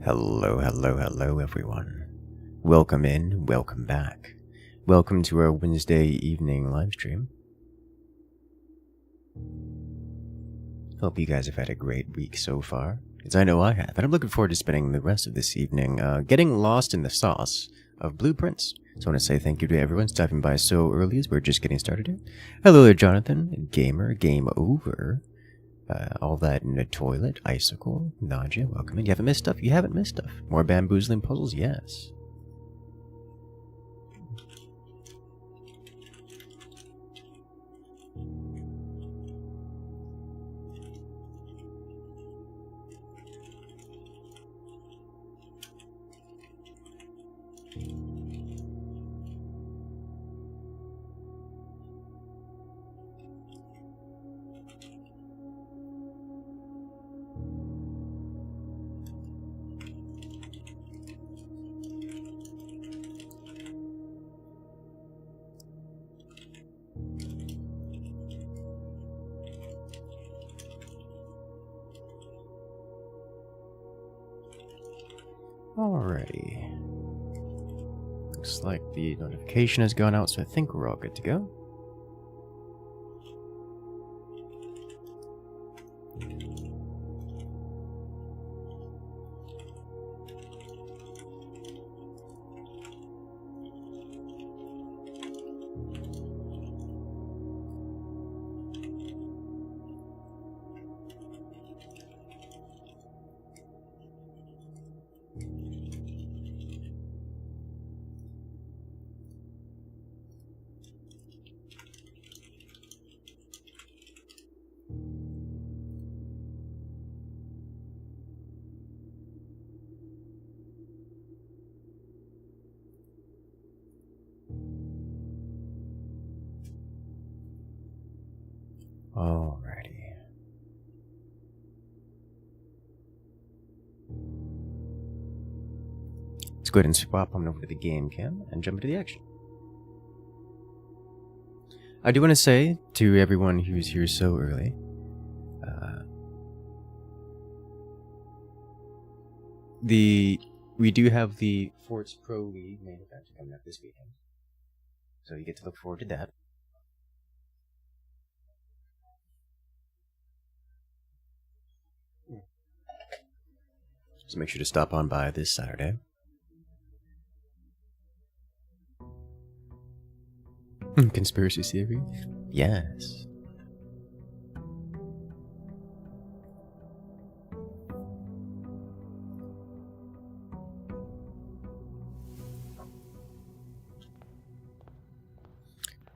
Hello, hello, hello everyone. Welcome in, welcome back. Welcome to our Wednesday evening live stream. Hope you guys have had a great week so far, because I know I have, and I'm looking forward to spending the rest of this evening getting lost in the sauce of blueprints. So I want to say thank you to everyone stopping by so early as we're just getting started here. Hello there, Jonathan, Gamer, Game Over. All that in the toilet, Icicle, Nadia, welcome in. You haven't missed stuff? You haven't missed stuff. More bamboozling puzzles? Yes. Alrighty. Looks like the notification has gone out, so I think we're all good to go. Alrighty. Let's go ahead and swap on over to the game cam and jump into the action. I do want to say to everyone who's here so early, we do have the Forts Pro League main event coming up this weekend, so you get to look forward to that. So make sure to stop on by this Saturday. Conspiracy theory? Yes.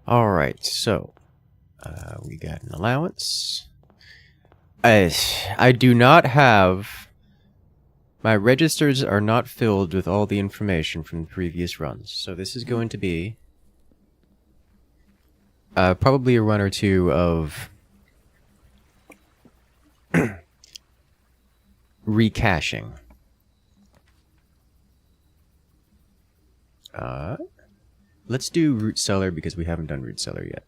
Alright, so we got an allowance. I do not have... My registers are not filled with all the information from previous runs, so this is going to be probably a run or two of recaching. Let's do root cellar because we haven't done root cellar yet.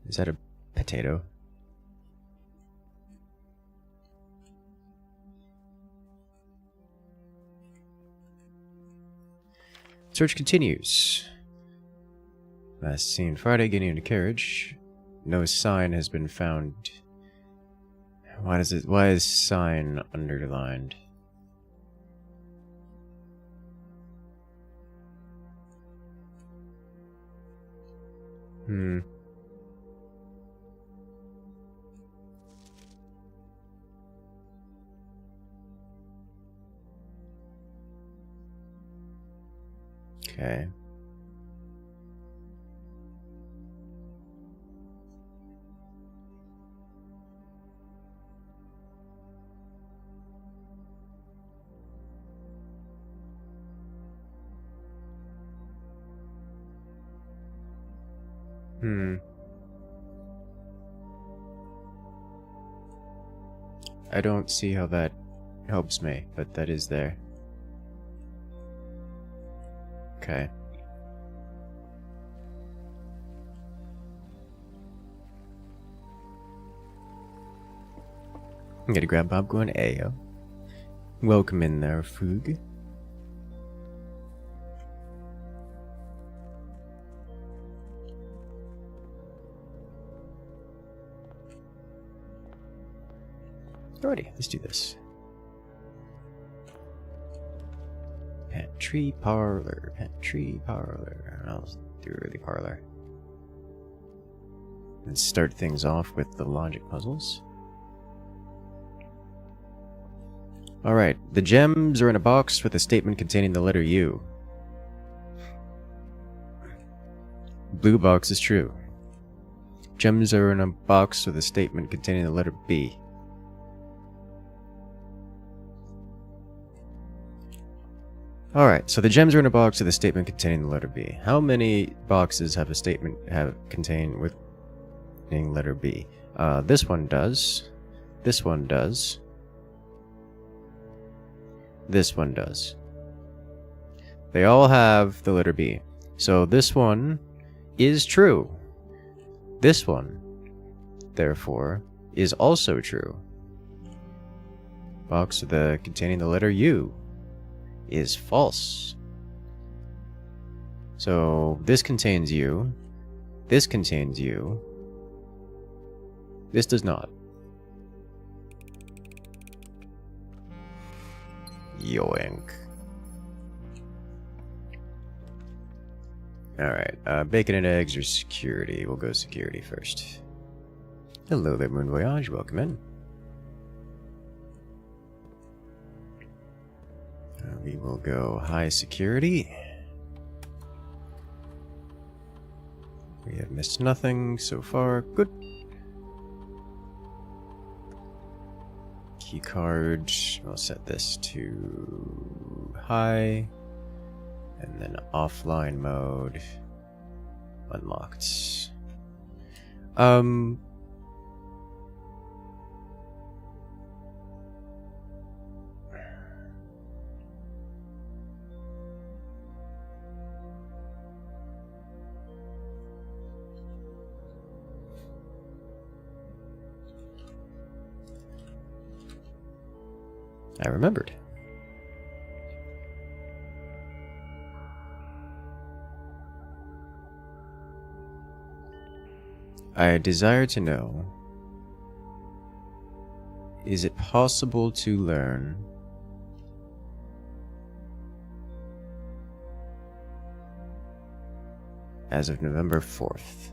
Is that a potato? Search continues. Last seen Friday getting into carriage. No sign has been found. Why is sign underlined? Okay. I don't see how that helps me, but that is there. Okay. I'm gonna grab popcorn. Ayo. Welcome in there, Foog. Alrighty, let's do this. Pantry parlor, pantry parlor. I'll do the parlor. And start things off with the logic puzzles. Alright, the gems are in a box with a statement containing the letter U. Blue box is true. Gems are in a box with a statement containing the letter B. Alright, so the gems are in a box with a statement containing the letter B. How many boxes have a statement contained with letter B? This one does. This one does. This one does. They all have the letter B. So this one is true. This one, therefore, is also true. Box with containing the letter U is false. So this contains U. This contains U. This does not. Yoink. Alright, bacon and eggs or security? We'll go security first. Hello there, Moon Voyage. Welcome in. We will go high security. We have missed nothing so far. Good. Key card. I'll set this to high. And then offline mode. Unlocked. I remembered. I desire to know, is it possible to learn as of November 4th?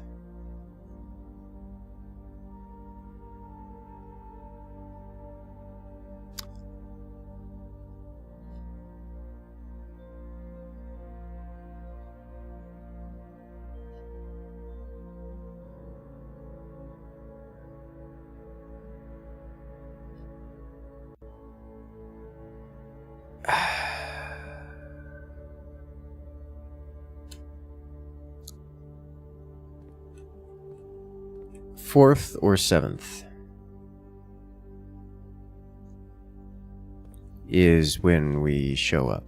Fourth or 7th is when we show up.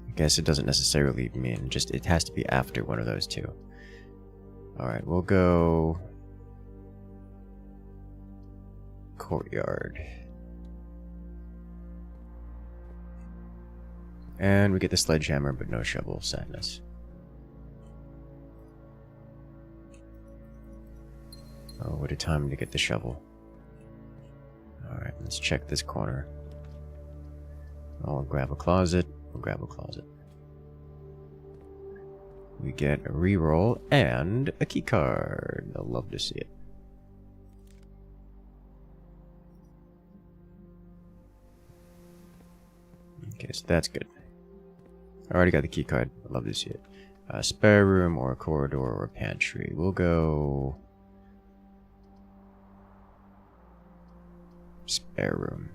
I guess it doesn't necessarily mean just it has to be after one of those two. Alright, we'll go courtyard. And we get the sledgehammer, but no shovel. Sadness. Oh, what a time to get the shovel. Alright, let's check this corner. I'll grab a closet. We'll grab a closet. We get a reroll and a key card. I'll love to see it. Okay, so that's good. I already got the key card. I'd love to see it. Spare room or a corridor or a pantry. We'll go spare room.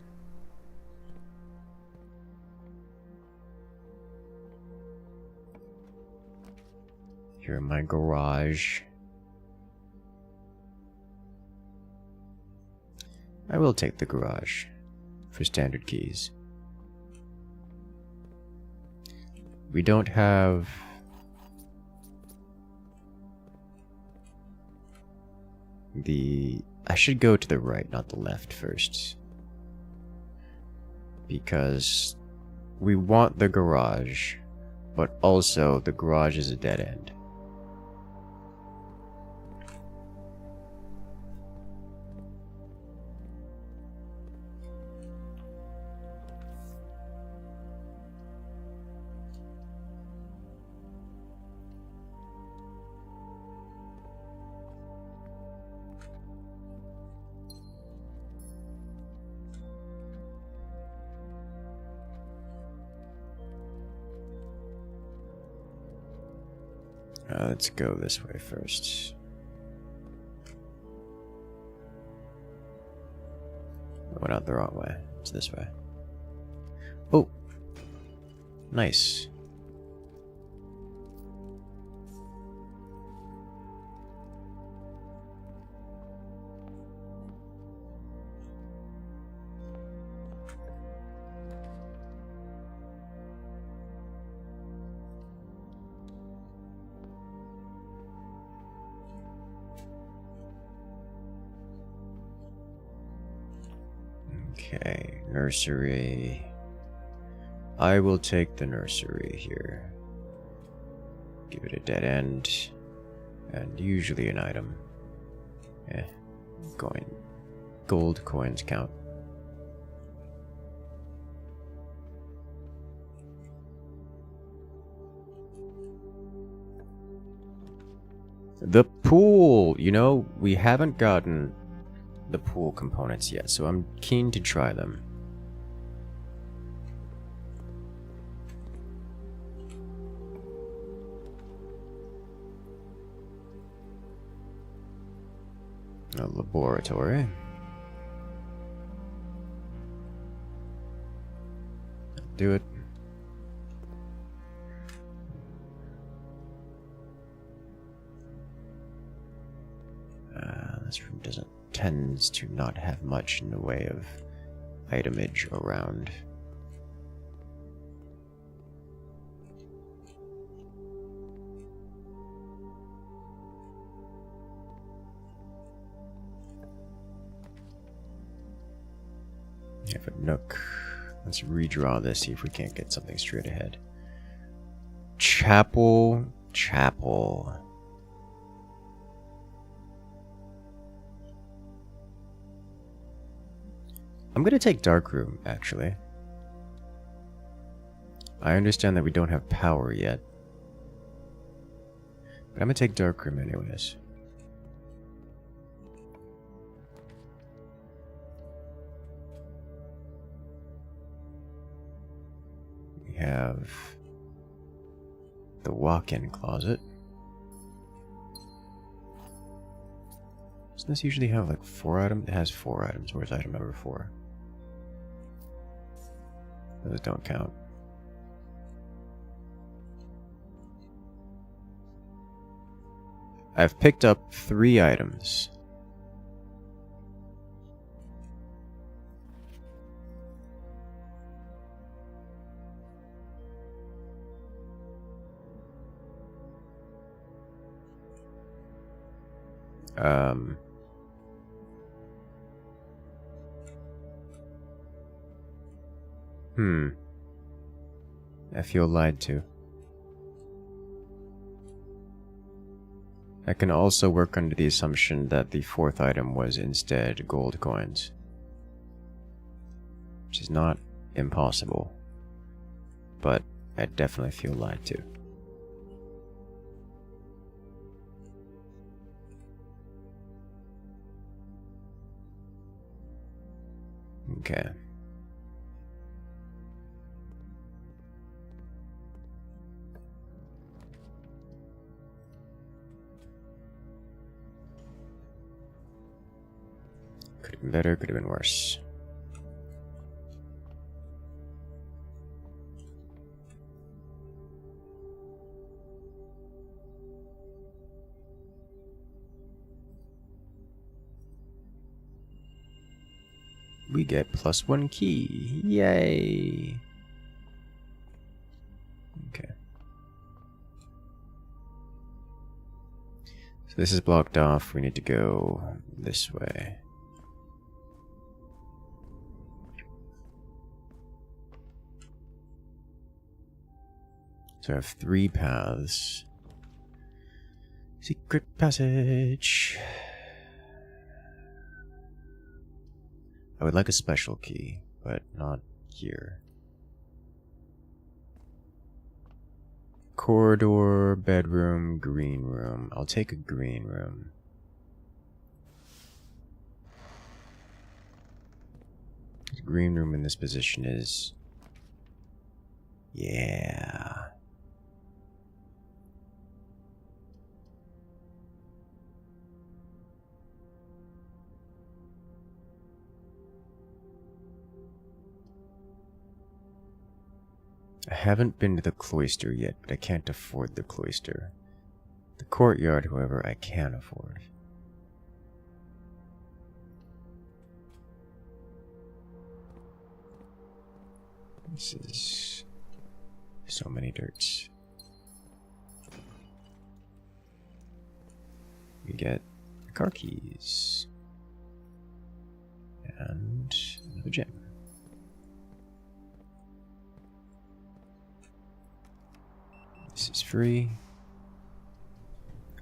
Here in my garage. I will take the garage for standard keys. We don't have I should go to the right, not the left first. Because we want the garage, but also the garage is a dead end. Let's go this way first. I went out the wrong way. It's this way. Oh! Nice. Okay, nursery. I will take the nursery here. Give it a dead end. And usually an item. Gold coins count. The pool! You know, we haven't gotten the pool components yet, so I'm keen to try them. A laboratory. Do it. This room tends to not have much in the way of itemage around. We have a nook. Let's redraw this, see if we can't get something straight ahead. Chapel. I'm gonna take Darkroom, actually. I understand that we don't have power yet, but I'm gonna take Darkroom anyways. We have the walk-in closet. Doesn't this usually have like 4 items? It has 4 items. Where's item number 4? Those don't count. I've picked up 3 items. I feel lied to. I can also work under the assumption that the 4th item was instead gold coins, which is not impossible, but I definitely feel lied to. Okay. Could have been better, could have been worse. We get +1 key. Yay! Okay. So this is blocked off. We need to go this way. So I have 3 paths. Secret passage. I would like a special key, but not here. Corridor, bedroom, green room. I'll take a green room. The green room in this position is... yeah. I haven't been to the cloister yet, but I can't afford the cloister. The courtyard, however, I can afford. This is so many dirts. We get the car keys. And another gem. This is free.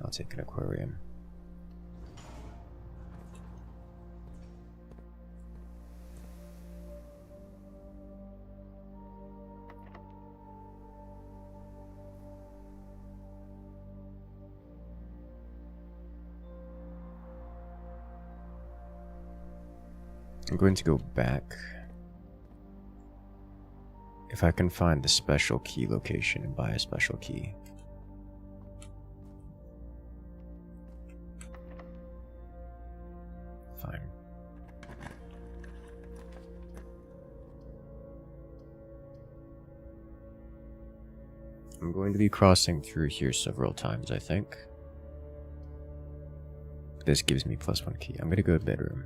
I'll take an aquarium. I'm going to go back. If I can find the special key location and buy a special key. Fine. I'm going to be crossing through here several times, I think. This gives me +1 key. I'm going to go to bedroom.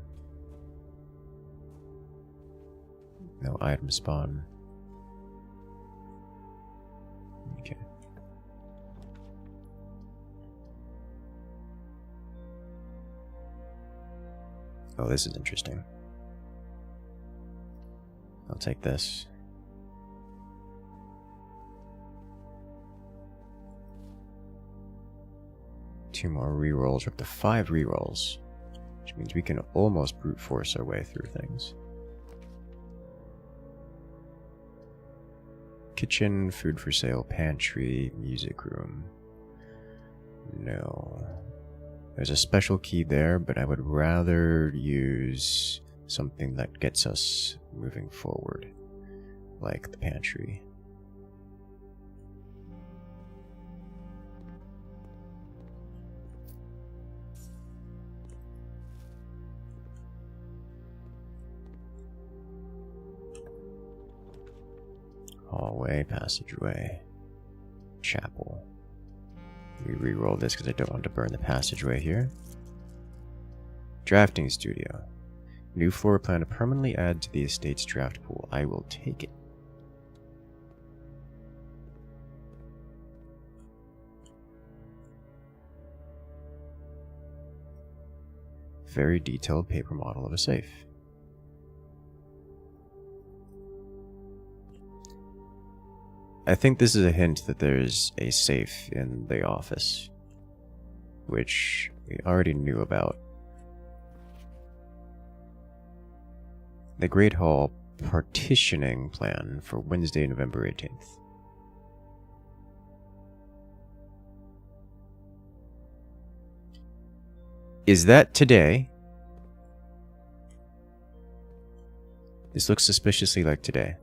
No item spawn. Okay. Oh, this is interesting. I'll take this. Two more rerolls, we're up to 5 rerolls, which means we can almost brute force our way through things. Kitchen, food for sale, pantry, music room. No. There's a special key there, but I would rather use something that gets us moving forward, like the pantry. Hallway, passageway, chapel. We re-roll this because I don't want to burn the passageway here. Drafting studio. New floor plan to permanently add to the estate's draft pool. I will take it. Very detailed paper model of a safe. I think this is a hint that there's a safe in the office, which we already knew about. The Great Hall partitioning plan for Wednesday, November 18th. Is that today? This looks suspiciously like today.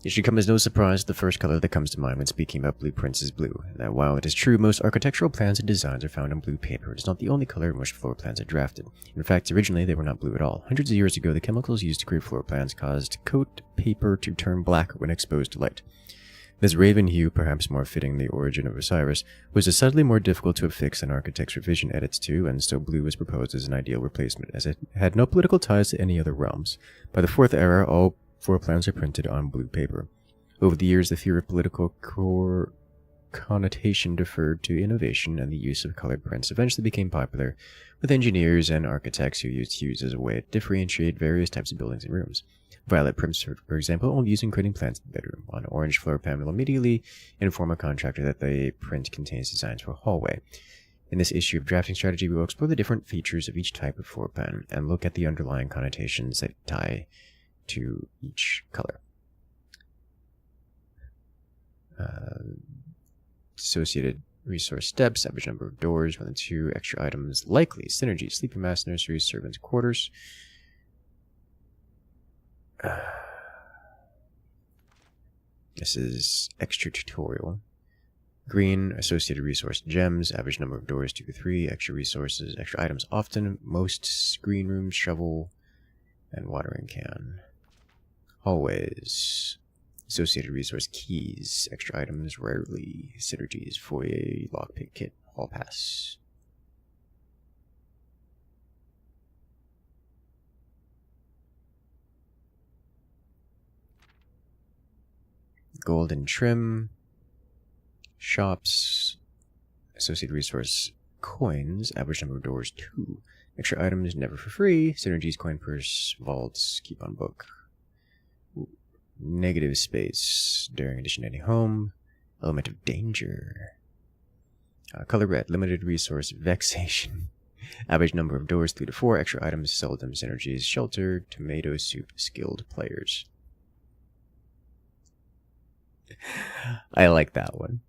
It should come as no surprise that the first color that comes to mind when speaking about blueprints is blue. That while it is true most architectural plans and designs are found in blue paper, it is not the only color in which floor plans are drafted. In fact, originally they were not blue at all. Hundreds of years ago, the chemicals used to create floor plans caused coat paper to turn black when exposed to light. This raven hue, perhaps more fitting the origin of Osiris, was decidedly more difficult to affix than architects' revision edits to, and so blue was proposed as an ideal replacement, as it had no political ties to any other realms. By the 4th era, all floor plans are printed on blue paper. Over the years, the fear of political connotation deferred to innovation, and the use of colored prints eventually became popular, with engineers and architects who used hues as a way to differentiate various types of buildings and rooms. Violet prints, for example, only used in creating plans in the bedroom. On orange floor plan will immediately inform a contractor that the print contains designs for a hallway. In this issue of drafting strategy, we will explore the different features of each type of floor plan and look at the underlying connotations that tie to each color. Associated resource steps, average number of doors, 1 and 2, extra items, likely, synergy, sleeping mass, nurseries, servants' quarters. This is extra tutorial. Green, associated resource gems, average number of doors 2 to 3, extra resources, extra items often, most green rooms, shovel, and watering can. Hallways, associated resource keys, extra items rarely, synergies, foyer, lockpick kit, hall pass. Golden trim, shops, associated resource coins, average number of doors 2, extra items never for free, synergies, coin purse, vaults, keep on book. Negative space, during addition to any home, element of danger. Color red, limited resource vexation, average number of doors 3 to 4, extra items, seldom, synergies, shelter, tomato soup, skilled players. I like that one.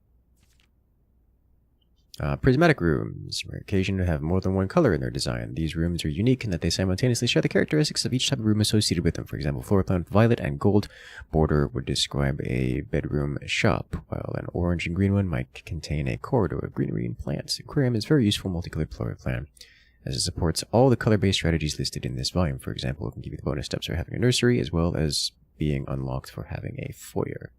Prismatic rooms, rare occasion to have more than one color in their design. These rooms are unique in that they simultaneously share the characteristics of each type of room associated with them. For example, floor plan with violet and gold border would describe a bedroom shop, while an orange and green one might contain a corridor of greenery and plants. Aquarium is a very useful multicolored floor plan, as it supports all the color-based strategies listed in this volume. For example, it can give you the bonus steps for having a nursery, as well as being unlocked for having a foyer.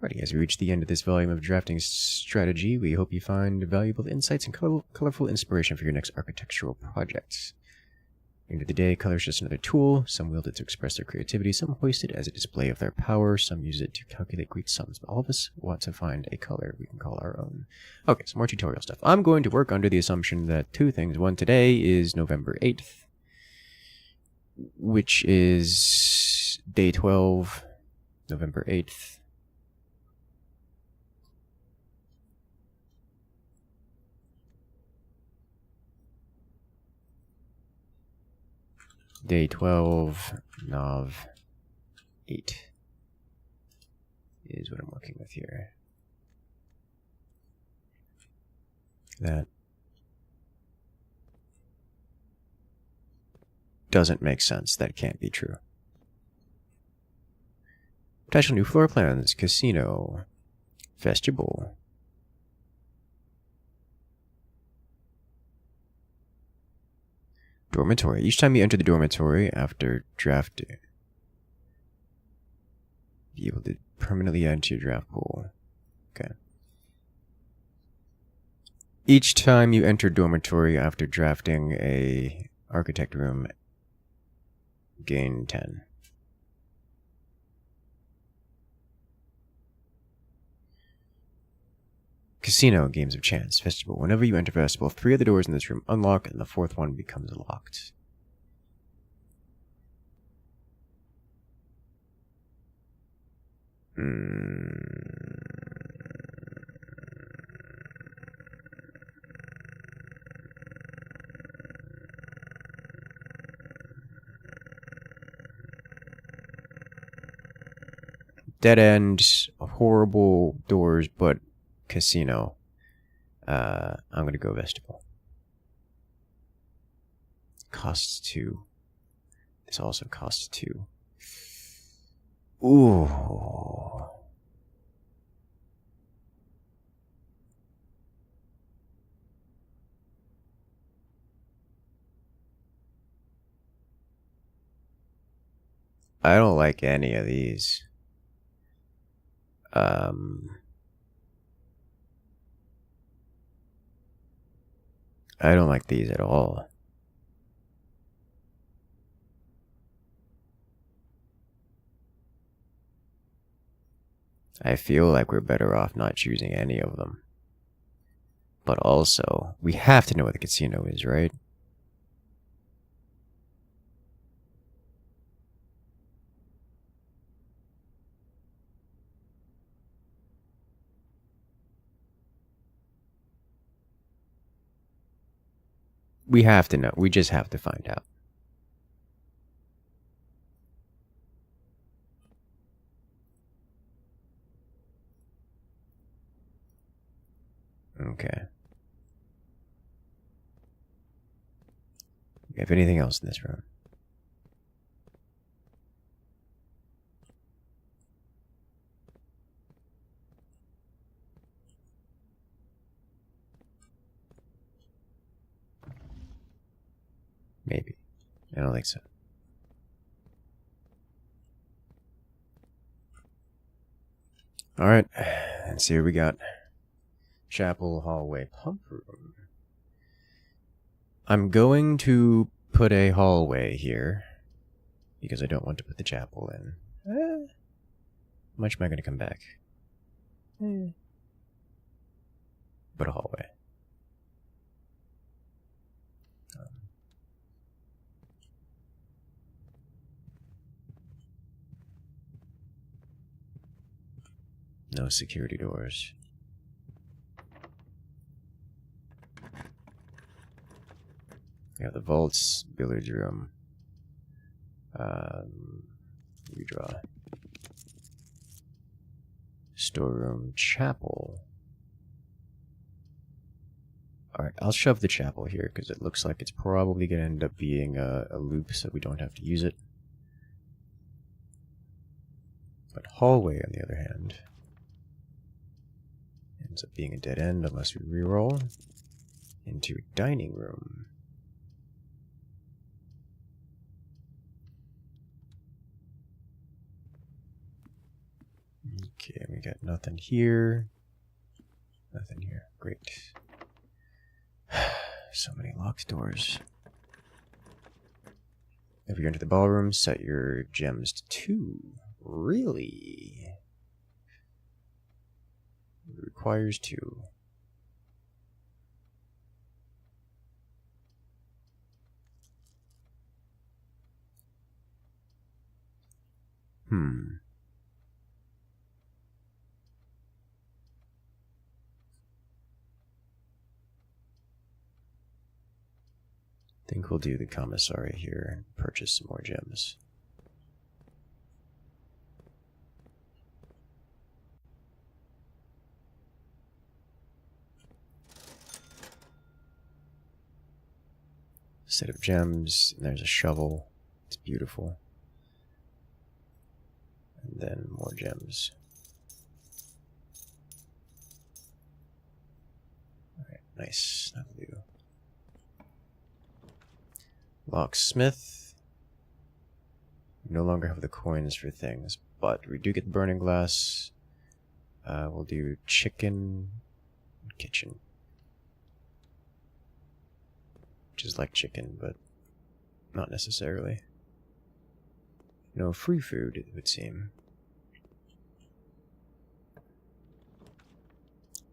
Alrighty, as we reach the end of this volume of drafting strategy, we hope you find valuable insights and colorful inspiration for your next architectural projects. At the end of the day, color is just another tool. Some wield it to express their creativity, some hoist it as a display of their power, some use it to calculate great sums, but all of us want to find a color we can call our own. Okay, some more tutorial stuff. I'm going to work under the assumption that two things. One, today is November 8th, which is day 12, November 8th. Day 12, Nov 8 is what I'm working with here. That doesn't make sense. That can't be true. Potential new floor plans, casino, vestibule. Dormitory. Each time you enter the dormitory after drafting, be able to permanently add to your draft pool. Okay. Each time you enter dormitory after drafting a architect room, gain 10. Casino, games of chance, festival. Whenever you enter festival, 3 of the doors in this room unlock and the 4th one becomes locked. Dead end, horrible doors, but casino. I'm gonna go vestibule. Costs 2. This also costs 2. Ooh. I don't like any of these. I don't like these at all. I feel like we're better off not choosing any of them. But also, we have to know what the casino is, right? We have to know. We just have to find out. Okay. We have anything else in this room? Maybe. I don't think so. Alright. Let's see what we got. Chapel, hallway, pump room. I'm going to put a hallway here because I don't want to put the chapel in. How much am I going to come back? Put a hallway. No security doors. We have the vaults, billiards room. Redraw. Storeroom, chapel. Alright, I'll shove the chapel here because it looks like it's probably going to end up being a loop so we don't have to use it. But hallway, on the other hand, ends up being a dead end unless we reroll into dining room. Okay, we got nothing here. Nothing here. Great. So many locked doors. If you're into the ballroom, set your gems to 2. Really? It requires 2. I think we'll do the commissary here and purchase some more gems. Set of gems, and there's a shovel. It's beautiful. And then more gems. Alright, nice. That'll do. Locksmith. We no longer have the coins for things, but we do get the burning glass. We'll do chicken kitchen. Which is like chicken, but not necessarily. No free food, it would seem.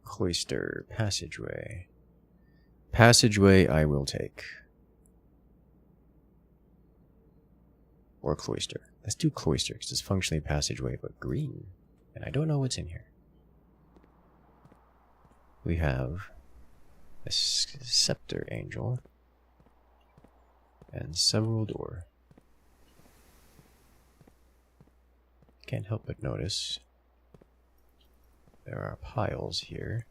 Cloister, passageway. Passageway I will take. Or cloister. Let's do cloister, because it's functionally a passageway, but green. And I don't know what's in here. We have a scepter angel. And several door. Can't help but notice there are piles here.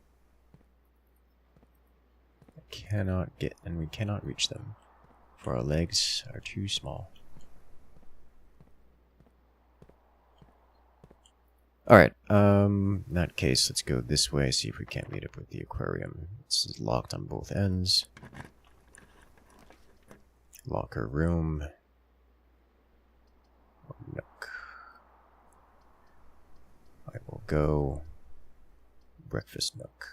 I cannot get, and we cannot reach them, for our legs are too small. Alright, in that case, let's go this way, see if we can't meet up with the aquarium. It's locked on both ends. Locker room. Oh, no. go breakfast nook.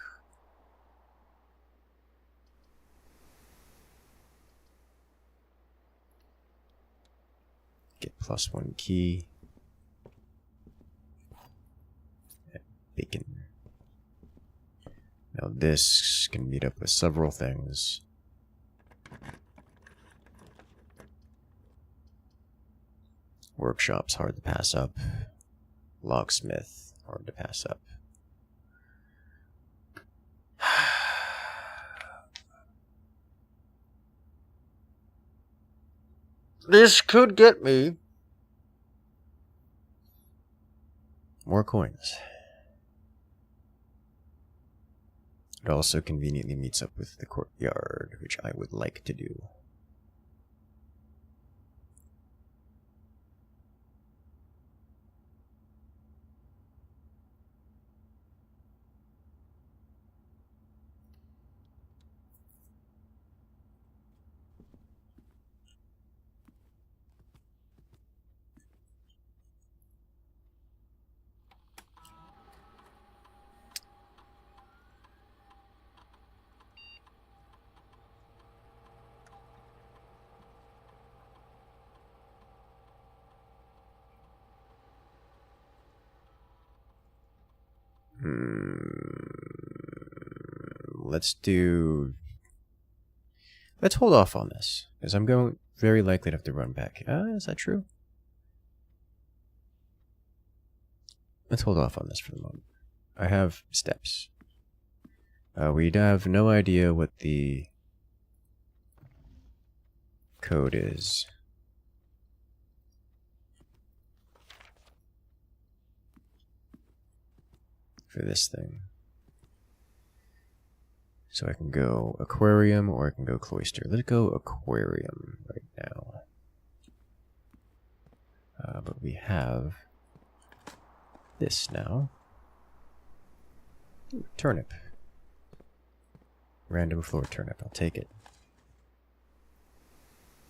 Get +1 key. Bacon. Now this can meet up with several things. Workshop's hard to pass up. Locksmith, hard to pass up. This could get me more coins. It also conveniently meets up with the courtyard, which I would like to do. Let's hold off on this, because I'm going very likely to have to run back. Is that true? Let's hold off on this for the moment. I have steps. We have no idea what the code is. For this thing. So I can go aquarium or I can go cloister. Let's go aquarium right now. But we have this now. Ooh, turnip. Random floor turnip. I'll take it.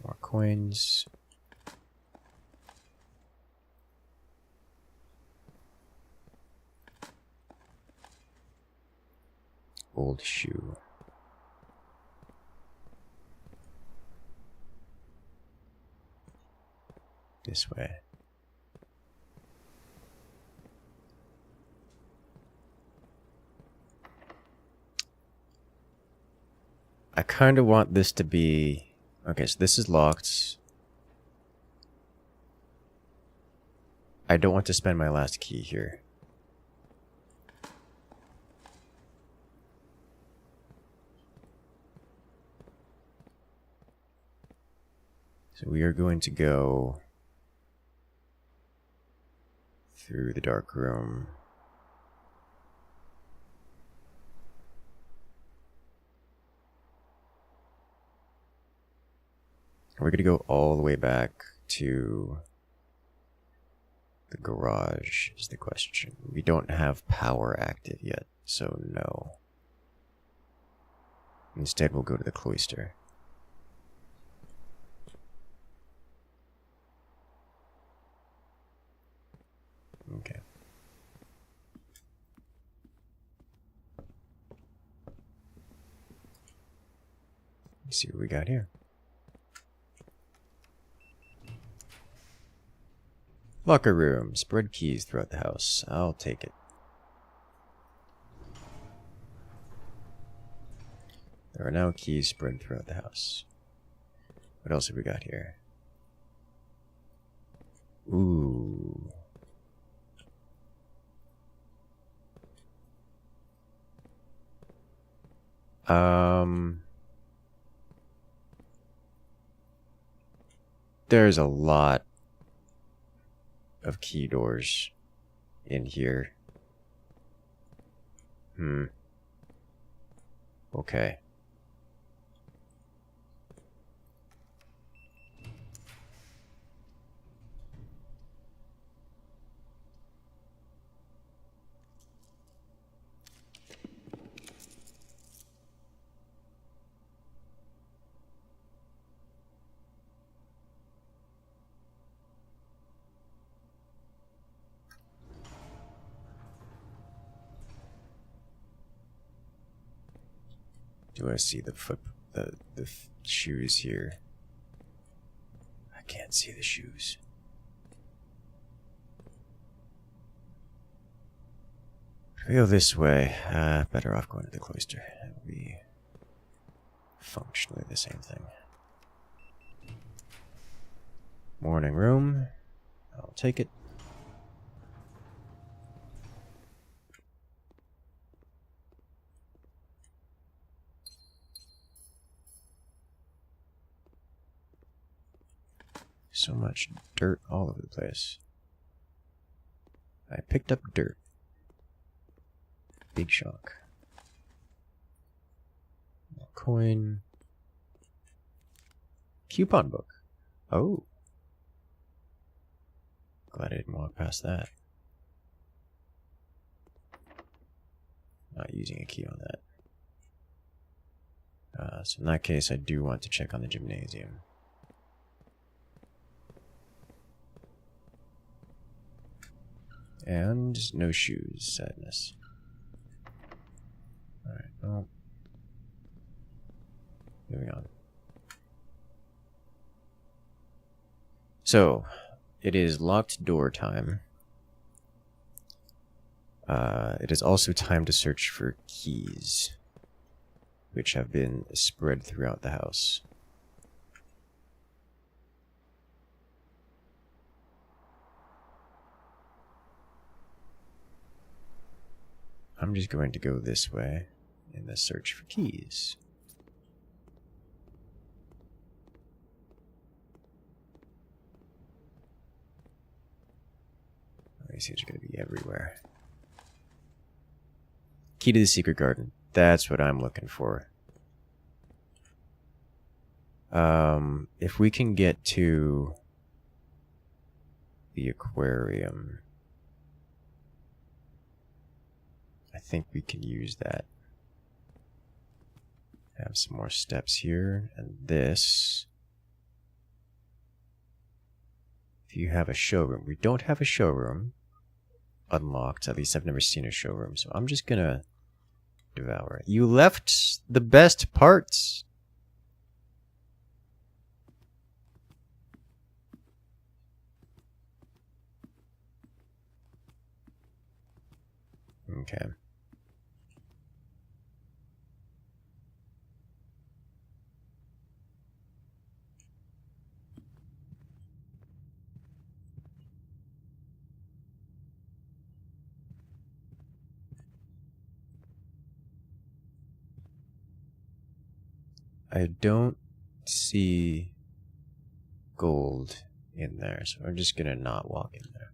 More coins. Old shoe. This way. I kind of want this to be... Okay, so this is locked. I don't want to spend my last key here. So we are going to go through the dark room. We're going to go all the way back to the garage is the question. We don't have power active yet, so no. Instead, we'll go to the cloister. Okay. Let's see what we got here. Locker room. Spread keys throughout the house. I'll take it. There are now keys spread throughout the house. What else have we got here? Ooh. There's a lot of key doors in here. Okay. Do I see the shoes here? I can't see the shoes. If we go this way, better off going to the cloister. It will be functionally the same thing. Morning room. I'll take it. So much dirt all over the place. I picked up dirt. Big shock. More coin. Coupon book. Oh. Glad I didn't walk past that. Not using a key on that. So in that case, I do want to check on the gymnasium. And no shoes, sadness. Alright, well. Moving on. So, it is locked door time. It is also time to search for keys, which have been spread throughout the house. I'm just going to go this way in the search for keys. These things are going to be everywhere. Key to the secret garden. That's what I'm looking for. If we can get to the aquarium, I think we can use that. Have some more steps here, and this. If you have a showroom, we don't have a showroom unlocked. At least I've never seen a showroom, so I'm just gonna devour it. You left the best parts. Okay. I don't see gold in there, so I'm just gonna not walk in there.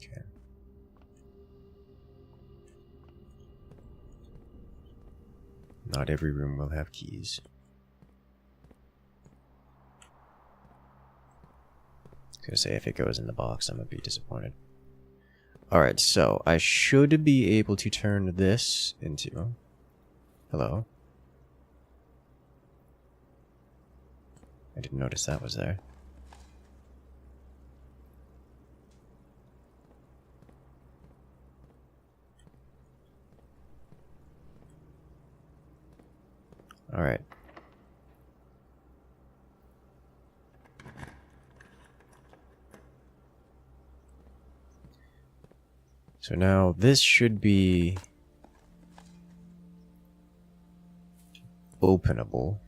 Okay. Not every room will have keys. I was gonna say, if it goes in the box, I'm gonna be disappointed. Alright, so I should be able to turn this into... Hello? I didn't notice that was there. Alright. So now this should be openable.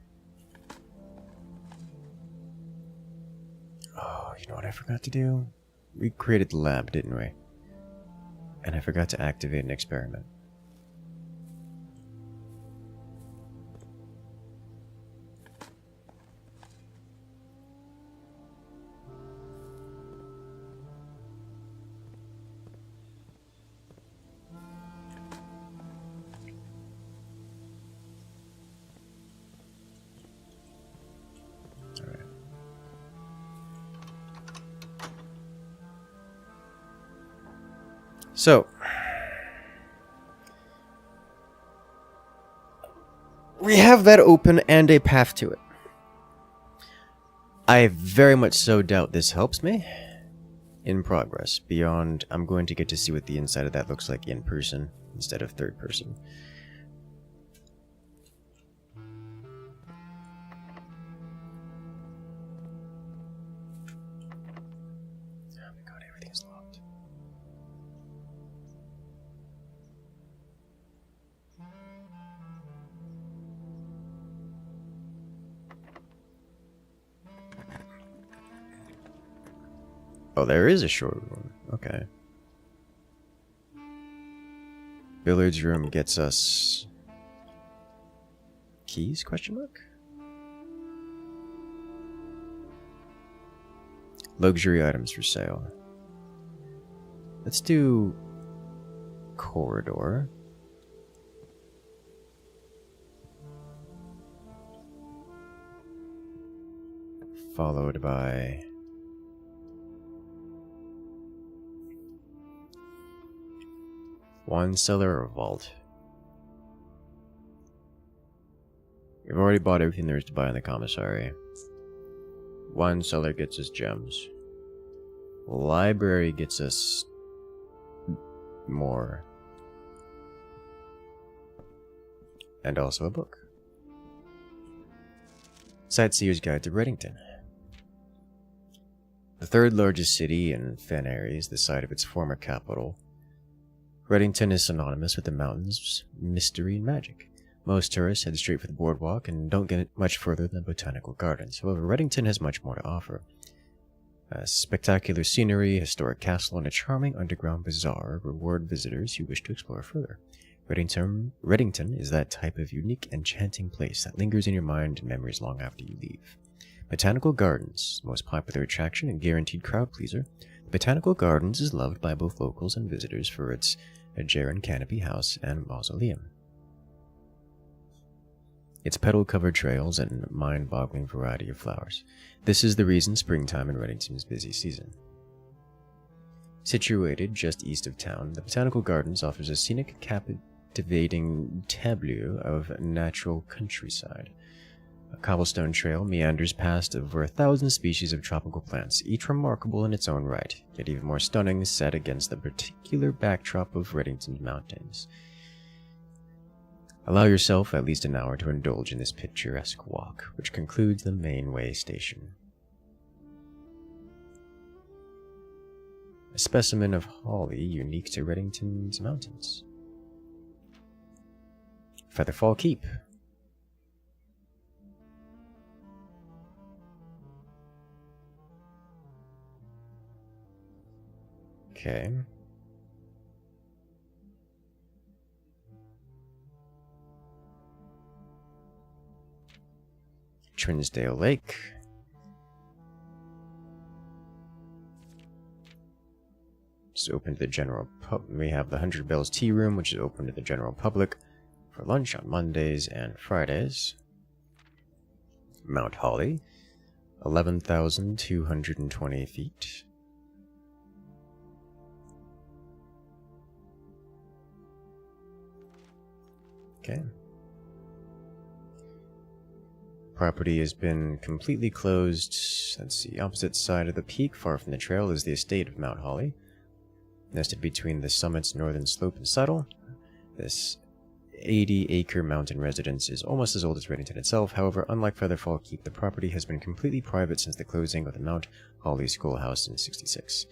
Oh, you know what I forgot to do? We created the lab, didn't we? And I forgot to activate an experiment. So, we have that open and a path to it. I very much so doubt this helps me in progress. Beyond, I'm going to get to see what the inside of that looks like in person instead of third person. Oh my god, everything's locked. Oh, there is a short room. Okay. Billiards room gets us keys? Question mark. Luxury items for sale. Let's do corridor. Followed by wine cellar or vault. We've already bought everything there is to buy in the commissary. Wine cellar gets us gems. Library gets us more. And also a book. Sightseer's Guide to Reddington. The third largest city in Fen Aries, the site of its former capital, Reddington is synonymous with the mountains, mystery, and magic. Most tourists head straight for the boardwalk and don't get much further than botanical gardens. However, Reddington has much more to offer. Spectacular scenery, historic castle, and a charming underground bazaar reward visitors who wish to explore further. Reddington is that type of unique, enchanting place that lingers in your mind and memories long after you leave. Botanical Gardens, the most popular attraction and guaranteed crowd pleaser. The Botanical Gardens is loved by both locals and visitors for its Ajaran canopy house and mausoleum. Its petal-covered trails and mind-boggling variety of flowers. This is the reason springtime in Reddington is busy season. Situated just east of town, the Botanical Gardens offers a scenic, captivating tableau of natural countryside. A cobblestone trail meanders past over 1,000 species of tropical plants, each remarkable in its own right, yet even more stunning set against the particular backdrop of Reddington's mountains. Allow yourself at least an hour to indulge in this picturesque walk, which concludes the Mainway Station. A specimen of holly unique to Reddington's mountains. Featherfall Keep. Okay. Trinsdale Lake. It's open to the general public. We have the 100 Bells Tea Room, which is open to the general public for lunch on Mondays and Fridays. Mount Holly, 11,220 feet. Okay. Property has been completely closed. Let's see, opposite side of the peak, far from the trail, is the estate of Mount Holly. Nested between the summit's northern slope and saddle, this 80-acre mountain residence is almost as old as Reddington itself. However, unlike Featherfall Keep, the property has been completely private since the closing of the Mount Holly Schoolhouse in '66.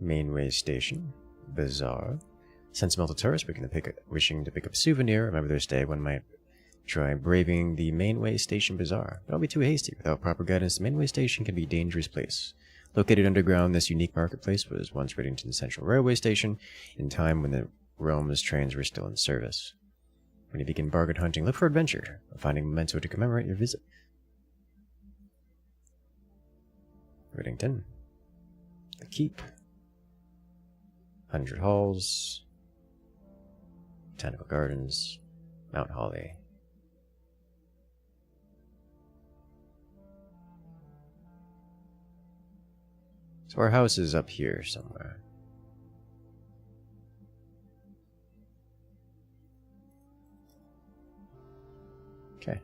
Mainway Station, Bazaar. Sentimental tourists wishing to pick up a souvenir, remember their stay, one might try braving the Mainway Station Bazaar. Don't be too hasty. Without proper guidance, the Mainway Station can be a dangerous place. Located underground, this unique marketplace was once Reddington's central railway station, in time when the Rome's trains were still in service. When you begin bargain hunting, look for adventure, finding memento to commemorate your visit. Reddington. The Keep. 100 Halls. Botanical Gardens. Mount Holly. So our house is up here somewhere. Okay.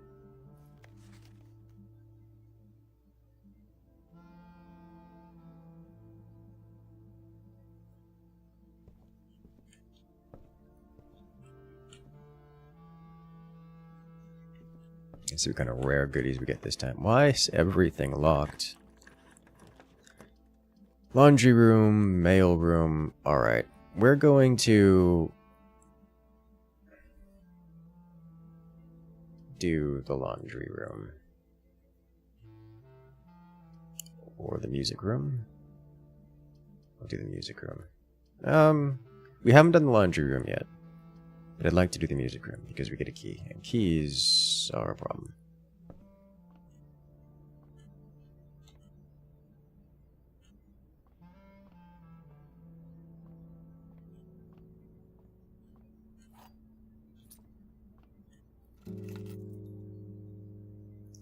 Let's see what kind of rare goodies we get this time. Why is everything locked? Laundry room, mail room. Alright. We're going to do the laundry room. Or the music room. I'll do the music room. We haven't done the laundry room yet. But I'd like to do the music room because we get a key. And keys are a problem.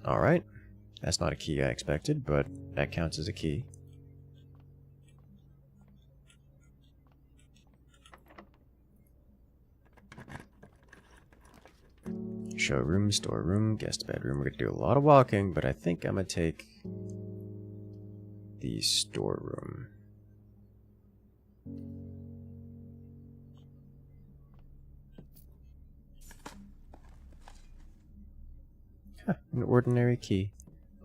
Alright. That's not a key I expected, but that counts as a key. Showroom, storeroom, guest bedroom. We're going to do a lot of walking, but I think I'm going to take the storeroom. Huh, an ordinary key.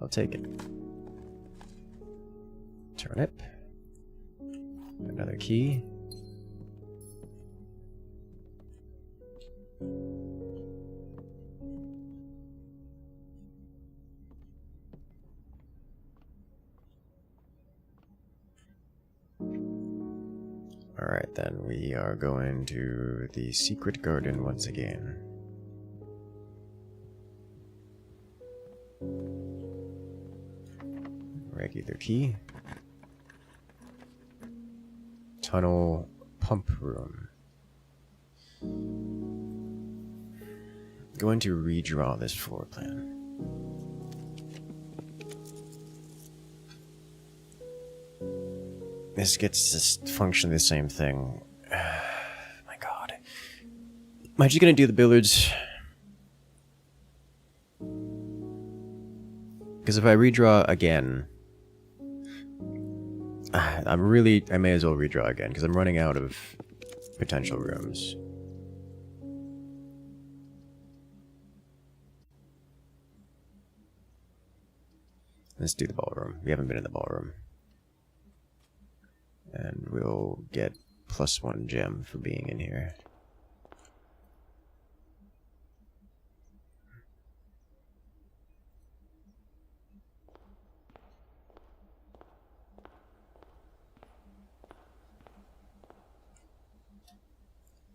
I'll take it. Turnip. Another key. Alright then, we are going to the secret garden once again. Regular key. Tunnel pump room. Going to redraw this floor plan. This gets to function the same thing. My god. Am I just gonna do the billiards? Because if I redraw again, I may as well redraw again, because I'm running out of potential rooms. Let's do the ballroom. We haven't been in the ballroom. And we'll get +1 gem for being in here.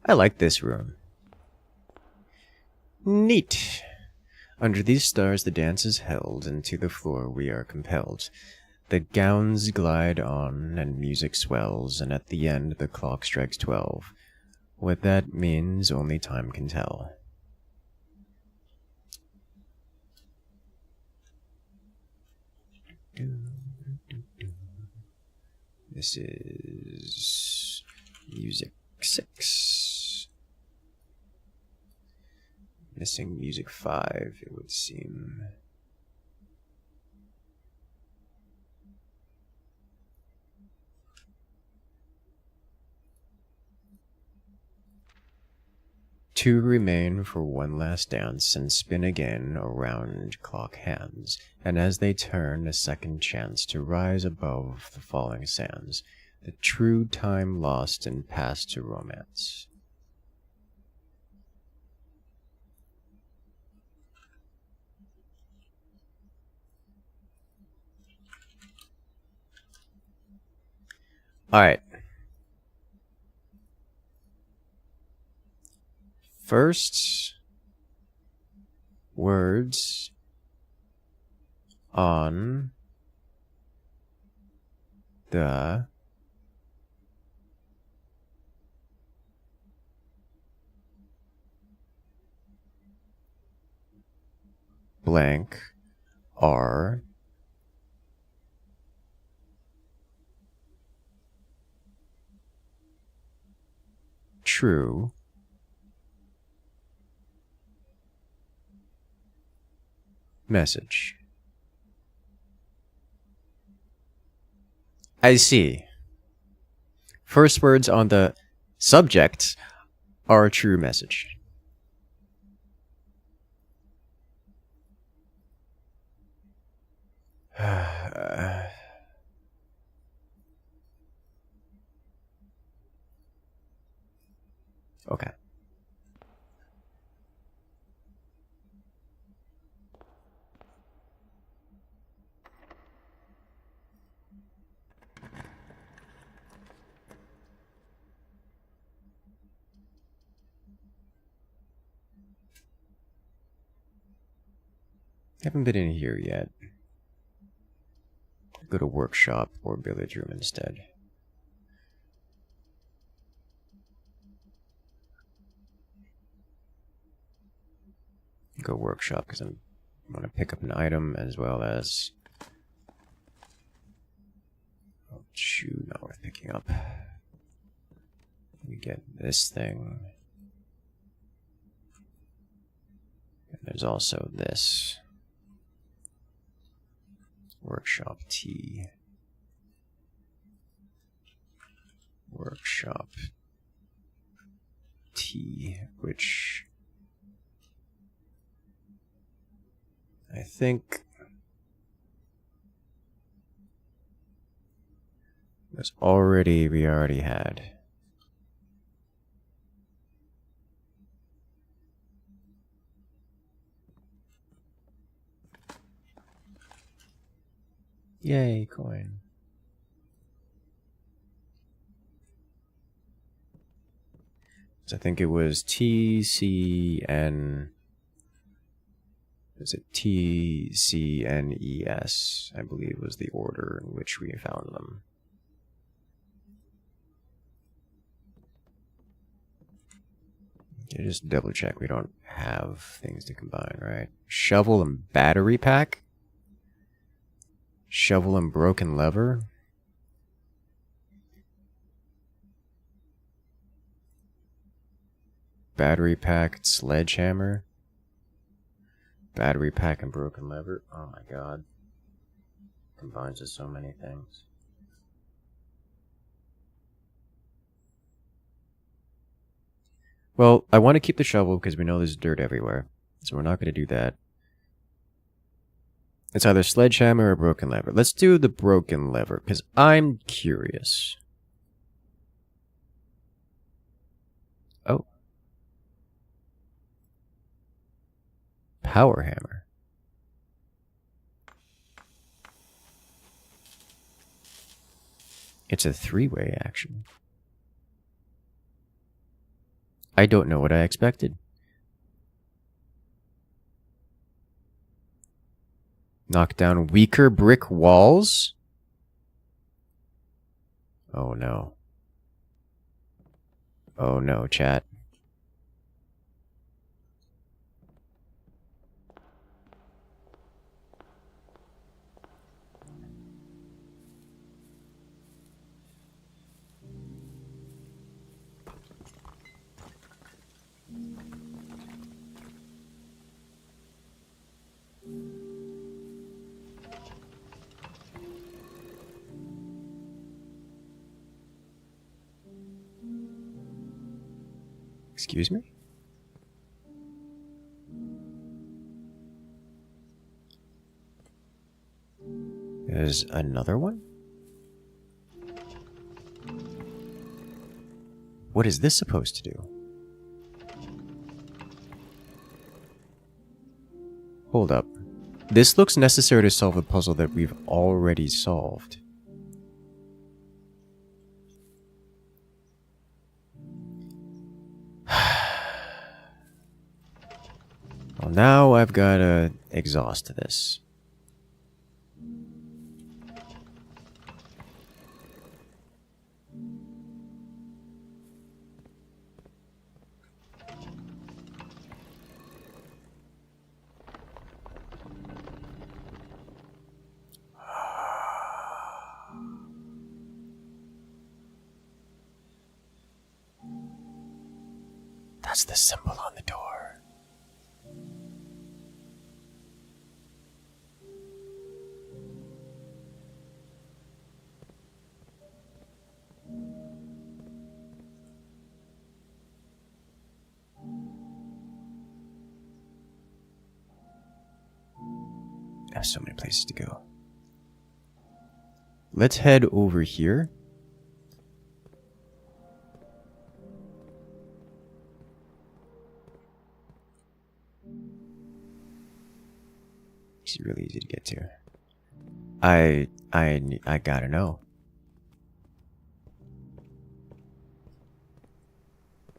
I like this room. Neat. Under these stars the dance is held, and to the floor we are compelled. The gowns glide on, and music swells, and at the end the clock strikes 12. What that means only time can tell. This is music 6. Missing music 5, it would seem. Two remain for one last dance, and spin again around clock hands, and as they turn, a second chance to rise above the falling sands, the true time lost and passed to romance. Alright. First words on the blank are true. Message. I see. First words on the subject are a true message. Okay. Haven't been in here yet. Go to workshop or billiard room instead. Go workshop because I want to pick up an item as well as... Oh, shoot, not worth picking up. We get this thing. And there's also this. Workshop T. Workshop T, which I think was already, we already had. Yay, coin. So I think it was TCN. Is it TCNES? I believe was the order in which we found them. Okay, just double check we don't have things to combine, right? Shovel and battery pack? Shovel and broken lever? Battery pack, sledgehammer? Battery pack and broken lever? Oh my god. Combines with so many things. Well, I want to keep the shovel because we know there's dirt everywhere. So we're not going to do that. It's either sledgehammer or broken lever. Let's do the broken lever because I'm curious. Oh. Power hammer. It's a three-way action. I don't know what I expected. Knock down weaker brick walls? Oh no. Oh no, chat. Excuse me? There's another one? What is this supposed to do? Hold up. This looks necessary to solve a puzzle that we've already solved. Well, now I've got to exhaust this. That's the symbol on the door. I have so many places to go. Let's head over here. It's really easy to get to. I gotta know.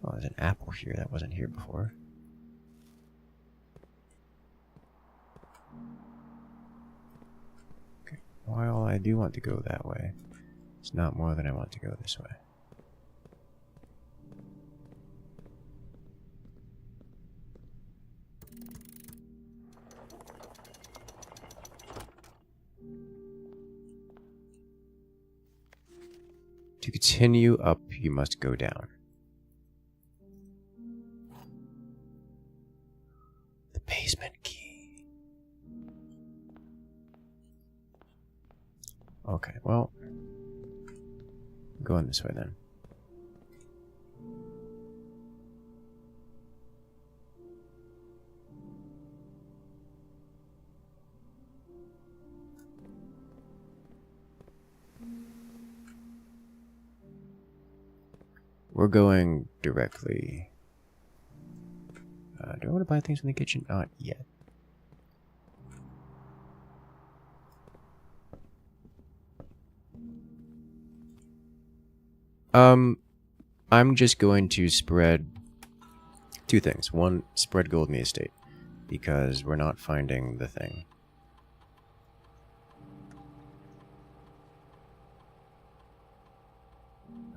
Oh, there's an apple here that wasn't here before. Okay. While I do want to go that way, it's not more than I want to go this way. To continue up, you must go down. The basement key. Okay, well, going this way then. We're going directly. Do I want to buy things from the kitchen? Not yet. I'm just going to spread two things. One, spread gold in the estate, because we're not finding the thing.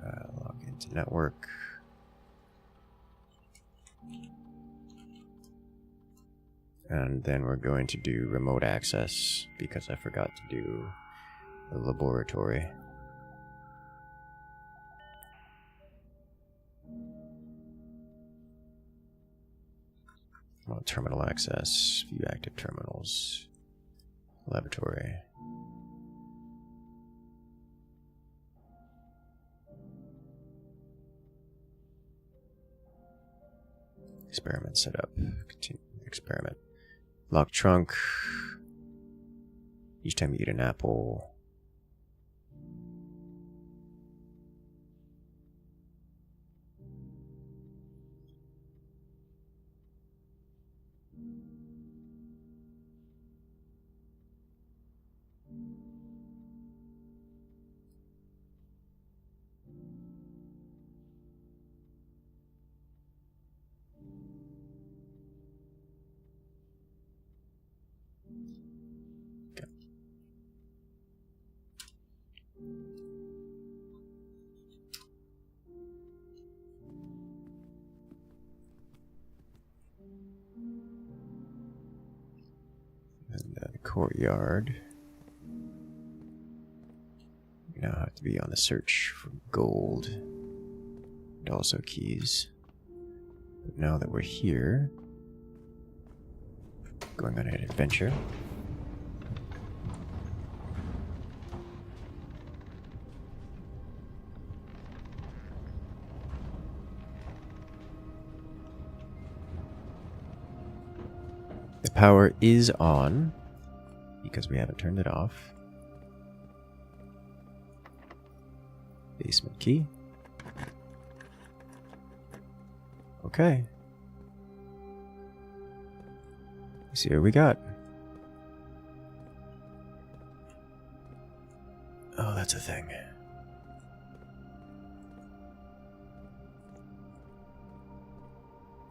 Log into network. And then we're going to do remote access, because I forgot to do the laboratory. Well, terminal access, view active terminals, laboratory. Experiment setup. Continue experiment. Lock trunk. Each time you eat an apple. And the courtyard. We now have to be on the search for gold and also keys. But now that we're here, going on an adventure. The power is on, because we haven't turned it off. Basement key. Okay. Let's see what we got. Oh, that's a thing.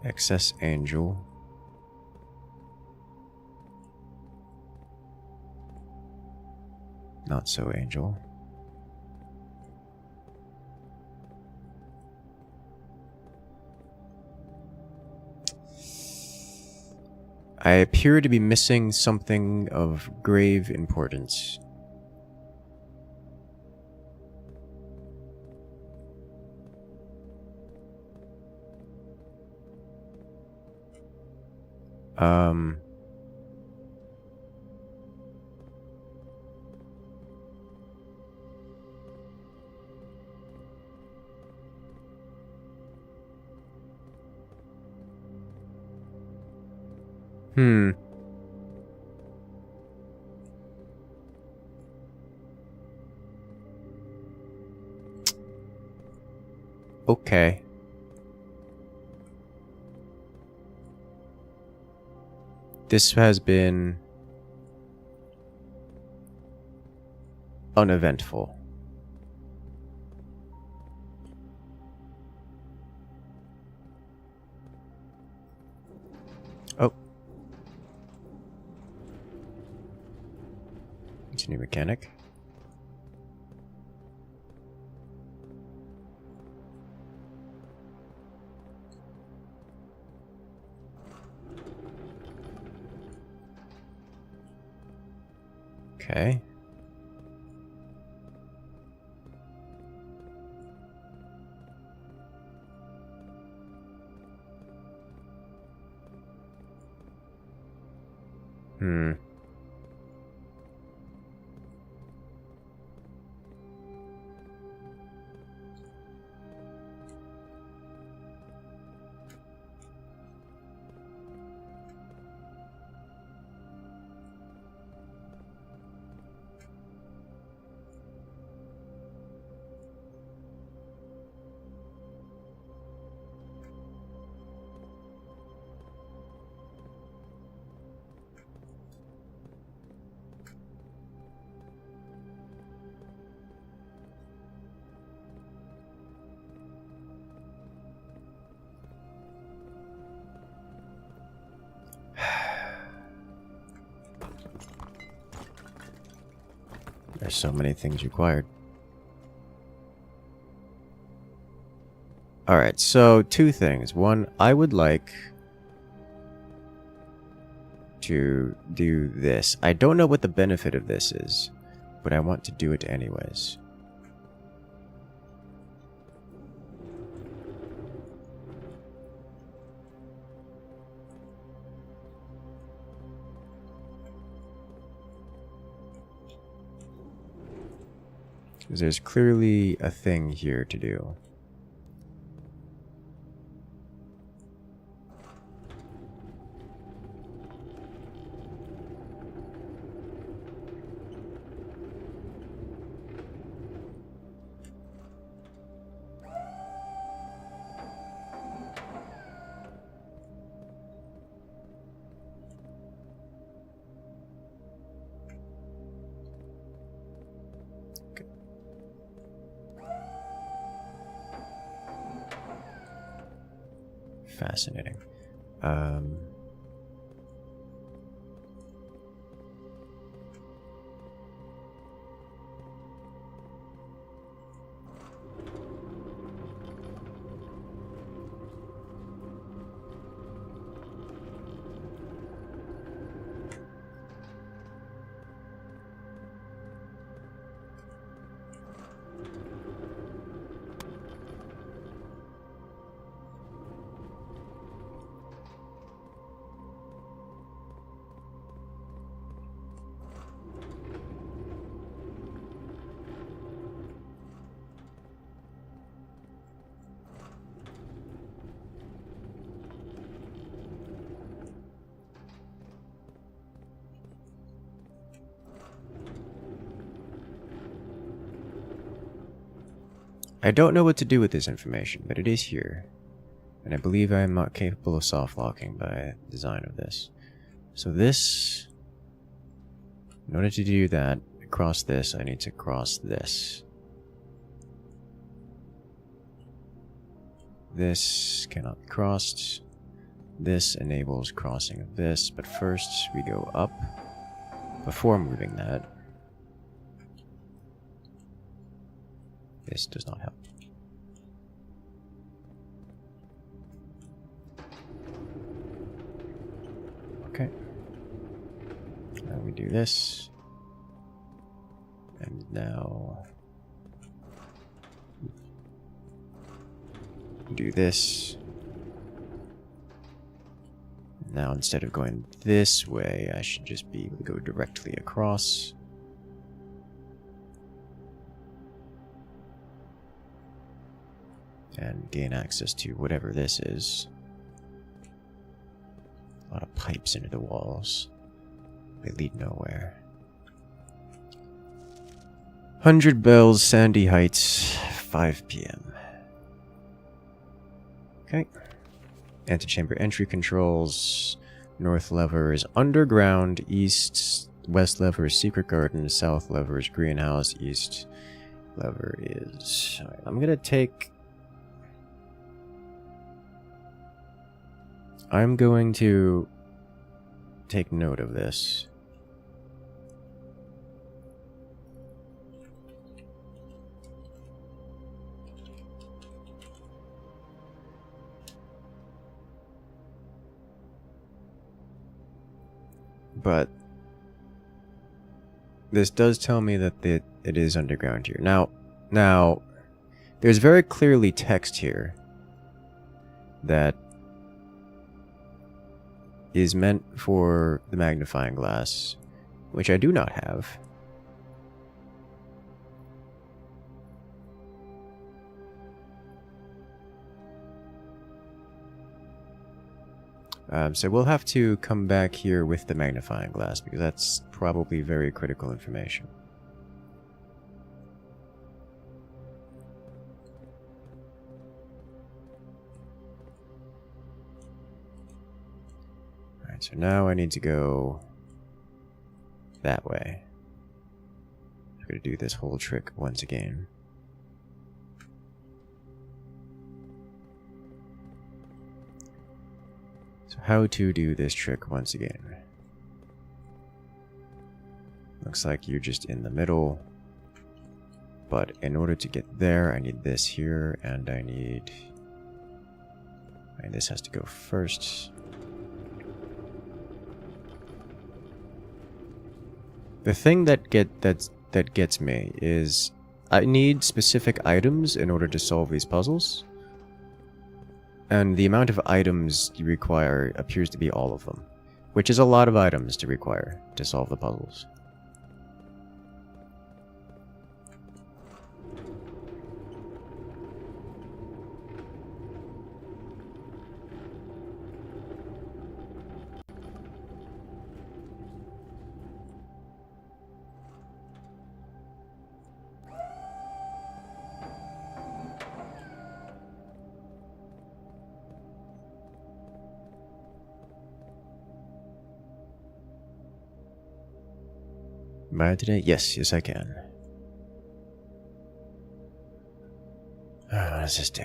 Excess angel. Not so angel. I appear to be missing something of grave importance. Um... Hmm. Okay. This has been uneventful. Oh. It's a new mechanic. Okay. Hmm. There's so many things required. Alright, so two things. One, I would like to do this. I don't know what the benefit of this is, but I want to do it anyways. Because there's clearly a thing here to do. Fascinating. I don't know what to do with this information, but it is here. And I believe I am not capable of soft locking by design of this. So this, in order to do that, across this, I need to cross this. This cannot be crossed. This enables crossing of this, but first we go up before moving that. This does not help. Okay. Now we do this. And now do this. Now, instead of going this way, I should just be able to go directly across. And gain access to whatever this is. A lot of pipes into the walls. They lead nowhere. 100 bells, Sandy Heights, 5 p.m. Okay. Antechamber entry controls. North lever is underground. West lever is secret garden. South lever is greenhouse. East lever is... Alright, I'm going to take note of this. But this does tell me that it is underground here. Now, there's very clearly text here that is meant for the magnifying glass, which I do not have. So we'll have to come back here with the magnifying glass, because that's probably very critical information. Alright, so now I need to go that way. I'm going to do this whole trick once again. How to do this trick once again. Looks like you're just in the middle. But in order to get there, I need this here, and I need... And this has to go first. The thing that gets me is I need specific items in order to solve these puzzles. And the amount of items you require appears to be all of them, which is a lot of items to require to solve the puzzles. Am I today? Yes, I can. What does this do?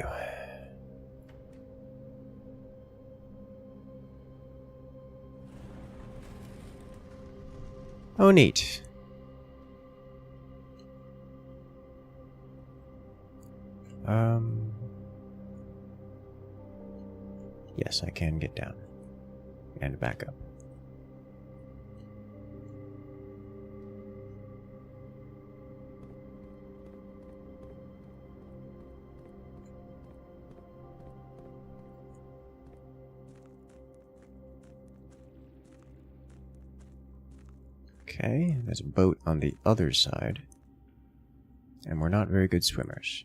Oh, neat. Yes, I can get down and back up. Okay, there's a boat on the other side. And we're not very good swimmers.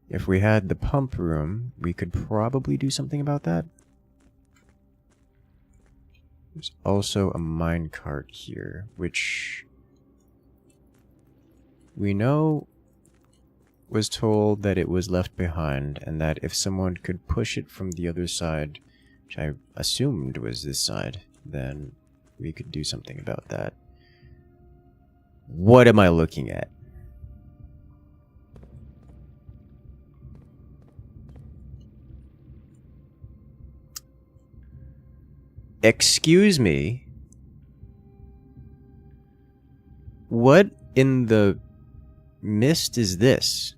If we had the pump room, we could probably do something about that. There's also a minecart here, which we know was told that it was left behind, and that if someone could push it from the other side, which I assumed was this side, then we could do something about that. What am I looking at? Excuse me? What in the mist is this?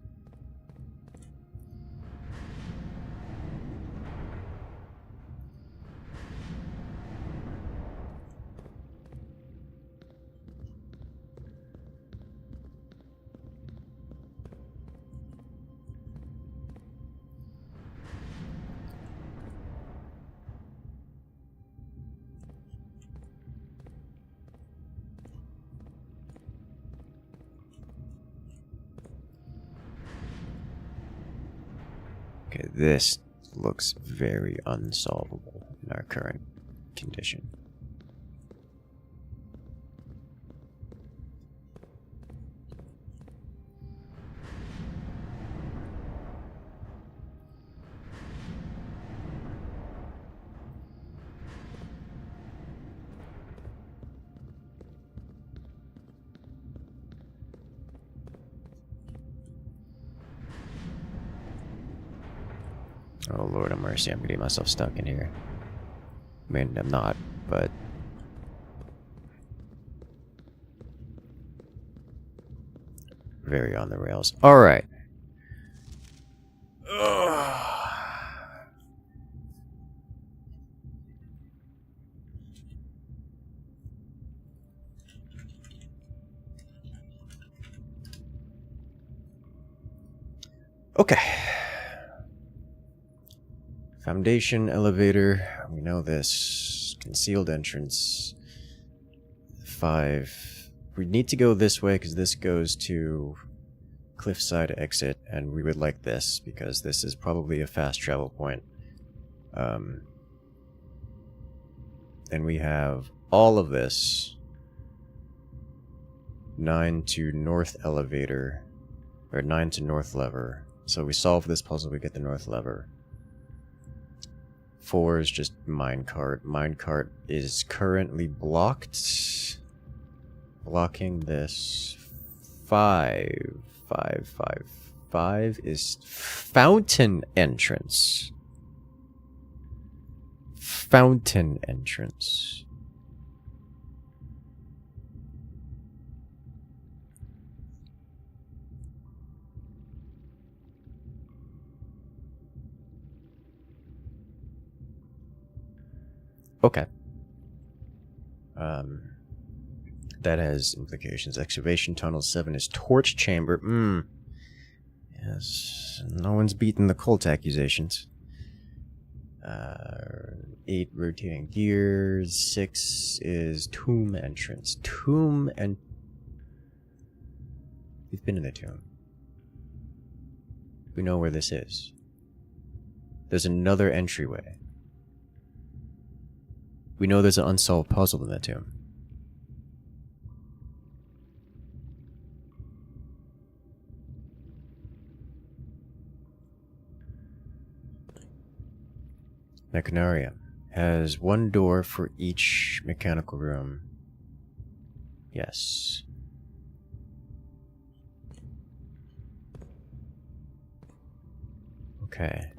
Okay, this looks very unsolvable in our current condition. Oh Lord have mercy, I'm getting myself stuck in here. I mean, I'm not, but... very on the rails. Alright. Okay. Foundation, elevator, we know this. Concealed entrance. 5. We need to go this way because this goes to cliffside exit, and we would like this because this is probably a fast travel point. And we have all of this. 9 to north elevator, or 9 to north lever. So we solve this puzzle, we get the north lever. 4 is just minecart. Minecart is currently blocked. Blocking this. 5 is fountain entrance. Fountain entrance. Okay. That has implications. Excavation tunnel. 7 is torch chamber. Yes. No one's beaten the cult accusations. 8 rotating gears. 6 is tomb entrance. Tomb and... We've been in the tomb. We know where this is. There's another entryway. We know there's an unsolved puzzle in that tomb. Mechanaria has 1 door for each mechanical room. Yes. Okay.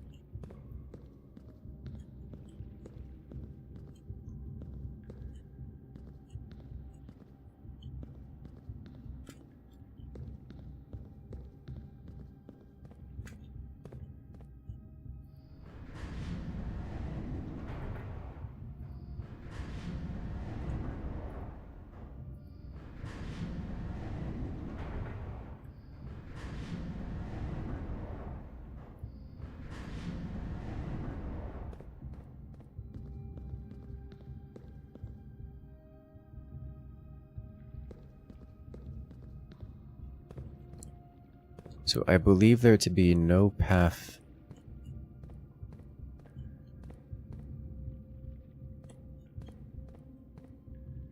So I believe there to be no path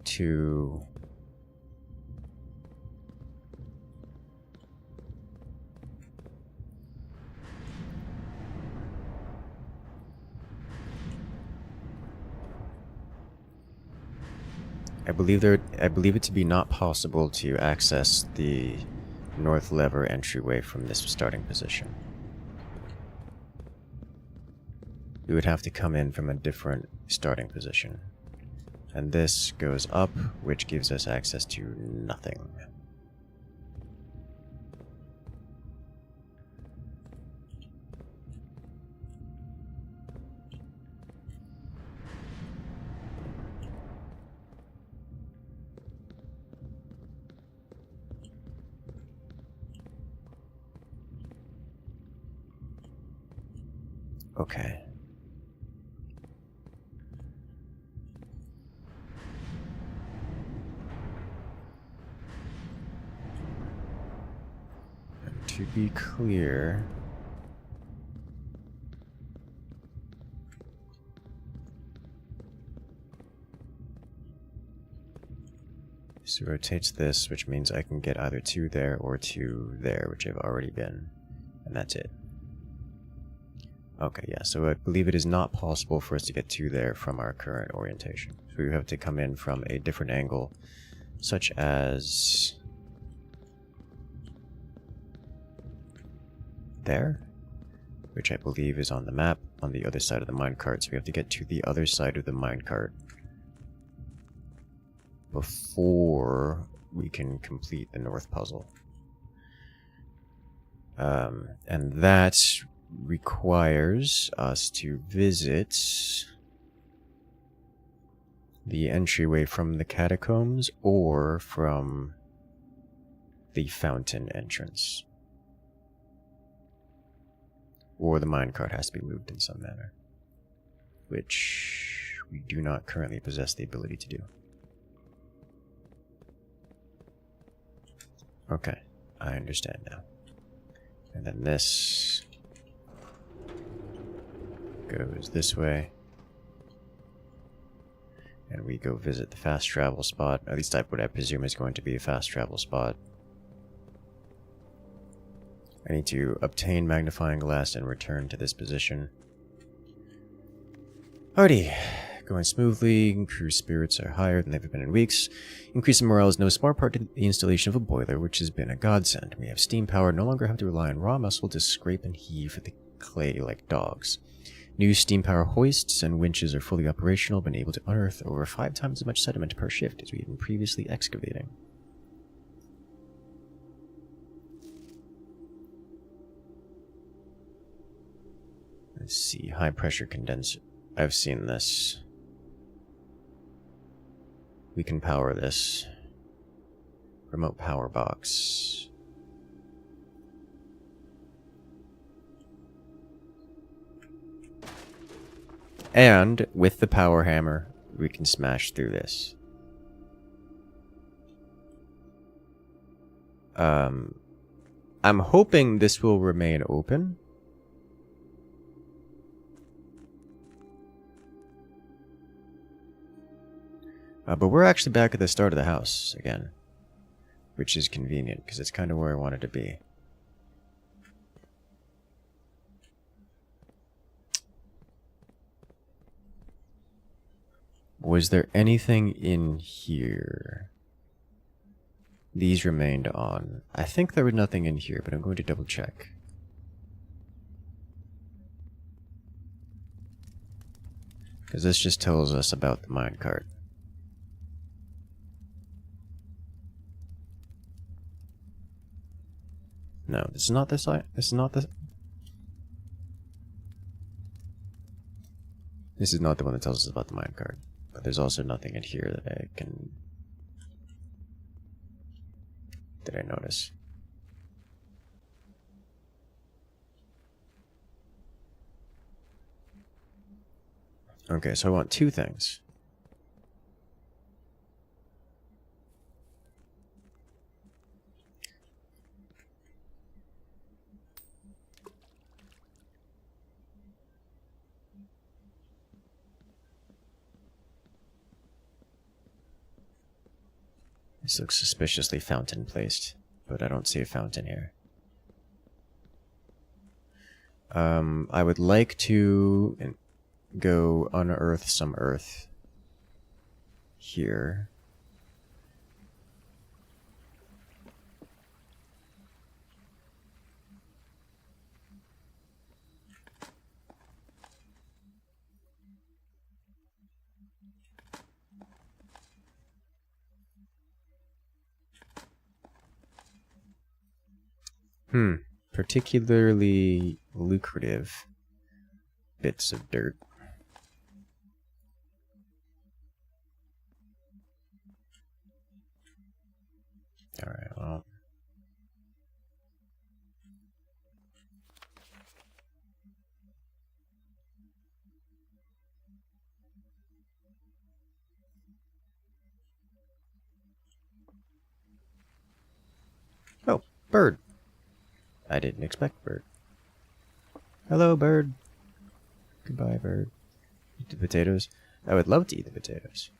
to I believe it to be not possible to access the north lever entryway from this starting position. We would have to come in from a different starting position. And this goes up, which gives us access to nothing. Okay. And to be clear, So it rotates this, which means I can get either 2 there or 2 there, which I've already been. And that's it. Okay, yeah, so I believe it is not possible for us to get 2 there from our current orientation. So we have to come in from a different angle, such as there, which I believe is on the map on the other side of the minecart. So we have to get to the other side of the minecart before we can complete the north puzzle. And that requires us to visit the entryway from the catacombs or from the fountain entrance. Or the minecart has to be moved in some manner, which we do not currently possess the ability to do. Okay, I understand now. And then this goes this way. And we go visit the fast travel spot. At least what I presume is going to be a fast travel spot. I need to obtain magnifying glass and return to this position. Alrighty. Going smoothly, crew spirits are higher than they've been in weeks. Increase in morale is no small part to the installation of a boiler, which has been a godsend. We have steam power, no longer have to rely on raw muscle to scrape and heave the clay like dogs. New steam power hoists and winches are fully operational, been able to unearth over 5 times as much sediment per shift as we had been previously excavating. Let's see, high pressure condenser. I've seen this. We can power this. Remote power box. And with the power hammer, we can smash through this. I'm hoping this will remain open. But we're actually back at the start of the house again, which is convenient because it's kind of where I wanted to be. Was there anything in here? These remained on. I think there was nothing in here, but I'm going to double check. Because this just tells us about the minecart. No, this is not the side. This is not the. This is not the one that tells us about the minecart. But there's also nothing in here that I can. Did I notice? Okay, so I want 2 things. This looks suspiciously fountain placed, but I don't see a fountain here. I would like to go unearth some earth here. Particularly lucrative bits of dirt. Alright, well. Oh, bird. I didn't expect bird. Hello, bird. Goodbye, bird. Eat the potatoes. I would love to eat the potatoes.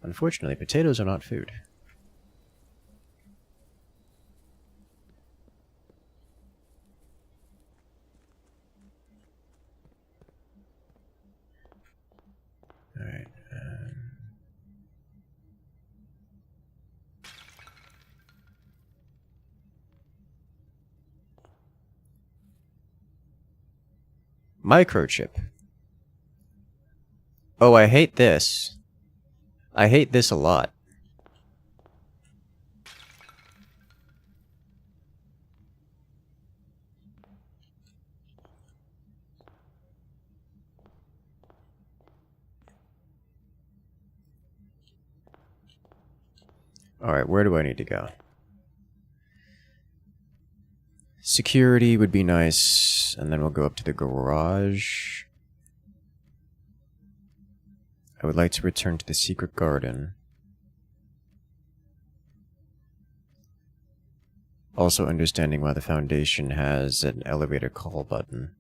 Unfortunately, potatoes are not food. Alright. Microchip. Oh, I hate this. I hate this a lot. Alright, where do I need to go? Security would be nice, and then we'll go up to the garage. I would like to return to the secret garden. Also understanding why the Foundation has an elevator call button.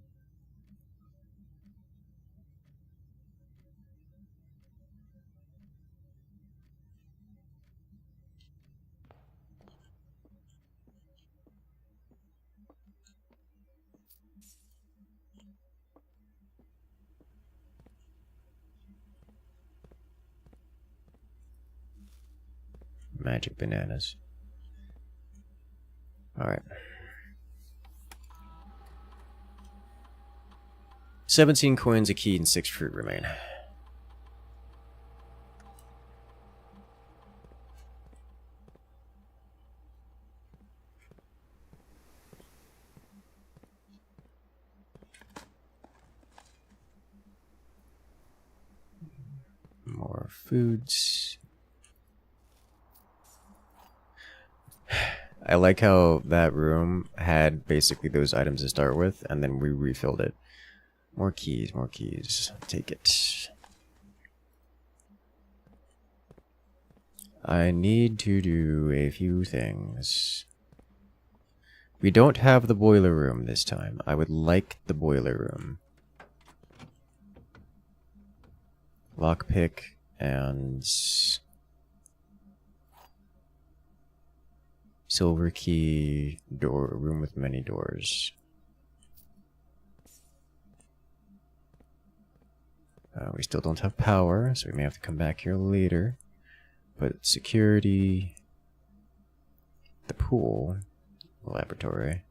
Magic bananas. Alright. 17 coins, a key, and 6 fruit remain. More foods. I like how that room had basically those items to start with, and then we refilled it. More keys, more keys. Take it. I need to do a few things. We don't have the boiler room this time. I would like the boiler room. Lockpick and silver key, door, room with many doors. We still don't have power, so we may have to come back here later. But security, the pool, the laboratory.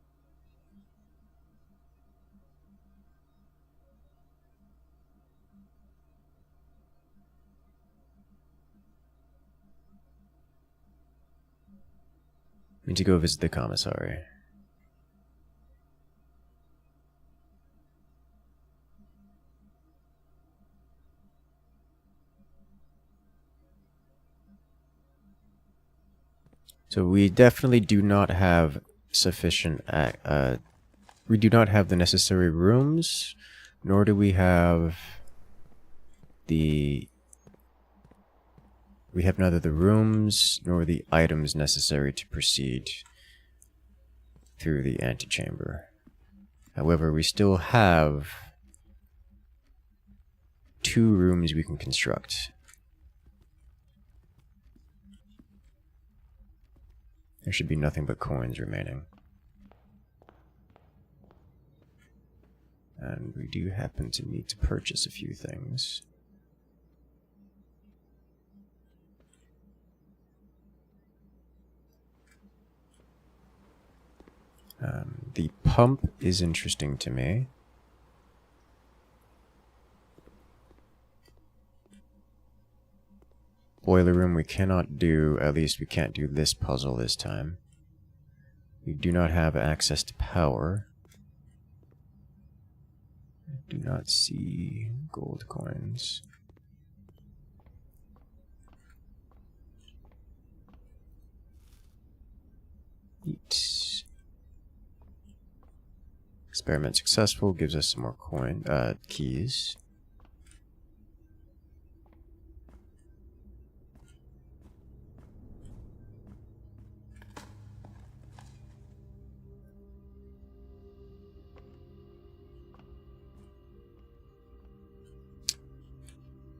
We need to go visit the commissary. So we definitely do not have sufficient, we do not have the necessary rooms, nor do we have we have neither the rooms nor the items necessary to proceed through the antechamber. However, we still have 2 rooms we can construct. There should be nothing but coins remaining. And we do happen to need to purchase a few things. The pump is interesting to me. Boiler room we cannot do, at least we can't do this puzzle this time. We do not have access to power. I do not see gold coins. Eat. Experiment successful, gives us some more keys.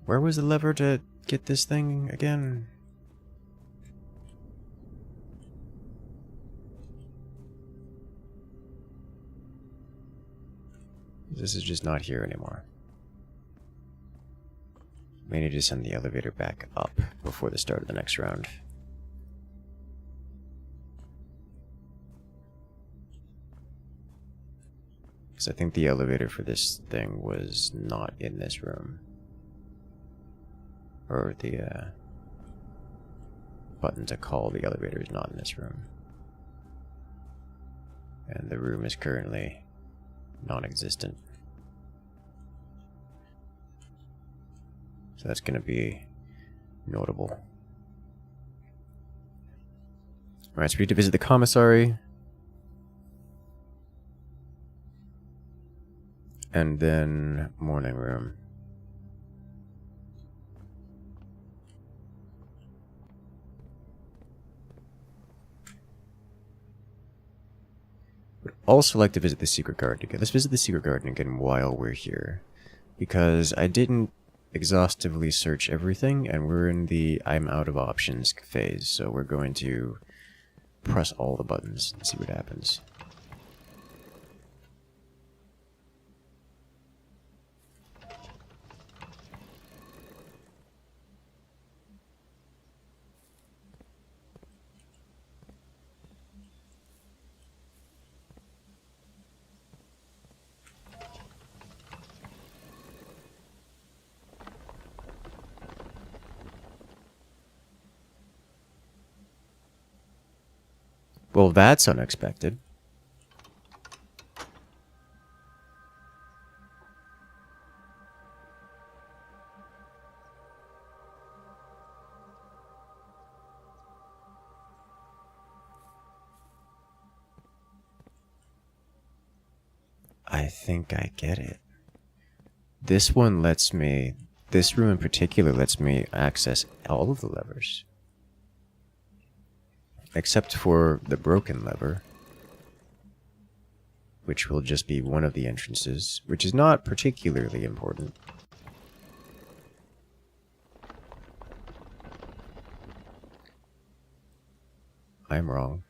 Where was the lever to get this thing again? This is just not here anymore. We need to send the elevator back up before the start of the next round. Because I think the elevator for this thing was not in this room. Or the button to call the elevator is not in this room. And the room is currently non-existent. So that's going to be notable. Alright, so we need to visit the commissary. And then morning room. Would also like to visit the secret garden again. Let's visit the secret garden again while we're here. Because I didn't exhaustively search everything, and we're in the I'm out of options phase, so we're going to press all the buttons and see what happens. Well, that's unexpected. I think I get it. This one lets me, this room in particular lets me access all of the levers. Except for the broken lever, which will just be one of the entrances, which is not particularly important. I'm wrong.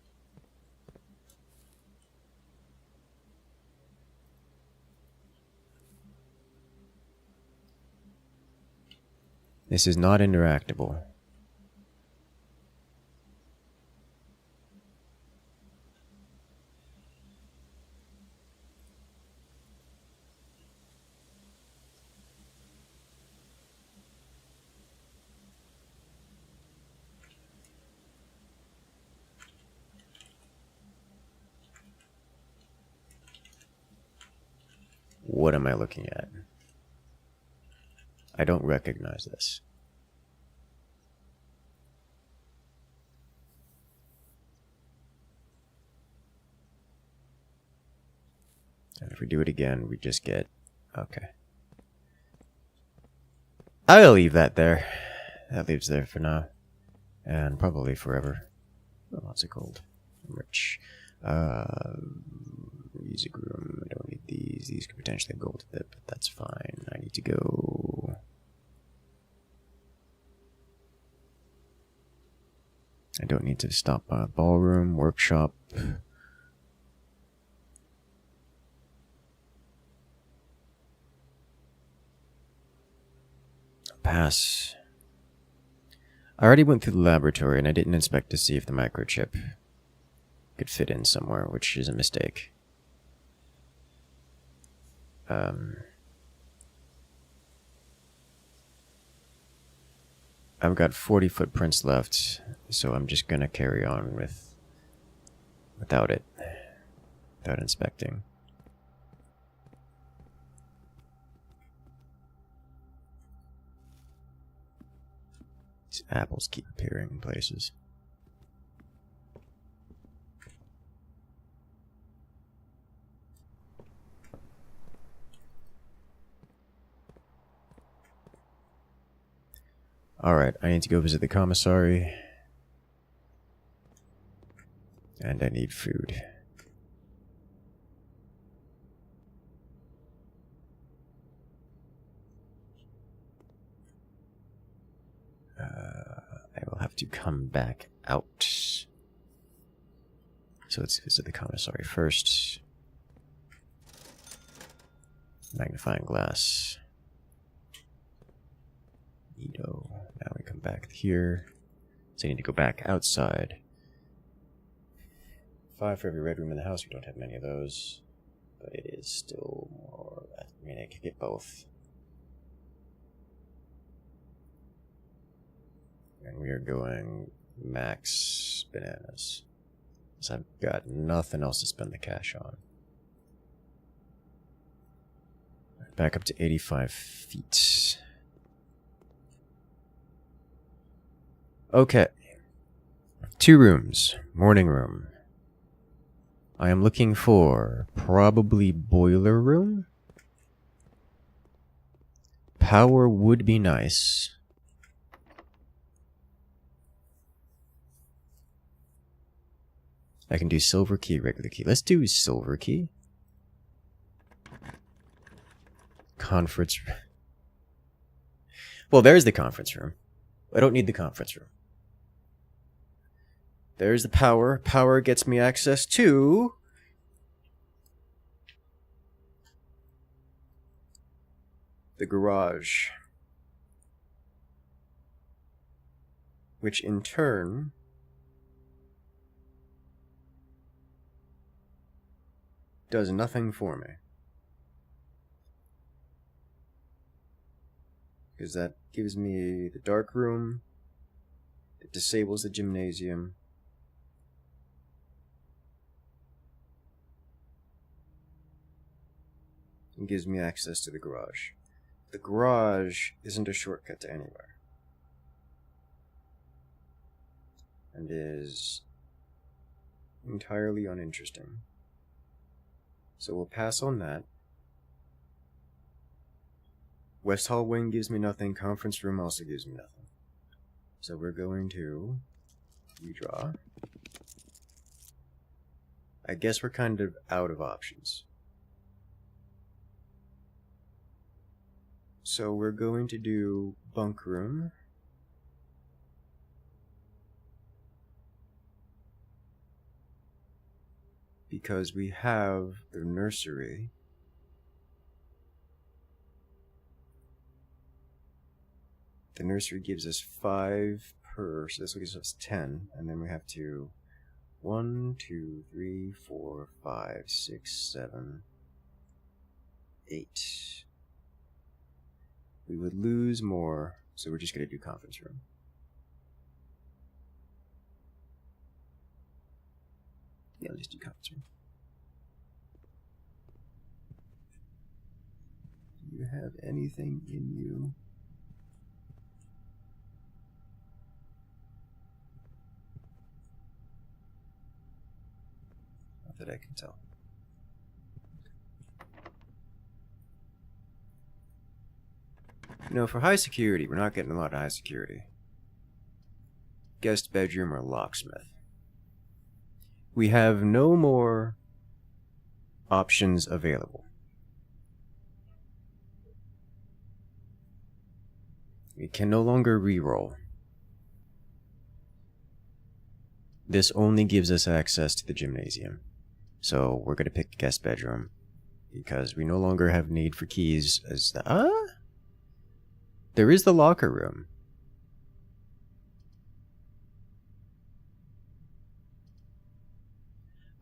This is not interactable. What am I looking at? I don't recognize this. And if we do it again, we just get... Okay. I'll leave that there. That leaves there for now. And probably forever. Oh, what's it called? Rich. Music room. I don't need these. These could potentially have gold with it, but that's fine. I need to go... I don't need to stop by a ballroom, workshop. Pass. I already went through the laboratory and I didn't inspect to see if the microchip could fit in somewhere, which is a mistake. I've got 40 footprints left, so I'm just gonna carry on without it, without inspecting. These apples keep appearing in places. Alright, I need to go visit the commissary. And I need food. to come back out. So let's visit the commissary first. Magnifying glass. Neato. Now we come back here. So I need to go back outside. 5 for every red room in the house. We don't have many of those. But it is still more... I mean, I could get both. And we are going max bananas. So I've got nothing else to spend the cash on. Back up to 85 feet. Okay. 2 rooms. Morning room. I am looking for probably boiler room. Power would be nice. I can do silver key, regular key. Let's do silver key. Conference room. Well, there's the conference room. I don't need the conference room. There's the power. Power gets me access to... the garage. Which in turn... does nothing for me. Because that gives me the dark room. It disables the gymnasium. And gives me access to the garage. The garage isn't a shortcut to anywhere. And is entirely uninteresting. So we'll pass on that. West Hall Wing gives me nothing. Conference room also gives me nothing. So we're going to redraw. I guess we're kind of out of options. So we're going to do bunk room. Because we have the nursery. The nursery gives us 5 per, so this gives us 10, and then we have to 1, 2, 3, 4, 5, 6, 7, 8. We would lose more, so we're just going to do conference room. Yeah, let's do conference room. Do you have anything in you? Not that I can tell. No, for high security, we're not getting a lot of high security. Guest bedroom or locksmith. We have no more options available. We can no longer reroll. This only gives us access to the gymnasium. So we're going to pick guest bedroom because we no longer have need for keys as the... There is the locker room.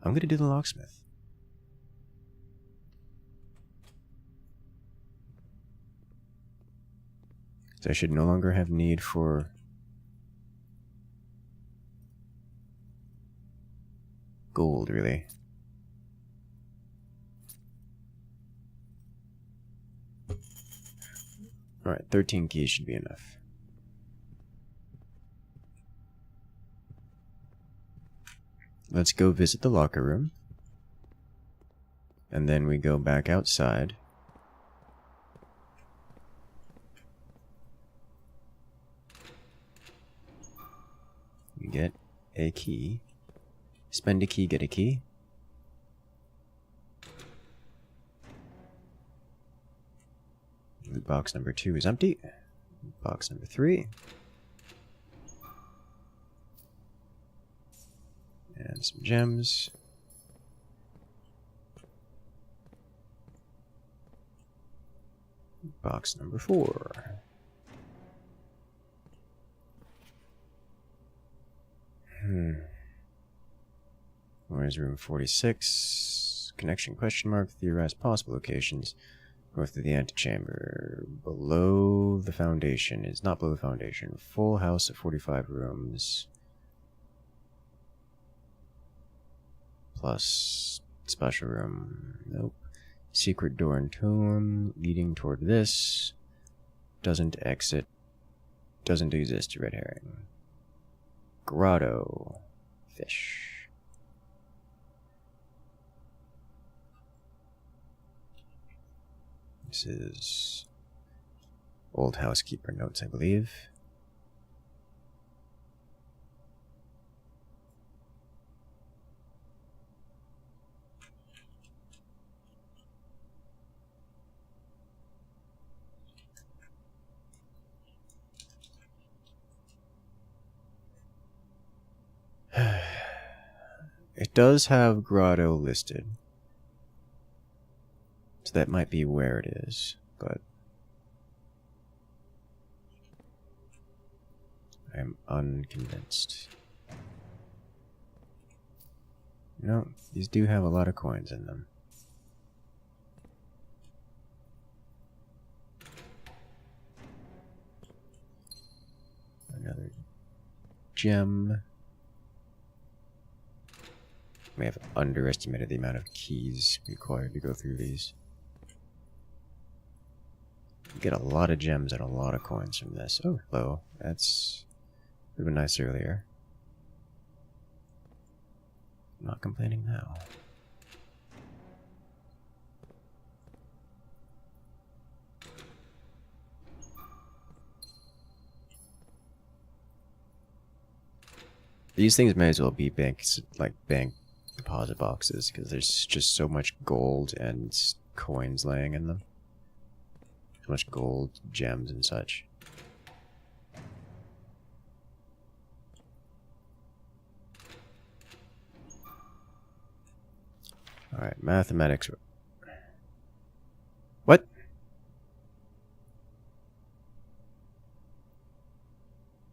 I'm going to do the locksmith. So I should no longer have need for gold, really. Alright, 13 keys should be enough. Let's go visit the locker room. And then we go back outside. We get a key. Spend a key, get a key. Loot box number 2 is empty. Loot box number 3. And some gems. Box number 4. Where's room 46? Connection question mark. Theorize possible locations. North of the antechamber. Below the foundation. Is not below the foundation. Full house of 45 rooms. Plus special room. Nope. Secret door and tomb leading toward this. Doesn't exit. Doesn't exist. Red herring. Grotto. Fish. This is old housekeeper notes, I believe. It does have grotto listed. So that might be where it is, but I'm unconvinced. No, these do have a lot of coins in them. Another gem. May have underestimated the amount of keys required to go through these. You get a lot of gems and a lot of coins from this. Oh, hello. That's would have been nice earlier. I'm not complaining now. These things may as well be banks, like bank deposit boxes, because there's just so much gold and coins laying in them. So much gold, gems, and such. Alright, mathematics. What?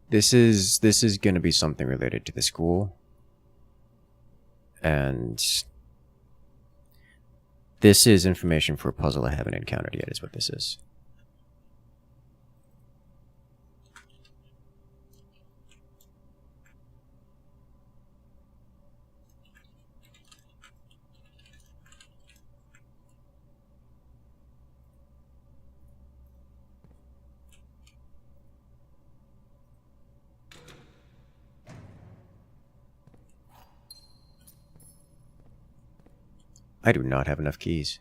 This is going to be something related to the school. And this is information for a puzzle I haven't encountered yet, is what this is. I do not have enough keys.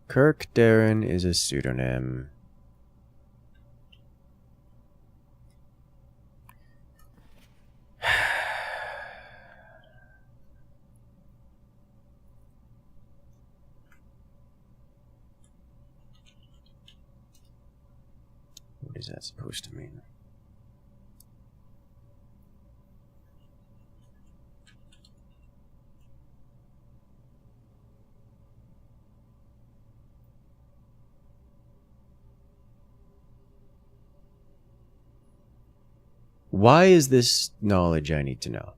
Kirk Darren is a pseudonym. What is that supposed to mean? Why is this knowledge I need to know?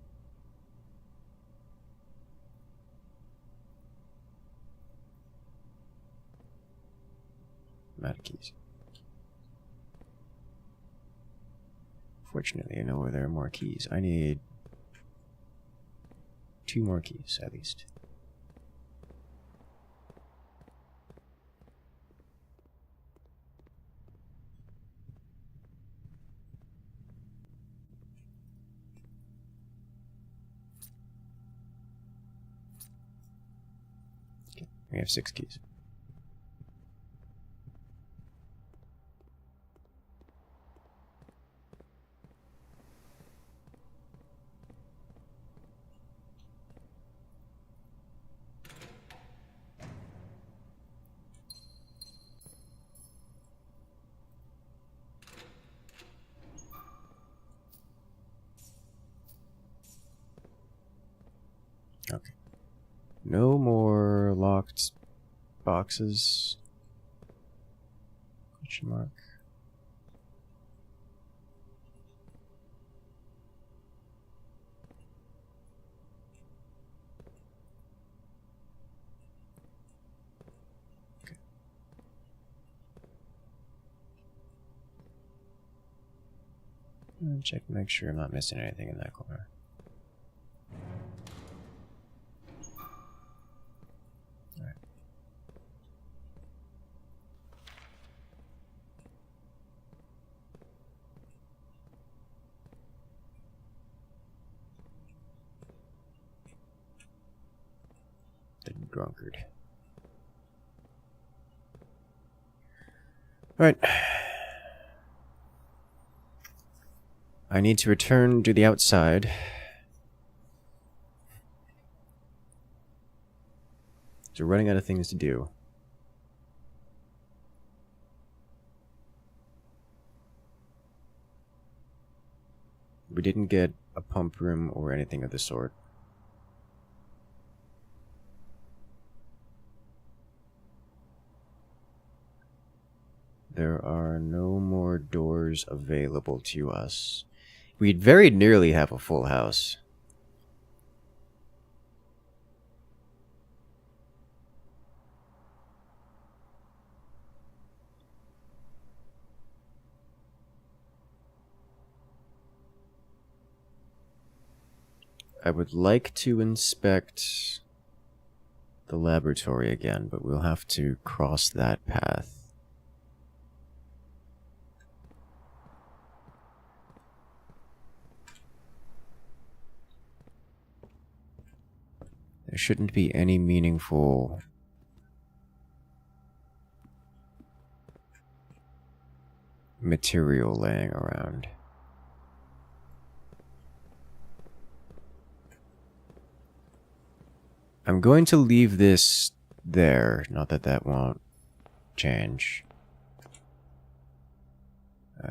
I'm out of keys. Fortunately, I know where there are more keys. I need 2 more keys, at least. Okay, we have 6 keys. Okay. No more locked boxes. Question mark. Okay. Check to make sure I'm not missing anything in that corner. Alright. The drunkard. Alright. I need to return to the outside. So we're running out of things to do. We didn't get a pump room or anything of the sort. There are no more doors available to us. We'd very nearly have a full house. I would like to inspect the laboratory again, but we'll have to cross that path. There shouldn't be any meaningful material laying around. I'm going to leave this there, not that that won't change.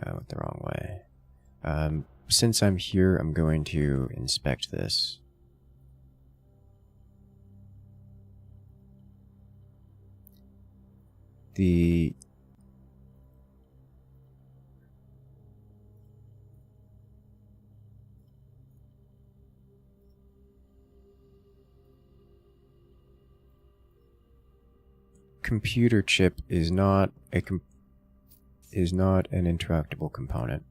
Went the wrong way. Since I'm here, I'm going to inspect this. The computer chip is not an interactable component.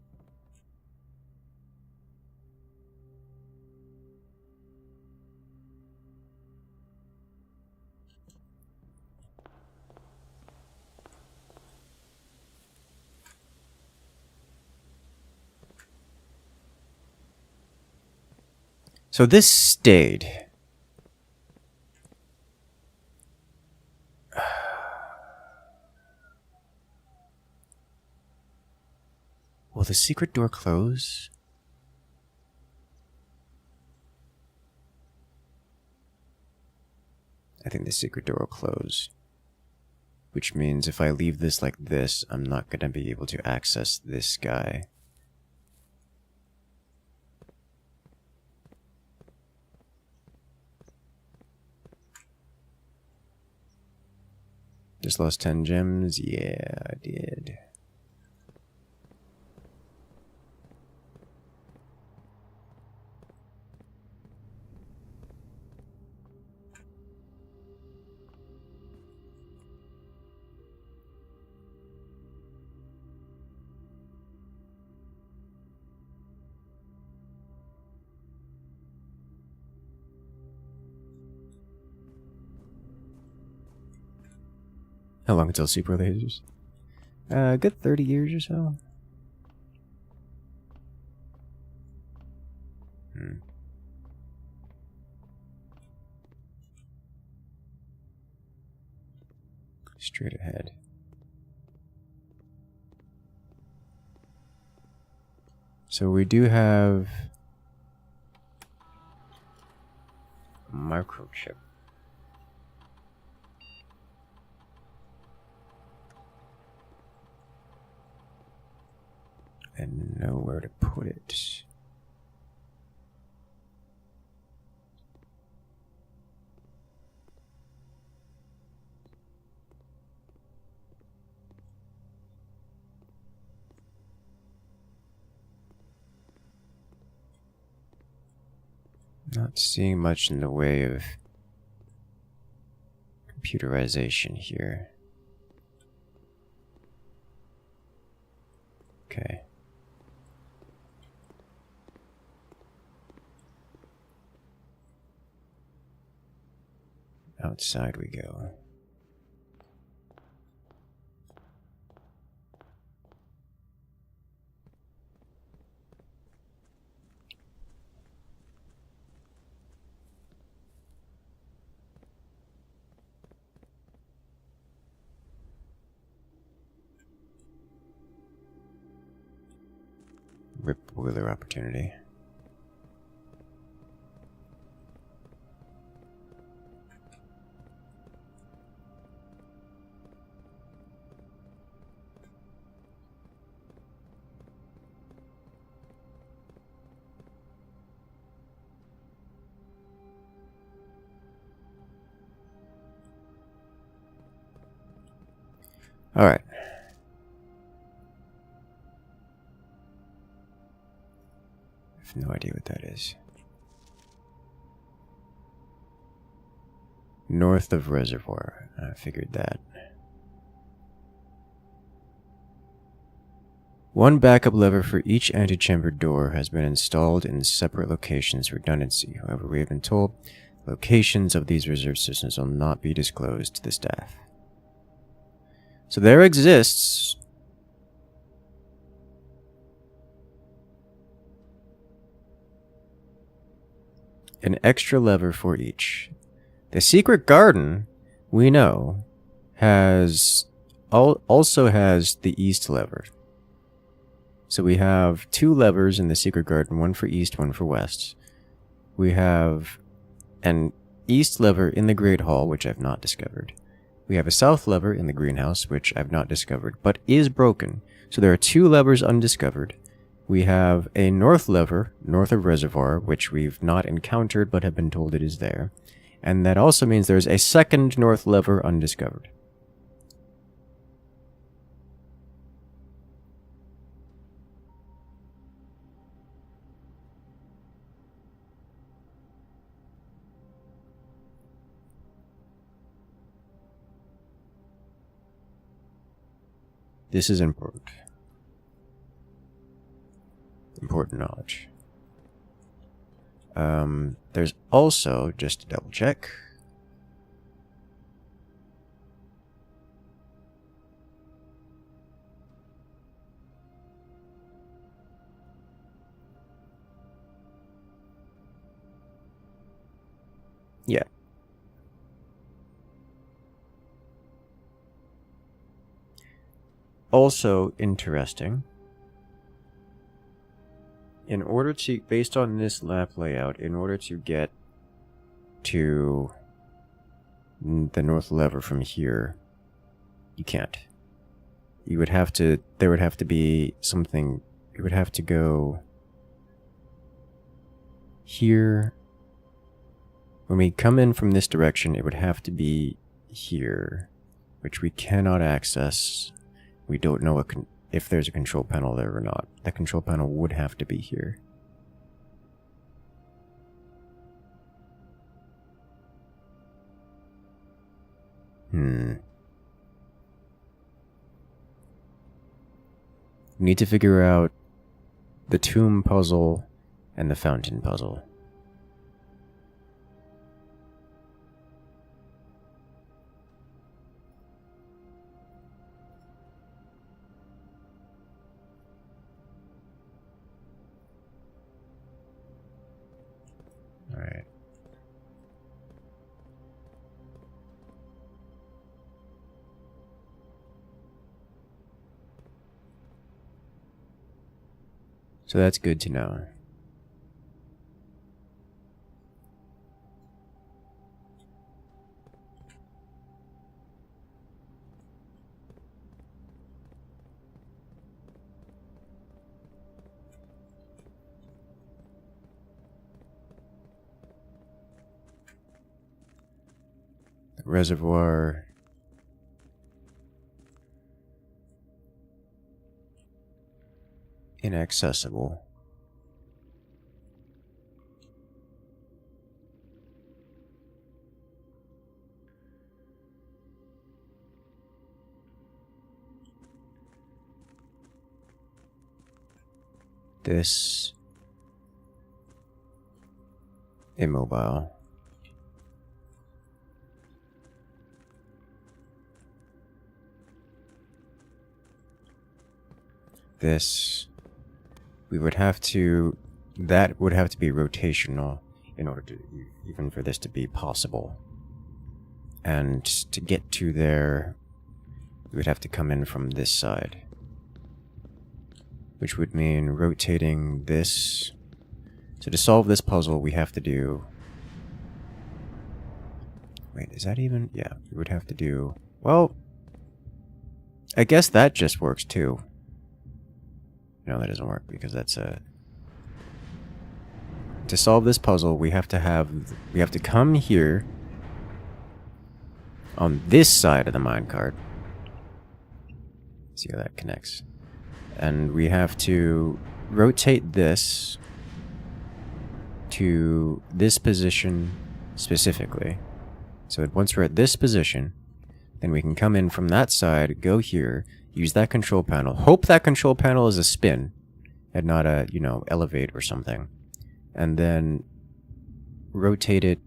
So this stayed. Will the secret door close? I think the secret door will close. Which means if I leave this like this, I'm not going to be able to access this guy. Just lost 10 gems? Yeah, I did. How long until super lasers? Good 30 years or so. Straight ahead. So we do have a microchip. And nowhere to put it. Not seeing much in the way of computerization here. Okay. Outside we go. Rip boiler opportunity. All right. I have no idea what that is. North of reservoir. I figured that. One backup lever for each antechamber door has been installed in separate locations for redundancy. However, we have been told locations of these reserve systems will not be disclosed to the staff. So there exists an extra lever for each. The secret garden, we know, also has the east lever. So we have two levers in the secret garden, one for east, one for west. We have an east lever in the Great Hall, which I've not discovered. We have a south lever in the greenhouse, which I've not discovered, but is broken. So there are two levers undiscovered. We have a north lever, north of reservoir, which we've not encountered, but have been told it is there. And that also means there's a second north lever undiscovered. This is important. Important knowledge. There's also, just to double check, yeah. Also interesting, in order to, based on this lap layout, in order to get to the north lever from here, you can't. You would have to, there would have to be something, you would have to go here. When we come in from this direction, it would have to be here, which we cannot access. We don't know if there's a control panel there or not. The control panel would have to be here. We need to figure out the tomb puzzle and the fountain puzzle. Alright. So that's good to know. The reservoir. Inaccessible. this immobile. This, we would have to, that would have to be rotational in order to, even for this to be possible. And to get to there, we would have to come in from this side. Which would mean rotating this. So to solve this puzzle, we have to do... Wait, is that even... Yeah, we would have to do... Well, I guess that just works too. No, that doesn't work because that's a... To solve this puzzle, we have to come here on this side of the minecart. See how that connects. And we have to rotate this to this position specifically. So that once we're at this position, then we can come in from that side, go here, use that control panel. Hope that control panel is a spin and not a, you know, elevate or something. And then rotate it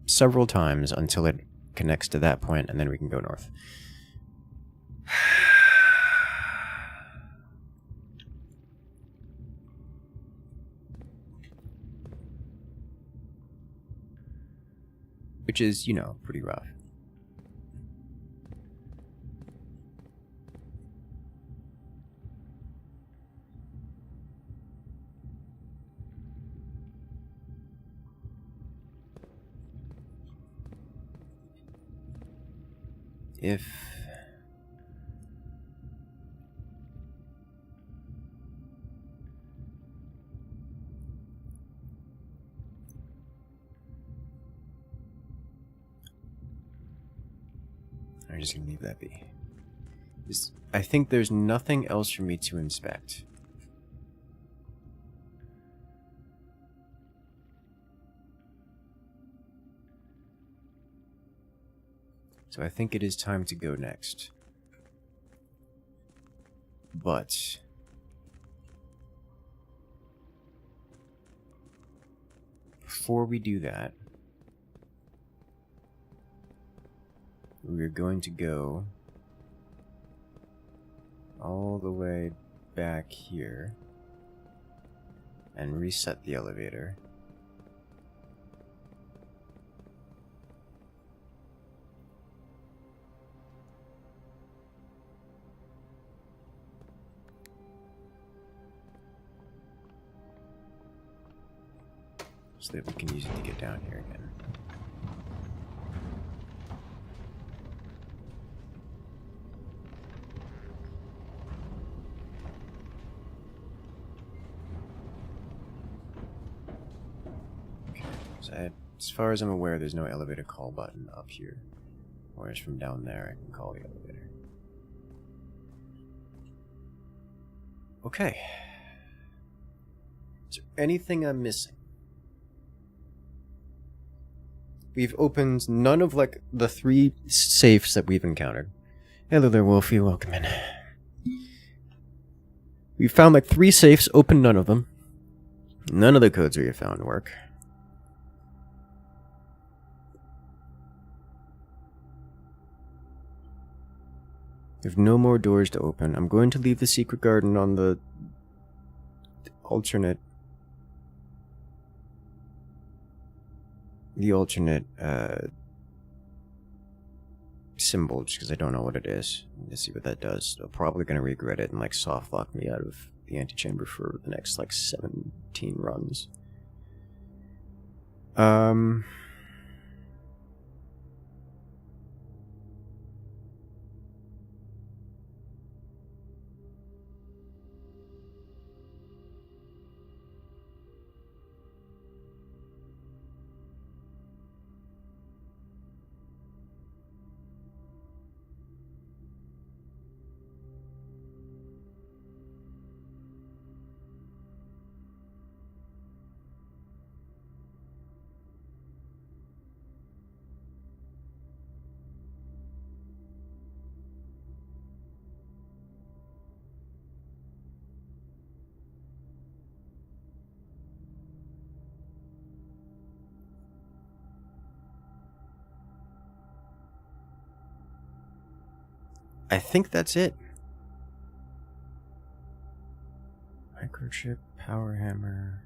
several times until it connects to that point, and then we can go north. Which is, you know, pretty rough. If... I'm just gonna leave that be. I think there's nothing else for me to inspect. So I think it is time to go next. But... before we do that, we're going to go all the way back here and reset the elevator. So that we can use it to get down here again. Okay, so as far as I'm aware, there's no elevator call button up here. Whereas from down there, I can call the elevator. Okay. Is there anything I'm missing? We've opened none of, like, the 3 safes that we've encountered. Hello there, Wolfie. Welcome in. We've found, like, 3 safes, opened none of them. None of the codes we have found work. We have no more doors to open. I'm going to leave the secret garden on the alternate... symbol, just because I don't know what it is. Let's see what that does. I'm probably going to regret it and, like, soft lock me out of the antechamber for the next, like, 17 runs. I think that's it. Microchip, power hammer.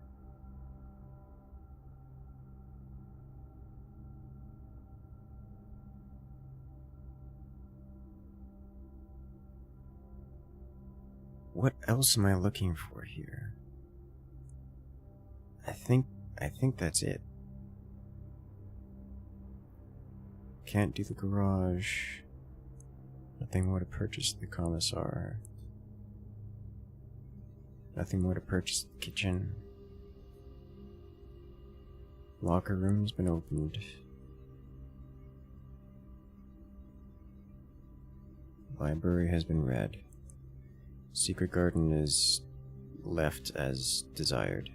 What else am I looking for here? I think that's it. Can't do the garage. Nothing more to purchase the commissar. Nothing more to purchase the kitchen. Locker room's been opened. Library has been read. Secret garden is left as desired.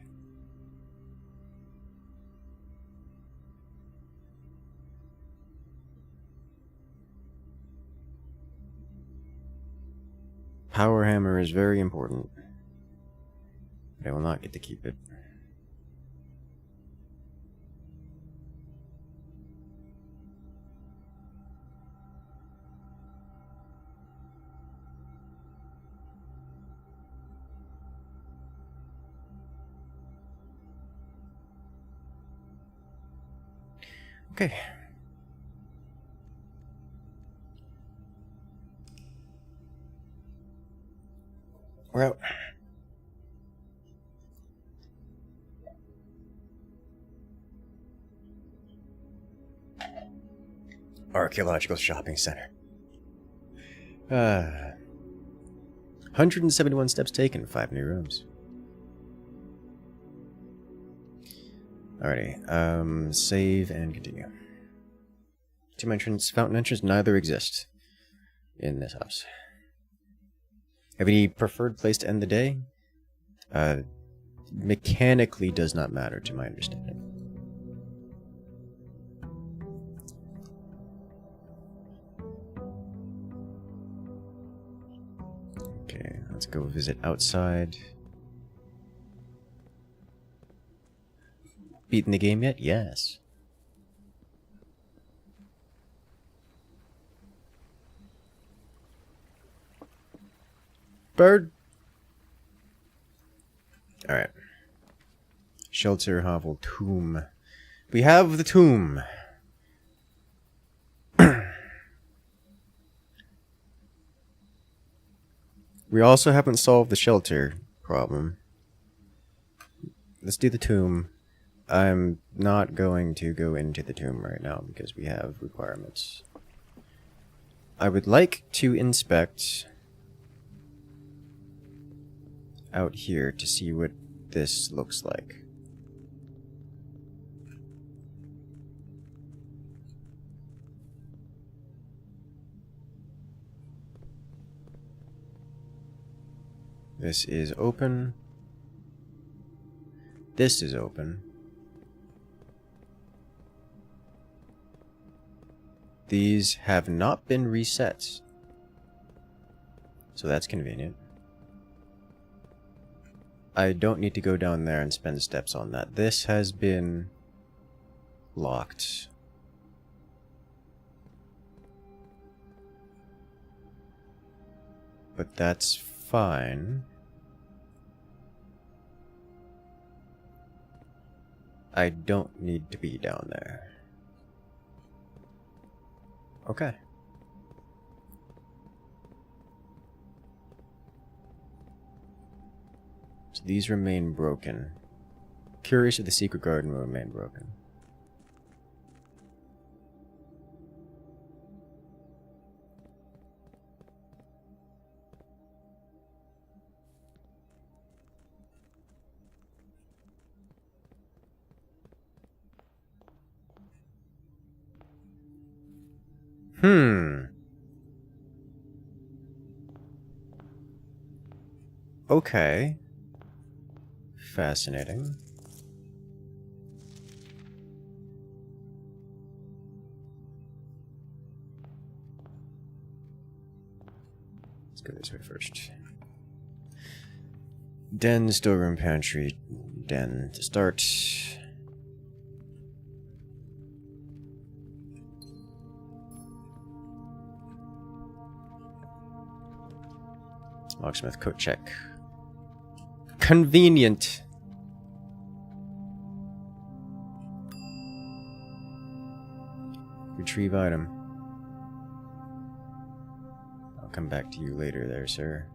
Power hammer is very important, but I will not get to keep it. Okay. We're out. Archaeological shopping center. 171 steps taken, 5 new rooms. Alrighty, save and continue. Tomb entrance, fountain entrance, neither exist in this house. Have any preferred place to end the day? Mechanically does not matter to my understanding. Okay, let's go visit outside. Beaten the game yet? Yes. Bird! Alright. Shelter, hovel, tomb. We have the tomb. We also haven't solved the shelter problem. Let's do the tomb. I'm not going to go into the tomb right now because we have requirements. I would like to inspect out here to see what this looks like. This is open. This is open. These have not been reset, so that's convenient. I don't need to go down there and spend steps on that. This has been locked. But that's fine. I don't need to be down there. Okay. So these remain broken. Curious if the secret garden will remain broken. Okay. Fascinating. Let's go this way first. Den, storeroom, pantry, den to start. Locksmith coat check. Convenient. Retrieve item. I'll come back to you later there, sir.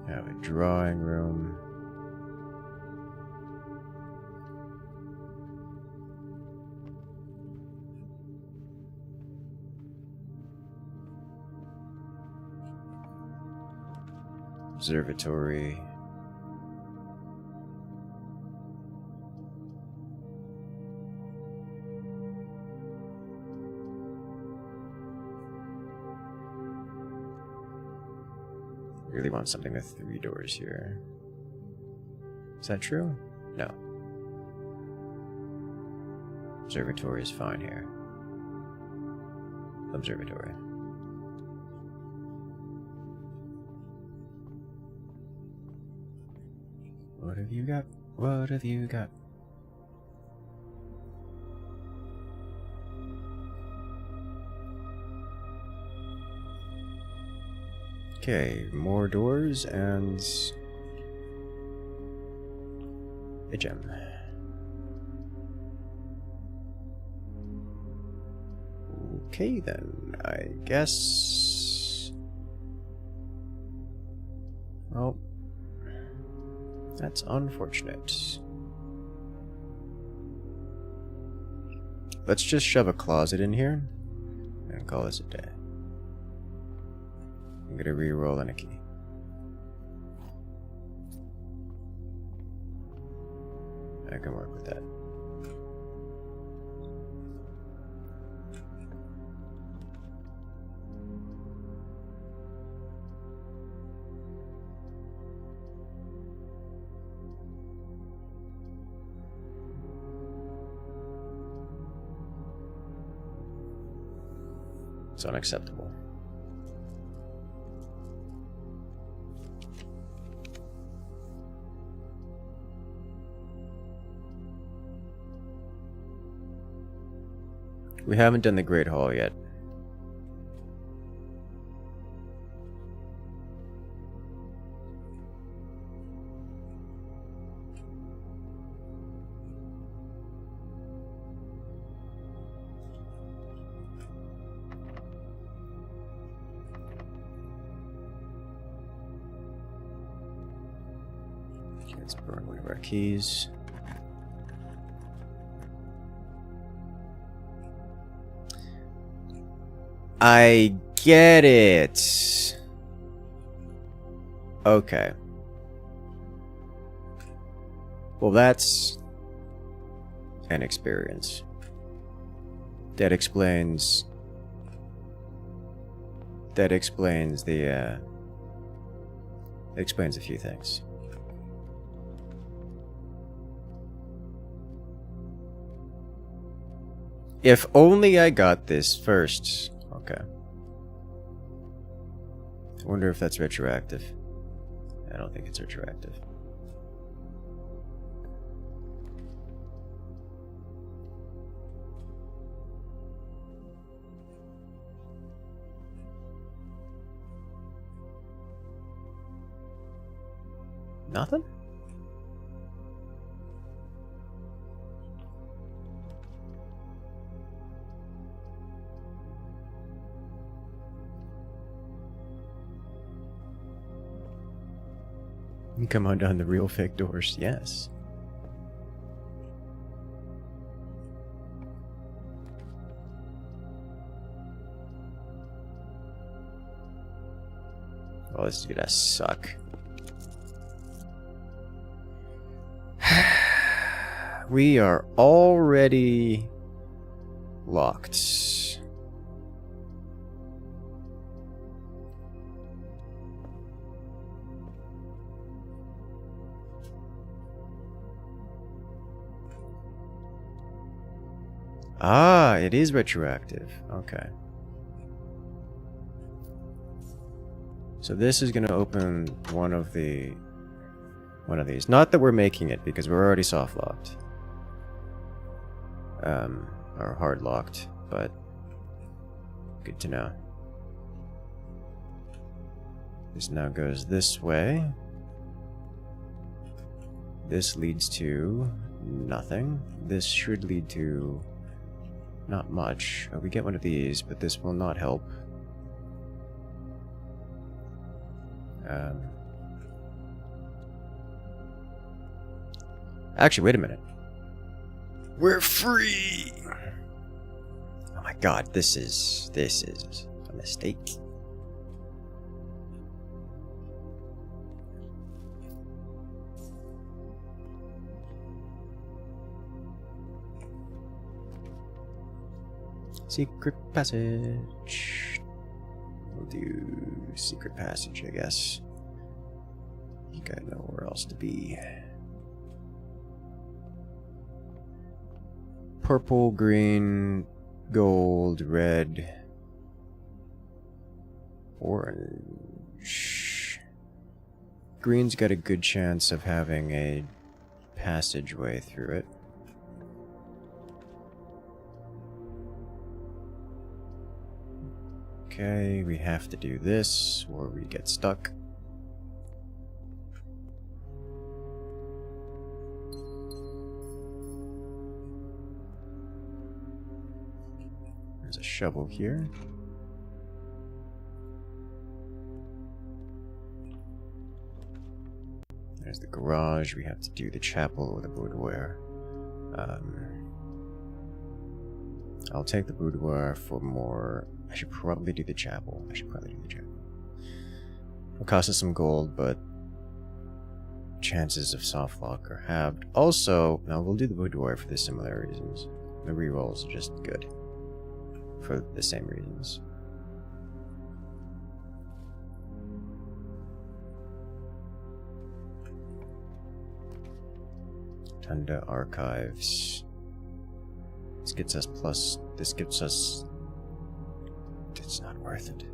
Have a drawing room. Observatory. Really want something with 3 doors here. Is that true? No. Observatory is fine here. Observatory. What have you got? What have you got? Okay, more doors and a gem. Okay then, I guess. Oh. That's unfortunate. Let's just shove a closet in here and call this a day. I'm gonna re-roll in a key. I can work with that. It's unacceptable. We haven't done the Great Hall yet. Okay, let's burn one of our keys. I get it. Okay. Well, that's an experience. That explains the explains a few things. If only I got this first. Okay. I wonder if that's retroactive. I don't think it's retroactive. Nothing? Come on down the real fake doors, yes. Oh, this is gonna suck. We are already locked. Ah, it is retroactive. Okay. So this is going to open one of these. Not that we're making it, because we're already soft locked. Or hard locked, but good to know. This now goes this way. This leads to nothing. This should lead to not much. Oh, we get one of these, but this will not help. Actually, wait a minute. We're free! Oh my god, this is a mistake. Secret passage. We'll do secret passage, I guess. You got nowhere else to be. Purple, green, gold, red, orange. Green's got a good chance of having a passageway through it. Okay, we have to do this or we get stuck. There's a shovel here. There's the garage. We have to do the chapel or the boudoir. I'll take the boudoir for more. I should probably do the chapel. It'll cost us some gold, but chances of soft lock are halved. Also, no, we'll do the boudoir for the similar reasons. The rerolls are just good for the same reasons. Tunda Archives. This gets us plus. This gives us. It's not worth it.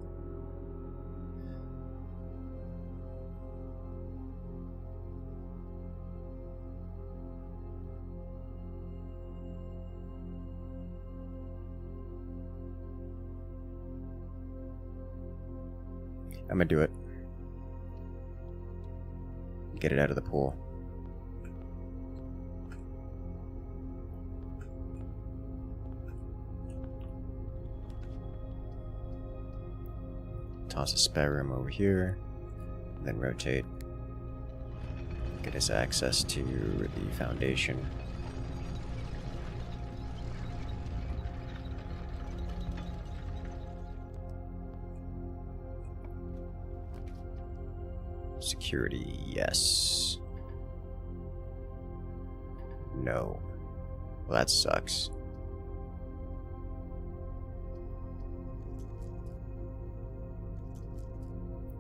I'm gonna do it. Get it out of the pool. Toss a spare room over here, and then rotate. Get us access to the foundation. Security, yes. No. Well, that sucks.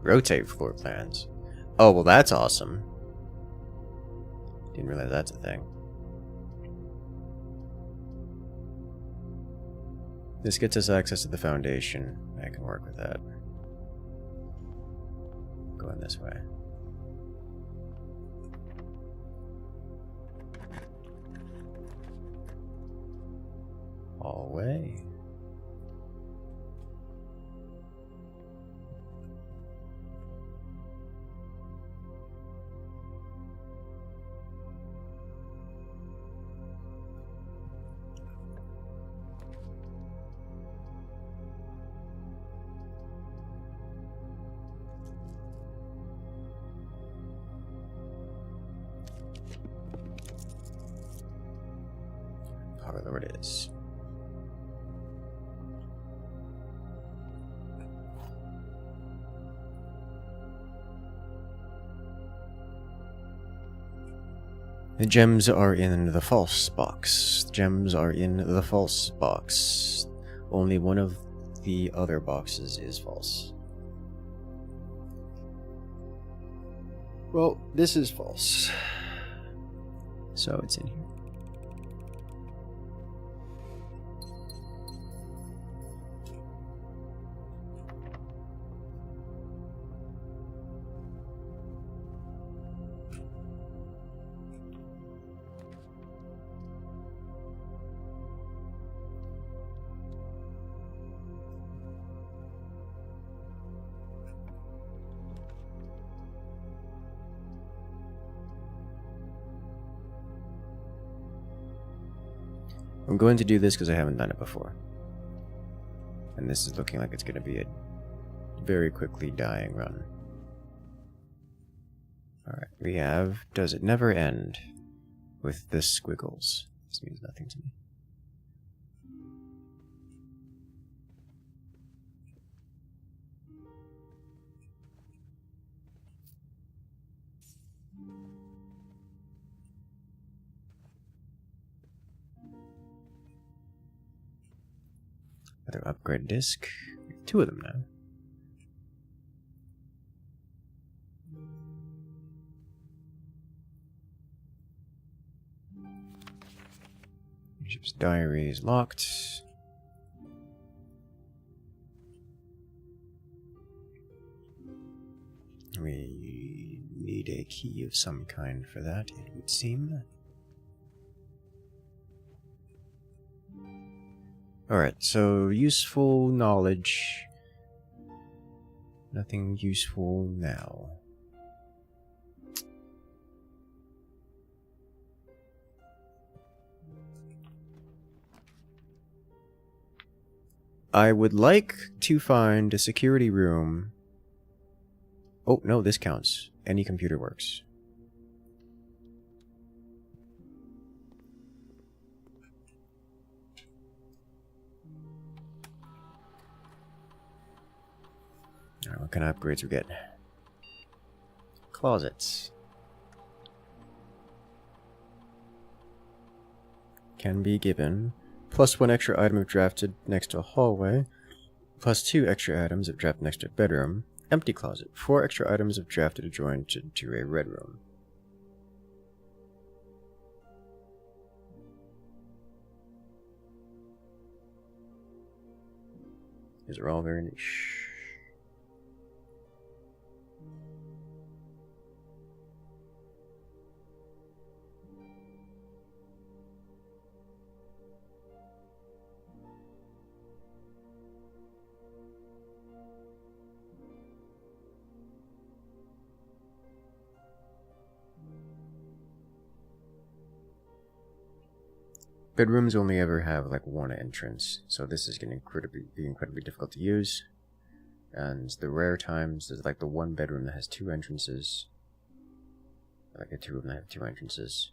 Rotate floor plans. Oh, well, that's awesome. Didn't realize that's a thing. This gets us access to the foundation. I can work with that. Going this way. Hallway. Parlor it is. The gems are in the false box. Gems are in the false box. Only one of the other boxes is false. Well, this is false. So it's in here. I'm going to do this because I haven't done it before. And this is looking like it's going to be a very quickly dying run. Alright, we have Does It Never End with the squiggles. This means nothing to me. Another upgrade disc. We have 2 of them now. Bishop's Diary is locked. We need a key of some kind for that, it would seem. Alright, so useful knowledge. Nothing useful now. I would like to find a security room. Oh, no, this counts. Any computer works. Alright, what kind of upgrades we get? Closets. Can be given. +1 extra item if drafted next to a hallway. +2 extra items if drafted next to a bedroom. Empty closet. 4 extra items if drafted adjoined to a red room. These are all very niche. Bedrooms only ever have like 1 entrance, so this is going to be incredibly difficult to use. And the rare times there's like the 1 bedroom that has 2 entrances, like a 2 room that have 2 entrances,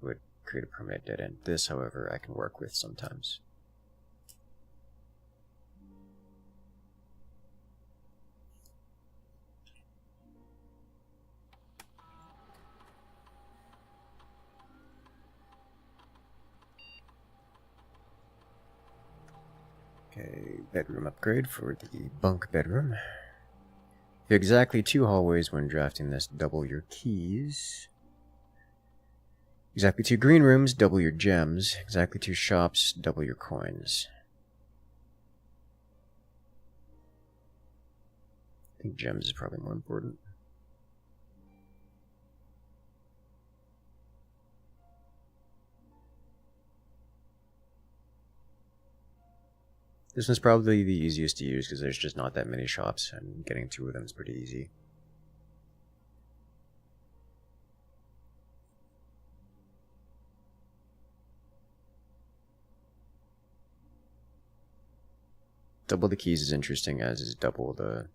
would create a permanent dead end. This, however, I can work with sometimes. Okay, bedroom upgrade for the bunk bedroom. Exactly 2 hallways when drafting this, double your keys. Exactly 2 green rooms, double your gems. Exactly 2 shops, double your coins. I think gems is probably more important. This one's probably the easiest to use because there's just not that many shops, and getting 2 of them is pretty easy. Double the keys is interesting, as is double the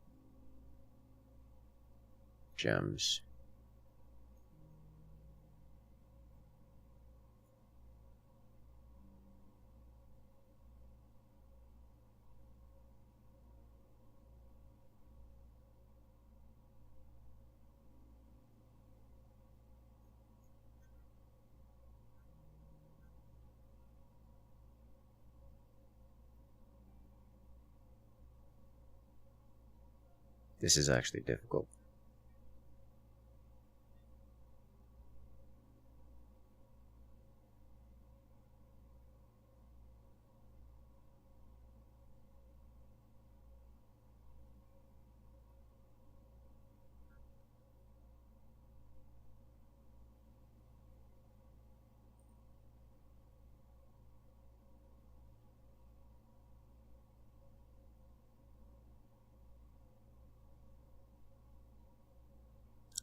gems. This is actually difficult.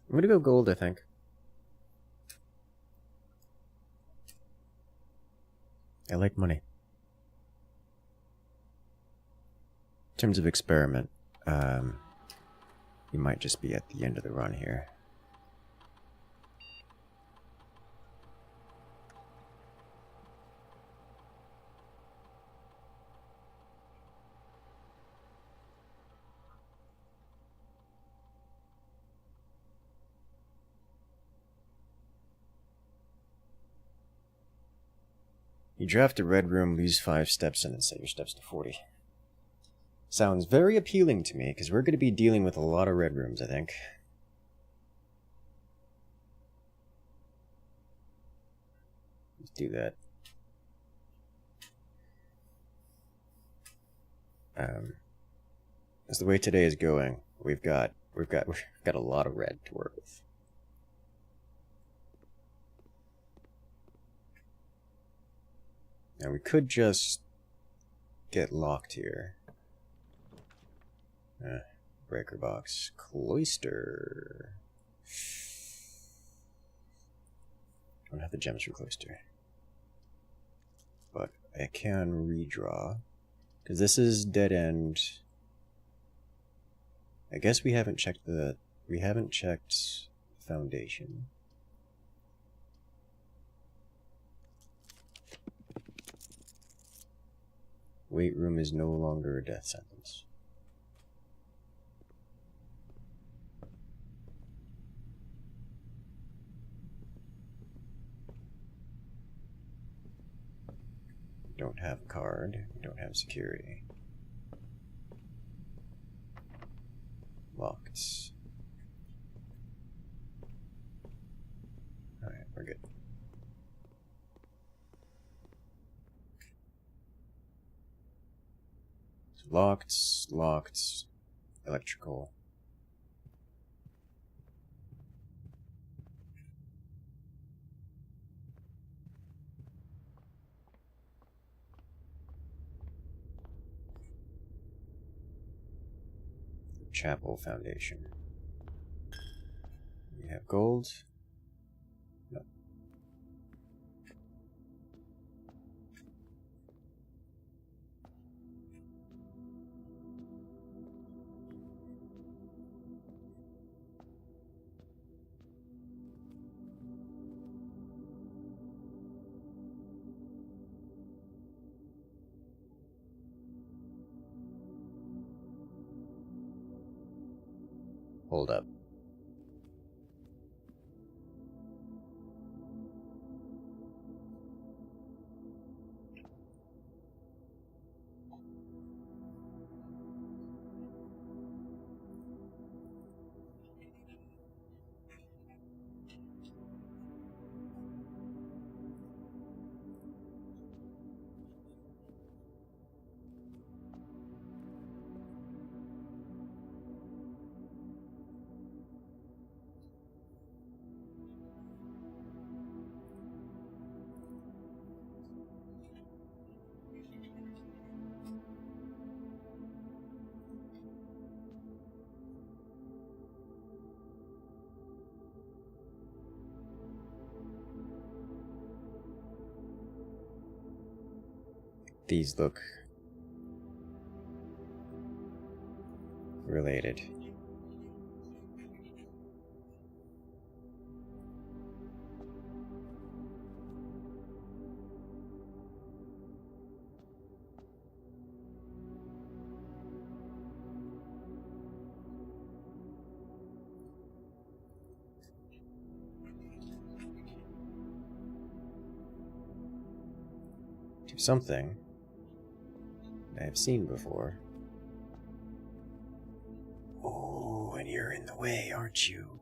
I'm gonna go gold, I think. I like money. In terms of experiment, you might just be at the end of the run here. You draft a red room, lose 5 steps, and then set your steps to 40. Sounds very appealing to me, because we're going to be dealing with a lot of red rooms, I think. Let's do that. As the way today is going, we've got a lot of red to work with. Now we could just get locked here. Breaker box. Cloister. I don't have the gems for cloister. But I can redraw. Because this is dead end. I guess we haven't checked the... We haven't checked foundation. Weight room is no longer a death sentence. We don't have a card. We don't have security. Locked. Alright, we're good. Locked, electrical. Chapel foundation. We have gold. No. Hold up. These look related. To something I have seen before. Oh, and you're in the way, aren't you?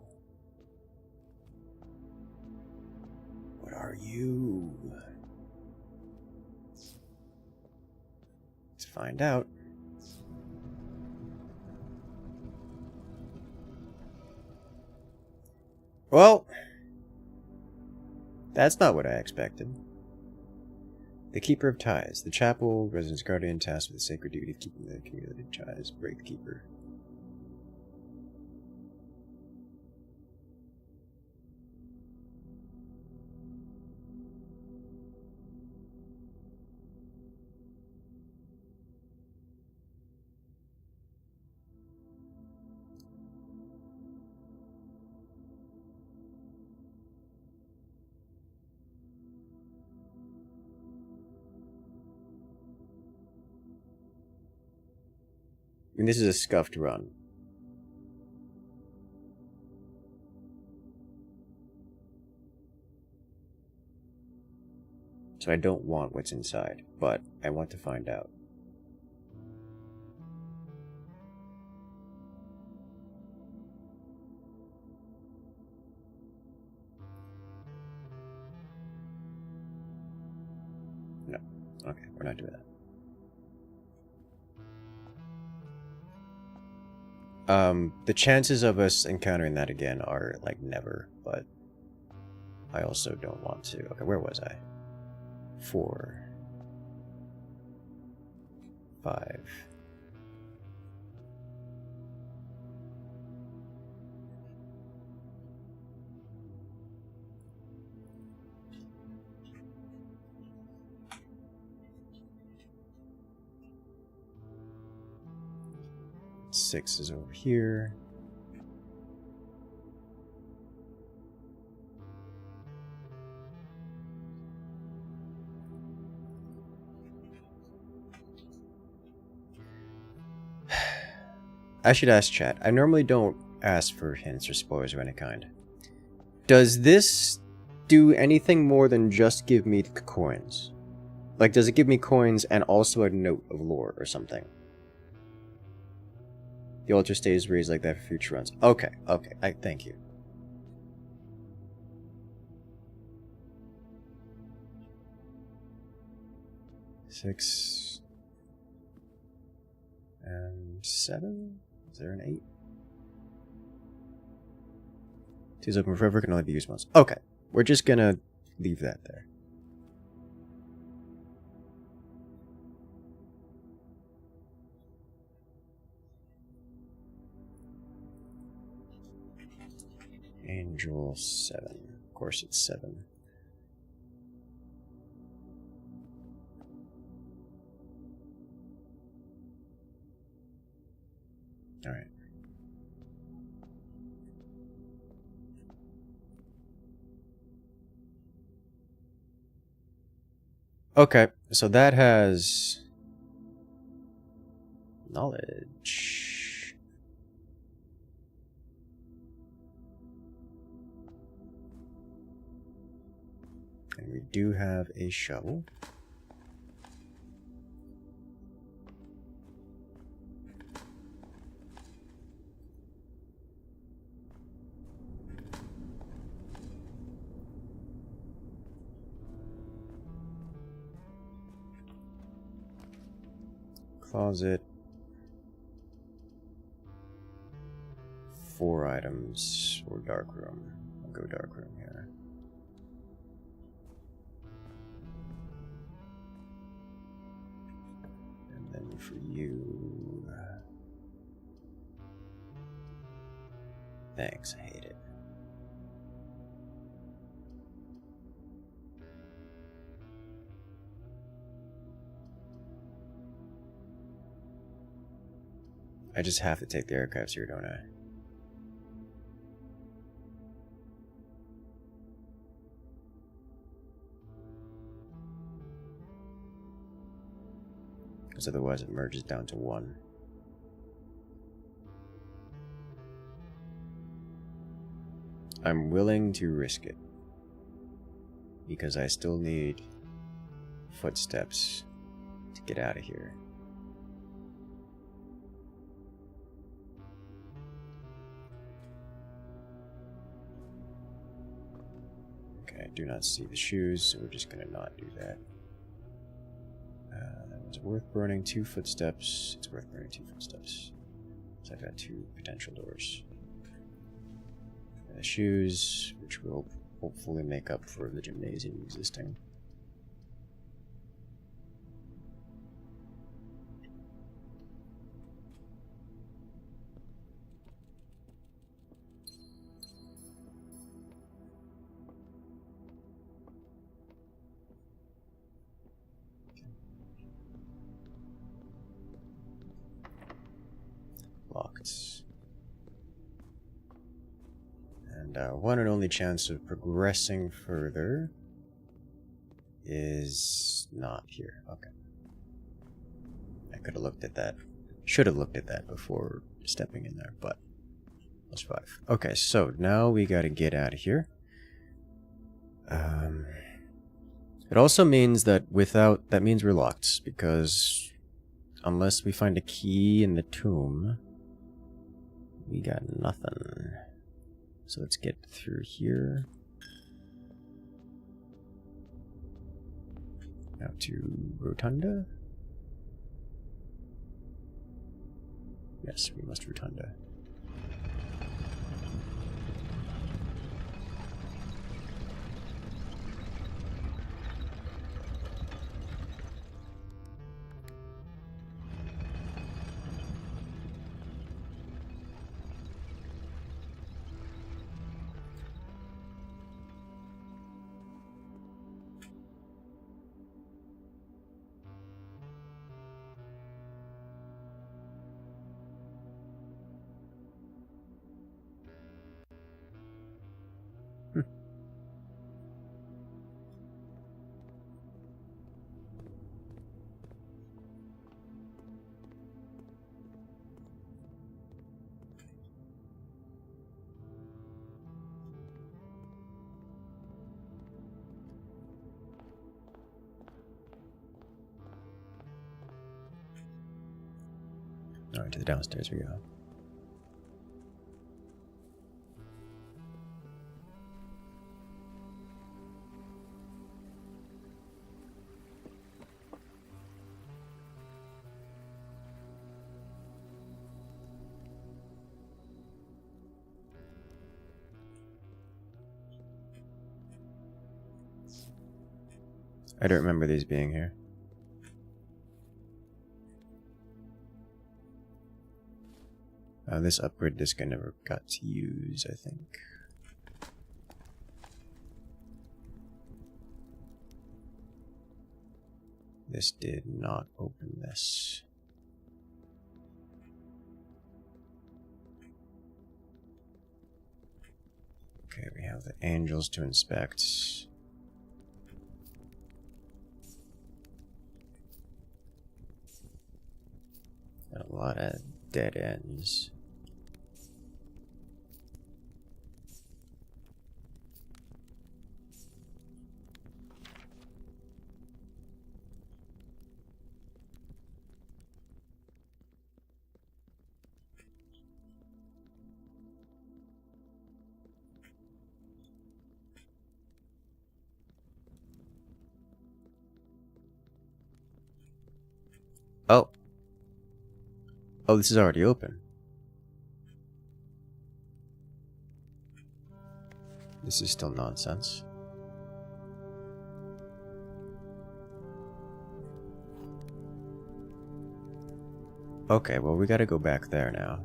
What are you? Let's find out. Well, that's not what I expected. The Keeper of Ties. The chapel, residence guardian, tasked with the sacred duty of keeping the accumulated ties. Break the keeper. And this is a scuffed run. So I don't want what's inside, but I want to find out. No. Okay, we're not doing that. The chances of us encountering that again are like never, but I also don't want to. Okay, where was I? 4, 5. Six is over here. I should ask chat. I normally don't ask for hints or spoilers of any kind. Does this do anything more than just give me coins? Like, does it give me coins and also a note of lore or something? The altar stays raised like that for future runs. Okay, okay. Thank you. Six and 7. Is there an 8? 2's open forever, can only be used once. Okay, we're just gonna leave that there. Angel 7. Of course it's 7. Alright. Okay, so that has knowledge. And we do have a shovel. Closet. 4 items or dark room. I'll go dark room here. And then for you. Thanks, I hate it. I just have to take the archives here, don't I? Because otherwise it merges down to 1. I'm willing to risk it. Because I still need footsteps to get out of here. Okay, I do not see the shoes, so we're just gonna not do that. That was worth burning 2 footsteps. It's worth burning 2 footsteps. So I've got 2 potential doors. And the shoes, which will hopefully make up for the gymnasium existing. Locked. And one and only chance of progressing further is not here. Okay. I could have looked at that Should have looked at that before stepping in there, but +5. Okay, so now we gotta get out of here. It also means that that means we're locked, because unless we find a key in the tomb, we got nothing. So let's get through here. Now to Rotunda. Yes, we must Rotunda. Alright, to the downstairs we go. I don't remember these being here. This upgrade disc I never got to use, I think. This did not open this. Okay, we have the angels to inspect. Got a lot of dead ends. Oh. Oh, this is already open. This is still nonsense. Okay, well, we gotta go back there now.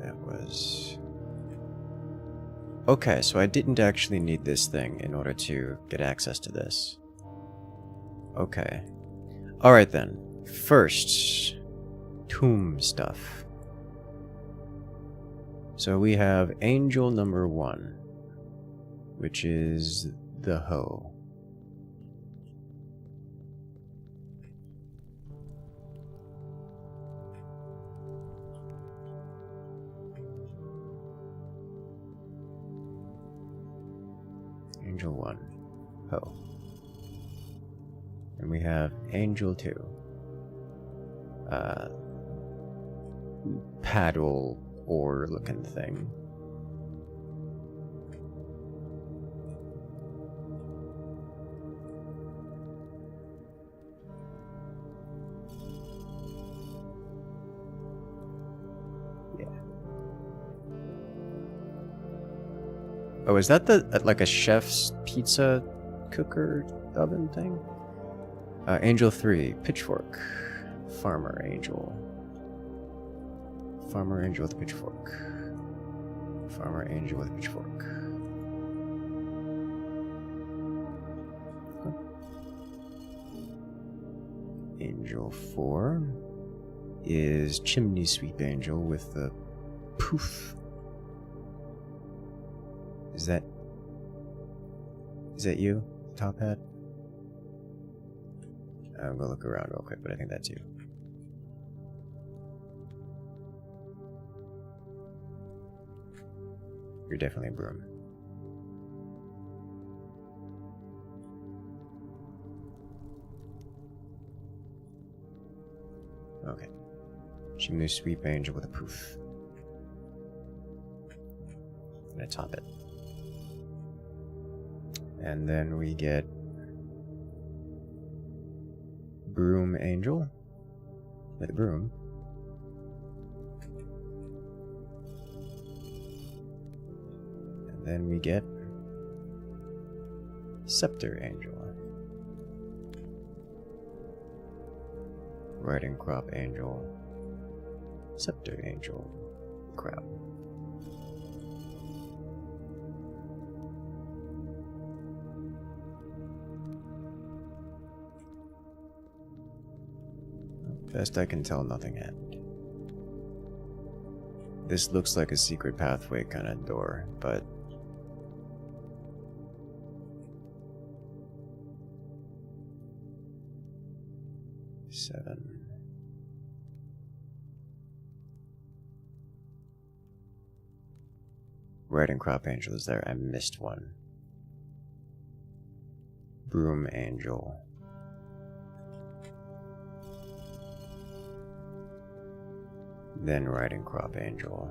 That was... Okay, so I didn't actually need this thing in order to get access to this. Okay. Alright then. First, tomb stuff. So we have angel number 1, which is the hoe. Angel 1, hoe. And we have Angel 2, paddle oar looking thing. Oh, is that the like a chef's pizza cooker oven thing? Angel 3, pitchfork. Farmer angel. Farmer angel with pitchfork. Farmer angel with pitchfork. Angel 4 is chimney sweep angel with the poof. Is that you, top hat? I'm gonna look around real quick, but I think that's you. You're definitely a broom. Okay. Chimney sweep angel with a poof. I'm gonna top it. And then we get broom angel with a broom. And then we get scepter angel. Riding crop angel. Scepter angel. Crap. Best I can tell, nothing happened. This looks like a secret pathway kind of door, but... Seven. Riding crop angel is there. I missed one. Broom angel. Then riding crop angel.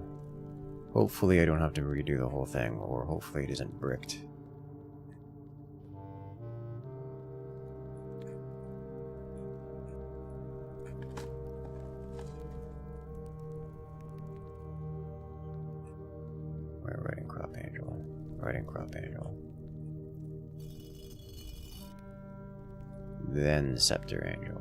Hopefully I don't have to redo the whole thing, or hopefully it isn't bricked. Riding crop angel. Riding crop angel. Then scepter angel.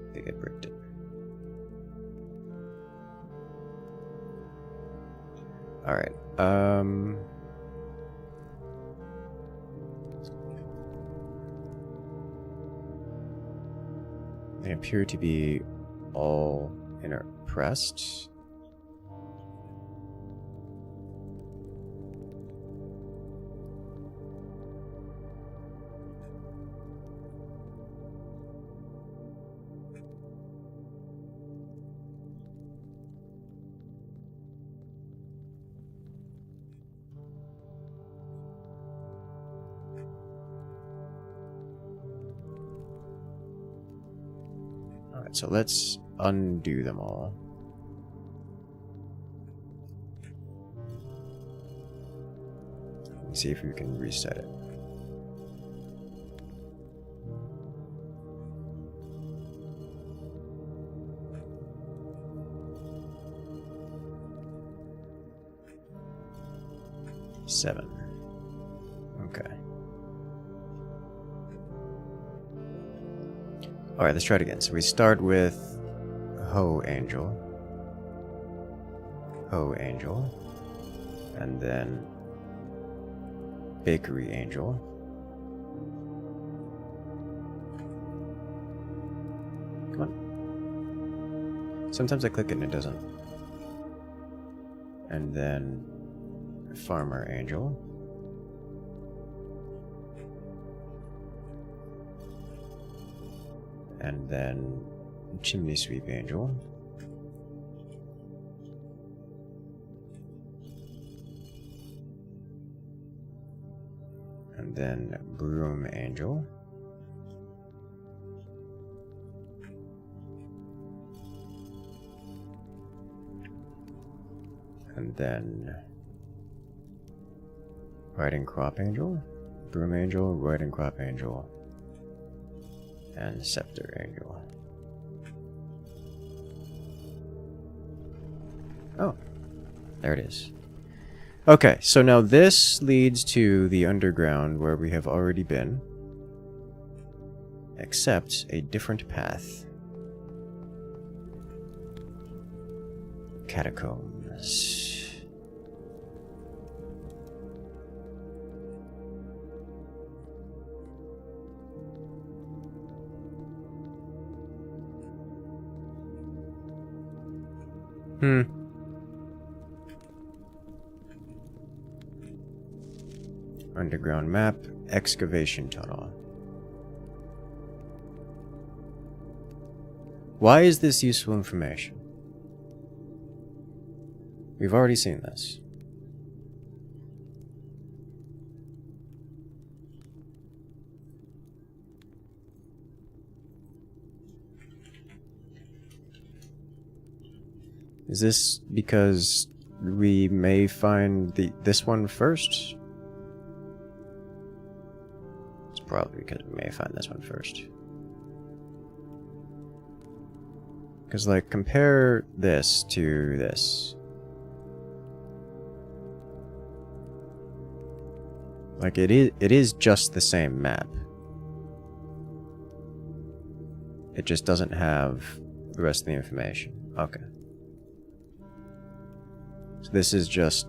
I think I bricked it. Alright, they appear to be all pressed. Alright, so let's undo them all. And see if we can reset it. Seven. Okay. Alright, let's try it again. So we start with Ho Angel. Ho Angel. And then Bakery Angel. Come on. Sometimes I click it and it doesn't. And then Farmer Angel. And then Chimney Sweep Angel. And then Broom Angel. And then Riding Crop Angel, Broom Angel, Riding Crop Angel, and Scepter Angel. there it is. Okay, so now this leads to the underground where we have already been. Except a different path. Catacombs. Underground map, excavation tunnel. Why is this useful information? We've already seen this. Is this because we may find this one first? It's probably because we may find this one first. Because, like, compare this to this. Like, it is just the same map. It just doesn't have the rest of the information. Okay. So this is just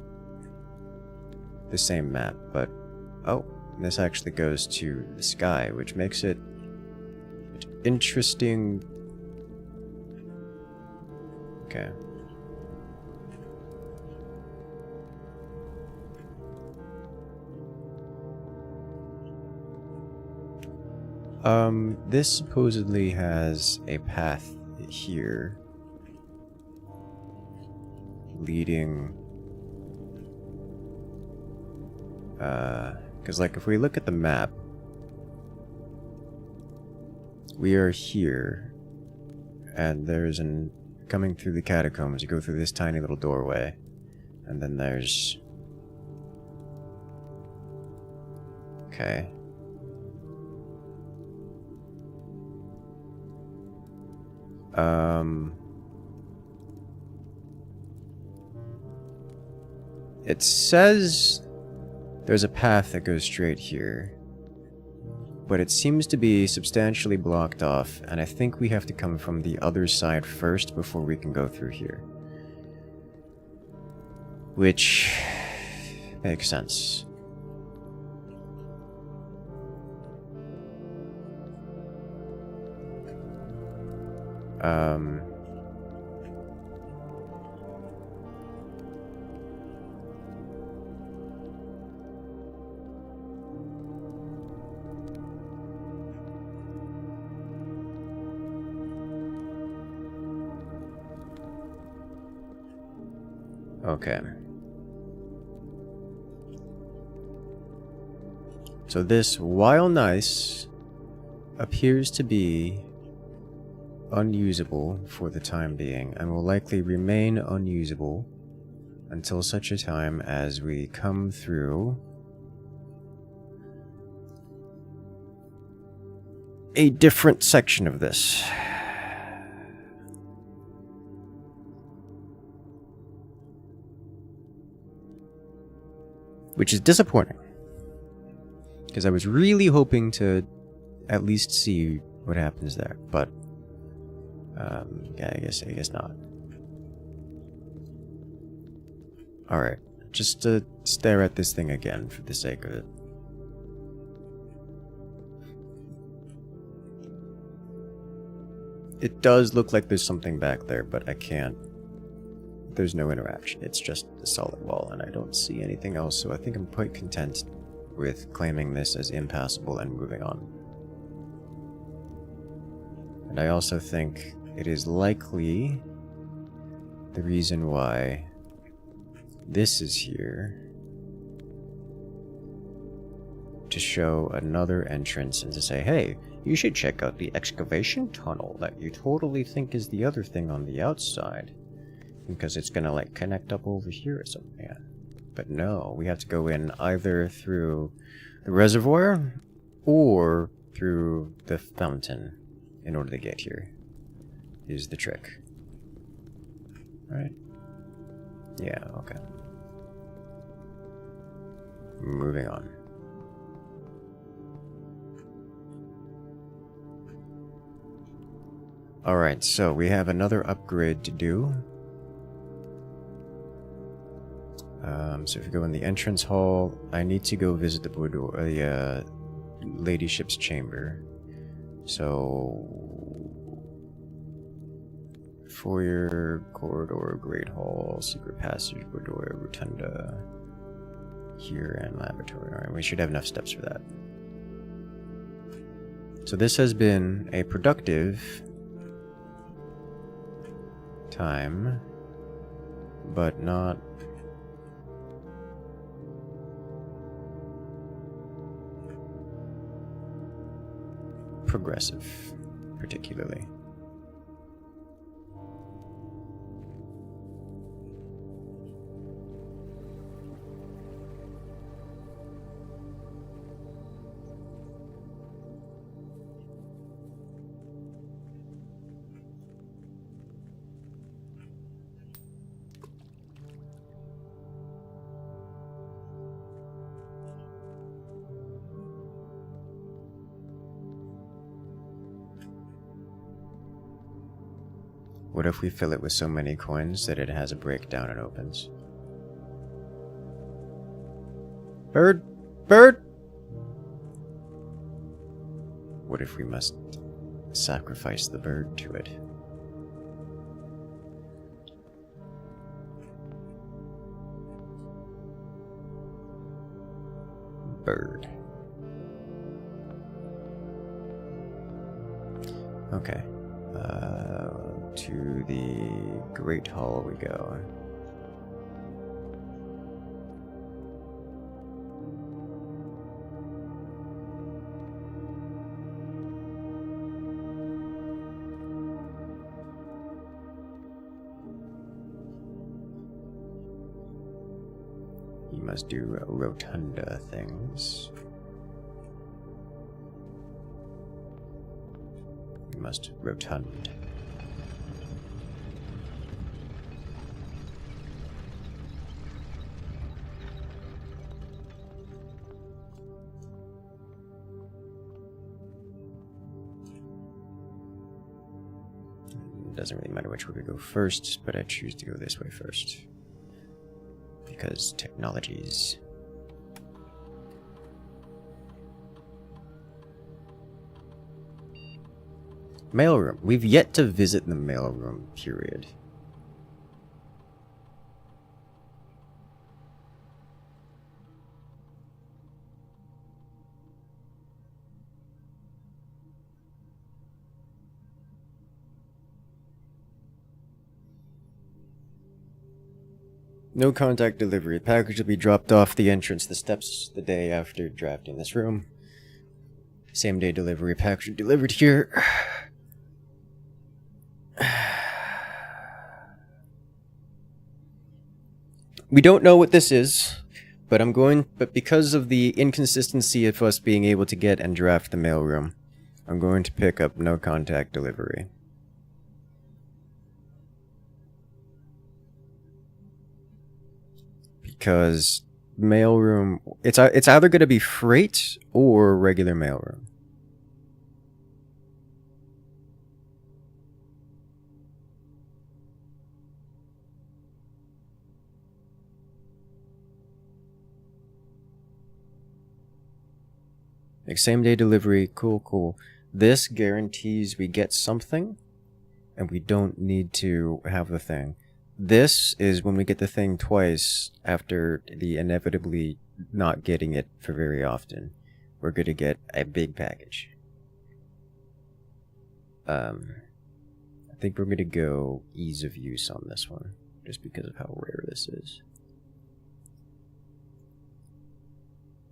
the same map, but oh, this actually goes to the sky, which makes it interesting. Okay. This supposedly has a path here leading, because like if we look at the map, we are here, and there's coming through the catacombs, you go through this tiny little doorway, and then there's, okay. It says there's a path that goes straight here, but it seems to be substantially blocked off, and I think we have to come from the other side first before we can go through here. Which makes sense. Okay. So this, while nice, appears to be unusable for the time being, and will likely remain unusable until such a time as we come through a different section of this. Which is disappointing, because I was really hoping to at least see what happens there, but yeah, I guess not. All right, just to stare at this thing again for the sake of it. It does look like there's something back there, but I can't. There's no interaction. It's just a solid wall, and I don't see anything else, so I think I'm quite content with claiming this as impassable and moving on. And I also think it is likely the reason why this is here to show another entrance and to say, hey, you should check out the excavation tunnel that you totally think is the other thing on the outside. Because it's gonna like connect up over here or something. Yeah. But no, we have to go in either through the reservoir or through the fountain in order to get here. Is the trick. Alright. Yeah, okay. Moving on. Alright, so we have another upgrade to do. So if you go in the entrance hall, I need to go visit the boudoir, the ladyship's chamber. So foyer, corridor, great hall, secret passage, boudoir, rotunda, here, and laboratory. Alright, we should have enough steps for that. So this has been a productive time, but not progressive, particularly. What if we fill it with so many coins that it has a breakdown and opens? Bird! Bird! What if we must sacrifice the bird to it? Bird. Okay. To the Great Hall we go. You must do rotunda things. You must rotund. Doesn't really matter which way we go first, but I choose to go this way first. Because technologies. Mailroom. We've yet to visit the mailroom, period. No contact delivery. Package will be dropped off the entrance the steps the day after drafting this room. Same day delivery. Package delivered here. We don't know what this is, but because of the inconsistency of us being able to get and draft the mailroom, I'm going to pick up no contact delivery. Because mailroom, it's either going to be freight or regular mailroom. Like same day delivery, cool. This guarantees we get something, and we don't need to have the thing. This is when we get the thing twice after the inevitably not getting it for very often. We're going to get a big package. I think we're going to go ease of use on this one, just because of how rare this is.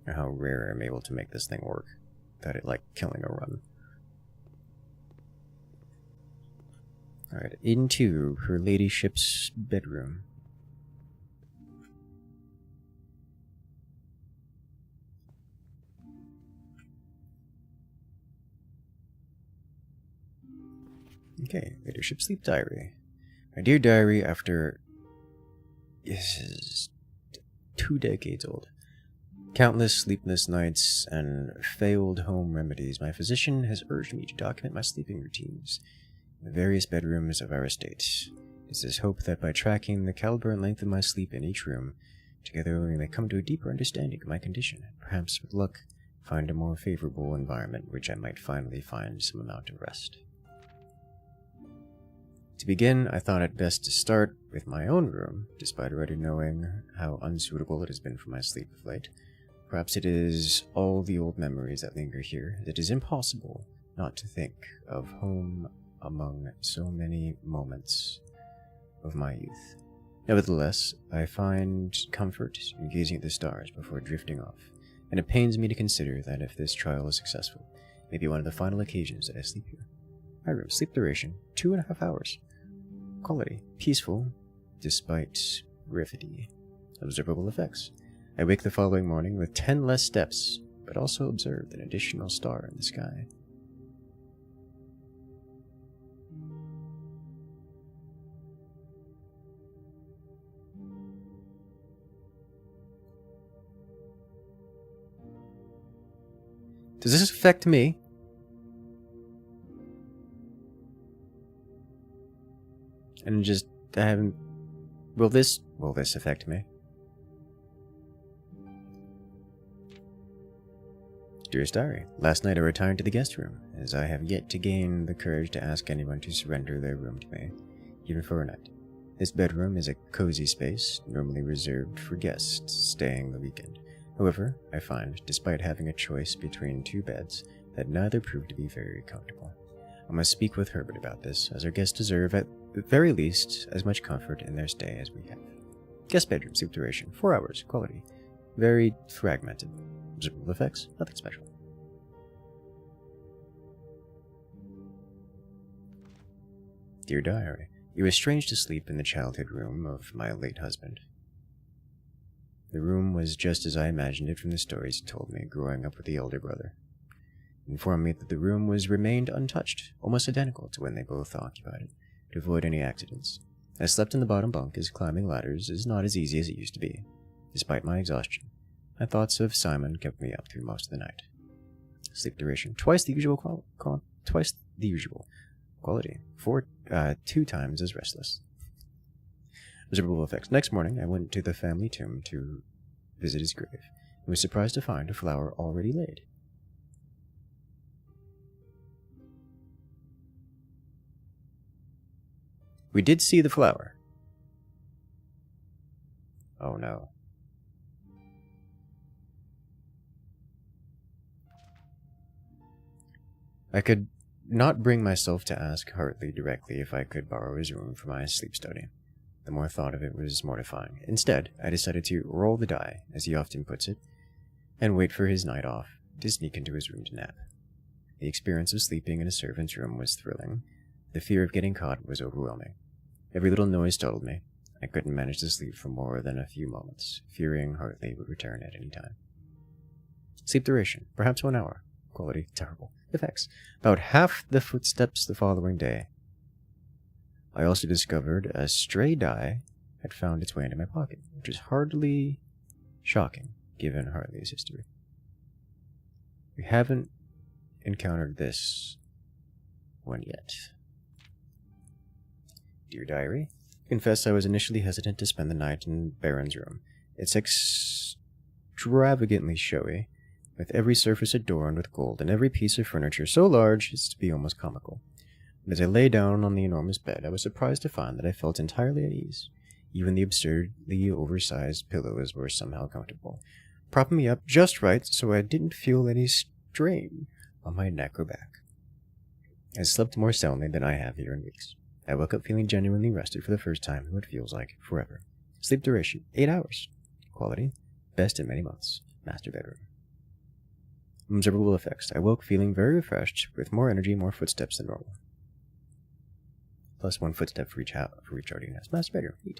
Or how rare I'm able to make this thing work without it, like, killing a run. Alright, into her ladyship's bedroom. Okay, ladyship sleep diary. My dear diary, after is 2 decades old. Countless sleepless nights and failed home remedies, my physician has urged me to document my sleeping routines in the various bedrooms of our estate. It's his hope that by tracking the caliber and length of my sleep in each room, together we may come to a deeper understanding of my condition, and perhaps with luck find a more favorable environment which I might finally find some amount of rest. To begin, I thought it best to start with my own room, despite already knowing how unsuitable it has been for my sleep of late. Perhaps it is all the old memories that linger here. It is impossible not to think of home among so many moments of my youth. Nevertheless, I find comfort in gazing at the stars before drifting off, and it pains me to consider that if this trial is successful, it may be one of the final occasions that I sleep here. My room, sleep duration, 2.5 hours. Quality, peaceful, despite rickety. Observable effects. I wake the following morning with 10 less steps, but also observed an additional star in the sky. Does this affect me? And just, I haven't... Will this affect me? Dearest Diary, last night I retired to the guest room, as I have yet to gain the courage to ask anyone to surrender their room to me, even for a night. This bedroom is a cozy space, normally reserved for guests staying the weekend. However, I find, despite having a choice between 2 beds, that neither proved to be very comfortable. I must speak with Herbert about this, as our guests deserve, at the very least, as much comfort in their stay as we have. Guest bedroom, sleep duration, 4 hours, quality. Very fragmented. Observable effects, nothing special. Dear Diary, it was strange to sleep in the childhood room of my late husband. The room was just as I imagined it from the stories he told me growing up with the elder brother. He informed me that the room remained untouched, almost identical to when they both occupied it, to avoid any accidents. I slept in the bottom bunk, as climbing ladders is not as easy as it used to be. Despite my exhaustion, my thoughts of Simon kept me up through most of the night. Sleep duration, twice the usual. Quality, 2 times as restless. Observable effects. Next morning, I went to the family tomb to visit his grave, and was surprised to find a flower already laid. We did see the flower. Oh no. I could not bring myself to ask Hartley directly if I could borrow his room for my sleep study. The more thought of it was mortifying. Instead, I decided to roll the die, as he often puts it, and wait for his night off to sneak into his room to nap. The experience of sleeping in a servant's room was thrilling. The fear of getting caught was overwhelming. Every little noise startled me. I couldn't manage to sleep for more than a few moments, fearing Hartley would return at any time. Sleep duration, perhaps 1 hour. Quality, terrible. Effects, about half the footsteps the following day. I also discovered a stray die had found its way into my pocket, which is hardly shocking, given Hartley's history. We haven't encountered this one yet. Dear Diary, I confess I was initially hesitant to spend the night in Baron's room. It's extravagantly showy, with every surface adorned with gold and every piece of furniture so large as to be almost comical. But as I lay down on the enormous bed, I was surprised to find that I felt entirely at ease. Even the absurdly oversized pillows were somehow comfortable, propping me up just right so I didn't feel any strain on my neck or back. I slept more soundly than I have here in weeks. I woke up feeling genuinely rested for the first time in what feels like forever. Sleep duration, 8 hours. Quality, best in many months. Master bedroom. Observable effects. I woke feeling very refreshed, with more energy, more footsteps than normal. Plus 1 footstep for each ordinance. Master bedroom. Neat.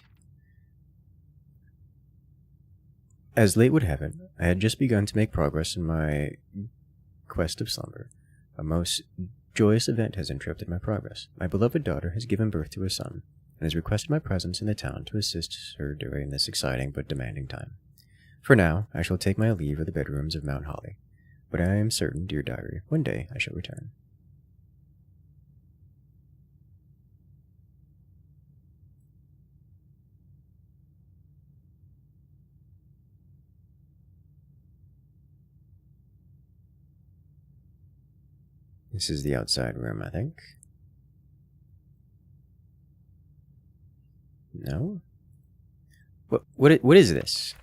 As late would have it, I had just begun to make progress in my quest of slumber. A most joyous event has interrupted my progress. My beloved daughter has given birth to a son. and has requested my presence in the town to assist her during this exciting but demanding time. For now, I shall take my leave of the bedrooms of Mount Holly, but I am certain, dear diary, one day I shall return. This is the outside room, I think. No? What is this?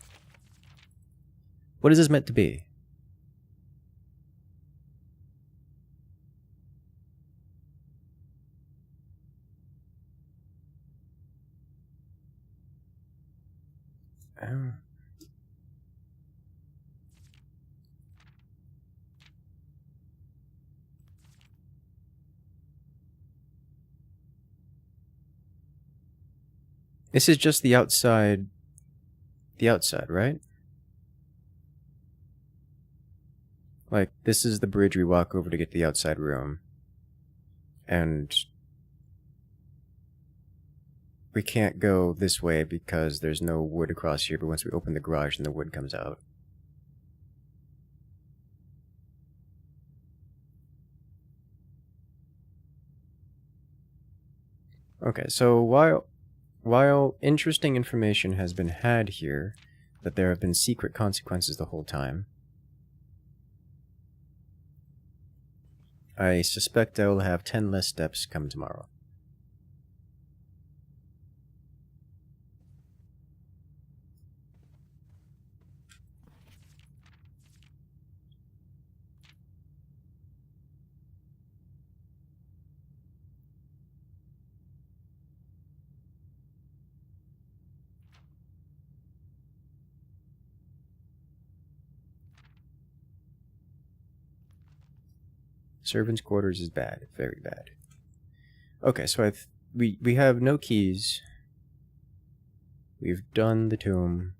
What is this meant to be? This is just the outside, right? Like, this is the bridge we walk over to get to the outside room. And we can't go this way because there's no wood across here, but once we open the garage, then the wood comes out. Okay, so while interesting information has been had here, that there have been secret consequences the whole time, I suspect I will have 10 less steps come tomorrow. Servants' quarters is bad, very bad. Okay, so we have no keys. We've done the tomb.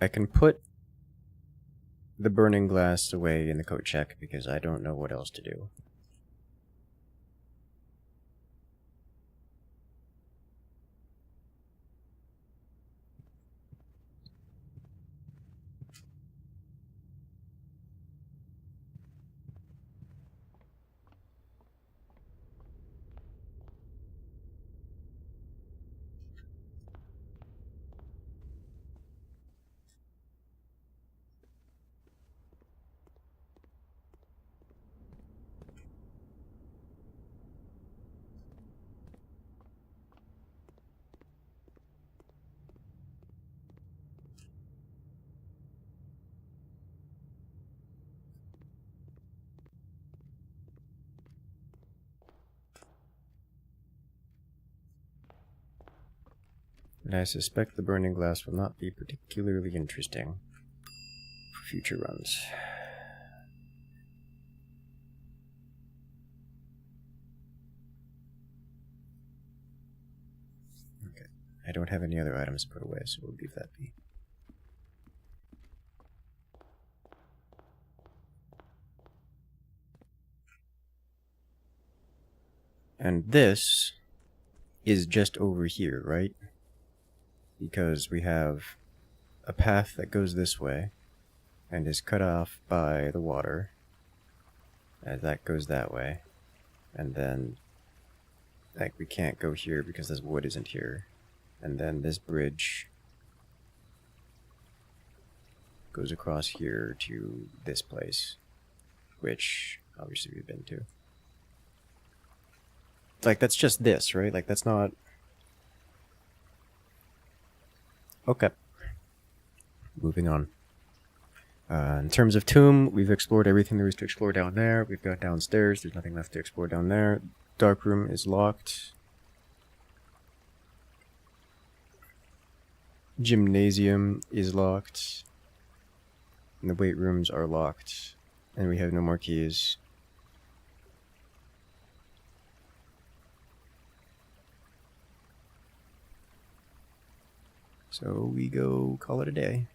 I can put the burning glass away in the coat check because I don't know what else to do. And I suspect the burning glass will not be particularly interesting for future runs. Okay, I don't have any other items to put away, so we'll leave that be. And this is just over here, right? Because we have a path that goes this way and is cut off by the water as that goes that way, and then like we can't go here because this wood isn't here, and then this bridge goes across here to this place, which obviously we've been to. Like, that's just this, right? Like, that's not... Okay. Moving on. In terms of tomb, we've explored everything there is to explore down there. We've got downstairs. There's nothing left to explore down there. Dark room is locked. Gymnasium is locked. And the weight rooms are locked. And we have no more keys. So we go call it a day.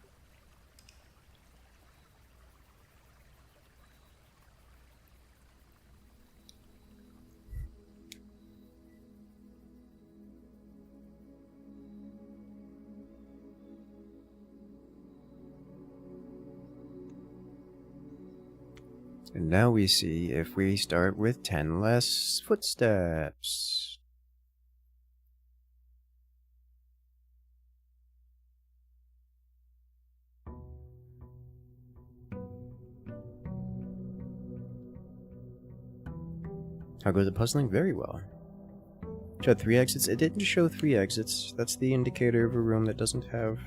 And now we see if we start with 10 less footsteps. How goes the puzzling? Very well. Showed 3 exits. It didn't show 3 exits. That's the indicator of a room that doesn't have...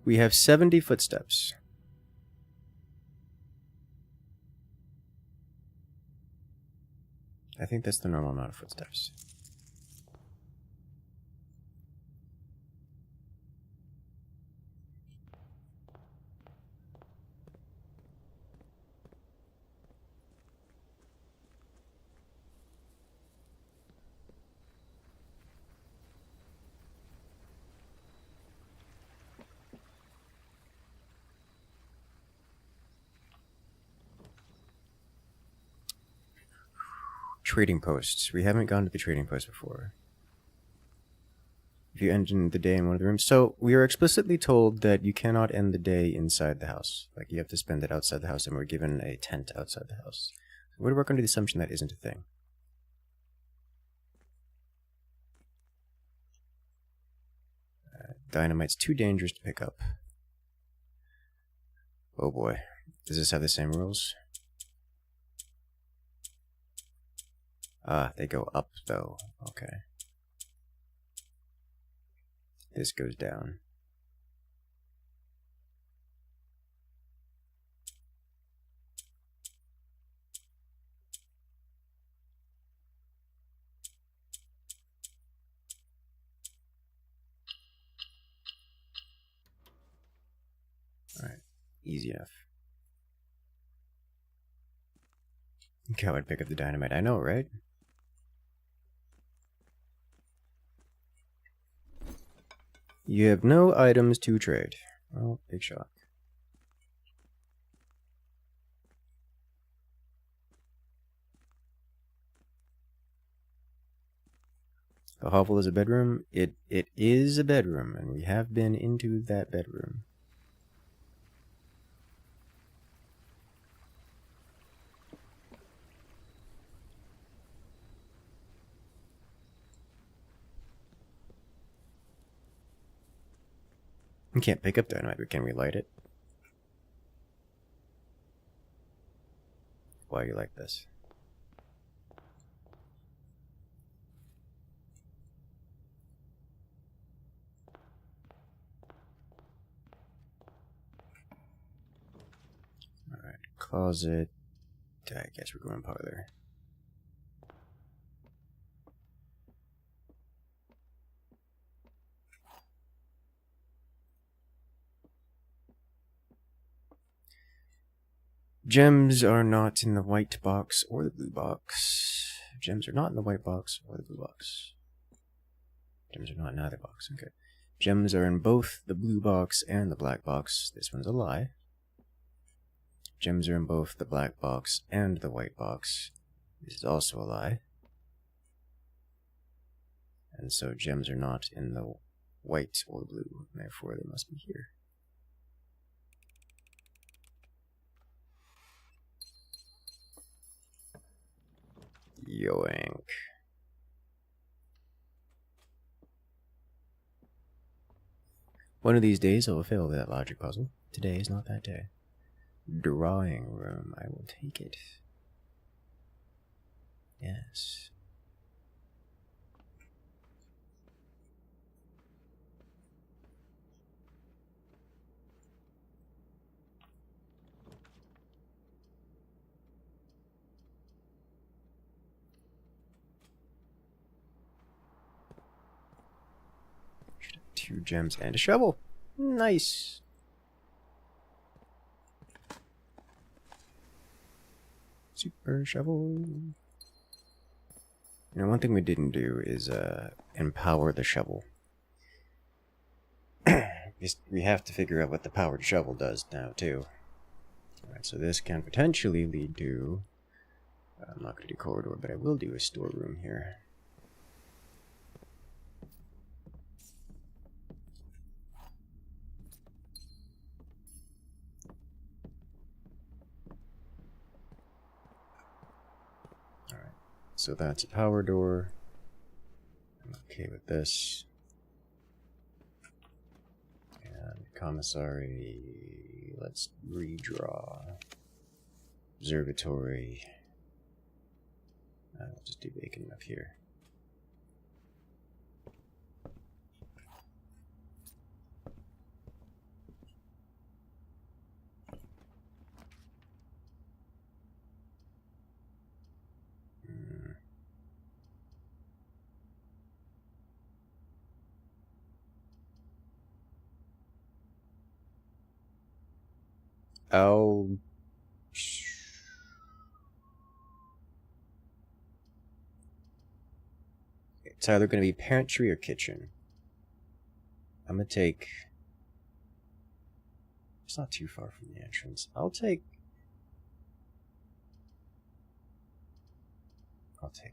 We have 70 footsteps. I think that's the normal amount of footsteps. Trading posts. We haven't gone to the trading post before. If you end the day in one of the rooms. So, we are explicitly told that you cannot end the day inside the house. Like, you have to spend it outside the house, and we're given a tent outside the house. So we're working under the assumption that isn't a thing. Dynamite's too dangerous to pick up. Oh boy. Does this have the same rules? Ah, they go up, though. Okay. This goes down. Alright. Easy enough. Okay, I would pick up the dynamite. I know, right? You have no items to trade. Oh, big shock. The hovel is a bedroom. It is a bedroom, and we have been into that bedroom. We can't pick up dynamite, but can we light it? Why are you like this? Alright, closet. I guess we're going parlor. Gems are not in the white box or the blue box. Gems are not in the white box or the blue box. Gems are not in either box. Okay. Gems are in both the blue box and the black box. This one's a lie. Gems are in both the black box and the white box. This is also a lie. And so gems are not in the white or blue, and therefore they must be here. Yoink. One of these days I will fail that logic puzzle. Today is not that day. Drawing room. I will take it. Yes. Should have 2 gems and a shovel. Nice. Super shovel. You know, one thing we didn't do is empower the shovel. We have to figure out what the powered shovel does now, too. Alright, so this can potentially lead to... I'm not going to do corridor, but I will do a storeroom here. So that's a power door. I'm okay with this. And commissary, let's redraw. Observatory. I'll just do bacon up here. Oh. It's either going to be pantry or kitchen. I'm going to take... It's not too far from the entrance. I'll take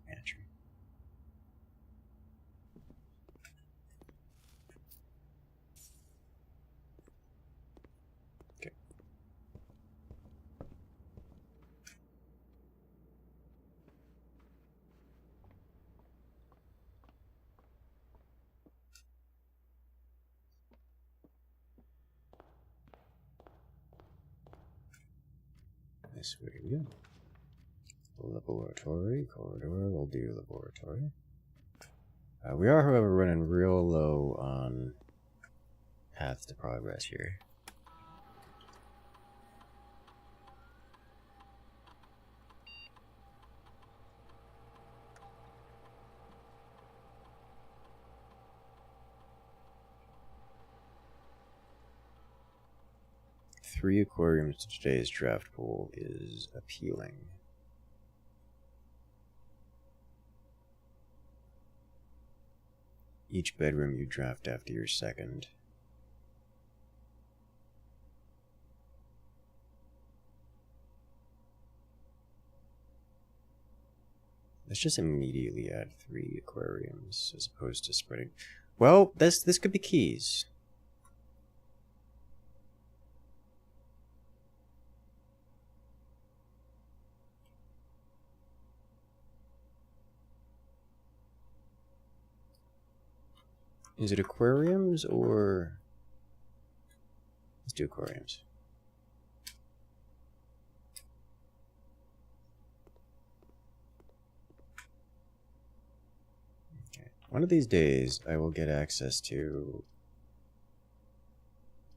pantry. Okay. This way we go. Laboratory, corridor, we'll do laboratory. We are, however, running real low on paths to progress here. Three aquariums to today's draft pool is appealing. Each bedroom you draft after your second. Let's just immediately add 3 aquariums as opposed to spreading. Well, this could be keys. Is it aquariums or... Let's do aquariums. Okay. One of these days, I will get access to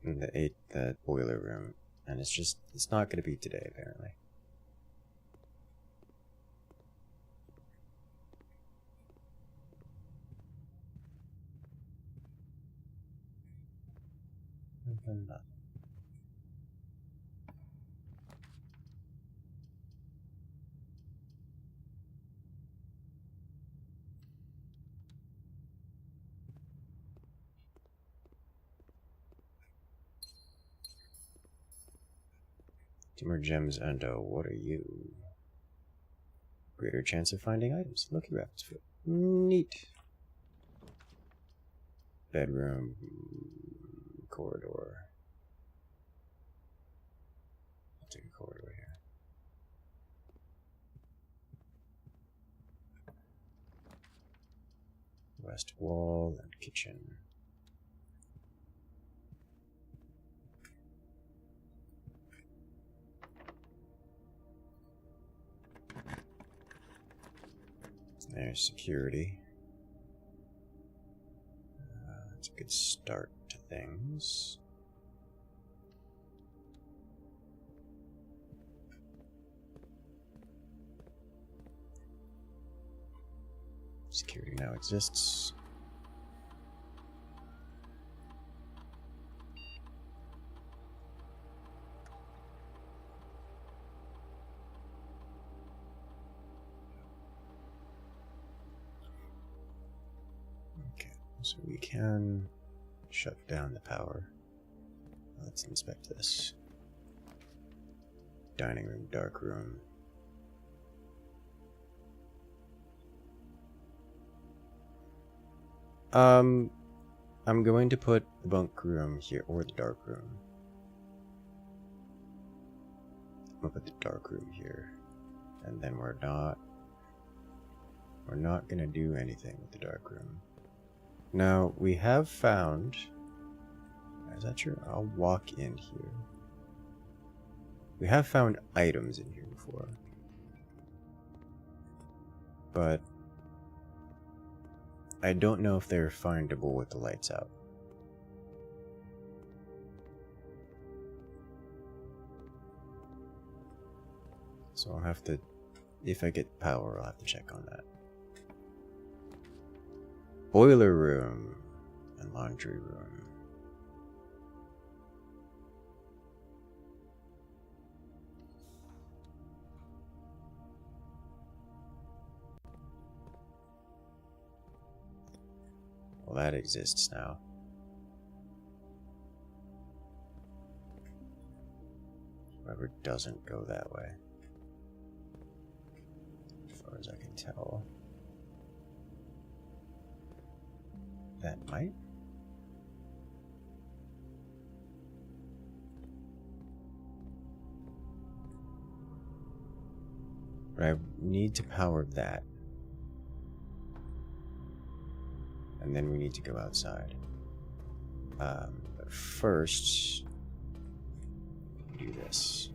the boiler room, and it's not going to be today, apparently. Nothing. 2 more gems, and what are you? Greater chance of finding items. Lucky rabbit's foot. Neat. Bedroom. Corridor. I'll take a corridor here. West wall and kitchen. There's security. That's a good start to things. Security now exists. Okay, so we can shut down the power. Let's inspect this. Dining room, dark room. I'm going to put the bunk room here, or the dark room. I'm gonna put the dark room here, and then we're not We're not going to do anything with the dark room. Now, we have found... Is that true? I'll walk in here. We have found items in here before. But I don't know if they're findable with the lights out. So I'll have to, if I get power, I'll have to check on that. Boiler room and laundry room. Well, that exists now. Whoever doesn't go that way. As far as I can tell. That might. But I need to power that. And then we need to go outside. But first, do this.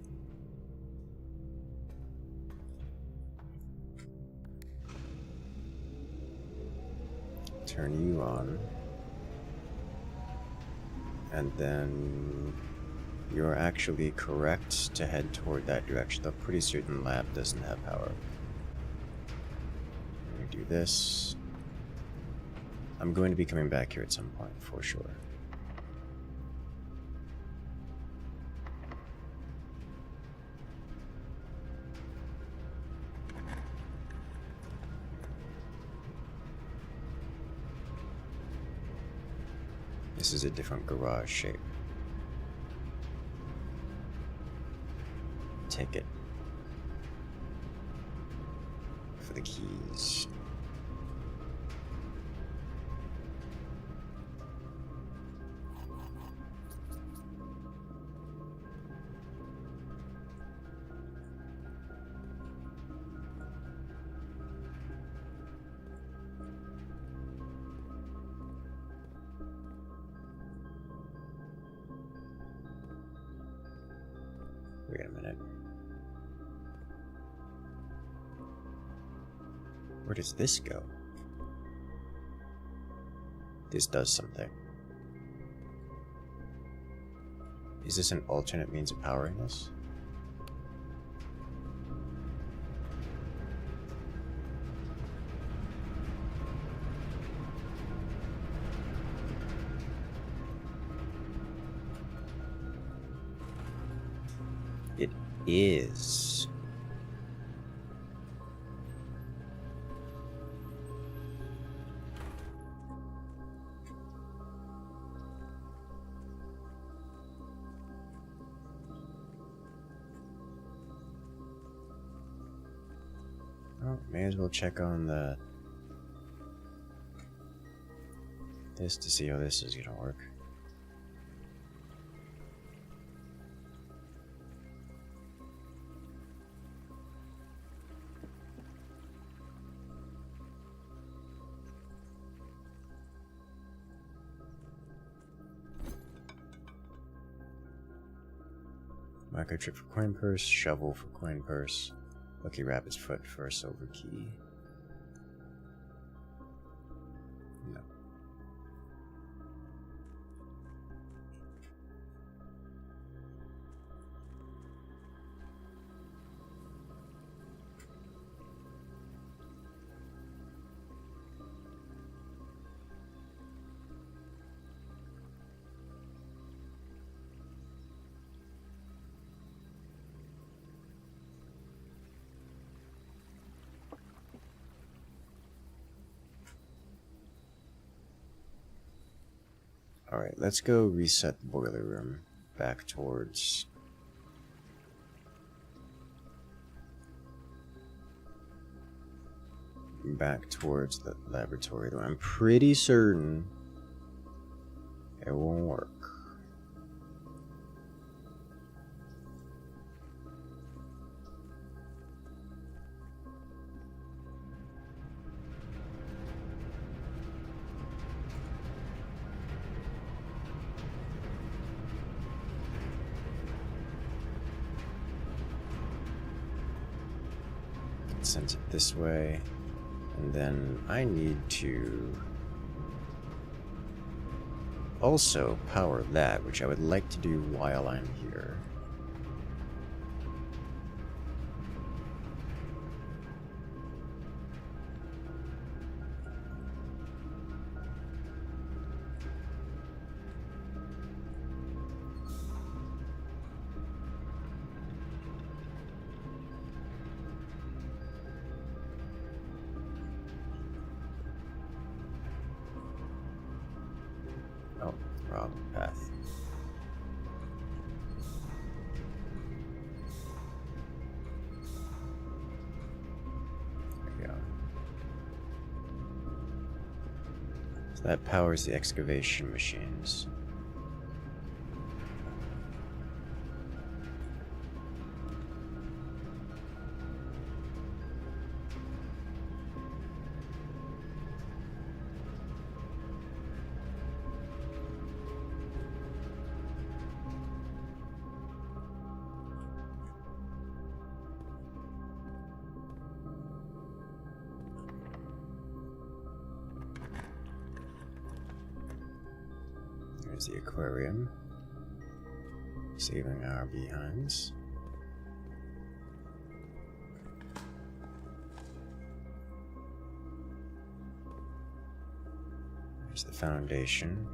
Turn you on. And then you're actually correct to head toward that direction. I'm pretty certain lab doesn't have power. I'm gonna do this. I'm going to be coming back here at some point, for sure. This is a different garage shape. Take it. For the keys. Wait a minute. Where does this go? This does something. Is this an alternate means of powering this? It is. Oh, may as well check on this to see how this is gonna work. Microchip for coin purse, shovel for coin purse, lucky rabbit's foot for a silver key. No. Alright, let's go reset the boiler room back towards... the laboratory, though I'm pretty certain it won't work. Sends it this way. And then I need to also power that, which I would like to do while I'm here. Oh, wrong path. There we go. So that powers the excavation machines. There's the aquarium, saving our behinds. There's the foundation.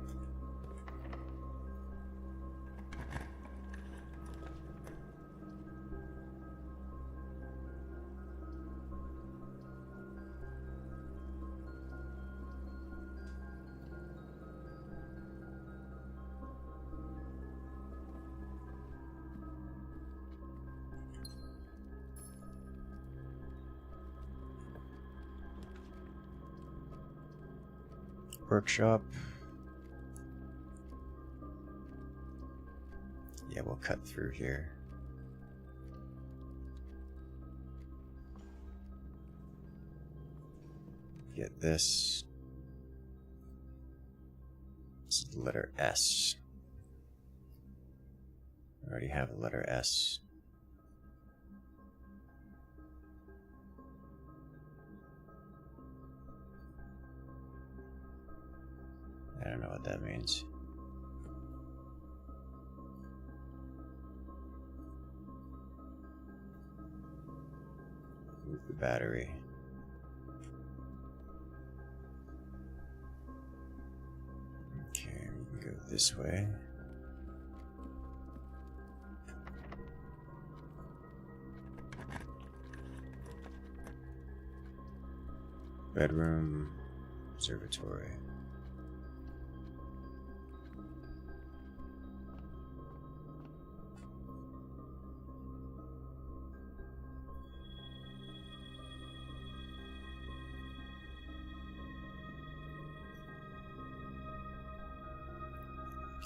Workshop. Yeah, we'll cut through here. Get this. This is the letter S. I already have a letter S. I don't know what that means. Move the battery. Okay, we can go this way. Bedroom, observatory.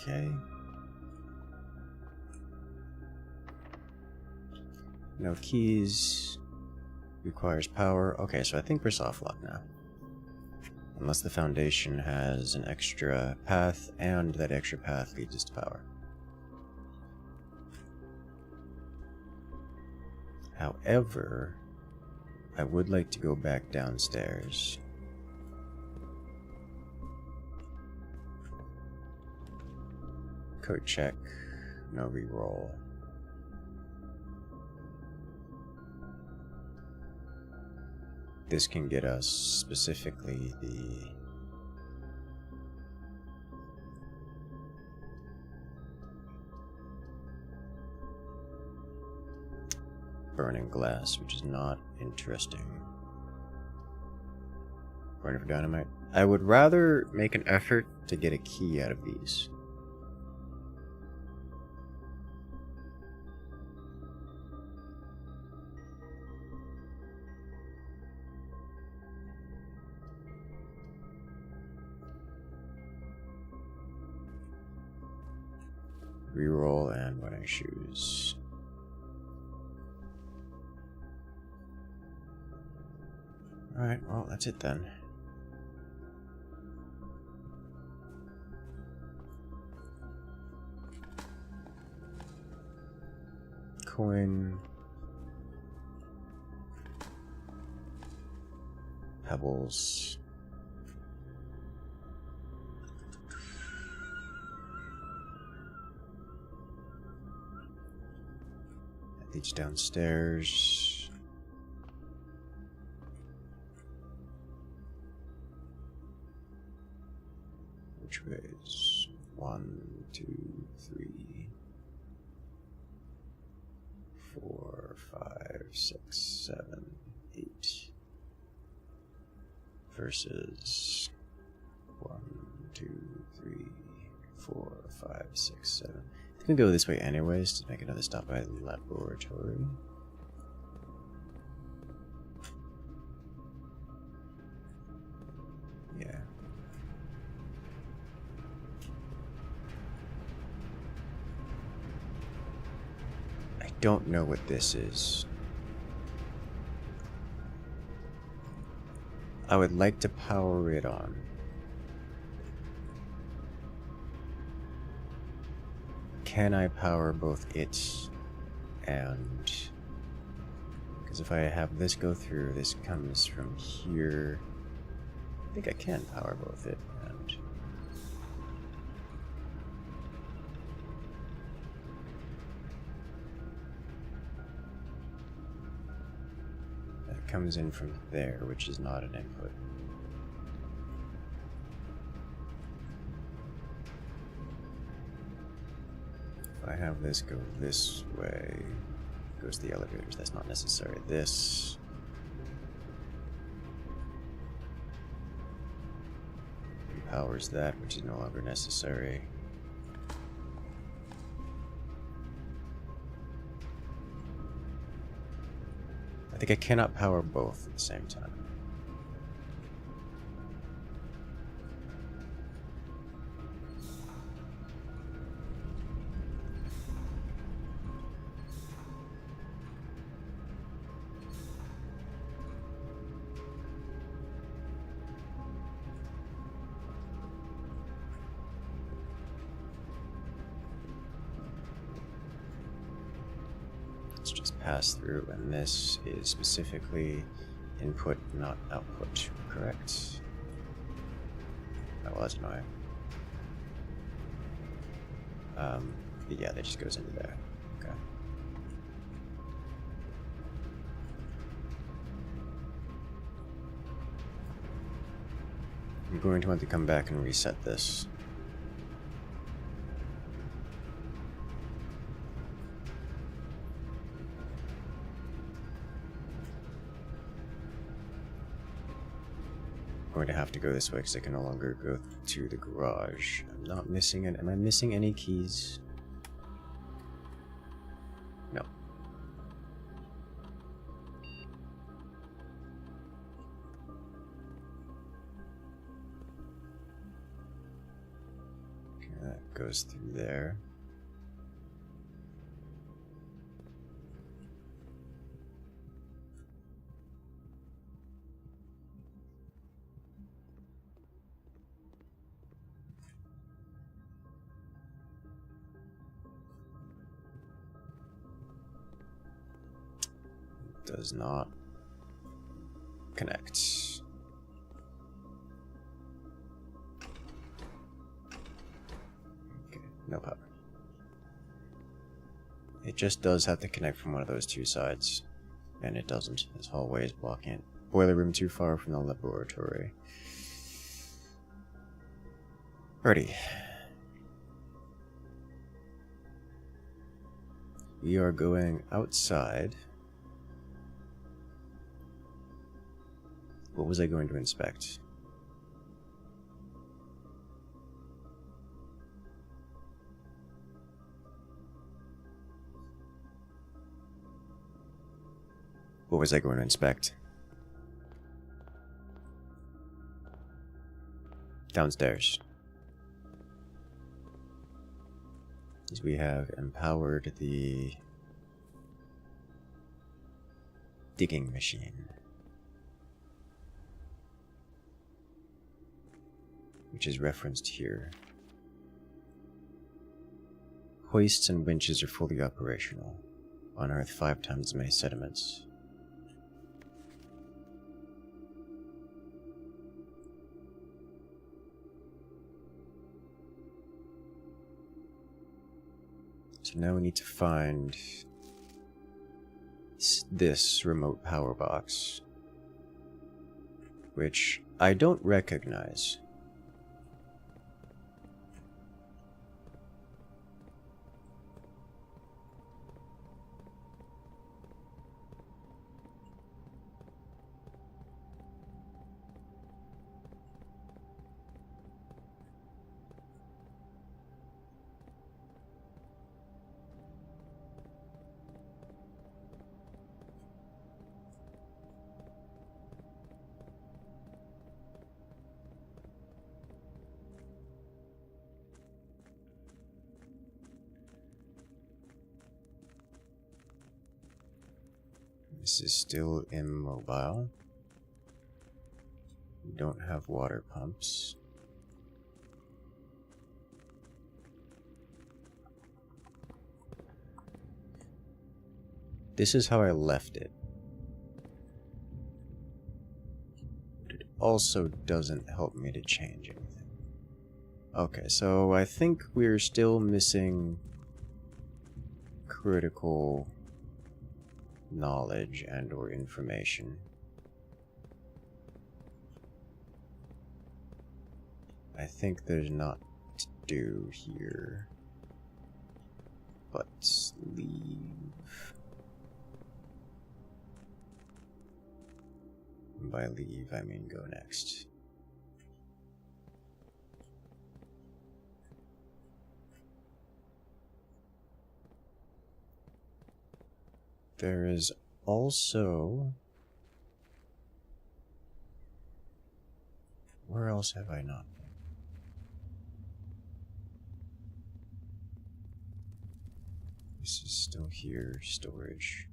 Okay. No keys. Requires power. Okay, so I think we're soft locked now. Unless the foundation has an extra path, and that extra path leads us to power. However, I would like to go back downstairs. Code check, no reroll. This can get us specifically the burning glass, which is not interesting. Burning for dynamite. I would rather make an effort to get a key out of these. Reroll and wedding shoes. Alright, well, that's it then. Coin. pebbles. That leads downstairs. Which ways? 1, 2, 3, 4, 5, 6, 7, 8. Versus 1, 2, 3, 4, 5, 6, 7. I think we go this way anyways to make another stop by the laboratory. Yeah. I don't know what this is. I would like to power it on. Can I power both it and... Because if I have this go through, this comes from here. I think I can power both it and... That comes in from there, which is not an input. If I have this go this way, goes to the elevators, that's not necessary. This... powers that, which is no longer necessary. I think I cannot power both at the same time. Pass through, and this is specifically input, not output, correct? Oh, well, that's annoying. Yeah, that just goes into there. Okay. I'm going to want to come back and reset this. Going to have to go this way because I can no longer go to the garage. I'm not missing it. Am I missing any keys? No. Okay, that goes through there. Does not connect. Okay, no power. It just does have to connect from one of those two sides, and it doesn't. This hallway is blocking it. Boiler room too far from the laboratory. Alrighty. We are going outside. What was I going to inspect? What was I going to inspect? Downstairs. As we have empowered the digging machine, which is referenced here. Hoists and winches are fully operational. Unearth 5 times as many sediments. So now we need to find this remote power box, which I don't recognize. This is still immobile. We don't have water pumps. This is how I left it. But it also doesn't help me to change anything. Okay, so I think we're still missing critical knowledge and or information. I think there's not to do here but leave. And by leave I mean go next. There is also... Where else have I not been? This is still here, storage.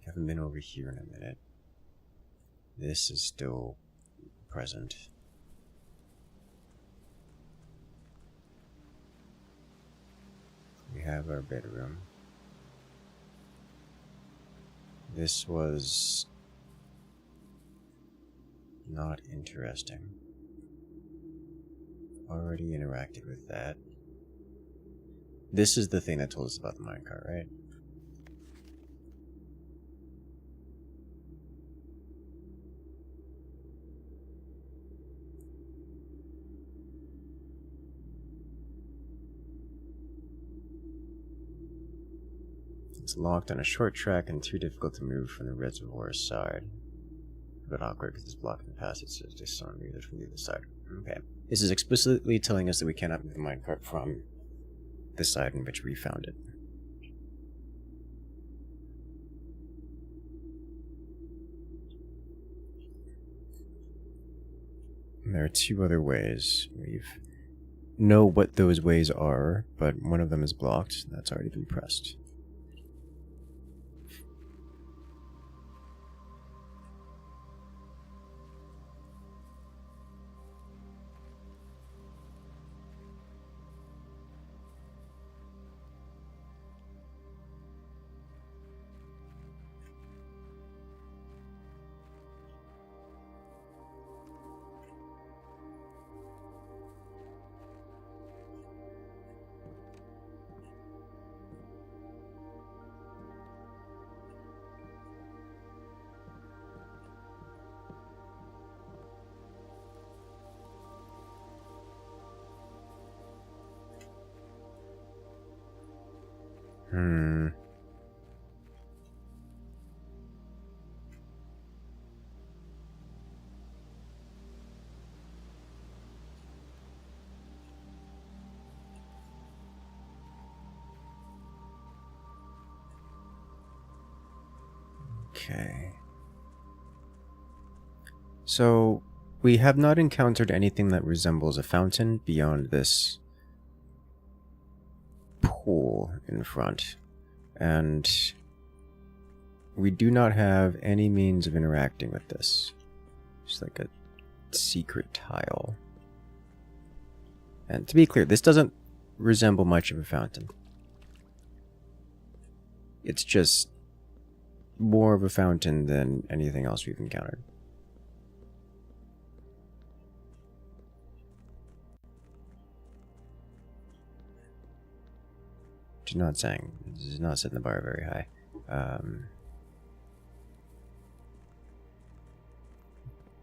Haven't been over here in a minute. This is still present. We have our bedroom. This was not interesting. Already interacted with that. This is the thing that told us about the minecart, right? It's locked on a short track and too difficult to move from the reservoir side. A bit awkward because it's blocking the passage, so just so move it from the other side. Okay. This is explicitly telling us that we cannot move the minecart from the side in which we found it. And there are two other ways. We know what those ways are, but one of them is blocked. That's already been pressed. Okay. So, we have not encountered anything that resembles a fountain beyond this pool in front. And we do not have any means of interacting with this. It's like a secret tile. And to be clear, this doesn't resemble much of a fountain. It's just more of a fountain than anything else we've encountered. Which is not saying, this is not setting the bar very high. In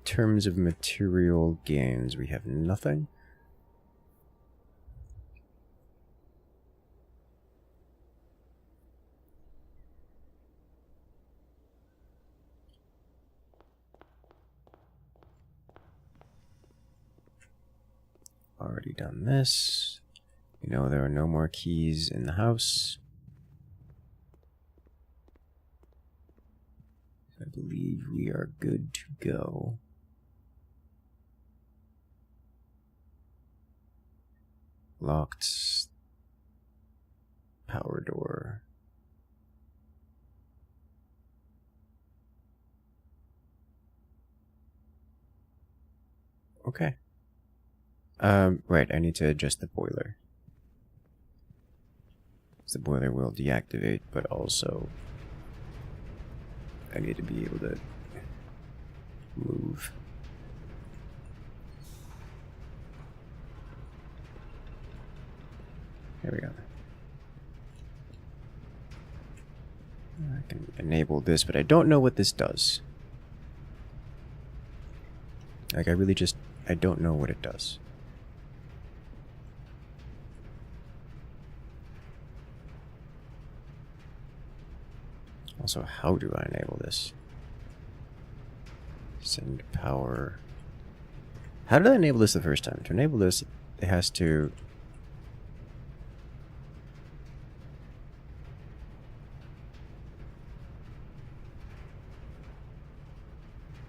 terms of material gains, we have nothing. Already done this. You know there are no more keys in the house. I believe we are good to go. Locked power door. Okay. Right, I need to adjust the boiler. The boiler will deactivate, but also I need to be able to move. There we go. I can enable this, but I don't know what this does. Like, I don't know what it does. Also, how do I enable this? Send power. How did I enable this the first time? To enable this, it has to...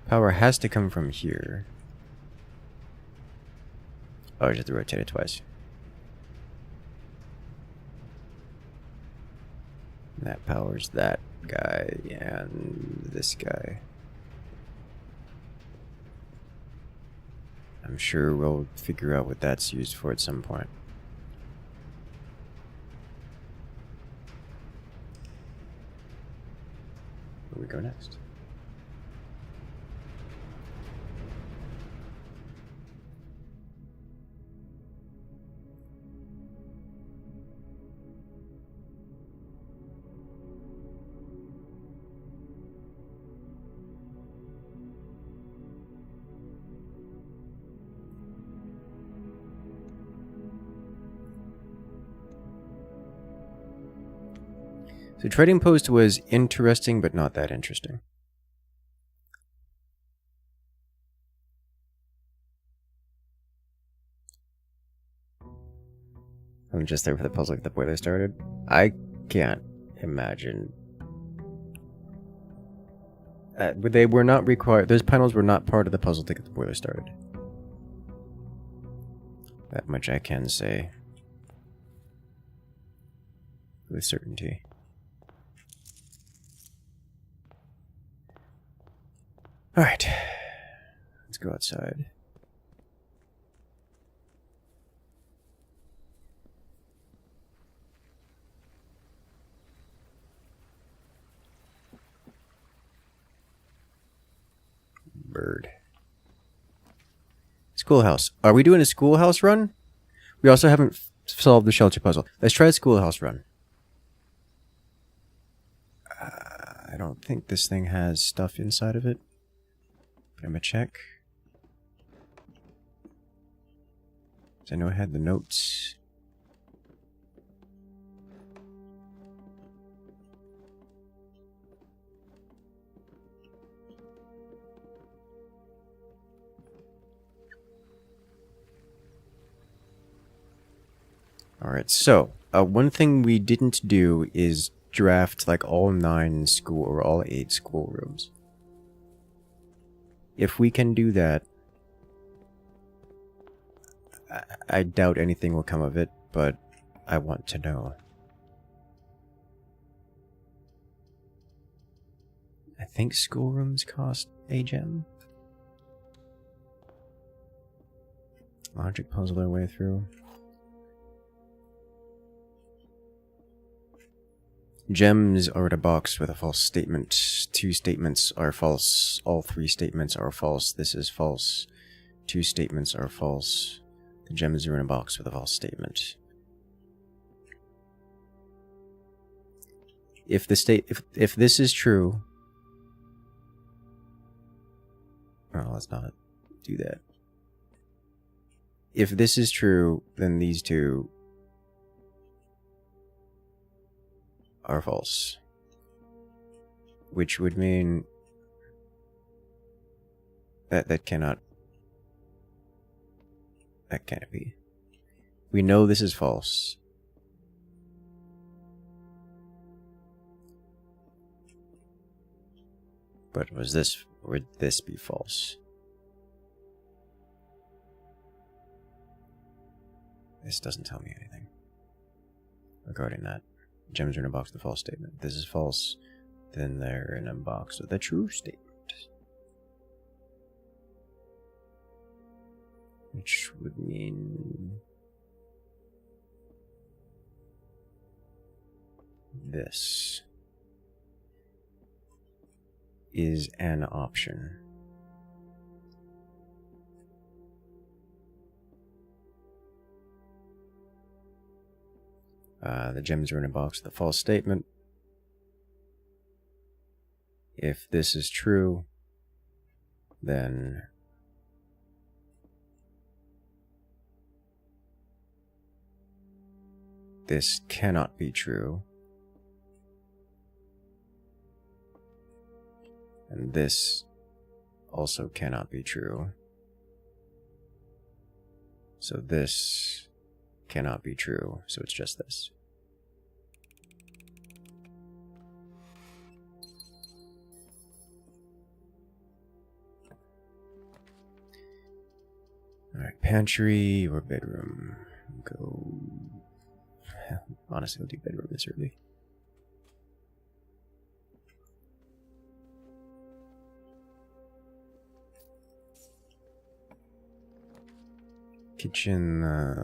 Power has to come from here. Oh, I just have to rotate it twice. And that powers that guy and this guy. I'm sure we'll figure out what that's used for at some point. Where we go next? So trading post was interesting, but not that interesting. I'm just there for the puzzle to get the boiler started. I can't imagine. They were not required. Those panels were not part of the puzzle to get the boiler started. That much I can say with certainty. Alright, let's go outside. Bird. Schoolhouse. Are we doing a schoolhouse run? We also haven't solved the shelter puzzle. Let's try a schoolhouse run. I don't think this thing has stuff inside of it. I'm gonna check. I know I had the notes. Alright, so, one thing we didn't do is draft like all 9 school or all 8 schoolrooms. If we can do that, I doubt anything will come of it, but I want to know. I think schoolrooms cost a gem. Logic puzzle our way through. Gems are in a box with a false statement. 2 statements are false. All 3 statements are false. This is false. 2 statements are false. The gems are in a box with a false statement. If this is true, oh, let's not do that. If this is true, then these 2 are false, which would mean that can't be. We know this is false. But would this be false? This doesn't tell me anything regarding that. Gems are in a box with a false statement. If this is false, then they're in a box with a true statement. Which would mean this is an option. The gems are in a box with a false statement. If this is true, then this cannot be true. And this also cannot be true. So this cannot be true. So it's just this. Alright, pantry or bedroom? Go. Honestly, I'll do bedroom this early. Kitchen,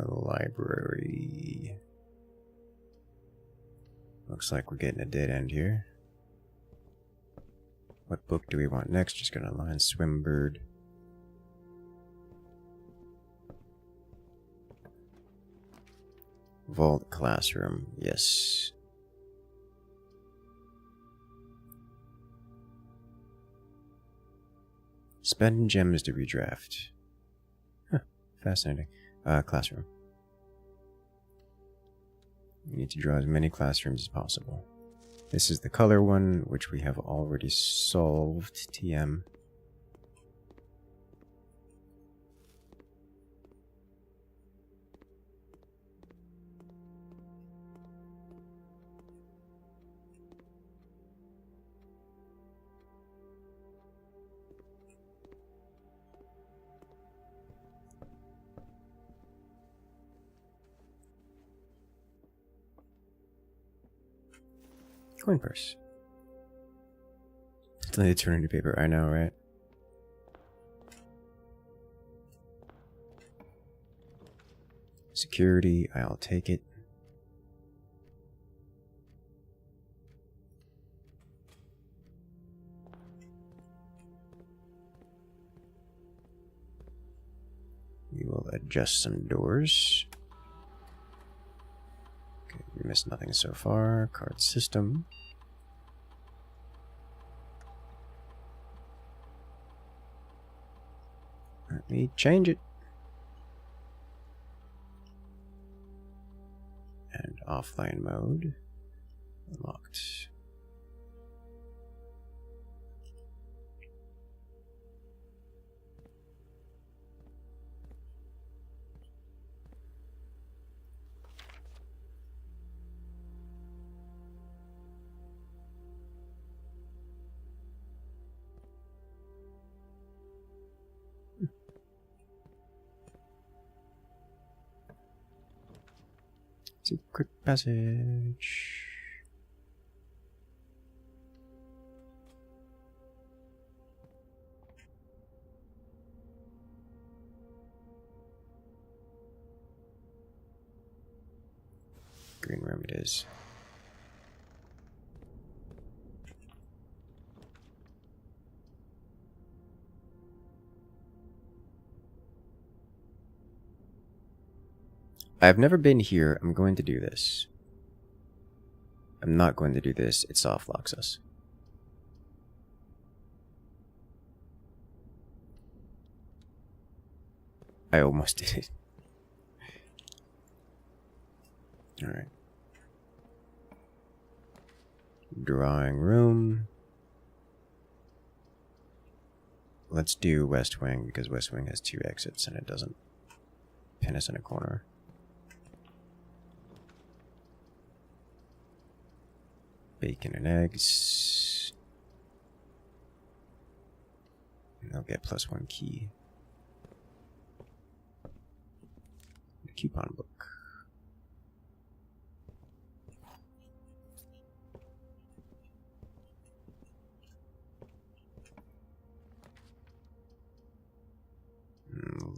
library. Looks like we're getting a dead end here. What book do we want next? Just gonna line Swimbird. Vault classroom, yes. Spend gems to redraft. Huh, fascinating. Classroom. You need to draw as many classrooms as possible. This is the color one, which we have already solved. TM. Coin purse. It's like eternity paper, I know, right? Security, I'll take it. We will adjust some doors. Okay, we missed nothing so far. Card system. Let me change it. And offline mode. Unlocked. Secret passage. Green room it is. I've never been here. I'm going to do this. I'm not going to do this. It soft locks us. I almost did it. Alright. Drawing room. Let's do West Wing, because West Wing has 2 exits and it doesn't pin us in a corner. Bacon and eggs. And they'll get +1 key. The coupon book.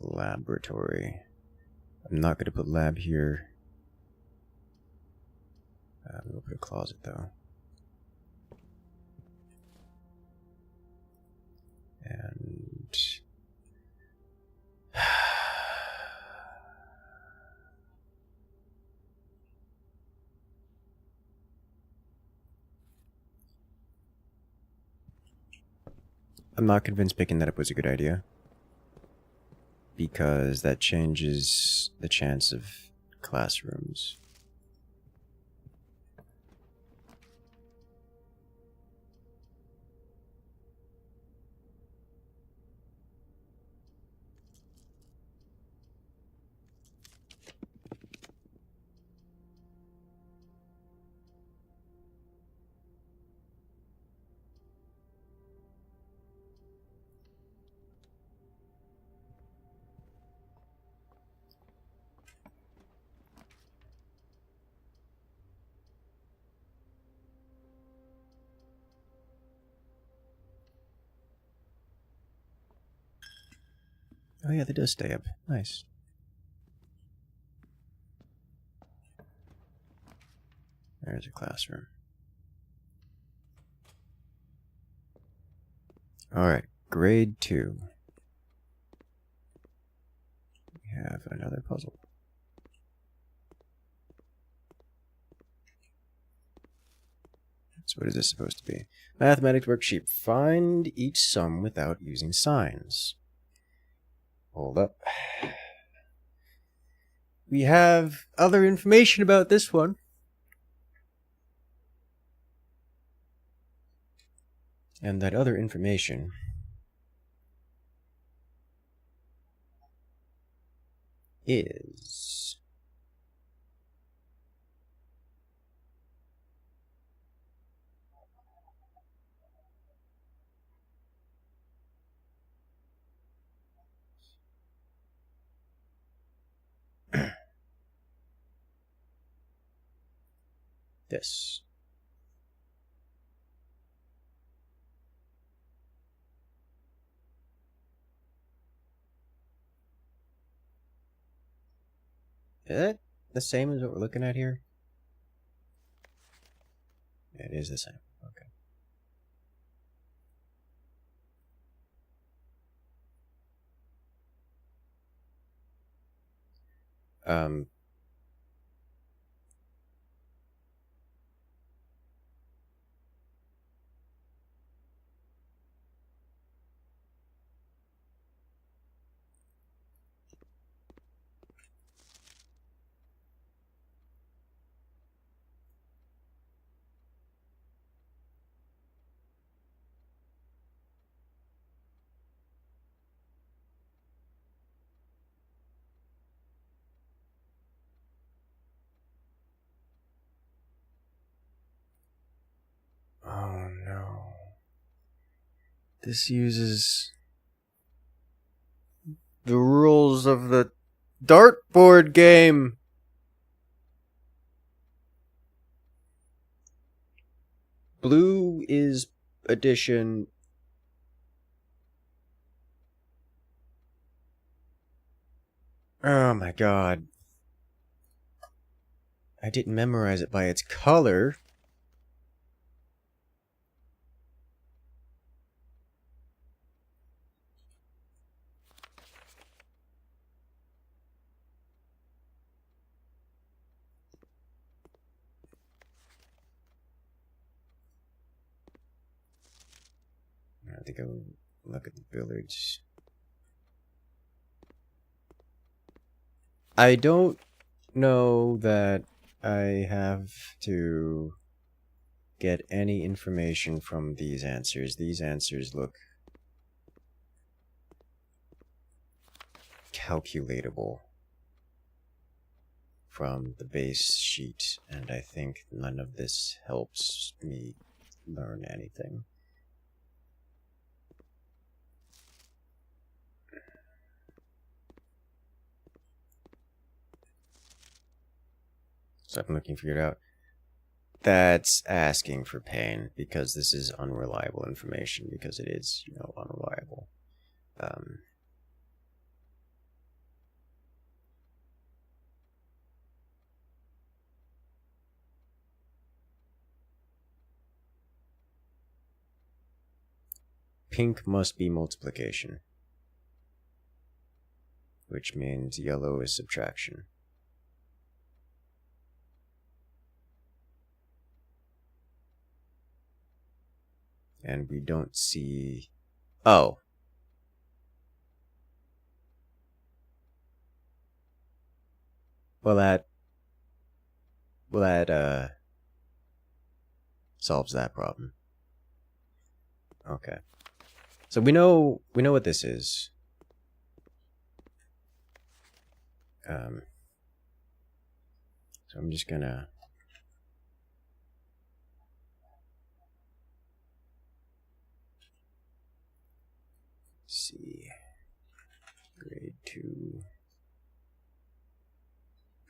Laboratory. I'm not going to put lab here. We'll put a closet though. And I'm not convinced picking that up was a good idea, because that changes the chance of classrooms. Oh yeah, they does stay up. Nice. There's a classroom. Alright, grade 2. We have another puzzle. So what is this supposed to be? Mathematics worksheet. Find each sum without using signs. Hold up. We have other information about this one. And that other information is this. Is that the same as what we're looking at here? It is the same. Okay. Oh no. This uses the rules of the dartboard game. Blue is addition. Oh my god. I didn't memorize it by its color. I have to go look at the billiards. I don't know that I have to get any information from these answers. These answers look calculatable from the base sheet, and I think none of this helps me learn anything. So I'm looking for it out. That's asking for pain, because this is unreliable information, because it is, unreliable. Pink must be multiplication, which means yellow is subtraction. And we don't see... Oh. Well, that solves that problem. Okay. So we know what this is. So I'm just gonna see grade 2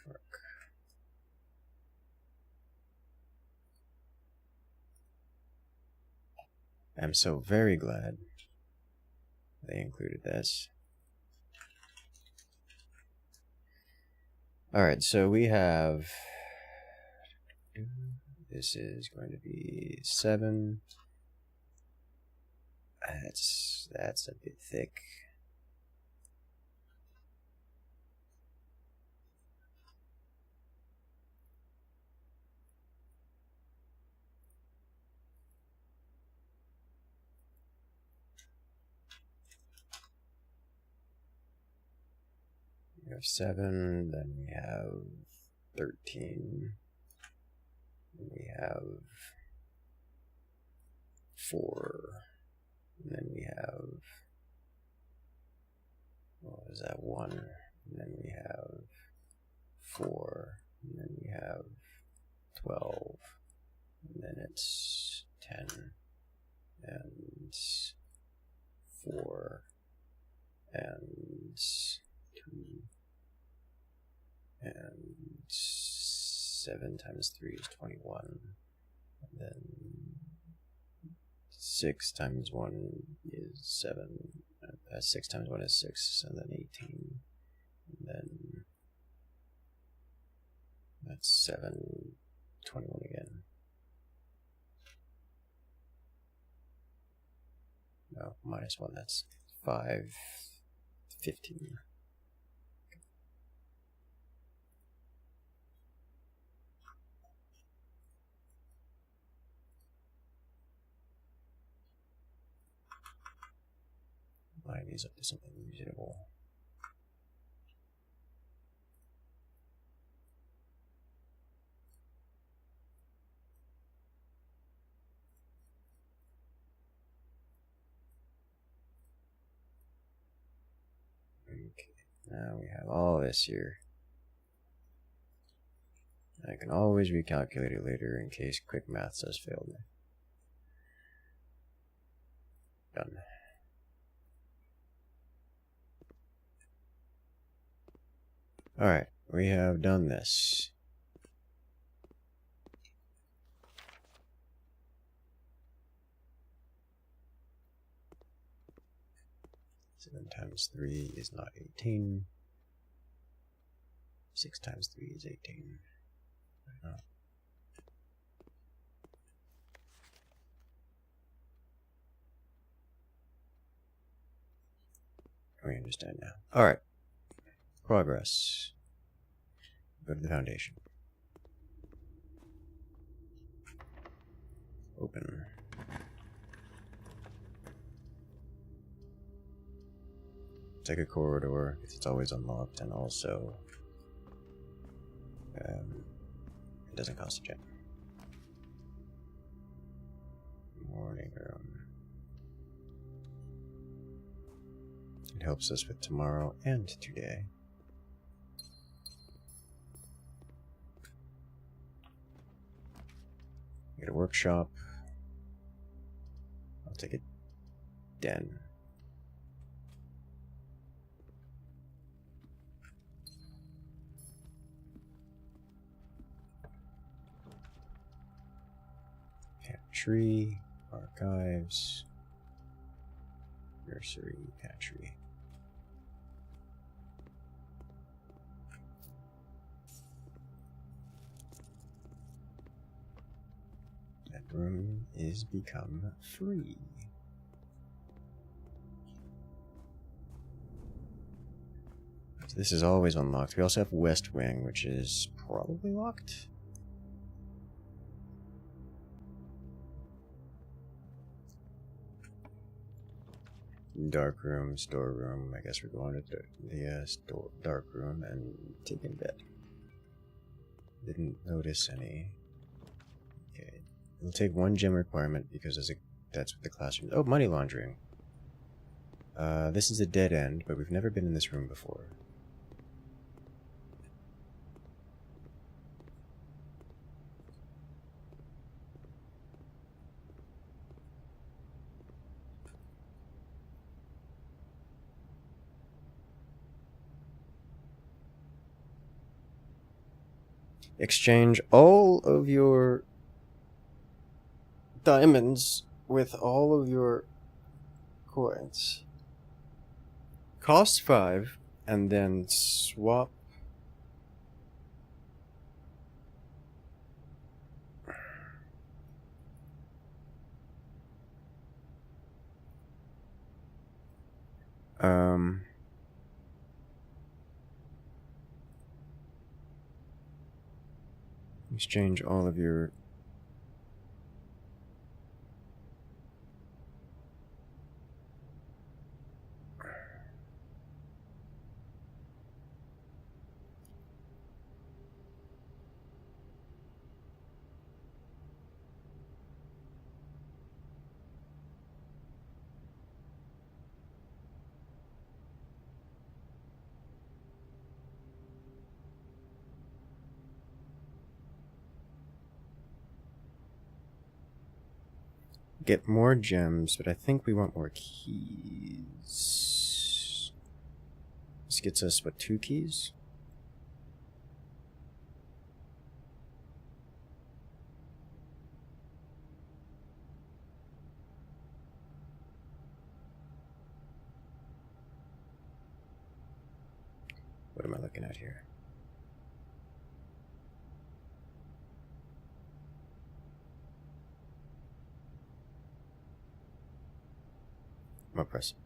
work. I'm so very glad they included this. Alright, so we have... This is going to be 7. That's a bit thick. We have 7, then we have 13, then we have 4, and then we have, what was that, 1, and then we have 4, and then we have 12, and then it's 10, and 4, and 2, and 7 times 3 is 21, and then 6 times 1 is 7, 6 times 1 is 6, and then 18, and then that's 7, 21 again. No, minus 1, that's 5, 15. Line these up to something reasonable. Okay, now we have all this here. I can always recalculate it later in case quick math has failed me. Done. Alright, we have done this. Seven times 3 is not 18. 6 times 3 is 18. Oh. We understand now. Alright. Progress. Go to the foundation. Open. Take a corridor, because it's always unlocked, and also it doesn't cost a gem. Morning room. It helps us with tomorrow and today. Get a workshop. I'll take a den. Pantry, archives, nursery, pantry. That room is become free. So this is always unlocked. We also have West Wing, which is probably locked. Dark room, storeroom. I guess we're going to the dark room and taking bed. Didn't notice any. Okay, we'll take one gem requirement because that's what the classroom. Oh, money laundering. This is a dead end, but we've never been in this room before. Exchange all of your diamonds with all of your coins. Cost 5, and then swap. Exchange all of your get more gems, but I think we want more keys. This gets us, what, 2 keys? What am I looking at here? I'm gonna press it.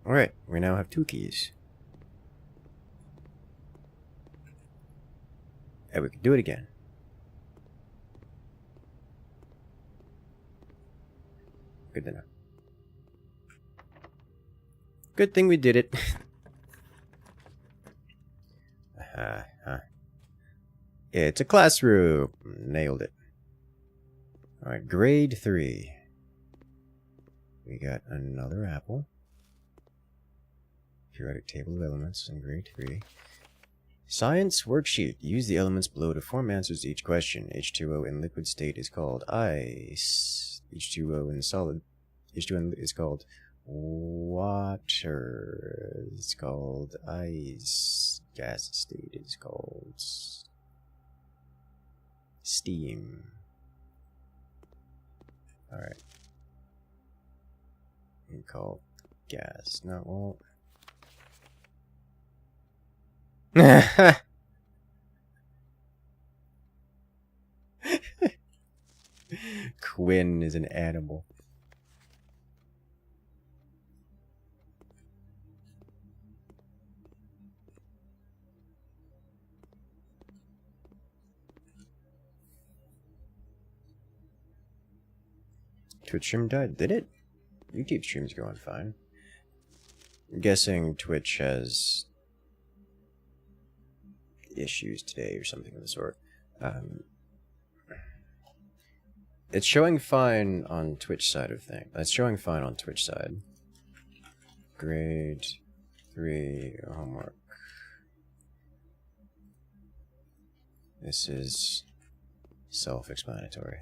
Alright, we now have 2 keys. And we can do it again. Good to know. Good thing we did it. It's a classroom. Nailed it. Alright, grade 3. We got another apple. Periodic table of elements in grade 3. Science worksheet. Use the elements below to form answers to each question. H2O in liquid state is called ice. H2O in solid. H2O is called water. It's called ice. Gas state is called steam. Alright. We call gas. No, well. Quinn is an animal. Twitch stream died, did it? YouTube stream's going fine. I'm guessing Twitch has issues today or something of the sort. It's showing fine on Twitch side of things. It's showing fine on Twitch side. Grade 3 homework. This is self-explanatory.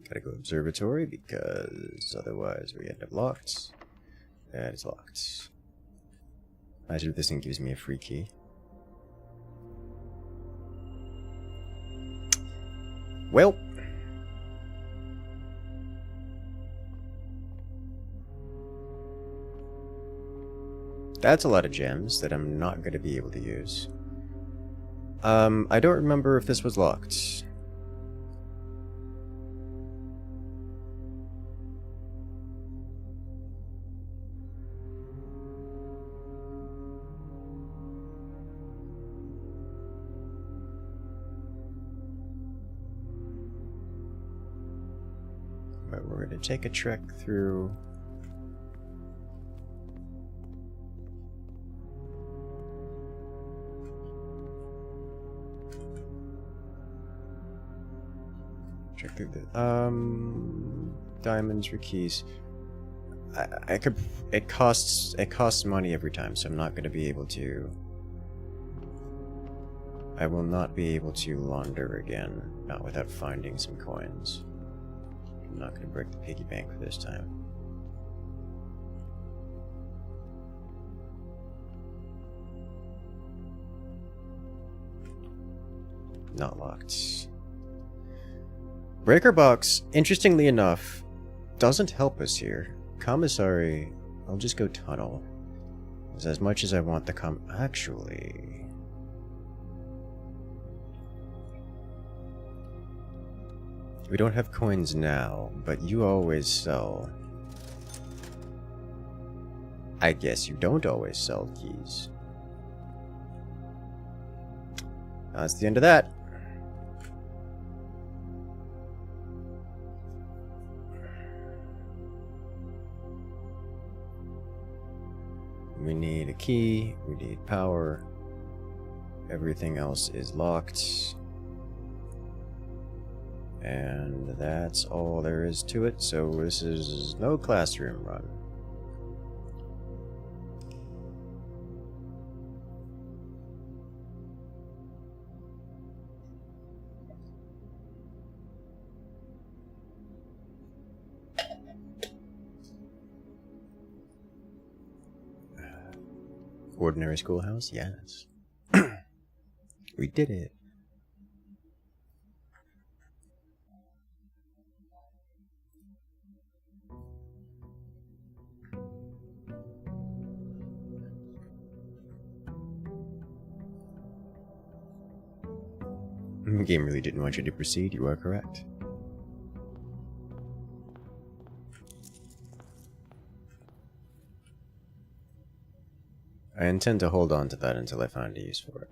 Gotta go observatory because otherwise we end up locked. That is locked. Imagine if this thing gives me a free key. Well. That's a lot of gems that I'm not going to be able to use. I don't remember if this was locked. But we're going to take a trek through. Check through the diamonds for keys. I could. It costs money every time, so I'm not going to be able to. I will not be able to launder again, not without finding some coins. I'm not going to break the piggy bank for this time. Not locked. Breaker box, interestingly enough, doesn't help us here. Commissary, I'll just go tunnel. As much as I want the actually... We don't have coins now, but you always sell. I guess you don't always sell keys. That's the end of that. We need a key, we need power. Everything else is locked. And that's all there is to it, so this is no classroom run. Ordinary schoolhouse? Yes. We did it. The game really didn't want you to proceed, you are correct. I intend to hold on to that until I find a use for it.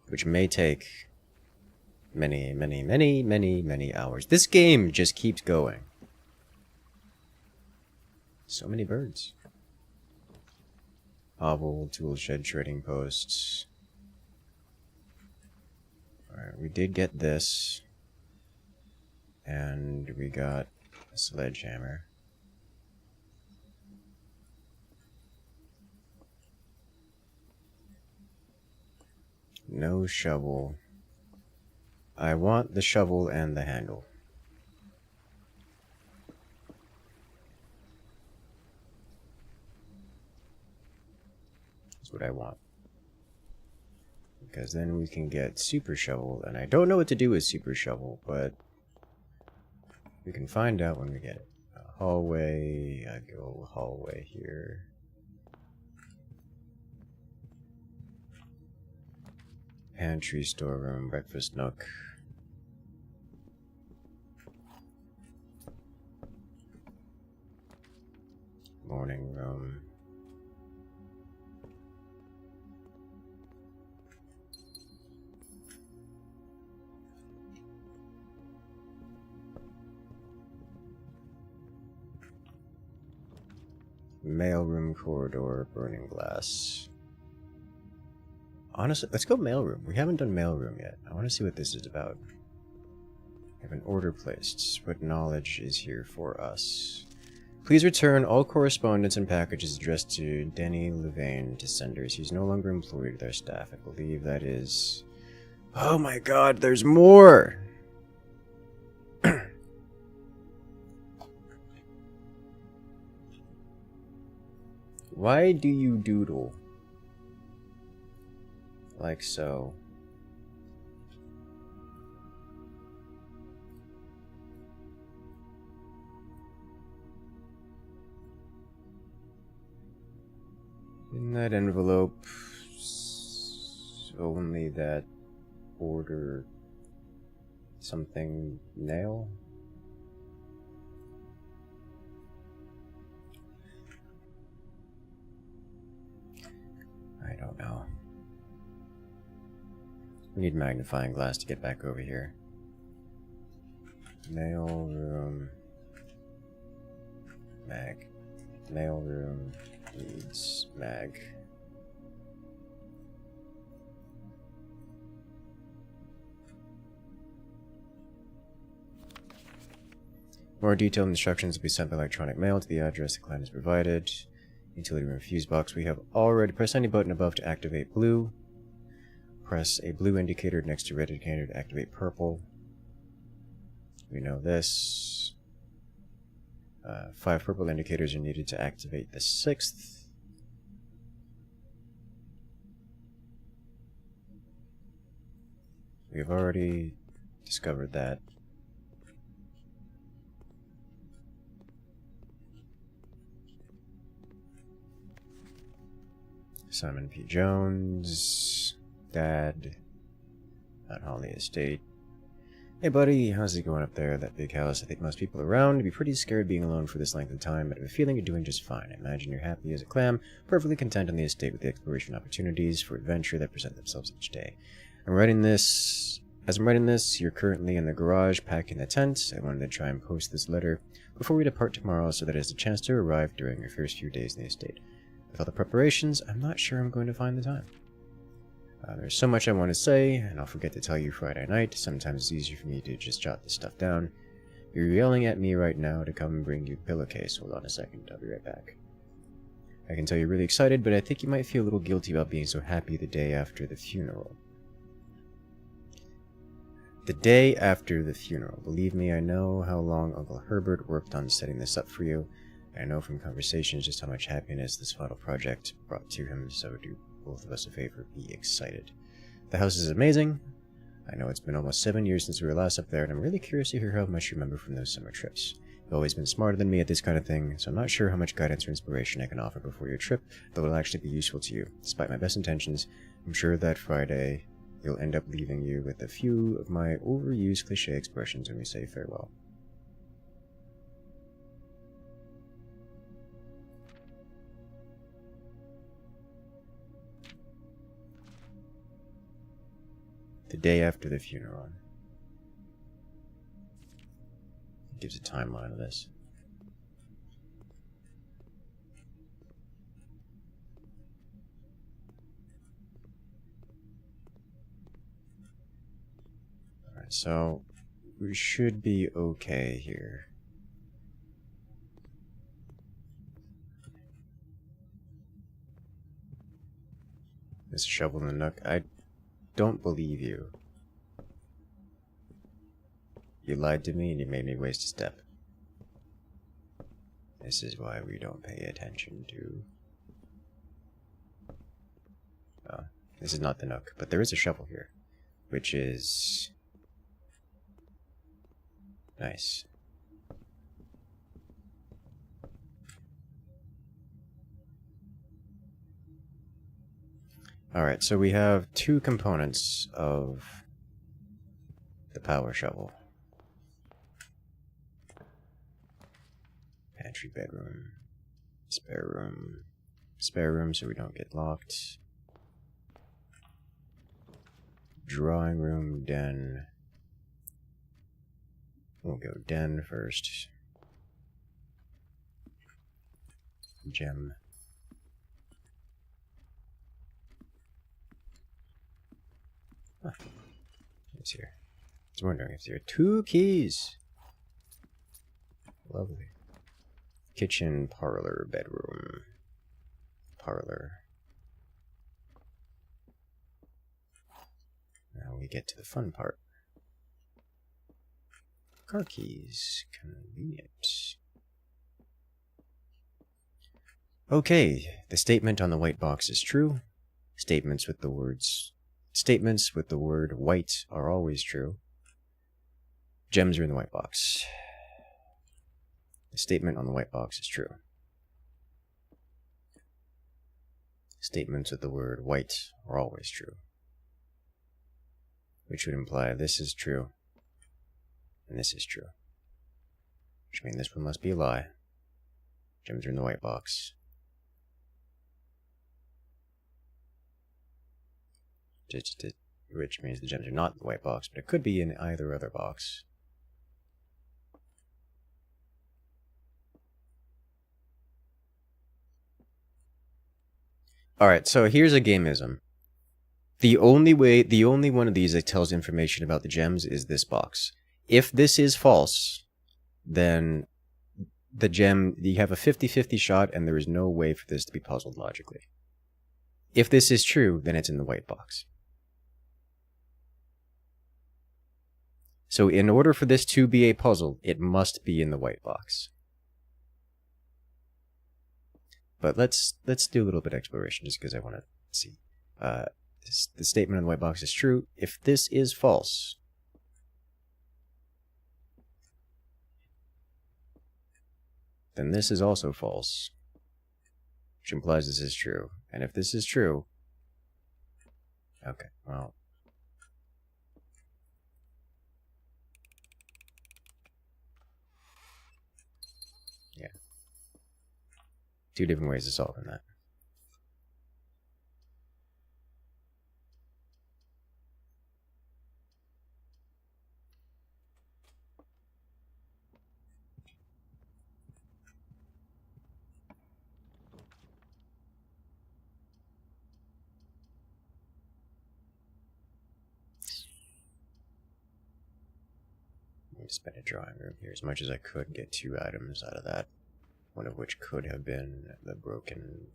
Which may take many, many, many, many, many hours. This game just keeps going. So many birds. Hovel, tool shed, trading posts. Alright, we did get this. And we got Sledgehammer. No shovel. I want the shovel and the handle. That's what I want. Because then we can get super shovel, and I don't know what to do with super shovel, but we can find out when we get it. Hallway, I go hallway here. Pantry, storeroom, breakfast nook. Morning room. Mailroom corridor, burning glass. Honestly, let's go mailroom. We haven't done mailroom yet. I want to see what this is about. We have an order placed. What knowledge is here for us? Please return all correspondence and packages addressed to Denny Levain to senders. He's no longer employed with our staff. I believe that is... Oh my god, there's more! Why do you doodle? Like so. In that envelope, only that order something nail? I don't know. We need magnifying glass to get back over here. Mail room. Mag. Mail room needs mag. More detailed instructions will be sent by electronic mail to the address the client has provided. Utility room fuse box. We have already pressed any button above to activate blue. Press a blue indicator next to red indicator to activate purple. We know this. 5 purple indicators are needed to activate the 6th. We've already discovered that. Simon P. Jones, Dad, at Holly Estate. Hey buddy, how's it going up there? That big house. I think most people around would be pretty scared being alone for this length of time, but I have a feeling you're doing just fine. I imagine you're happy as a clam, perfectly content on the estate with the exploration opportunities for adventure that present themselves each day. As I'm writing this, you're currently in the garage packing the tent. I wanted to try and post this letter before we depart tomorrow so that it has a chance to arrive during your first few days in the estate. With all the preparations, I'm not sure I'm going to find the time. There's so much I want to say, and I'll forget to tell you Friday night. Sometimes it's easier for me to just jot this stuff down. You're yelling at me right now to come and bring you a pillowcase. Hold on a second, I'll be right back. I can tell you're really excited, but I think you might feel a little guilty about being so happy the day after the funeral. The day after the funeral. Believe me, I know how long Uncle Herbert worked on setting this up for you. I know from conversations just how much happiness this final project brought to him, so do both of us a favor, be excited. The house is amazing. I know it's been almost 7 years since we were last up there, and I'm really curious to hear how much you remember from those summer trips. You've always been smarter than me at this kind of thing, so I'm not sure how much guidance or inspiration I can offer before your trip, though it'll actually be useful to you. Despite my best intentions, I'm sure that Friday you'll end up leaving you with a few of my overused cliche expressions when we say farewell. The day after the funeral. It gives a timeline of this. Alright, so we should be okay here. There's a shovel in the nook. I don't believe you. You lied to me and you made me waste a step. This is why we don't pay attention to... Oh, this is not the nook, but there is a shovel here, which is... nice. Alright, so we have two components of the power shovel. Pantry, bedroom, spare room. Spare room so we don't get locked. Drawing room, den. We'll go den first. Gem. Huh. It's here. I was wondering if there are two keys. Lovely. Kitchen, parlor, bedroom. Parlor. Now we get to the fun part. Car keys. Convenient. Okay, the statement on the white box is true. Statements with the word white are always true. Gems are in the white box. The statement on the white box is true. Statements with the word white are always true. Which would imply this is true, and this is true. Which means this one must be a lie. Gems are in the white box. Which means the gems are not in the white box, but it could be in either other box. Alright, so here's a gameism. The only one of these that tells information about the gems is this box. If this is false, then the gem, you have a 50-50 shot and there is no way for this to be puzzled logically. If this is true, then it's in the white box. So in order for this to be a puzzle, it must be in the white box. But let's do a little bit of exploration just because I want to see. The statement on the white box is true. If this is false, then this is also false, which implies this is true. And if this is true, okay, well, yeah. Two different ways of solving that. Spend a drawing room here as much as I could, get 2 items out of that, one of which could have been the broken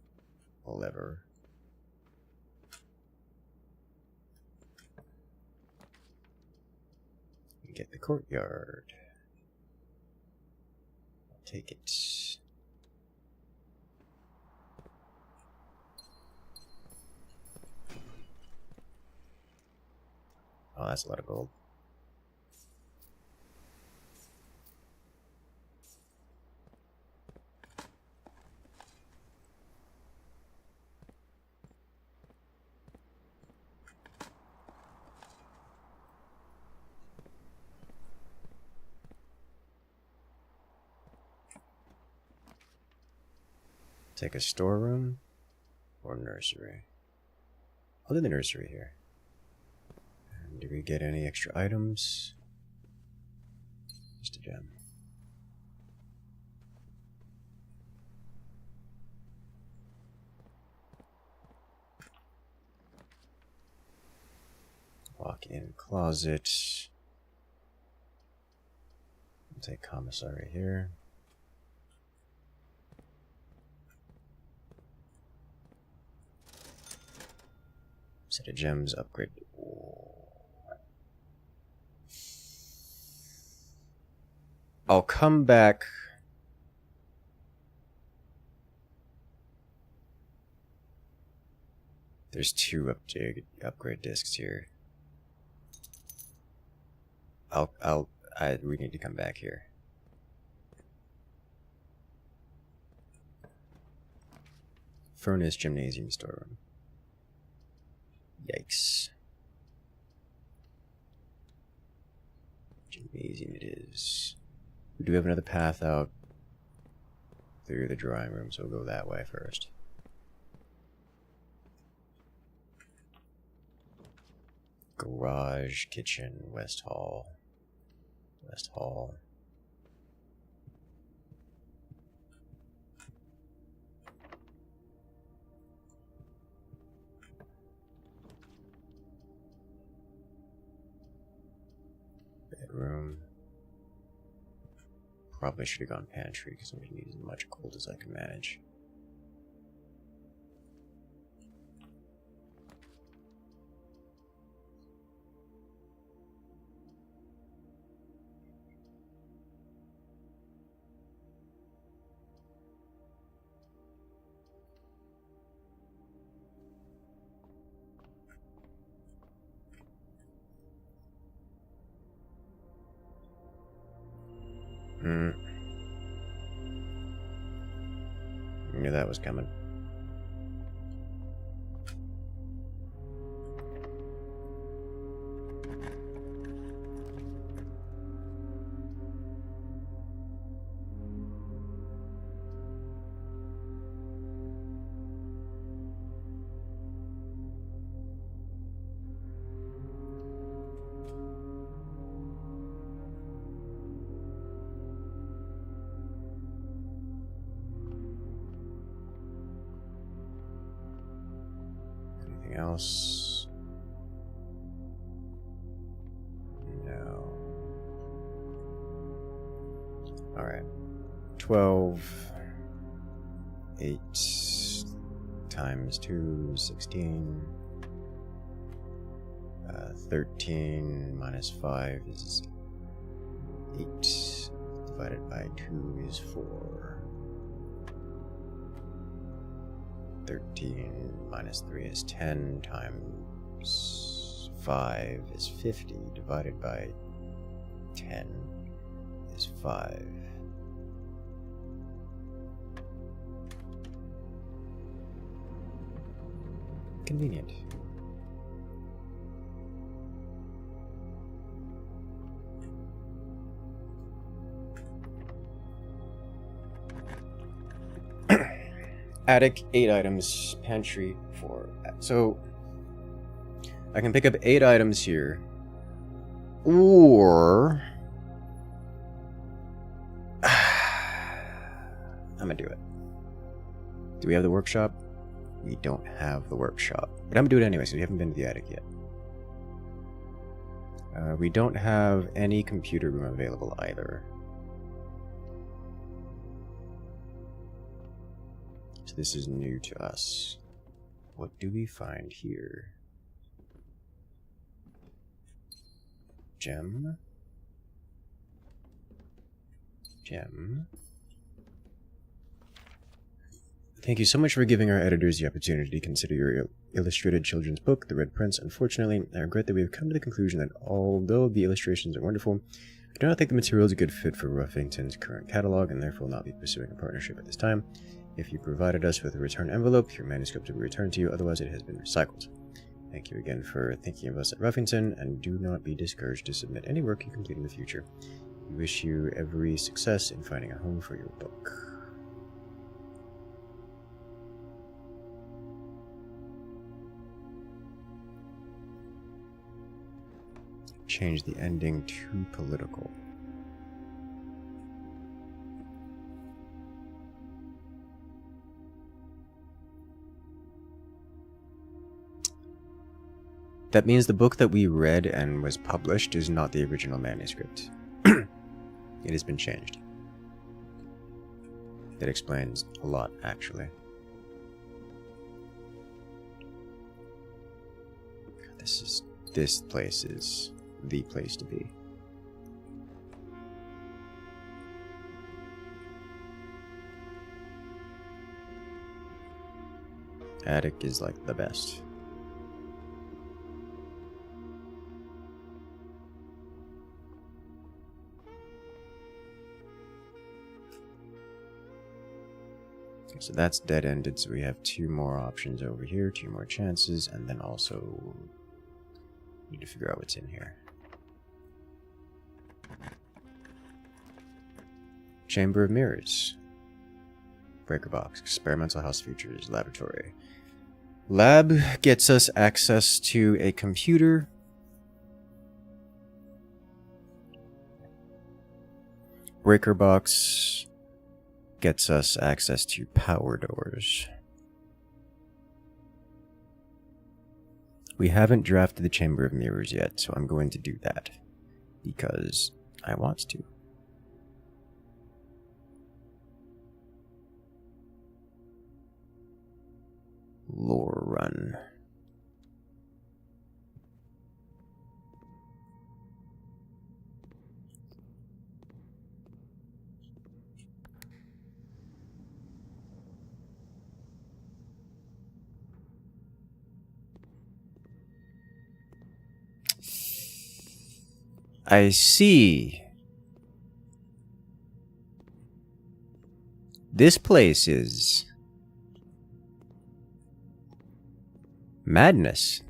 lever. We get the courtyard. I'll take it. Oh, that's a lot of gold. Take a storeroom or nursery. I'll do the nursery here. And do we get any extra items? Just a gem. Walk-in closet. I'll take commissary here. Set of gems, upgrade. I'll come back. There's 2 upgrade discs here. We need to come back here. Furnace, gymnasium, storeroom. Yikes. Gymnasium it is. We do have another path out through the drawing room, so we'll go that way first. Garage, kitchen, West Hall. West Hall. Bedroom. Probably should have gone pantry because I'm going to need as much gold as I can manage. I knew that was coming. Else? No. Alright. 12. 8 times 2, 16. 13 minus 5 is 8. Divided by 2 is 4. 13 minus 3 is 10 times 5 is 50 divided by 10 is 5. Convenient. Attic, 8 items. Pantry, 4. So, I can pick up 8 items here. Or... I'm gonna do it. Do we have the workshop? We don't have the workshop. But I'm gonna do it anyway, so we haven't been to the attic yet. We don't have any computer room available either. So this is new to us. What do we find here? Gem. Gem. Thank you so much for giving our editors the opportunity to consider your illustrated children's book, The Red Prince. Unfortunately, I regret that we have come to the conclusion that although the illustrations are wonderful, I do not think the material is a good fit for Ruffington's current catalog and therefore will not be pursuing a partnership at this time. If you provided us with a return envelope, your manuscript will be returned to you, otherwise it has been recycled. Thank you again for thinking of us at Ruffington, and do not be discouraged to submit any work you complete in the future. We wish you every success in finding a home for your book. Change the ending to political. That means the book that we read and was published is not the original manuscript. It has been changed. That explains a lot, actually. This place is the place to be. Attic is like the best. So that's dead-ended, so we have 2 more options over here, 2 more chances, and then also need to figure out what's in here. Chamber of Mirrors. Breaker box. Experimental house features. Laboratory. Lab gets us access to a computer. Breaker box gets us access to power doors. We haven't drafted the Chamber of Mirrors yet, so I'm going to do that because I want to. Lore run. I see. This place is madness.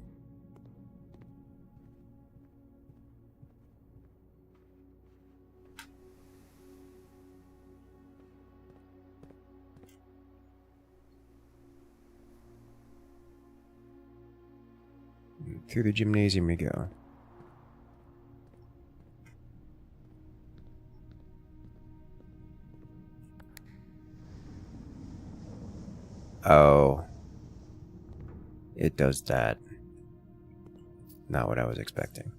Through the gymnasium we go. Oh. It does that. Not what I was expecting.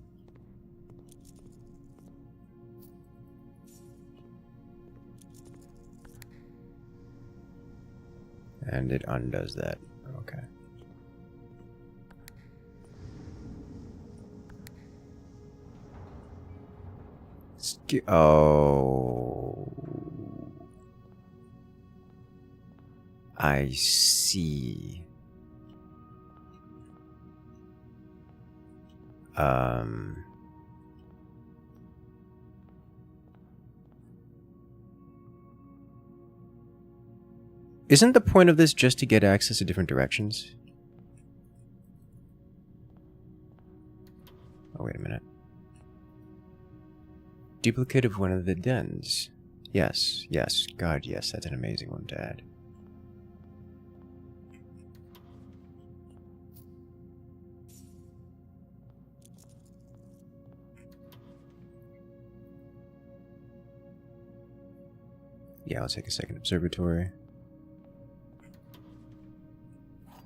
And it undoes that. Okay. Oh. I see. Isn't the point of this just to get access to different directions? Oh, wait a minute. Duplicate of one of the dens. Yes, yes. God, yes, that's an amazing one to add. Yeah, I'll take a second observatory.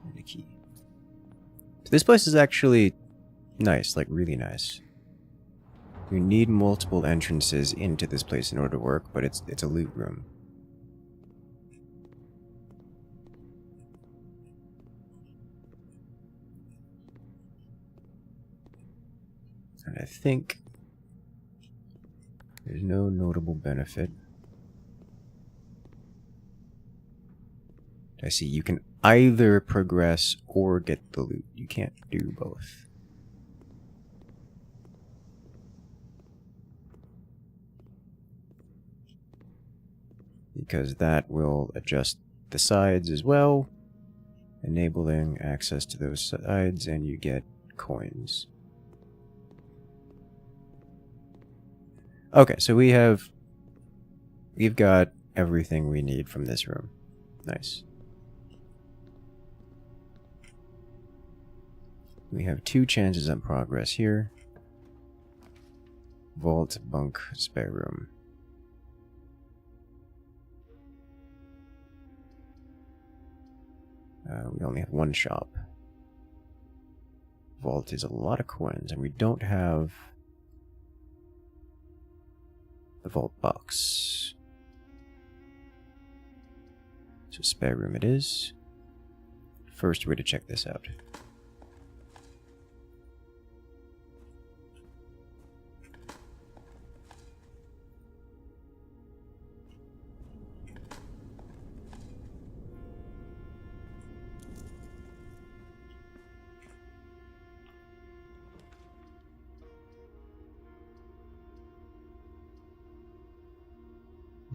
And a key. So this place is actually nice, like really nice. You need multiple entrances into this place in order to work, but it's a loot room. And I think there's no notable benefit. I see you can either progress or get the loot. You can't do both. Because that will adjust the sides as well, enabling access to those sides, and you get coins. Okay, so we've got everything we need from this room. Nice. We have 2 chances on progress here. Vault, bunk, spare room. We only have 1 shop. Vault is a lot of coins, and we don't have the vault box. So spare room it is. First, we're to check this out.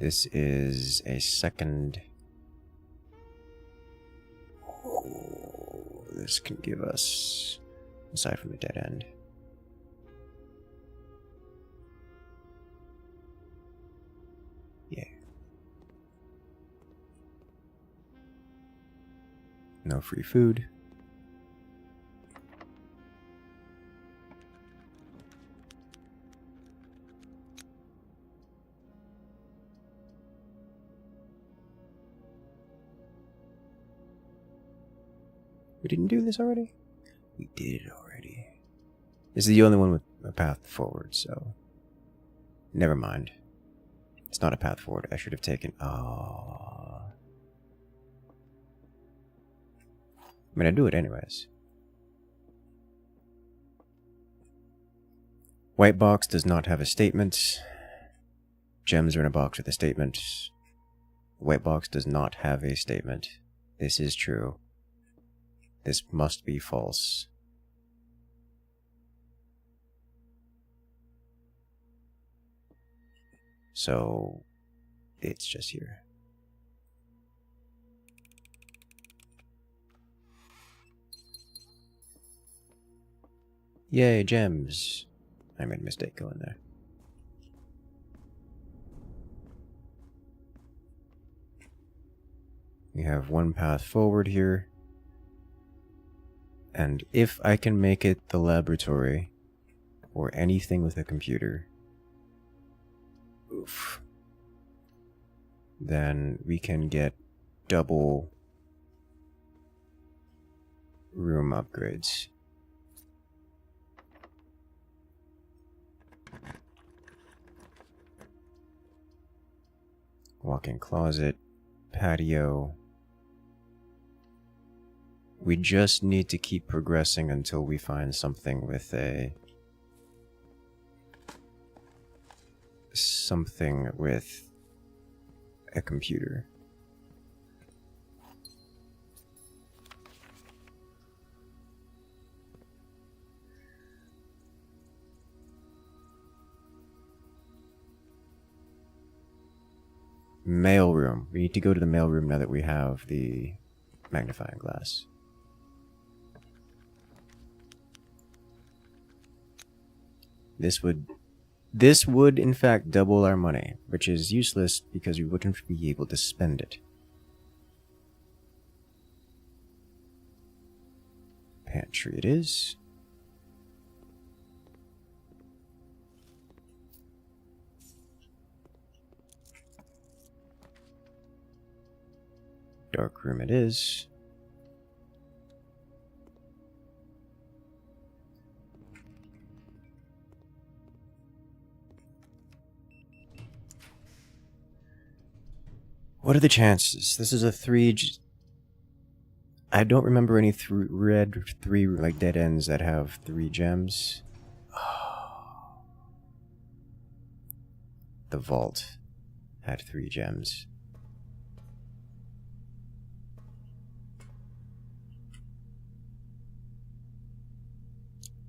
This is a second. Oh, this can give us, aside from the dead end. Yeah. No free food. We didn't do this already? We did it already. This is the only one with a path forward, so... Never mind. It's not a path forward. I should have taken... I mean, I do it anyways. White box does not have a statement. Gems are in a box with a statement. White box does not have a statement. This is true. This must be false. So, it's just here. Yay, gems. I made a mistake going there. We have one path forward here. And if I can make it the laboratory, or anything with a computer, oof, then we can get double room upgrades. Walk-in closet, patio. We just need to keep progressing until we find something with a... computer. Mailroom. We need to go to the mailroom now that we have the magnifying glass. This would in fact double our money, which is useless because we wouldn't be able to spend it. Pantry it is. Dark room it is. What are the chances? This is a 3... I don't remember any red 3 like dead ends that have 3 gems. The vault had 3 gems.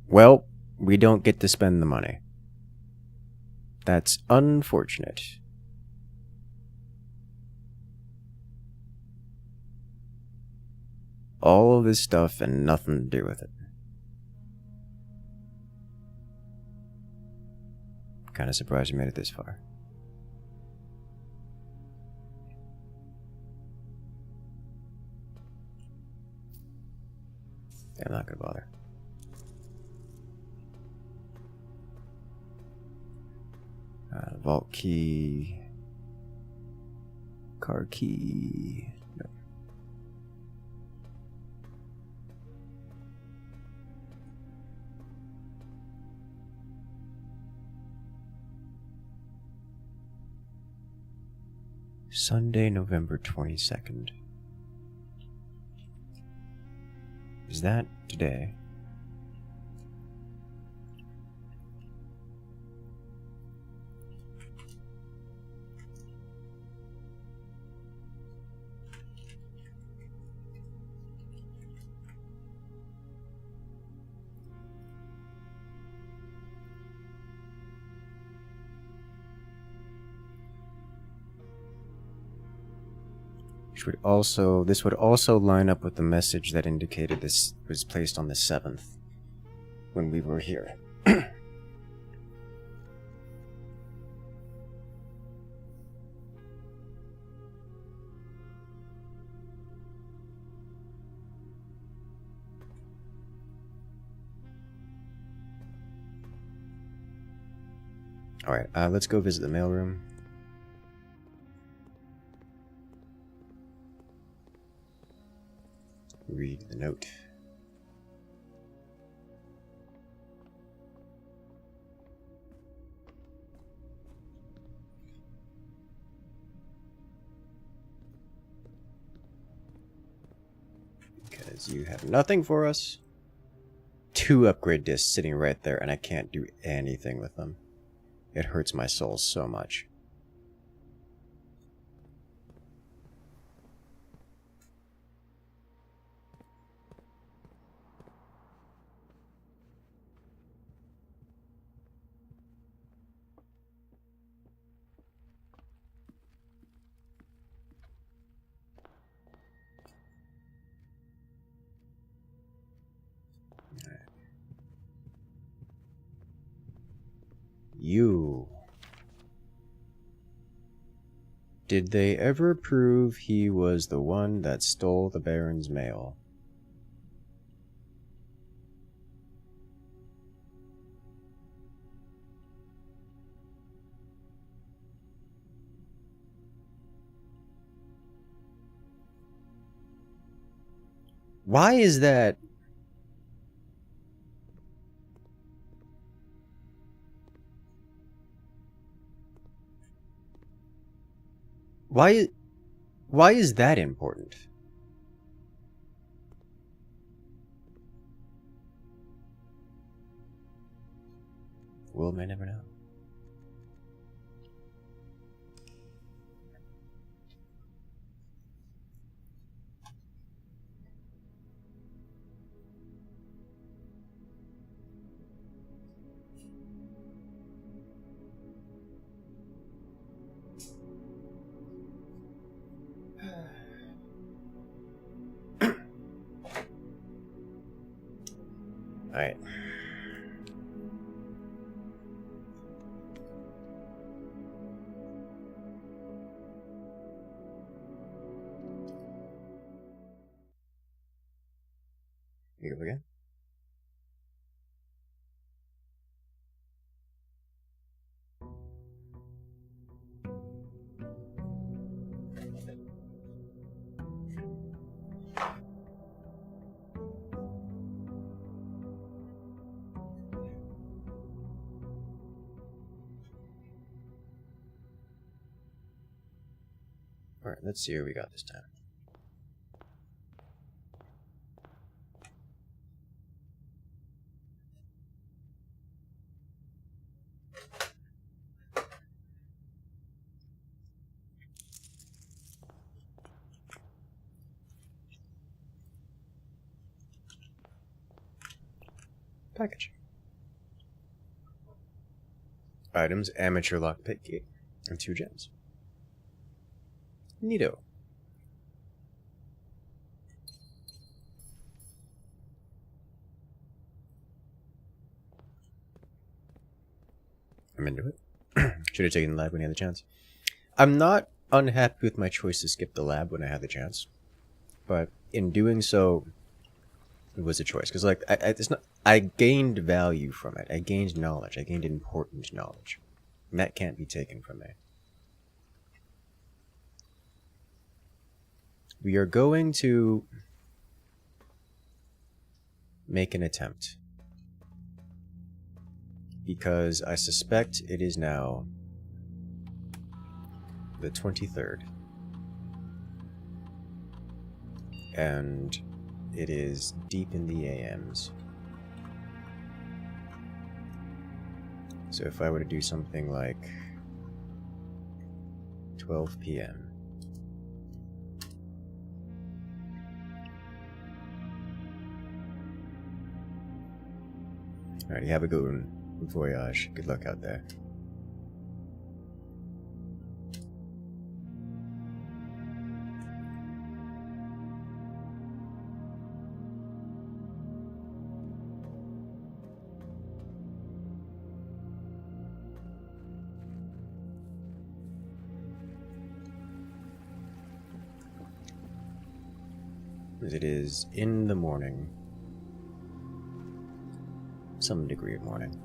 Well, we don't get to spend the money. That's unfortunate. All of this stuff and nothing to do with it. Kind of surprised we made it this far. Yeah, I'm not gonna bother. Vault key. Car key. No. Sunday, November 22nd. Is that today? This would also line up with the message that indicated this was placed on the 7th when we were here. Alright, let's go visit the mailroom. Read the note. Because you have nothing for us. 2 upgrade discs sitting right there, and I can't do anything with them. It hurts my soul so much. You. Did they ever prove he was the one that stole the Baron's mail? Why is that? Why is that important? Will may never know. Alright. You go again? Alright, let's see what we got this time. Package. Items, amateur lockpick key, and 2 gems. Neato. I'm into it. Should have taken the lab when I had the chance. I'm not unhappy with my choice to skip the lab when I had the chance, but in doing so, it was a choice because, like, I gained value from it. I gained knowledge. I gained important knowledge, and that can't be taken from me. We are going to make an attempt because I suspect it is now the 23rd, and it is deep in the AMs. So if I were to do something like 12 p.m. Alright, have a good voyage. Good luck out there. as it is in the morning. Some degree of morning.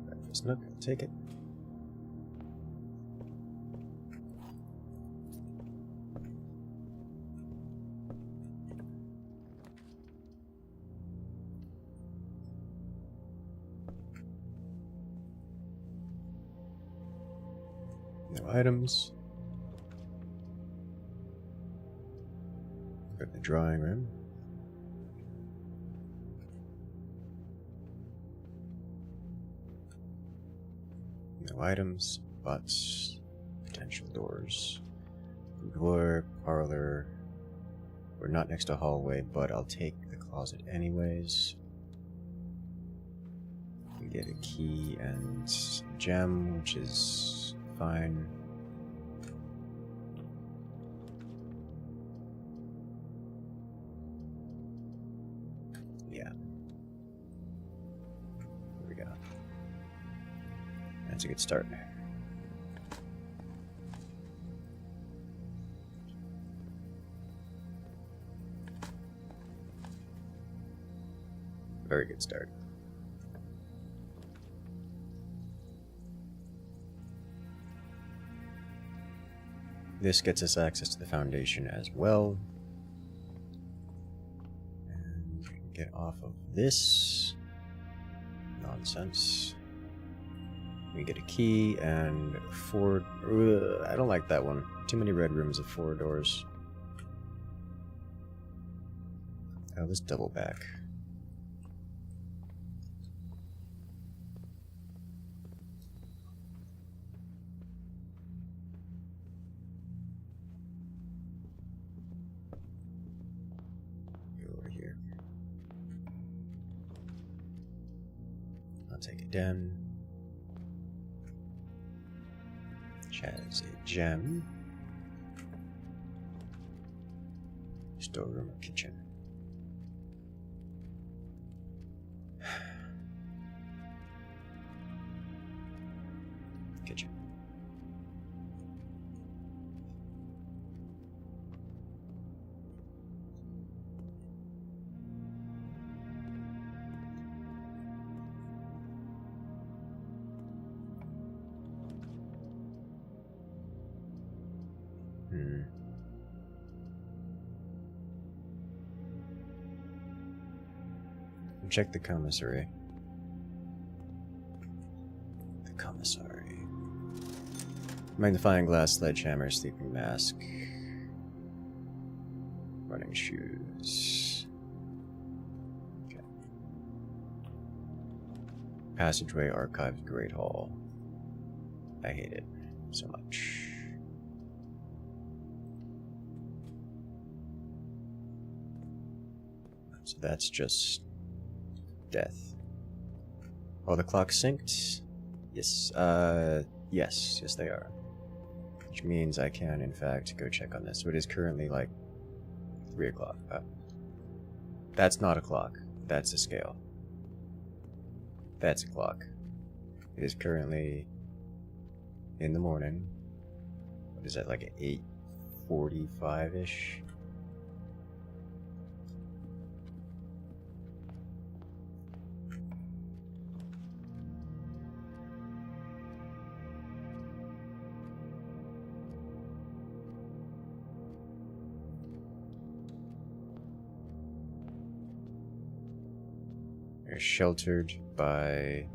Breakfast nook, I'll take it. No items. Go to the drawing room. No items, but potential doors. Boudoir, parlor. We're not next to a hallway, but I'll take the closet anyways. We get a key and a gem, which is fine. Yeah. Here we go. That's a good start. Very good start. This gets us access to the foundation as well. And we can get off of this nonsense. We get a key and 4... I don't like that one. Too many red rooms of 4 doors. Oh, this double back. Take it down. Has a gem. Storeroom or kitchen. Kitchen. Check the commissary. The commissary. Magnifying glass, sledgehammer, sleeping mask. Running shoes. Okay. Passageway, archives, Great Hall. I hate it so much. So that's just death. Oh, the clock's synced? Yes. Yes they are. Which means I can, in fact, go check on this. So it is currently like 3 o'clock. That's not a clock. That's a scale. That's a clock. It is currently in the morning. What is that, like 8:45-ish? You're sheltered by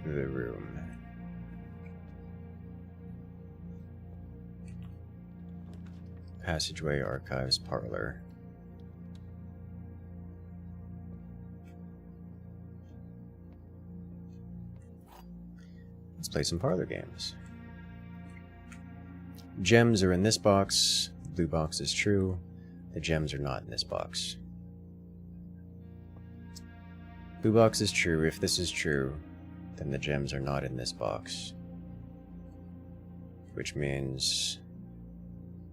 the room. Passageway, archives, parlor. Let's play some parlor games. Gems are in this box. The blue box is true. The gems are not in this box. Blue box is true. If this is true, then the gems are not in this box. Which means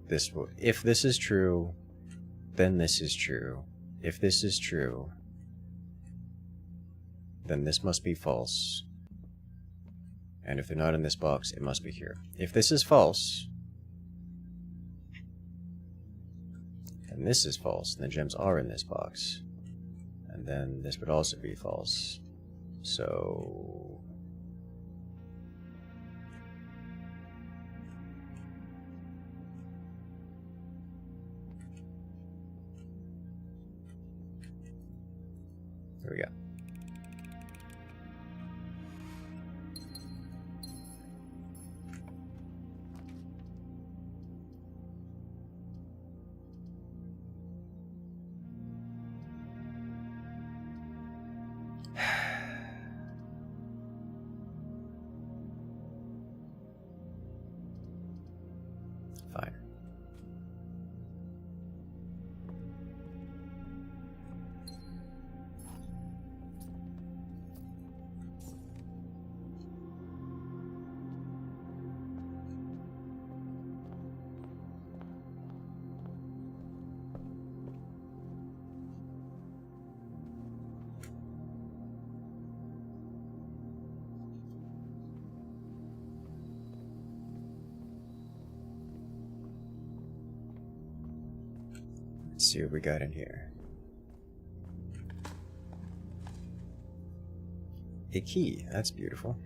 this will, if this is true, then this is true. If this is true, then this must be false. And if they're not in this box, it must be here. If this is false, and this is false, and the gems are in this box, and then this would also be false. So... there we go. Fine. Let's see what we got in here. A key. That's beautiful.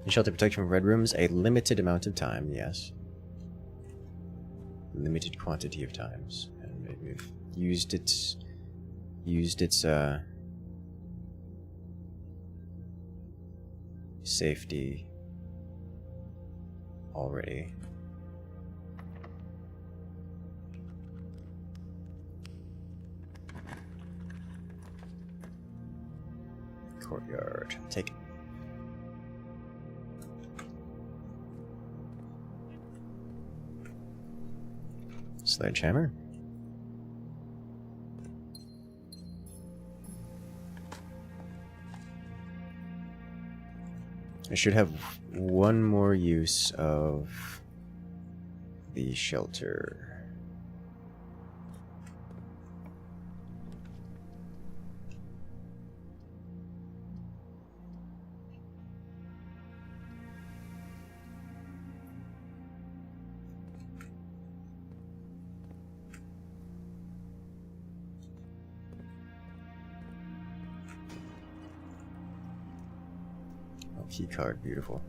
You shelter protection from red rooms a limited amount of time, yes. Limited quantity of times. And we've used its safety already. Courtyard. Take it. Sledgehammer. I should have one more use of the shelter. Key card, beautiful.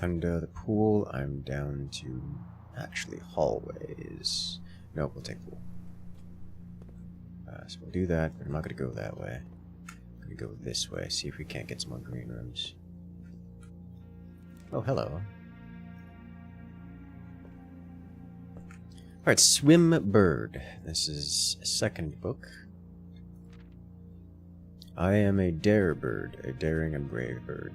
Under the pool, I'm down to actually hallways. No, we'll take pool. So we'll do that, but I'm not going to go that way. I'm going to go this way, see if we can't get some more green rooms. Oh, hello. Alright, Swim Bird. This is a second book. I am a dare bird, a daring and brave bird.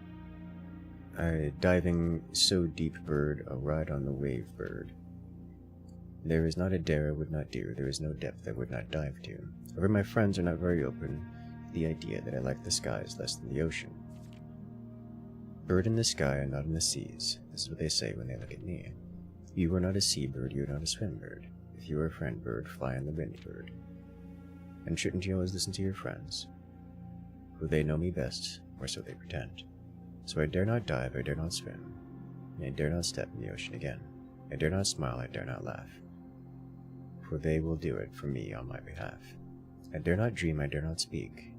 A diving so deep bird, a ride on the wave bird. There is not a dare I would not do, there is no depth I would not dive to. However, my friends are not very open to the idea that I like the skies less than the ocean. Bird in the sky and not in the seas. This is what they say when they look at me. You are not a seabird, you are not a swim bird. If you are a friend bird, fly on the wind bird. And shouldn't you always listen to your friends? For they know me best, or so they pretend. So I dare not dive, I dare not swim. I dare not step in the ocean again. I dare not smile, I dare not laugh. For they will do it for me on my behalf. I dare not dream, I dare not speak.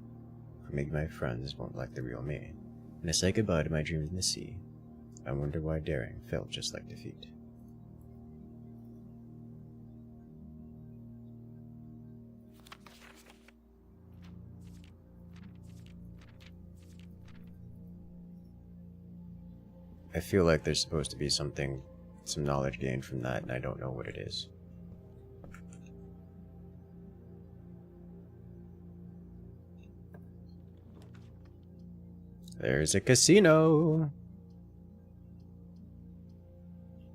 For maybe my friends won't like the real me. And I say goodbye to my dreams in the sea. I wonder why daring felt just like defeat. I feel like there's supposed to be some knowledge gained from that, and I don't know what it is. There's a casino!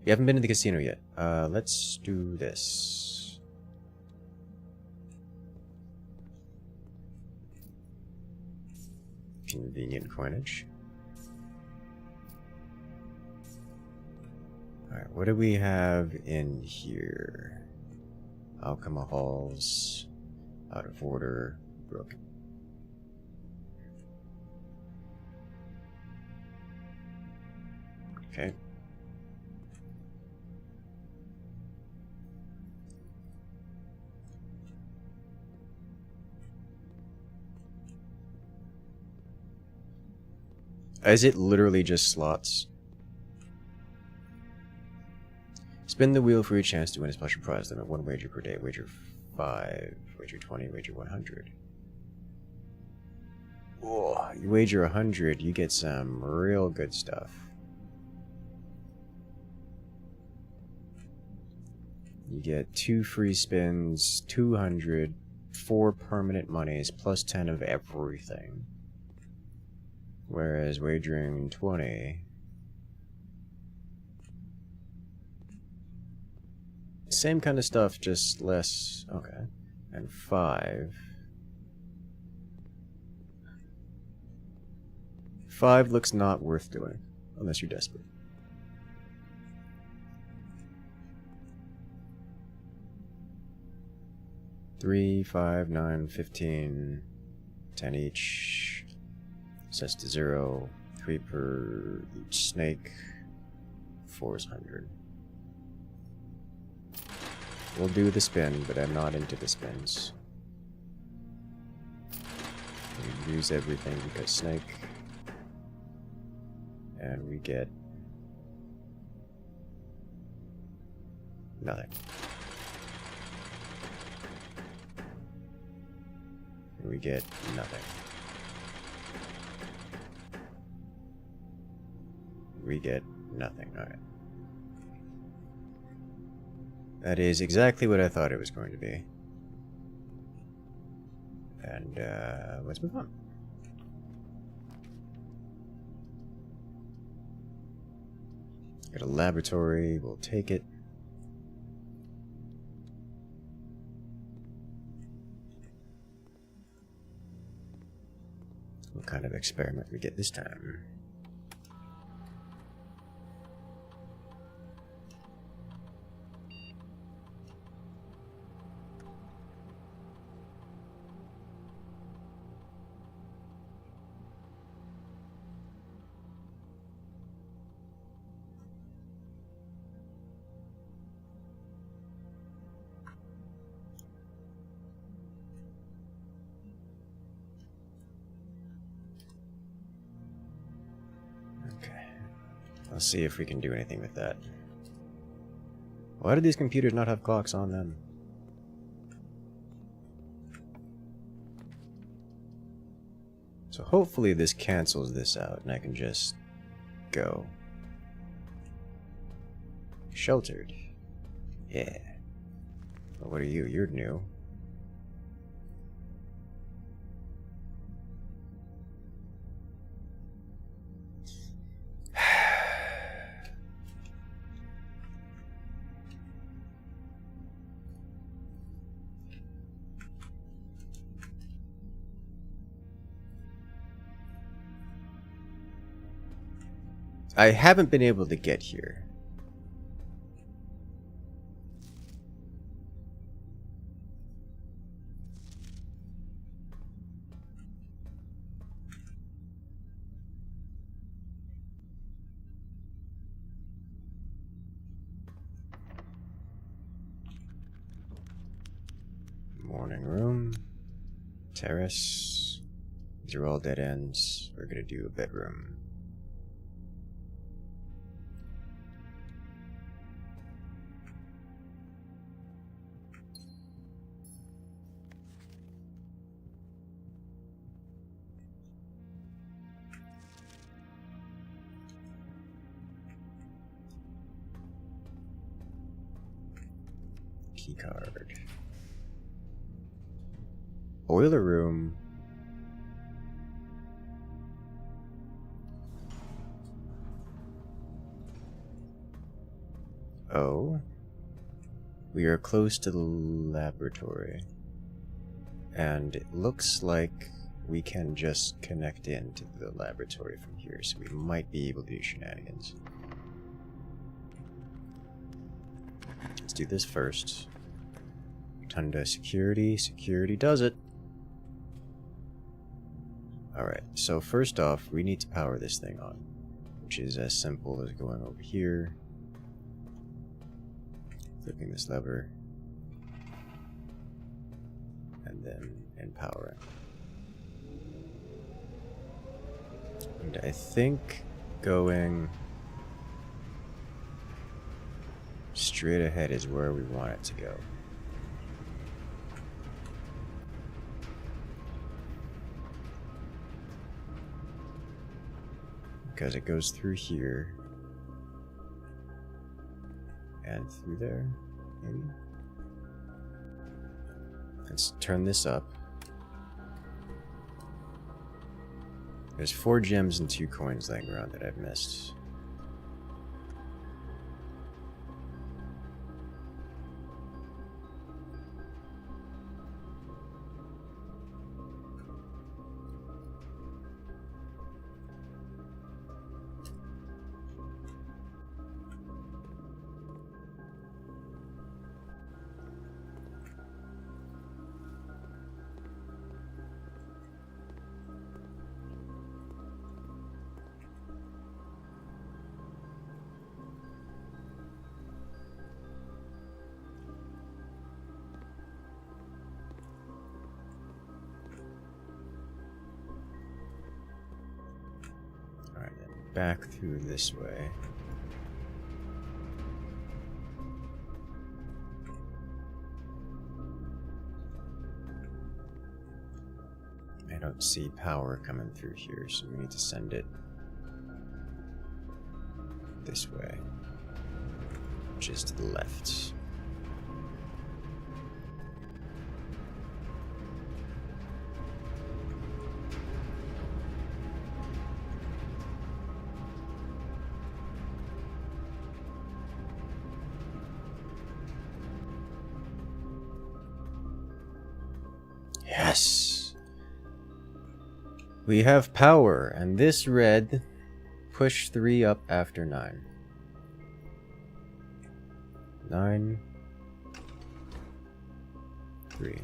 You haven't been to the casino yet. Let's do this. Convenient coinage. Alright, what do we have in here? Alchema halls. Out of order. Broken. Okay. Is it literally just slots? Spin the wheel for each chance to win a special prize. Limit 1 wager per day. Wager 5, wager 20, wager 100. Oh, you wager 100, you get some real good stuff. You get 2 free spins, 200, 4 permanent monies, plus 10 of everything. Whereas wagering 20... Same kind of stuff, just less... Okay. And 5... 5 looks not worth doing, unless you're desperate. Three, 5, 9, 15, 10 each. Sets to 0. 3 per each snake. 4 is 100. We'll do the spin, but I'm not into the spins. We use everything because snake. And we get nothing. And we get nothing. We get nothing. Alright. That is exactly what I thought it was going to be. And, let's move on. Got a laboratory, we'll take it. What kind of experiment we get this time? Let's see if we can do anything with that. Why do these computers not have clocks on them? So hopefully this cancels this out and I can just go. Sheltered. Yeah. Well, what are you? You're new. I haven't been able to get here. Morning room. Terrace. These are all dead ends. We're gonna do a bedroom. Keycard. Boiler room. Oh. We are close to the laboratory. And it looks like we can just connect into the laboratory from here, so we might be able to do shenanigans. Let's do this first. Tunda security. Security does it. Alright, so first off, we need to power this thing on, which is as simple as going over here, flipping this lever, and then empowering. And I think going straight ahead is where we want it to go. Because it goes through here and through there, maybe. Let's turn this up. There's 4 gems and 2 coins laying around that I've missed. Back through this way. I don't see power coming through here, so we need to send it this way, which is to the left. Yes! We have power, and this red push 3 up after 9. 9, 3.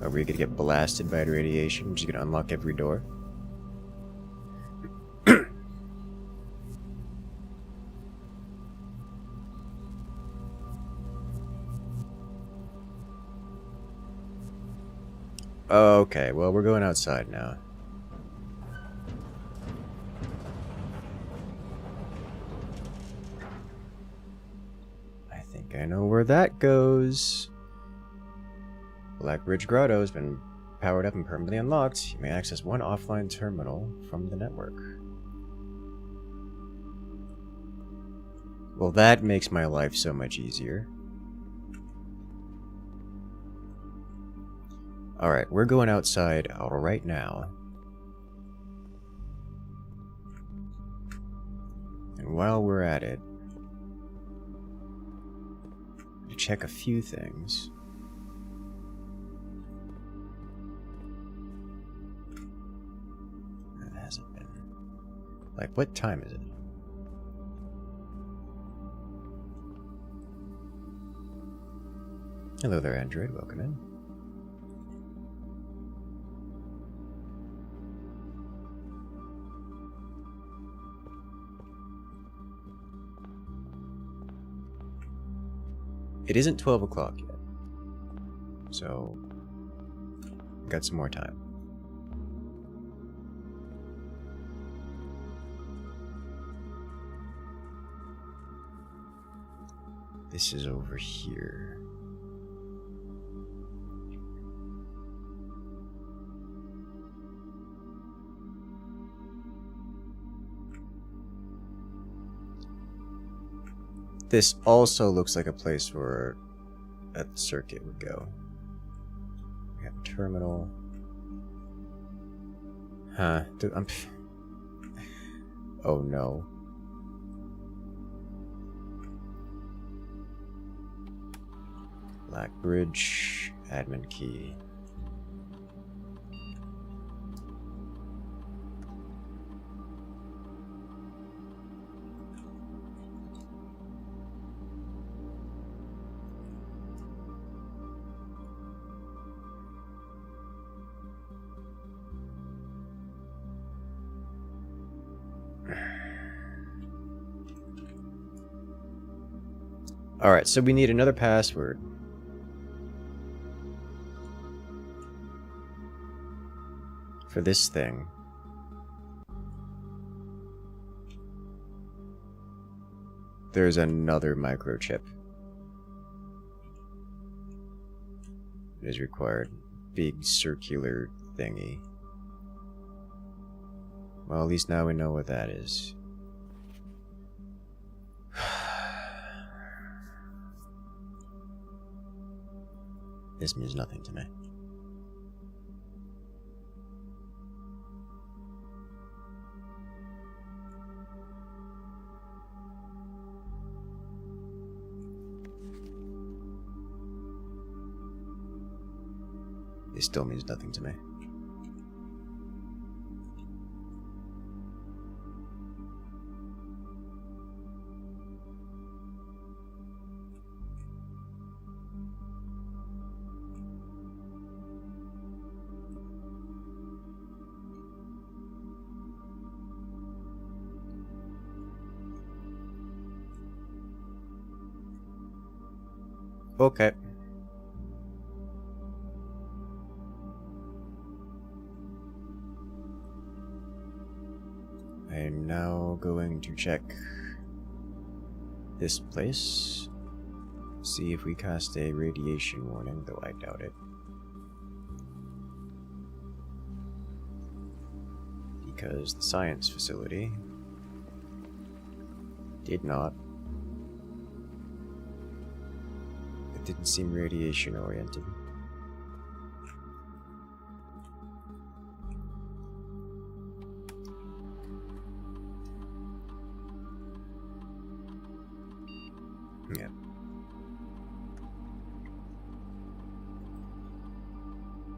Are we gonna get blasted by the radiation? We're just gonna unlock every door? Okay, well, we're going outside now. I think I know where that goes. Blackbridge Grotto has been powered up and permanently unlocked. You may access one offline terminal from the network. Well, that makes my life so much easier. Alright, we're going outside right now. And while we're at it, to check a few things. That hasn't been. Like, what time is it? Hello there, Android. Welcome in. It isn't 12 o'clock yet, so got some more time. This is over here. This also looks like a place where a circuit would go. We have a terminal. Huh. Dude, oh no. Black bridge, admin key. Alright, so we need another password. For this thing. There's another microchip. It is required. Big circular thingy. Well, at least now we know what that is. This means nothing to me. It still means nothing to me. Okay. I'm now going to check this place. See if we cast a radiation warning, though I doubt it. Because the science facility did not. It didn't seem radiation oriented. Yeah.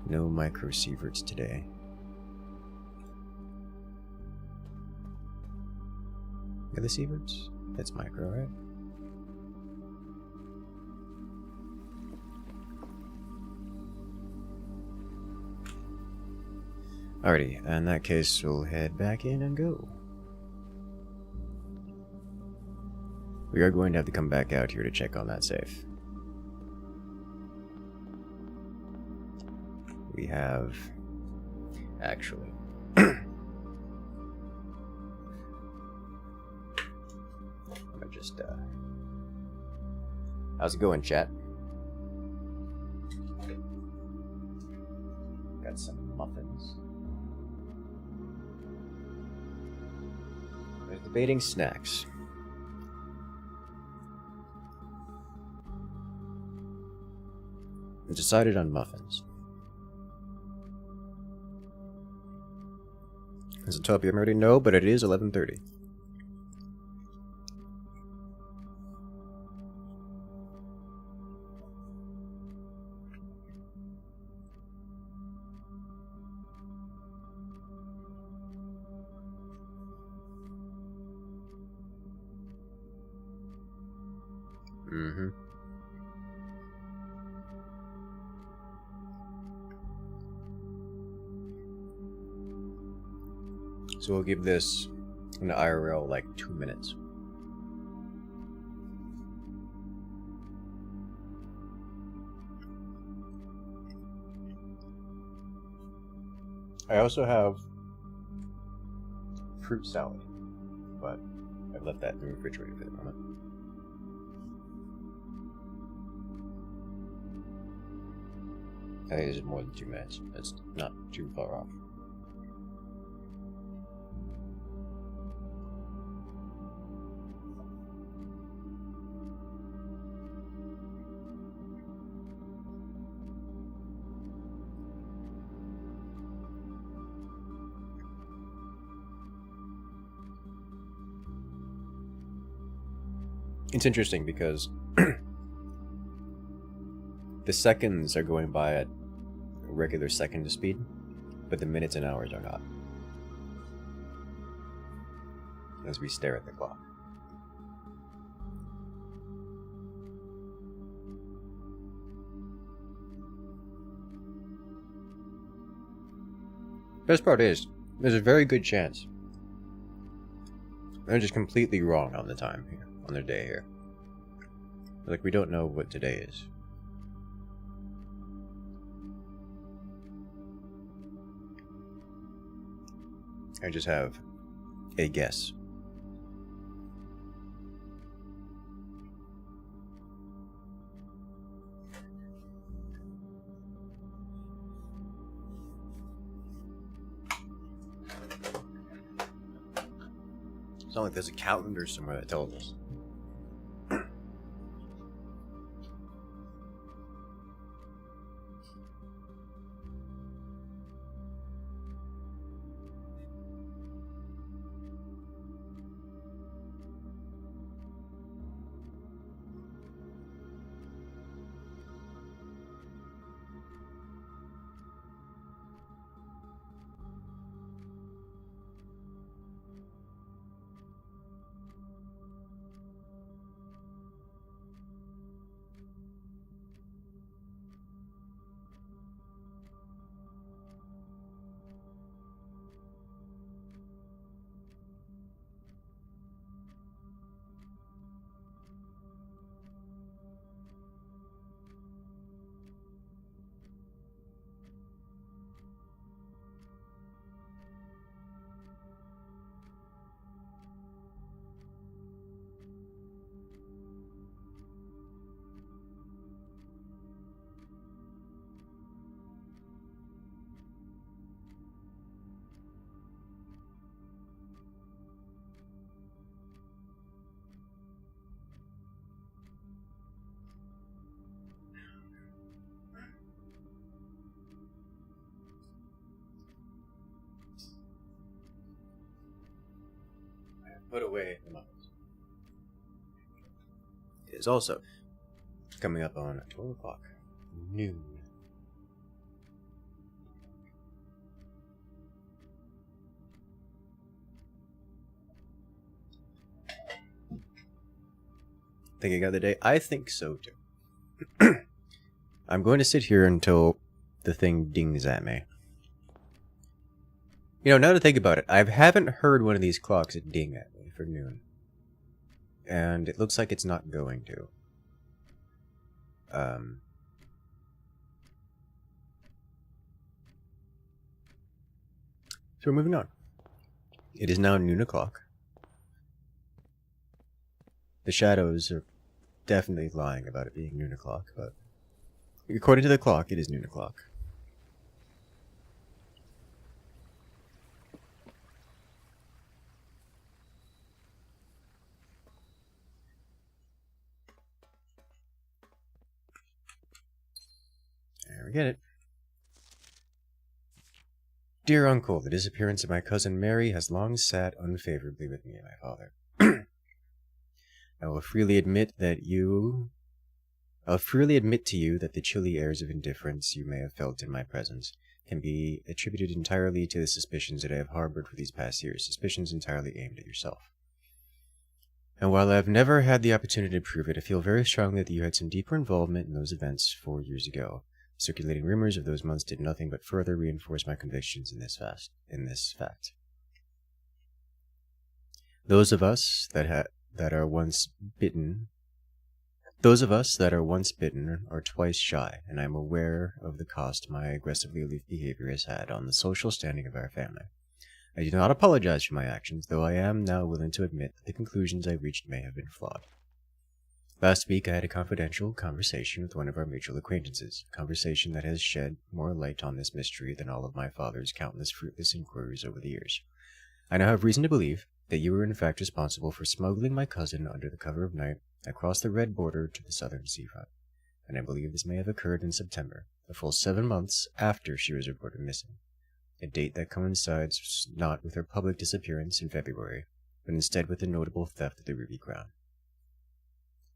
No microsieverts today. Are the sieverts? That's micro, right? Alrighty, in that case, we'll head back in and go. We are going to have to come back out here to check on that safe. We have... Actually... Just, how's it going, chat? Got some muffins. There's debating snacks. I decided on muffins. Is it top? You already know, but it is 11:30. Mm-hmm. So we'll give this an IRL like 2 minutes. I also have fruit salad, but I've left that in the refrigerator for the moment. I think it's more than 2 minutes. That's not too far off. It's interesting because The seconds are going by at regular second speed, but the minutes and hours are not. As we stare at the clock. Best part is, there's a very good chance they're just completely wrong on the time here, on their day here. Like, we don't know what today is. I just have a guess. It's not like there's a calendar somewhere that tells us. Put away the muffins. It is also coming up on 12 o'clock, noon. Think I got the day? I think so too. I'm going to sit here until the thing dings at me. You know, now to think about it, I haven't heard one of these clocks ding at me for noon. And it looks like it's not going to. So we're moving on. It is now noon o'clock. The shadows are definitely lying about it being noon o'clock, but according to the clock, it is noon o'clock. There we get it. Dear Uncle, the disappearance of my cousin Mary has long sat unfavorably with me and my father. I will freely admit to you that the chilly airs of indifference you may have felt in my presence can be attributed entirely to the suspicions that I have harbored for these past years, suspicions entirely aimed at yourself. And while I have never had the opportunity to prove it, I feel very strongly that you had some deeper involvement in those events 4 years ago. Circulating rumors of those months did nothing but further reinforce my convictions in this fact. Those of us that are once bitten are twice shy, and I am aware of the cost my aggressively aloof behavior has had on the social standing of our family. I do not apologize for my actions, though I am now willing to admit that the conclusions I reached may have been flawed. Last week I had a confidential conversation with one of our mutual acquaintances, a conversation that has shed more light on this mystery than all of my father's countless fruitless inquiries over the years. I now have reason to believe that you were in fact responsible for smuggling my cousin under the cover of night across the red border to the southern seafront, and I believe this may have occurred in September, a full 7 months after she was reported missing, a date that coincides not with her public disappearance in February, but instead with the notable theft of the Ruby Crown.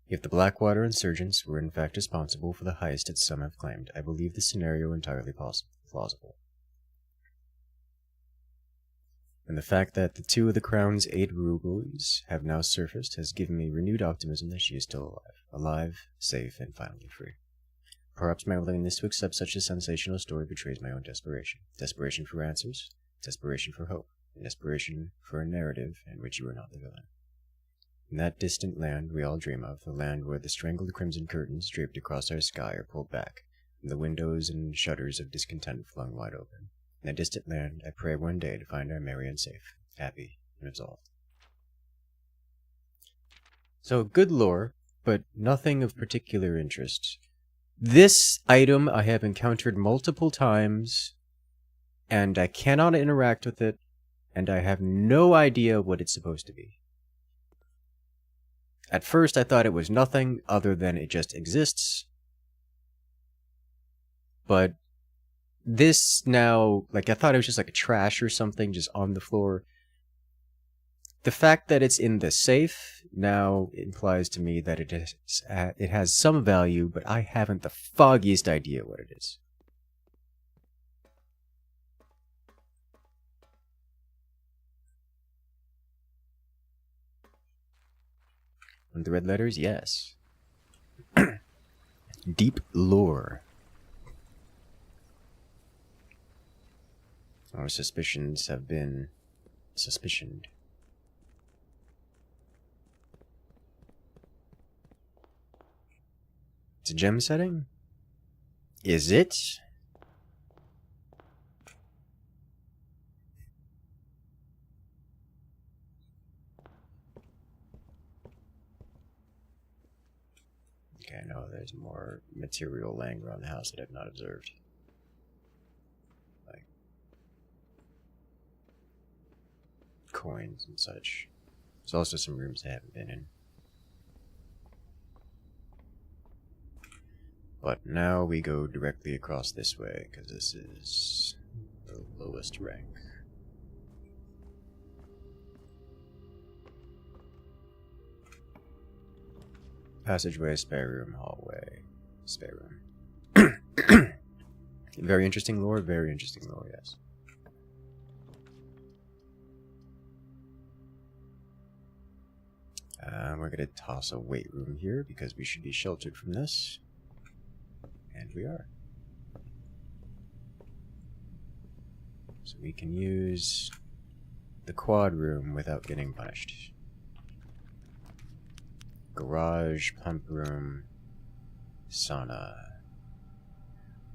If the Blackwater insurgents were in fact responsible for the heist as some have claimed, I believe this scenario entirely plausible. And the fact that the two of the Crown's 8 rubies have now surfaced has given me renewed optimism that she is still alive, safe, and finally free. Perhaps my willingness to accept such a sensational story betrays my own desperation. Desperation for answers, desperation for hope, and desperation for a narrative in which you are not the villain. In that distant land we all dream of, the land where the strangled crimson curtains draped across our sky are pulled back, and the windows and shutters of discontent flung wide open. In that distant land, I pray one day to find our Marion safe, happy, and absolved. So, good lore, but nothing of particular interest. This item I have encountered multiple times, and I cannot interact with it, and I have no idea what it's supposed to be. At first, I thought it was nothing other than it just exists, but this now, like, I thought it was just like a trash or something just on the floor. The fact that it's in the safe now implies to me that it has some value, but I haven't the foggiest idea what it is. And the red letters, yes. Deep lore. Our suspicions have been suspicioned. It's a gem setting? Is it? Okay, I know there's more material laying around the house that I've not observed. Like coins and such. There's also some rooms I haven't been in. But now we go directly across this way, because this is the lowest rank. Passageway, spare room, hallway, spare room. Very interesting lore, yes. We're going to toss a weight room here, because we should be sheltered from this. And we are. So we can use the quad room without getting punished. Garage, pump room, sauna.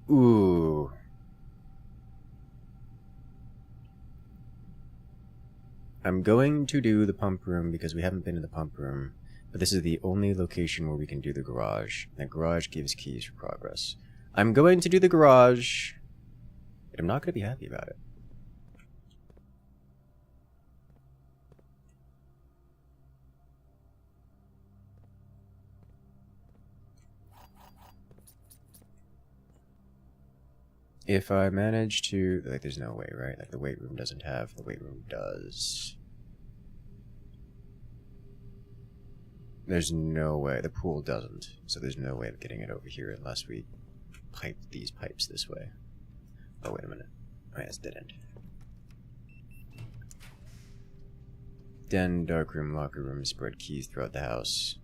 Ooh. I'm going to do the pump room because we haven't been in the pump room. But this is the only location where we can do the garage. And the garage gives keys for progress. I'm going to do the garage, but I'm not going to be happy about it. If I manage to... Like, there's no way, right? Like, the weight room doesn't have... The weight room does... There's no way. The pool doesn't. So there's no way of getting it over here unless we pipe these pipes this way. Oh, wait a minute. Oh, yeah, it's dead end. Den, dark room, locker room, spread keys throughout the house.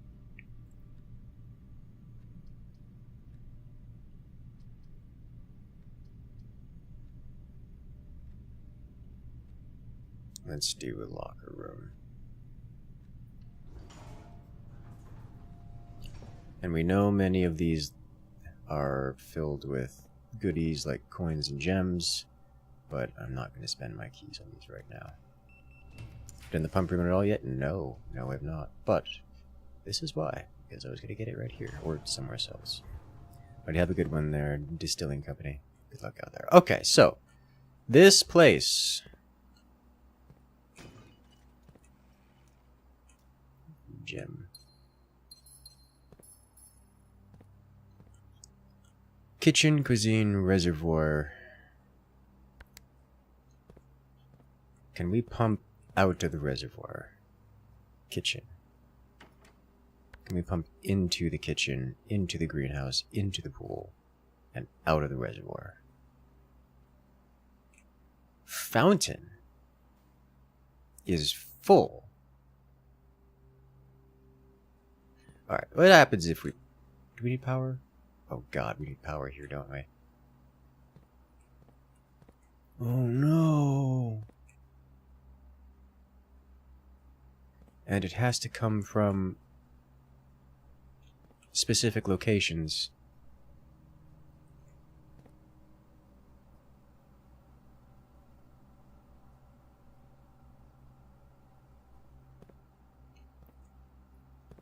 Let's do a locker room. And we know many of these are filled with goodies like coins and gems, but I'm not going to spend my keys on these right now. Done the pump room at all yet? No. No, I've not. But this is why. Because I was going to get it right here, or somewhere else. But you have a good one there, distilling company. Good luck out there. Okay, so this place... Gem. Kitchen, cuisine, reservoir. Can we pump out of the reservoir? Kitchen. can be pumped into the kitchen, into the greenhouse, into the pool, and out of the reservoir. Fountain is full. Alright, what happens if we... Do we need power? Oh god, we need power here, don't we? Oh no! And it has to come from specific locations.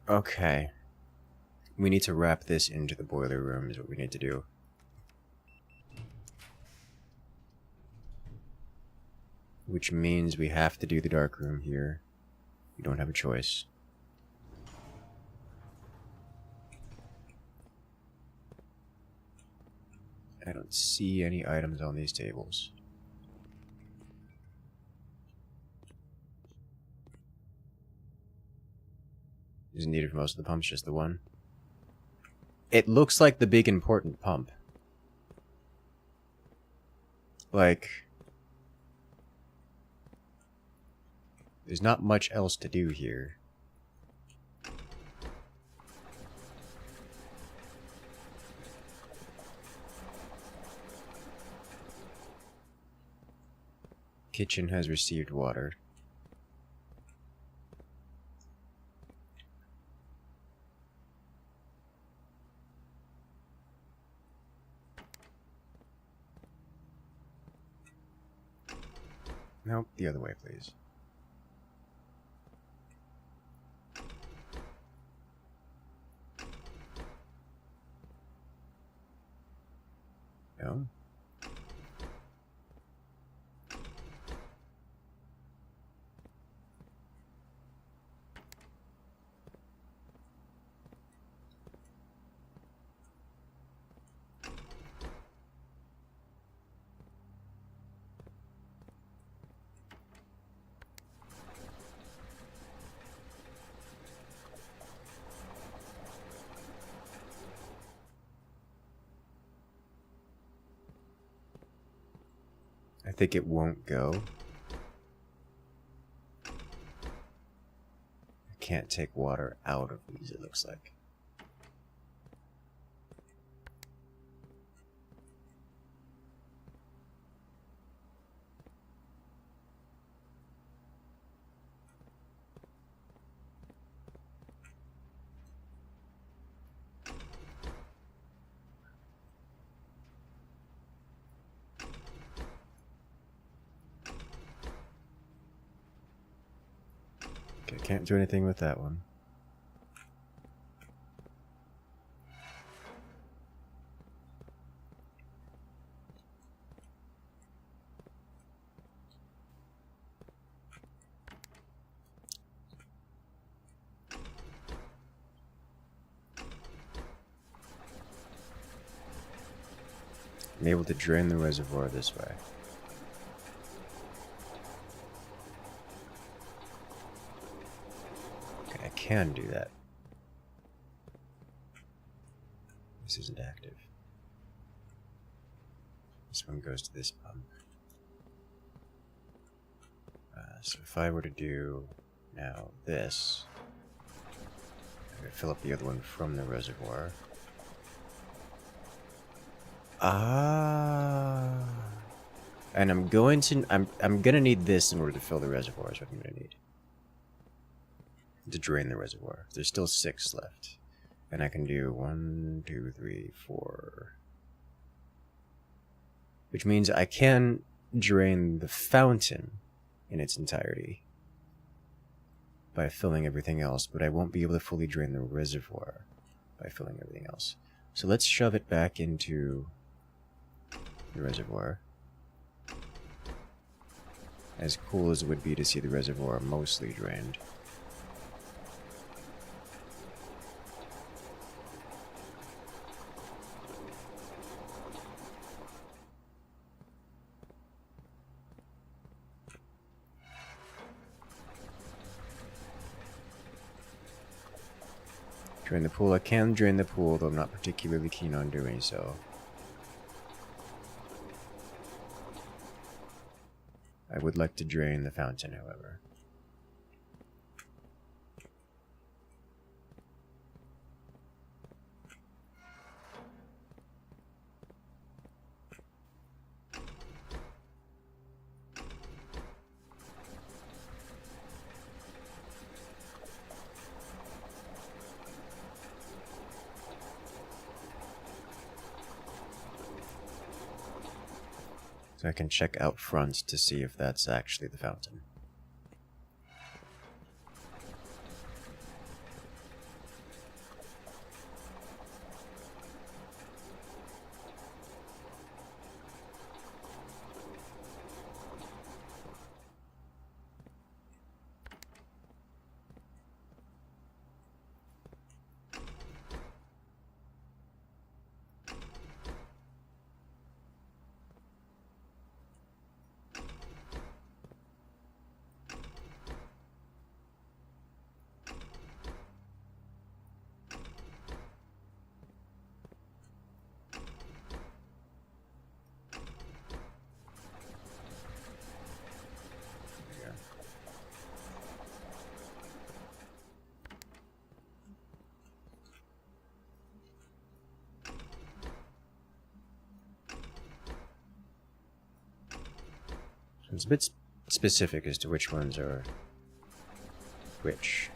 Okay. We need to wrap this into the boiler room is what we need to do. Which means we have to do the dark room here. We don't have a choice. I don't see any items on these tables. Isn't needed for most of the pumps, just the one. It looks like the big important pump. Like, there's not much else to do here. Kitchen has received water. Nope, the other way, please. No. I think it won't go. I can't take water out of these, it looks like. Okay, can't do anything with that one. I'm able to drain the reservoir this way. Okay, I can do that. This isn't active. This one goes to this pump. So if I were to do now this, I could fill up the other one from the reservoir. Ah, and I'm gonna need this in order to fill the reservoir. Is what I'm gonna need to drain the reservoir. There's still 6 left, and I can do 1, 2, 3, 4, which means I can drain the fountain in its entirety by filling everything else, but I won't be able to fully drain the reservoir by filling everything else. So let's shove it back into the reservoir. As cool as it would be to see the reservoir mostly drained. Drain the pool. I can drain the pool, though I'm not particularly keen on doing so. I would like to drain the fountain, however. So I can check out front to see if that's actually the fountain. It's a bit specific as to which ones are which.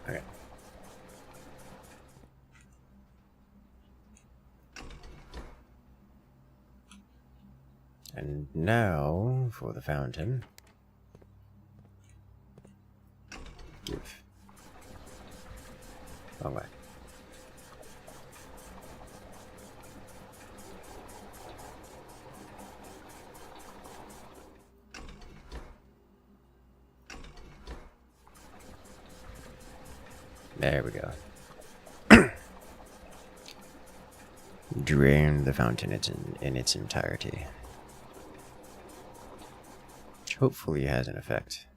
Okay. And now for the fountain. Give. Wrong way. There we go. Drain the fountain in its entirety. Which hopefully has an effect.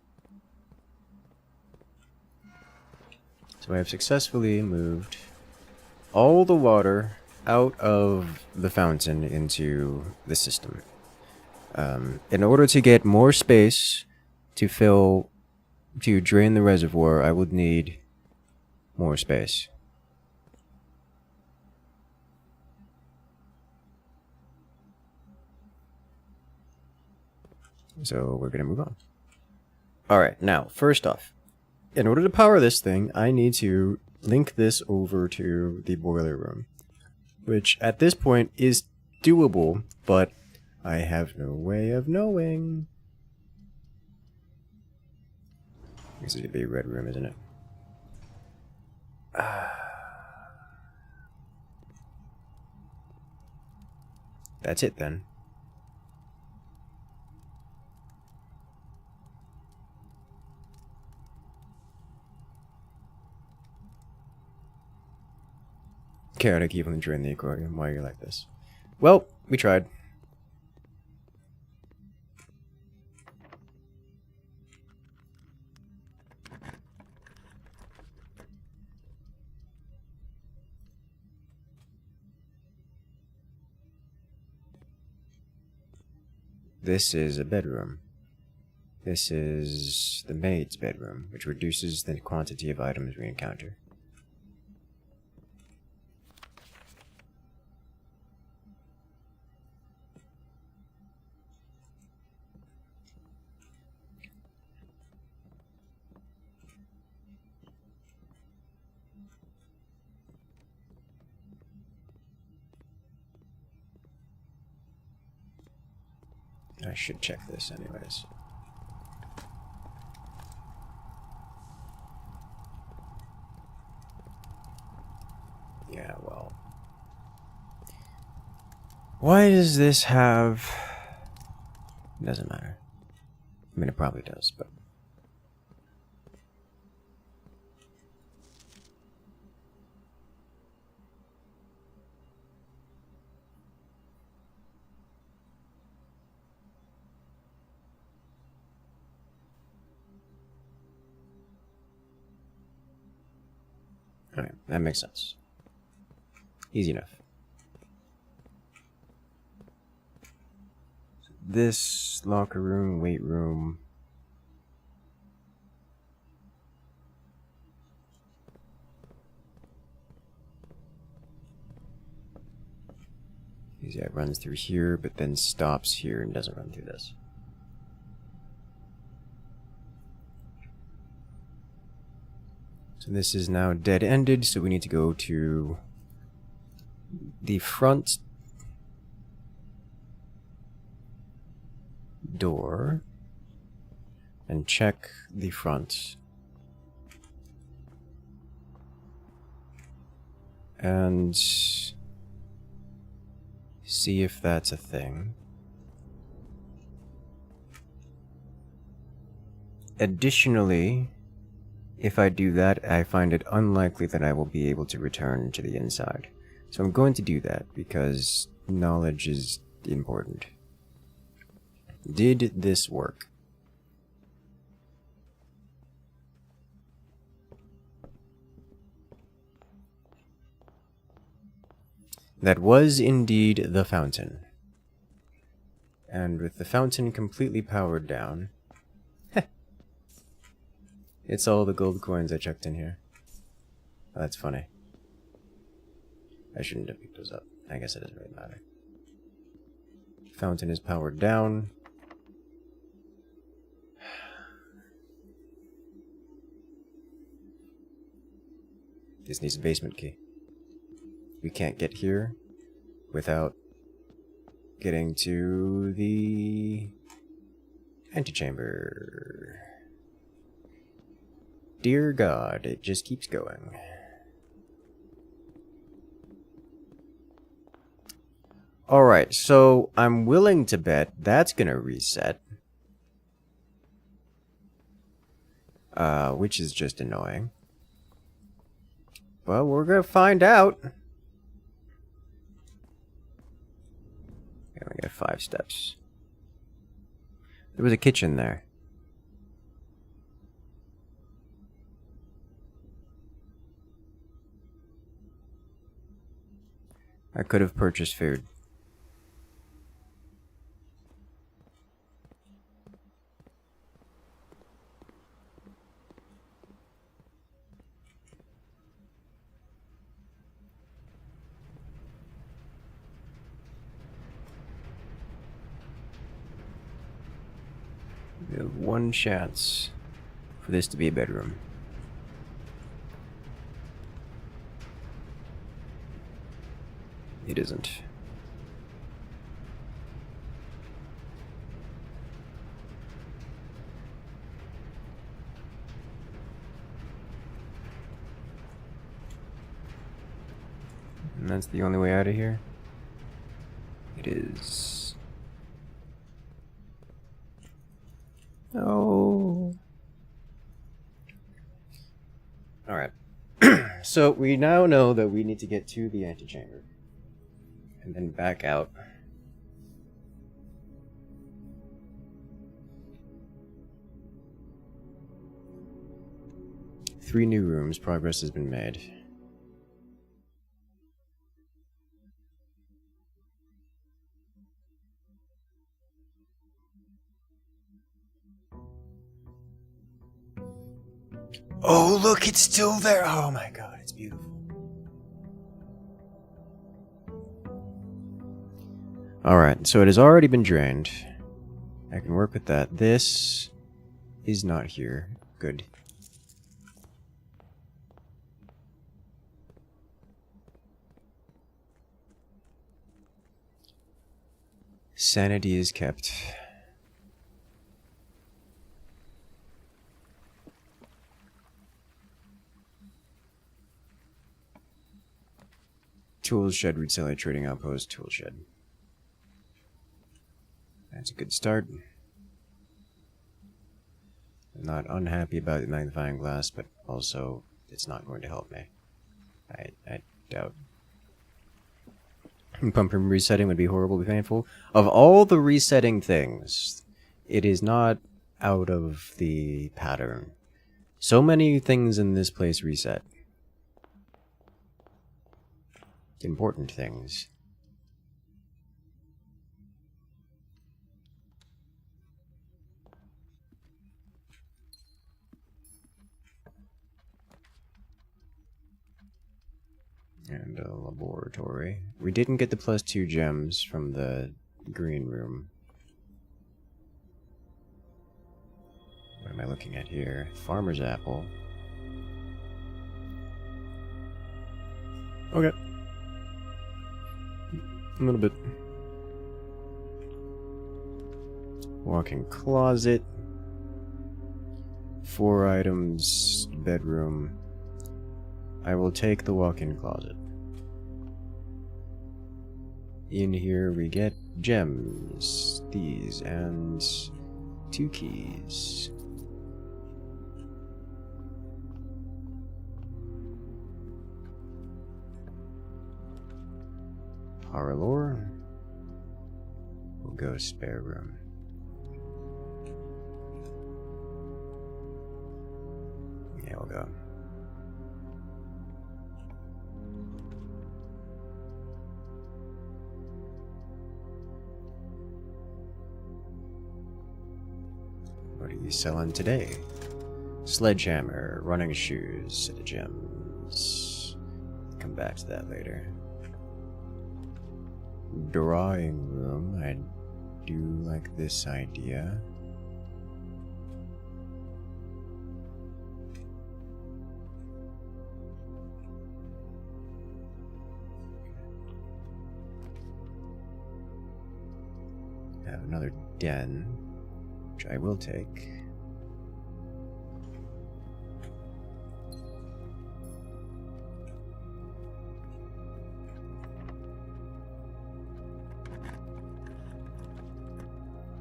So I have successfully moved all the water out of the fountain into the system. In order to get more space to drain the reservoir, I would need more space. So we're going to move on. Alright, now, first off, in order to power this thing, I need to link this over to the boiler room, which at this point is doable, but I have no way of knowing. This is going to be a red room, isn't it? That's it then. Chaotic evil and drain the aquarium. Why are you like this? Well, we tried. This is a bedroom. This is the maid's bedroom, which reduces the quantity of items we encounter. I should check this anyways. Yeah, well. Why does this have... It doesn't matter. I mean, it probably does, but... Alright, that makes sense. Easy enough. So this locker room, weight room. Yeah, it runs through here, but then stops here and doesn't run through this. So this is now dead-ended, so we need to go to the front door and check the front. And see if that's a thing. Additionally, if I do that, I find it unlikely that I will be able to return to the inside. So I'm going to do that because knowledge is important. Did this work? That was indeed the fountain. And with the fountain completely powered down... It's all the gold coins I chucked in here. Oh, that's funny. I shouldn't have picked those up. I guess it doesn't really matter. Fountain is powered down. This needs a basement key. We can't get here without getting to the antechamber. Dear God, it just keeps going. Alright, so I'm willing to bet that's gonna reset. Which is just annoying. Well, we're gonna find out. Okay, we got 5 steps. There was a kitchen there. I could have purchased food. We have one chance for this to be a bedroom. It isn't. And that's the only way out of here? It is. Oh. Alright. So we now know that we need to get to the antechamber. And then back out. Three new rooms. Progress has been made. Oh, look, it's still there. Oh my God, it's beautiful. Alright, so it has already been drained. I can work with that. This is not here. Good. Sanity is kept. Tool shed, reseller, trading outpost, tool shed. That's a good start. I'm not unhappy about the magnifying glass, but also it's not going to help me. I doubt. Pump room resetting would be horribly painful. Of all the resetting things, it is not out of the pattern. So many things in this place reset. Important things. And a laboratory. We didn't get the +2 gems from the green room. What am I looking at here? Farmer's apple. Okay. A little bit. Walk-in closet. 4 items. Bedroom. I will take the walk-in closet. In here we get gems. These and 2 keys. Parlor. We'll go spare room. Yeah, we'll go. What are you selling today? Sledgehammer, running shoes, set of gems. Come back to that later. Drawing room. I do like this idea. I have another den, which I will take.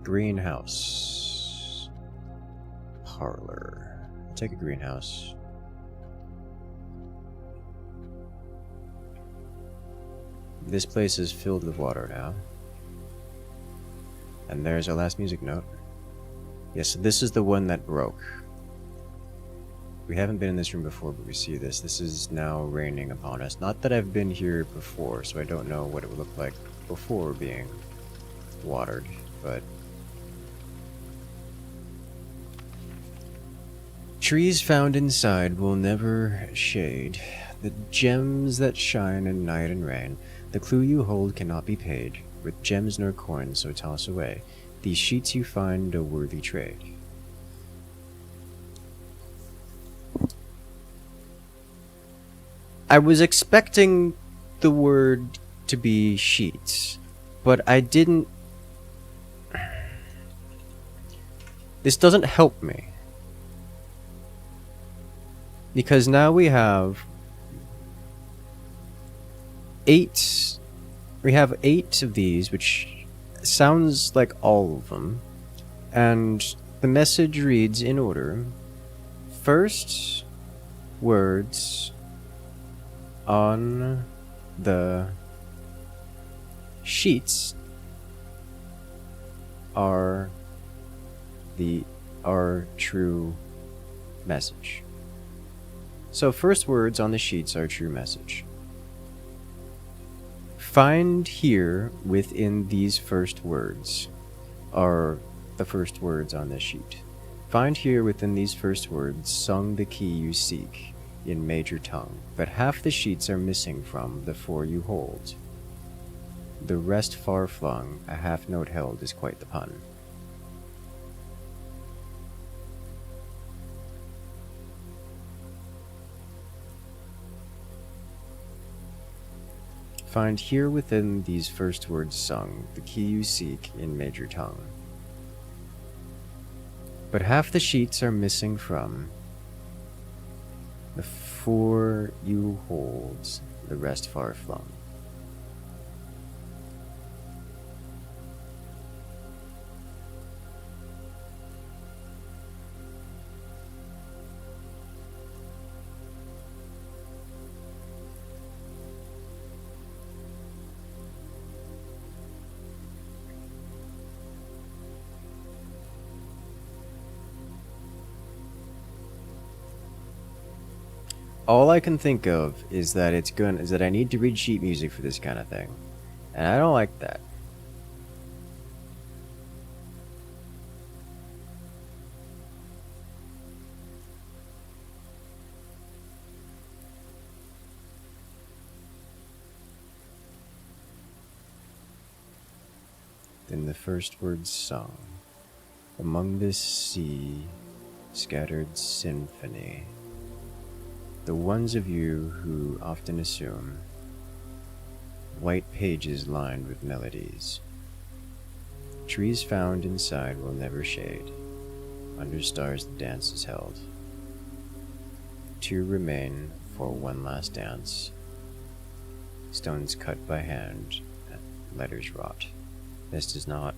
Greenhouse. Parlor. I'll take a greenhouse. This place is filled with water now. And there's our last music note. Yes, so this is the one that broke. We haven't been in this room before, but we see this. This is now raining upon us. Not that I've been here before, so I don't know what it would look like before being watered, but... Trees found inside will never shade. The gems that shine in night and rain. The clue you hold cannot be paid. With gems nor coins, so toss away. These sheets you find a worthy trade. I was expecting the word to be sheets, but I didn't... This doesn't help me. Because now we have 8... We have 8 of these, which sounds like all of them. And the message reads in order. First words on the sheets are our true message. So first words on the sheets are true message. Find here within these first words are the first words on this sheet. Find here within these first words sung the key you seek in major tongue, but half the sheets are missing from the 4 you hold. The rest far flung, a half note held is quite the pun. Find here within these first words sung the key you seek in major tongue. But half the sheets are missing from the 4 you hold, the rest far flung. all I can think of is that I need to read sheet music for this kind of thing. And I don't like that. Then the first words sung. Among this sea, scattered symphony. The ones of you who often assume white pages lined with melodies. Trees found inside will never shade. Under stars the dance is held. Two remain for one last dance. Stones cut by hand, letters wrought. This does not.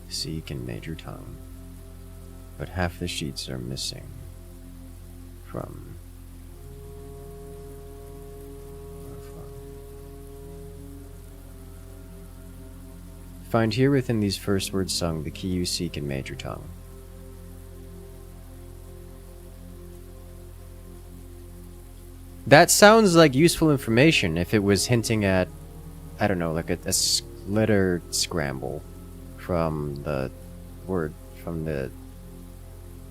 Seek in major tongue, but half the sheets are missing from. Find here within these first words sung the key you seek in major tongue. That sounds like useful information if it was hinting at, I don't know, like a letter scramble from the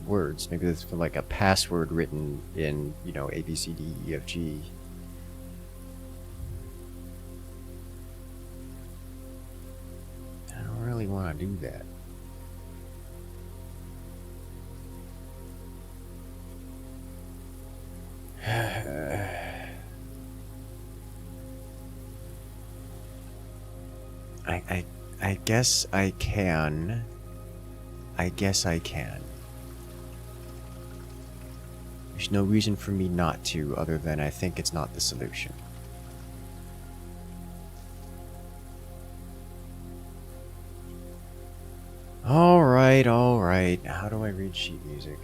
words. Maybe it's from like a password written in, you know, A, B, C, D, E, F, G. I don't really want to do that. I guess I can. I guess I can. There's no reason for me not to, other than I think it's not the solution. Alright. How do I read sheet music?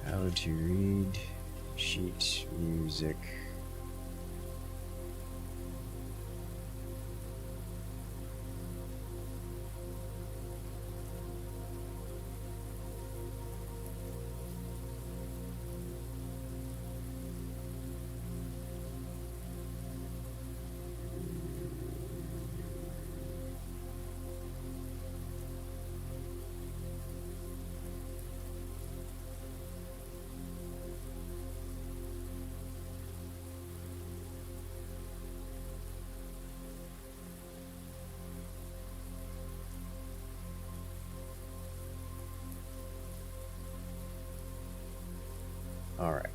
How to read sheet music. Alright.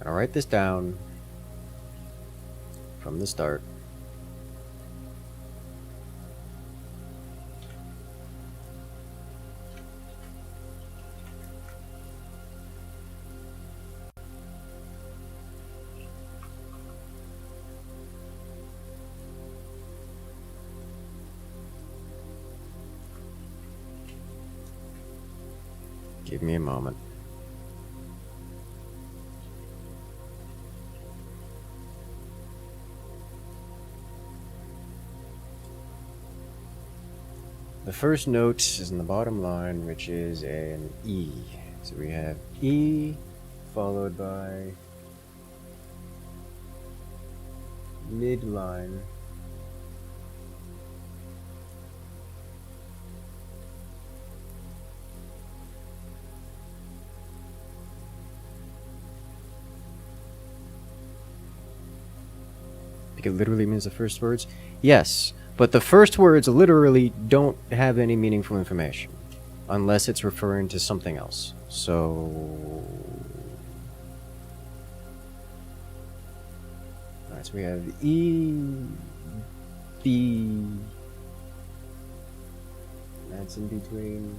I'll write this down from the start. Give me a moment. The first note is in the bottom line, which is an E. So we have E followed by midline. It literally means the first words? Yes, but the first words literally don't have any meaningful information unless it's referring to something else. So... Alright, so we have E, B, that's in between,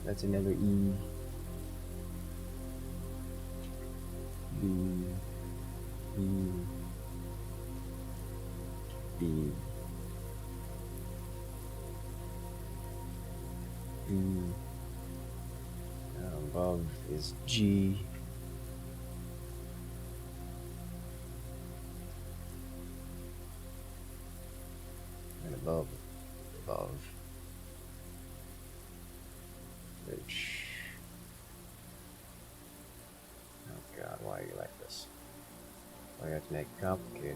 that's another E, B, E, is G. And above, which, oh god, why are you like this? Why do you have to make it complicated?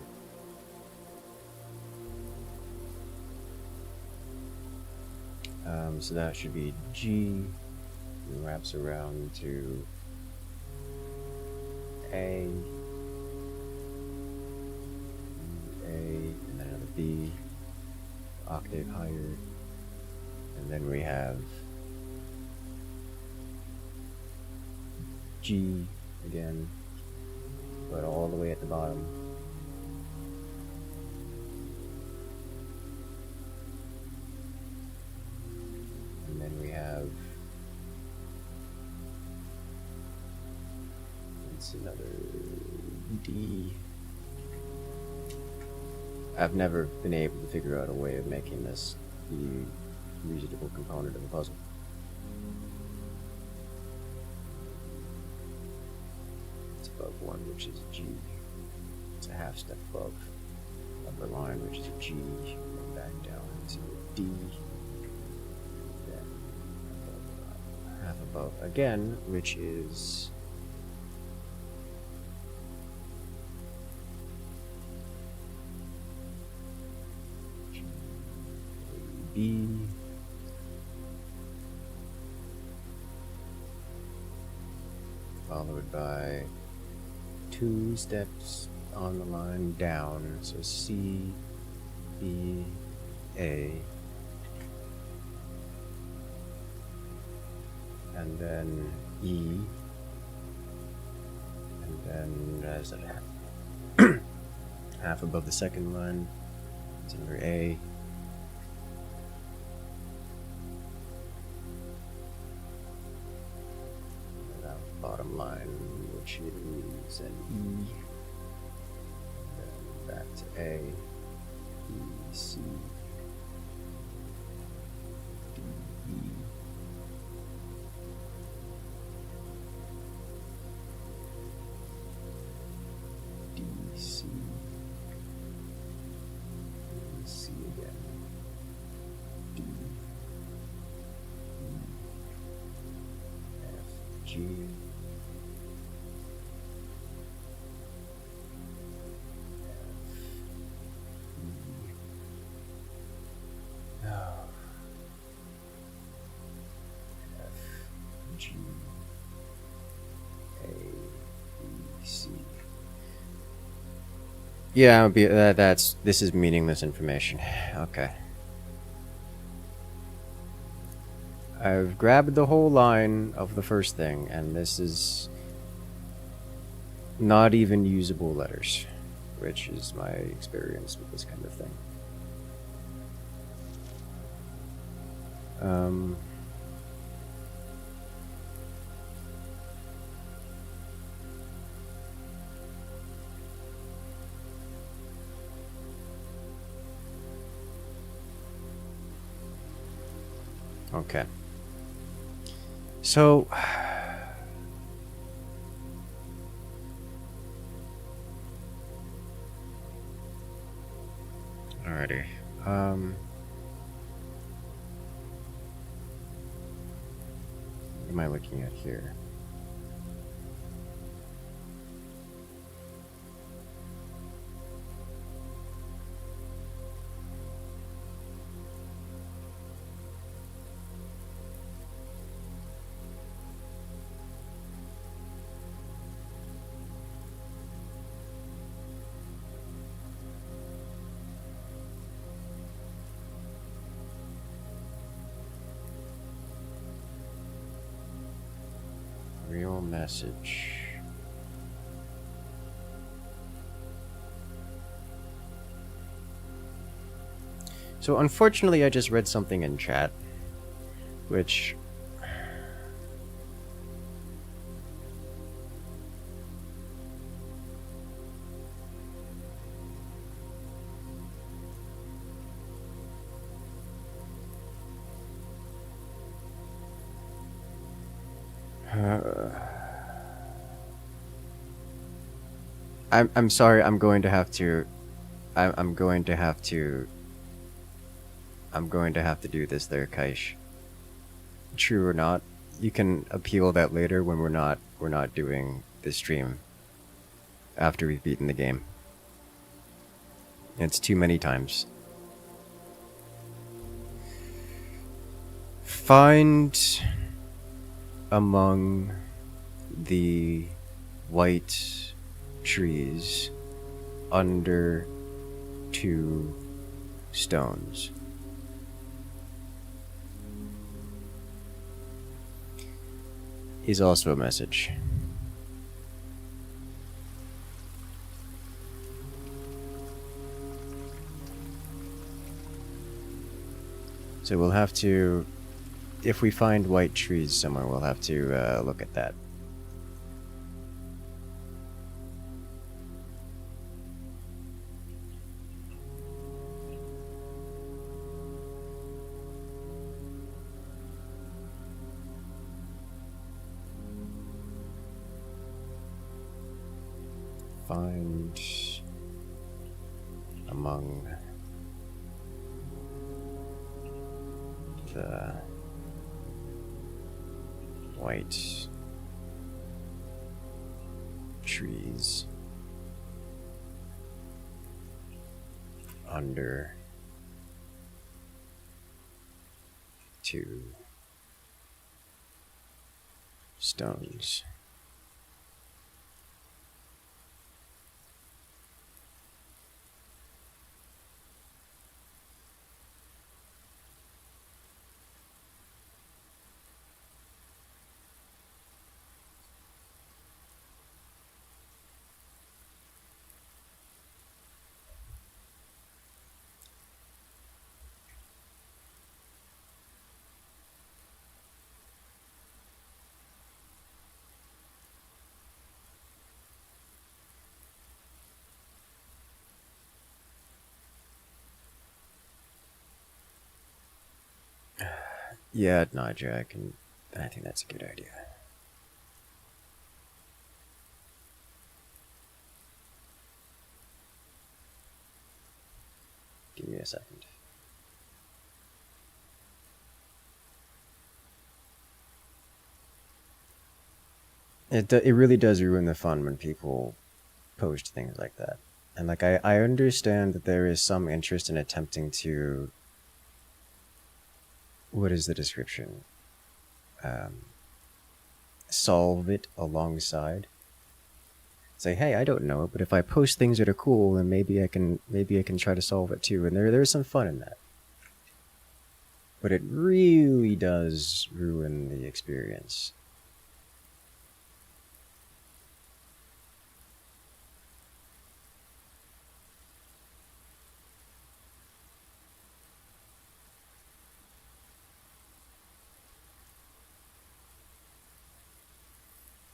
So that should be G, and wraps around to A, and then another B, octave higher, and then we have G again, but all the way at the bottom. And then we have, it's another D. I've never been able to figure out a way of making this the reasonable component of the puzzle. It's above 1, which is G. It's a half step above upper line, which is G, and back down to D. Half above again, which is B, followed by 2 steps on the line down, so C, B, A, and then E, and then as a half above the second line, it's another A, and that bottom line, which is an E, and then back to A, B, C, D, E. C, C again, D, E, F, G, F, E, F, G, A, B, C. Yeah, this is meaningless information. Okay. I've grabbed the whole line of the first thing, and this is not even usable letters, which is my experience with this kind of thing. Okay. So alrighty. What am I looking at here? Real message. So unfortunately I just read something in chat, which I'm sorry. I'm going to have to. I'm going to have to. I'm going to have to do this there, Kaish. True or not, you can appeal that later when we're not doing the stream after we've beaten the game. It's too many times. Find among the white trees under 2 stones. Is also a message. So we'll have to, if we find white trees somewhere, we'll have to look at that. Find among the white trees under 2 stones. Yeah, Naja, I think that's a good idea. Give me a second. It really does ruin the fun when people post things like that. And like I understand that there is some interest in attempting to, what is the description? Solve it alongside. Say, hey, I don't know it, but if I post things that are cool, then maybe I can try to solve it too. And there's some fun in that. But it really does ruin the experience.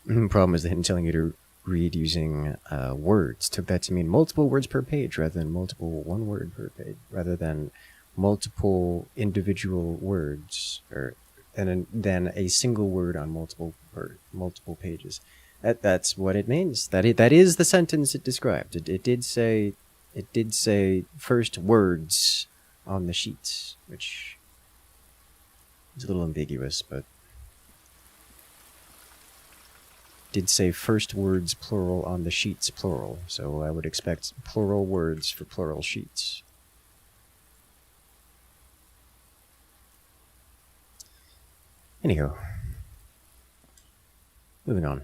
The problem is him telling you to read using words. Took that to mean multiple words per page rather than multiple one word per page, rather than multiple individual words, or and then a single word on multiple pages. That's what it means. That is the sentence it described. It did say first words on the sheets, which is a little ambiguous, but did say first words plural on the sheets plural, so I would expect plural words for plural sheets. Anywho, moving on.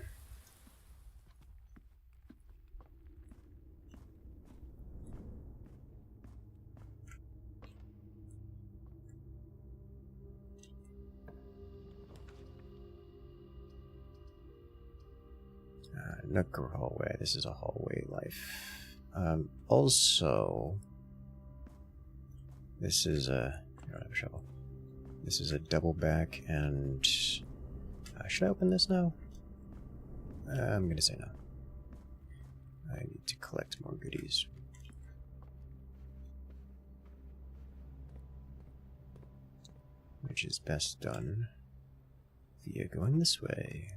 Nook or hallway. This is a hallway life. Also, this is a. I don't have a shovel. This is a double back, and should I open this now? I'm gonna say no. I need to collect more goodies. Which is best done via going this way.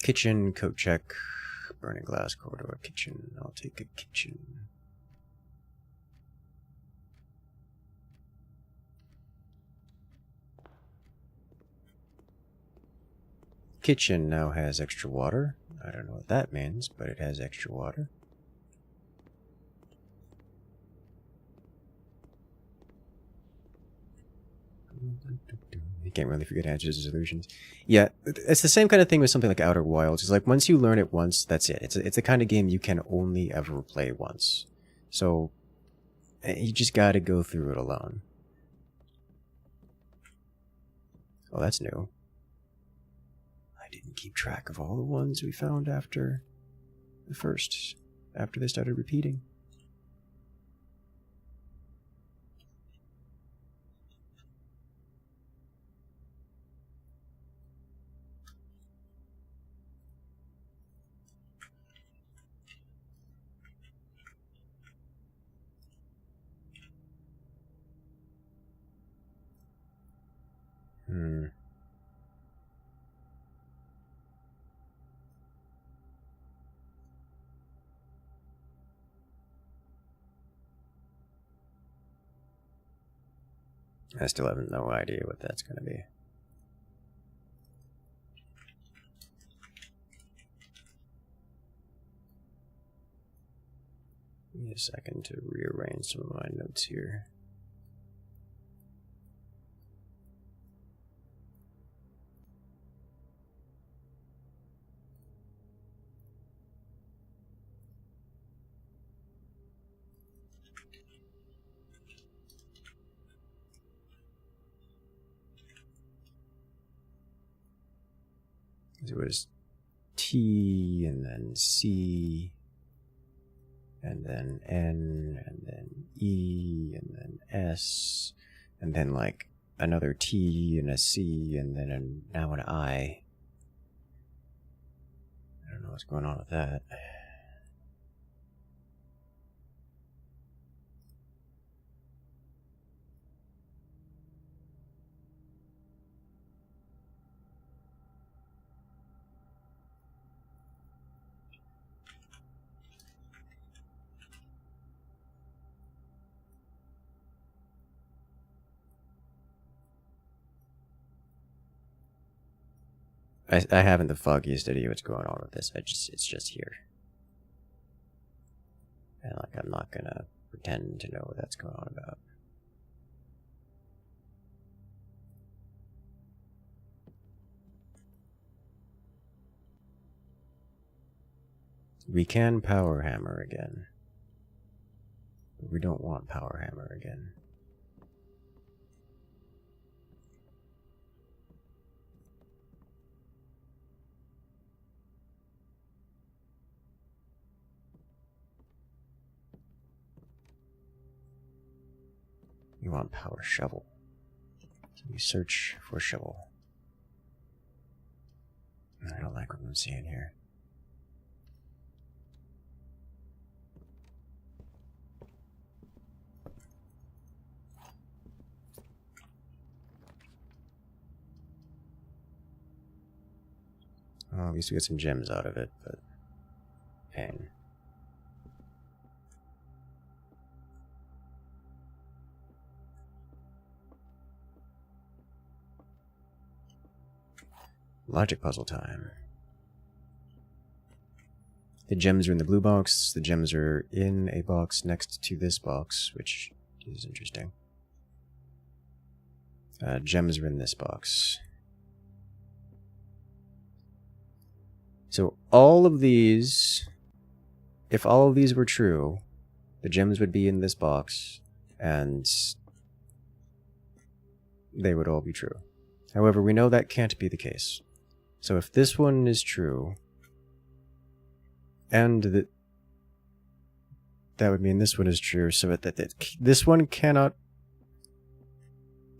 Kitchen, coat check, burning glass, corridor, kitchen. I'll take a kitchen. Kitchen now has extra water. I don't know what that means, but it has extra water. You can't really forget answers to solutions. Yeah, it's the same kind of thing with something like Outer Wilds. It's like once you learn it once, that's it. It's the kind of game you can only ever play once. So you just gotta go through it alone. Oh, that's new. I didn't keep track of all the ones we found after after they started repeating. I still have no idea what that's going to be. Give me a second to rearrange some of my notes here. It was T, and then C, and then N, and then E, and then S, and then like another T and a C, and then now an I. I don't know what's going on with that. I haven't the foggiest idea what's going on with this. It's just here. And like I'm not gonna pretend to know what that's going on about. We can power hammer again. But we don't want power hammer again. We want power shovel. So we search for shovel. I don't like what I'm seeing here. Well, at least we get some gems out of it, but pain. Logic puzzle time. The gems are in the blue box. The gems are in a box next to this box, which is interesting. Gems are in this box. So all of these, if all of these were true, the gems would be in this box, and they would all be true. However, we know that can't be the case. So if this one is true, and that would mean this one is true, so that this one cannot,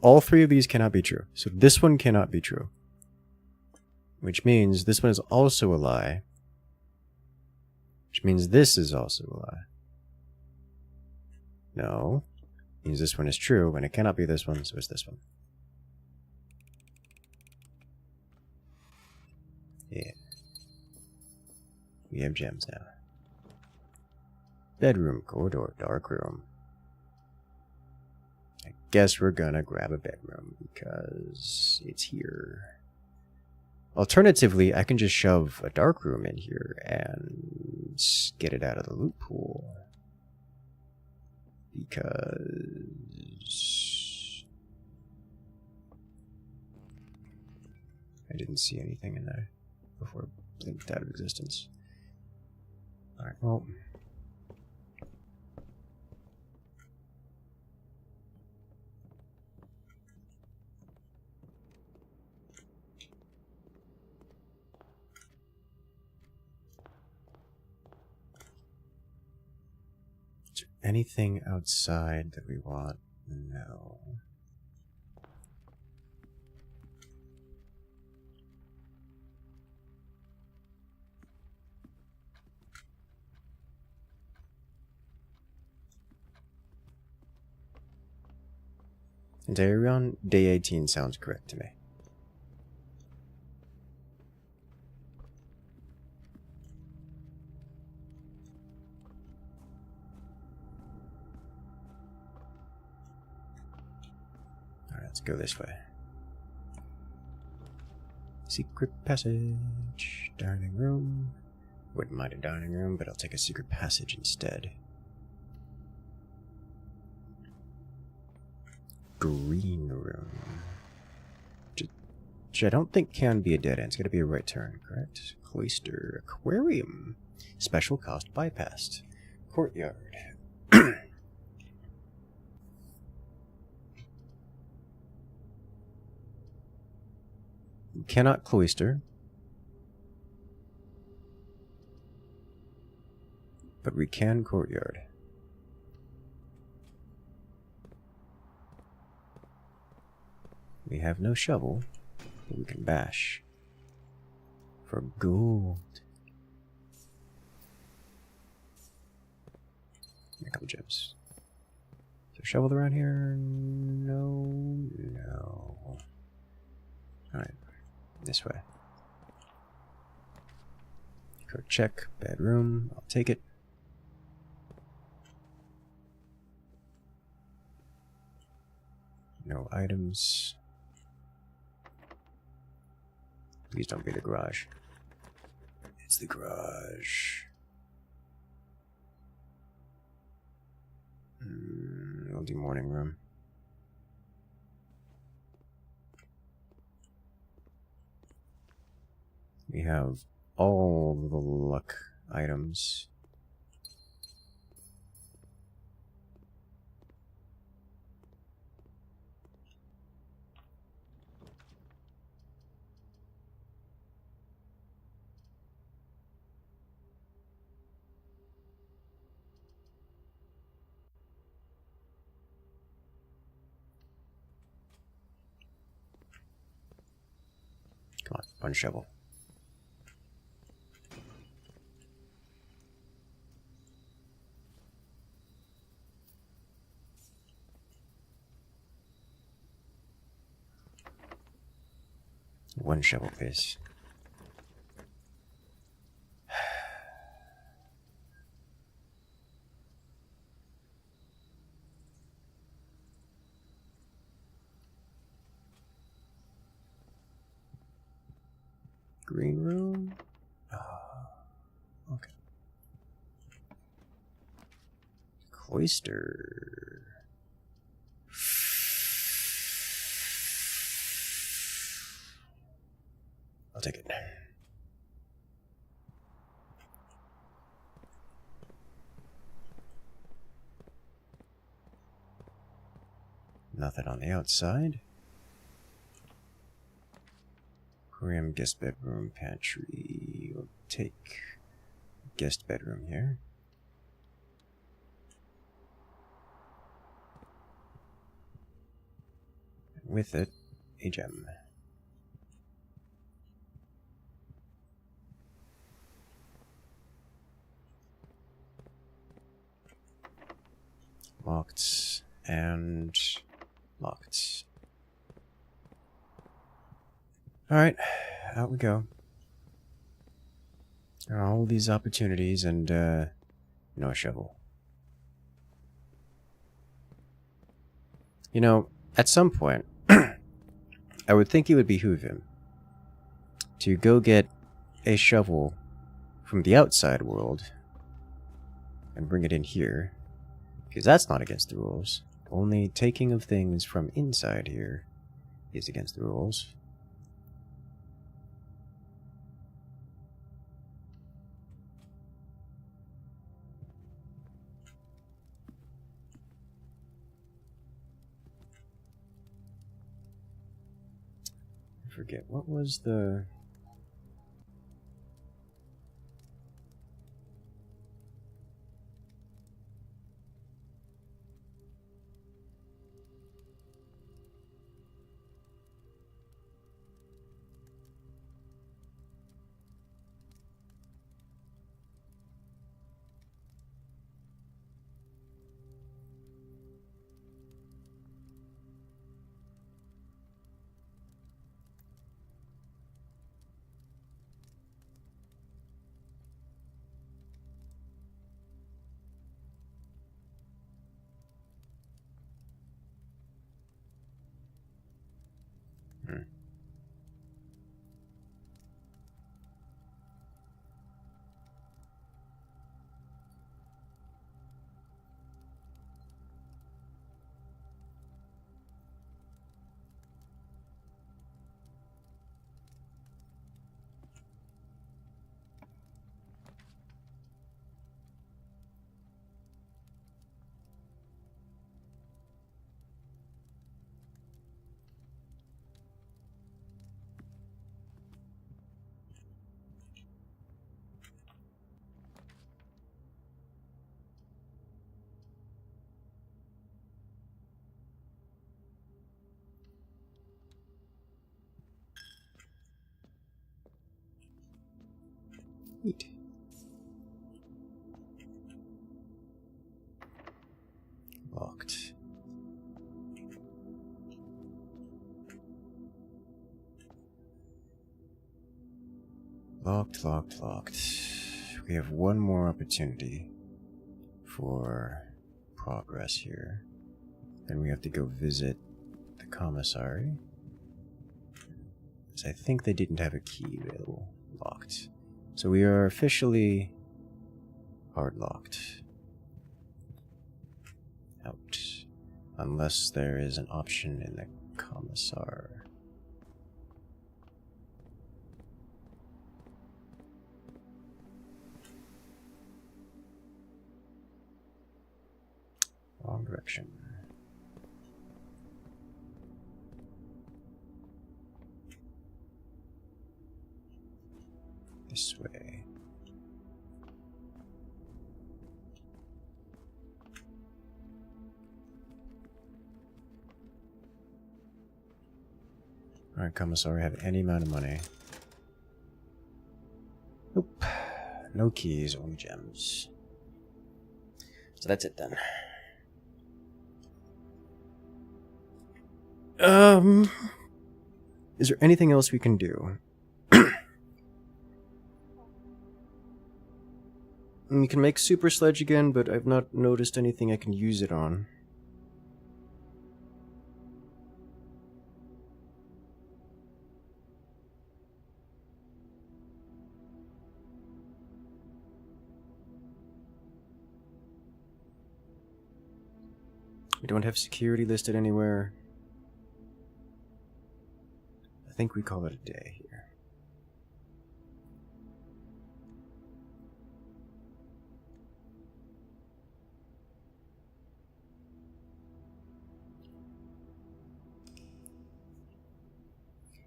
all three of these cannot be true. So this one cannot be true. Which means this one is also a lie. Which means this is also a lie. No. Means this one is true, and it cannot be this one, so it's this one. Yeah. We have gems now. Bedroom, corridor, dark room. I guess we're gonna grab a bedroom because it's here. Alternatively, I can just shove a dark room in here and get it out of the loot pool. Because I didn't see anything in there before it blinked out of existence. Alright, well. Is there anything outside that we want? No. Around day 18 sounds correct to me. Alright, let's go this way. Secret passage. Dining room. Wouldn't mind a dining room, but I'll take a secret passage instead. Green room. Which I don't think can be a dead end. It's got to be a right turn, correct? Cloister. Aquarium. Special cost bypassed. Courtyard. We cannot cloister. But we can courtyard. We have no shovel, but we can bash. For gold. A couple gems. Is there a shovel around here? No. No. Alright. This way. Go check. Bedroom. I'll take it. No items. Please don't be the garage. It's the garage. We'll do morning room. We have all the luck items. Come on, one shovel. One shovel, please. Green room? Okay. Cloister. I'll take it. Nothing on the outside. Aquarium, guest bedroom, pantry. We'll take guest bedroom here. And with it, a gem. Locked and locked. Alright, out we go. All these opportunities and, no shovel. You know, at some point, I would think it would behoove him to go get a shovel from the outside world and bring it in here, because that's not against the rules. Only taking of things from inside here is against the rules. I forget, what was the... Neat. Locked. Locked, locked, locked. We have one more opportunity for progress here. Then we have to go visit the commissary. Because I think they didn't have a key available. Locked. So we are officially hard locked. Out. Unless there is an option in the commissar. Wrong direction. This way. Alright, commissar, have any amount of money. Nope. No keys, only gems. So that's it then. Is there anything else we can do? We can make Super Sledge again, but I've not noticed anything I can use it on. We don't have security listed anywhere. I think we call it a day here.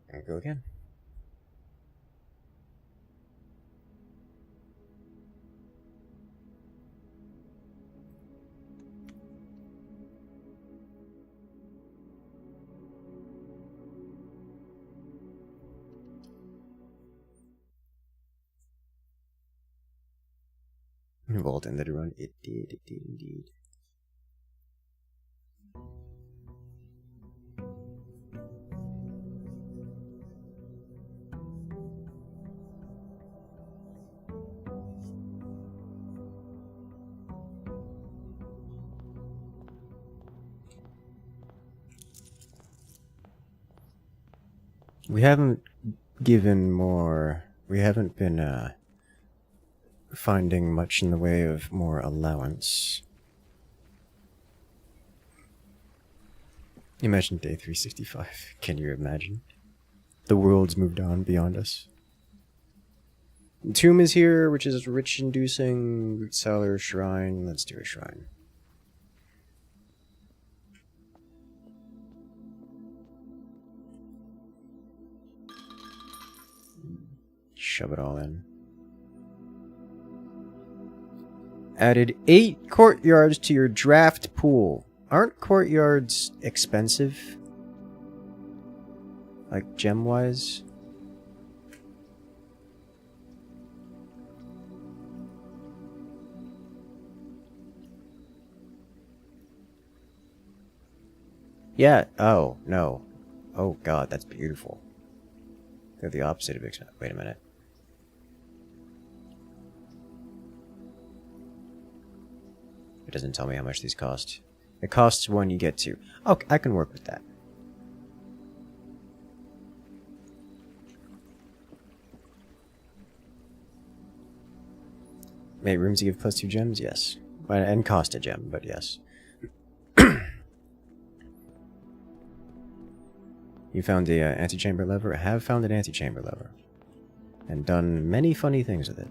And go again. Vault ended run. It did indeed. We haven't given more... We haven't been, finding much in the way of more allowance. Imagine day 365. Can you imagine? The world's moved on beyond us. The tomb is here, which is rich-inducing. Root cellar, shrine. Let's do a shrine. Shove it all in. Added 8 courtyards to your draft pool. Aren't courtyards expensive? Like, gem-wise? Yeah. Oh, no. Oh, God, that's beautiful. They're the opposite of expensive. Wait a minute. It doesn't tell me how much these cost. It costs 1, you get 2. Okay, I can work with that. Wait, rooms to give +2 gems? Yes. And cost a gem, but yes. You found the antechamber lever? I have found an antechamber lever. And done many funny things with it.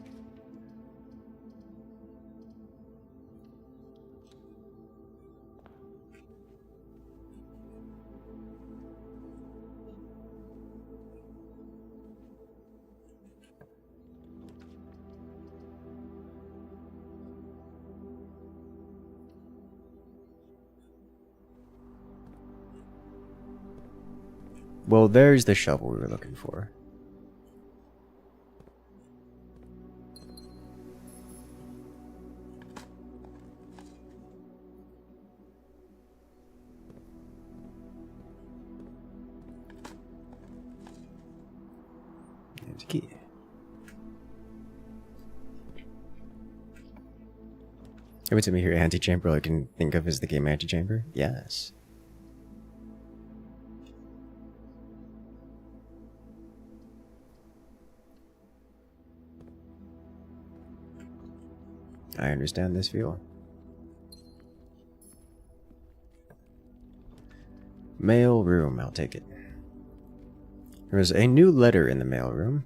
Well, there's the shovel we were looking for. There's a key. Every time I hear antechamber, all I can think of is the game Antechamber. Yes. I understand this feel. Mail room, I'll take it. There was a new letter in the mail room.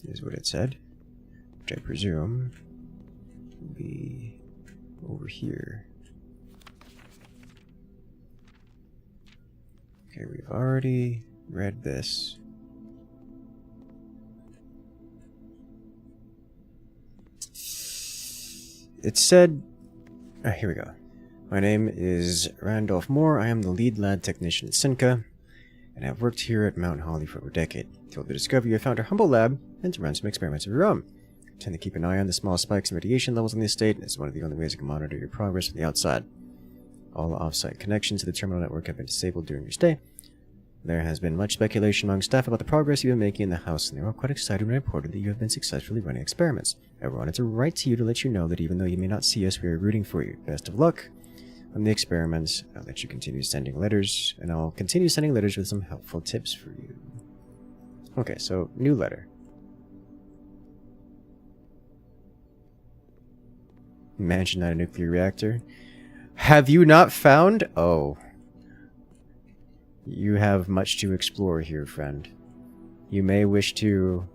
Here's what it said, which I presume will be over here. Okay, we've already read this. It said... here we go. My name is Randolph Moore. I am the lead lab technician at Sinca, and I've worked here at Mount Holly for over a decade. Till the discovery, I found a humble lab and to run some experiments of your own. I tend to keep an eye on the small spikes in radiation levels on the estate. It's one of the only ways I can monitor your progress from the outside. All off-site connections to the terminal network have been disabled during your stay. There has been much speculation among staff about the progress you've been making in the house, and they were quite excited when I reported that you have been successfully running experiments. I wanted to write to you to let you know that even though you may not see us, we are rooting for you. Best of luck on the experiments. I'll let you continue sending letters, and I'll continue sending letters with some helpful tips for you. Okay, so, new letter. Mansion, not a nuclear reactor. Have you not found? Oh. You have much to explore here, friend. You may wish to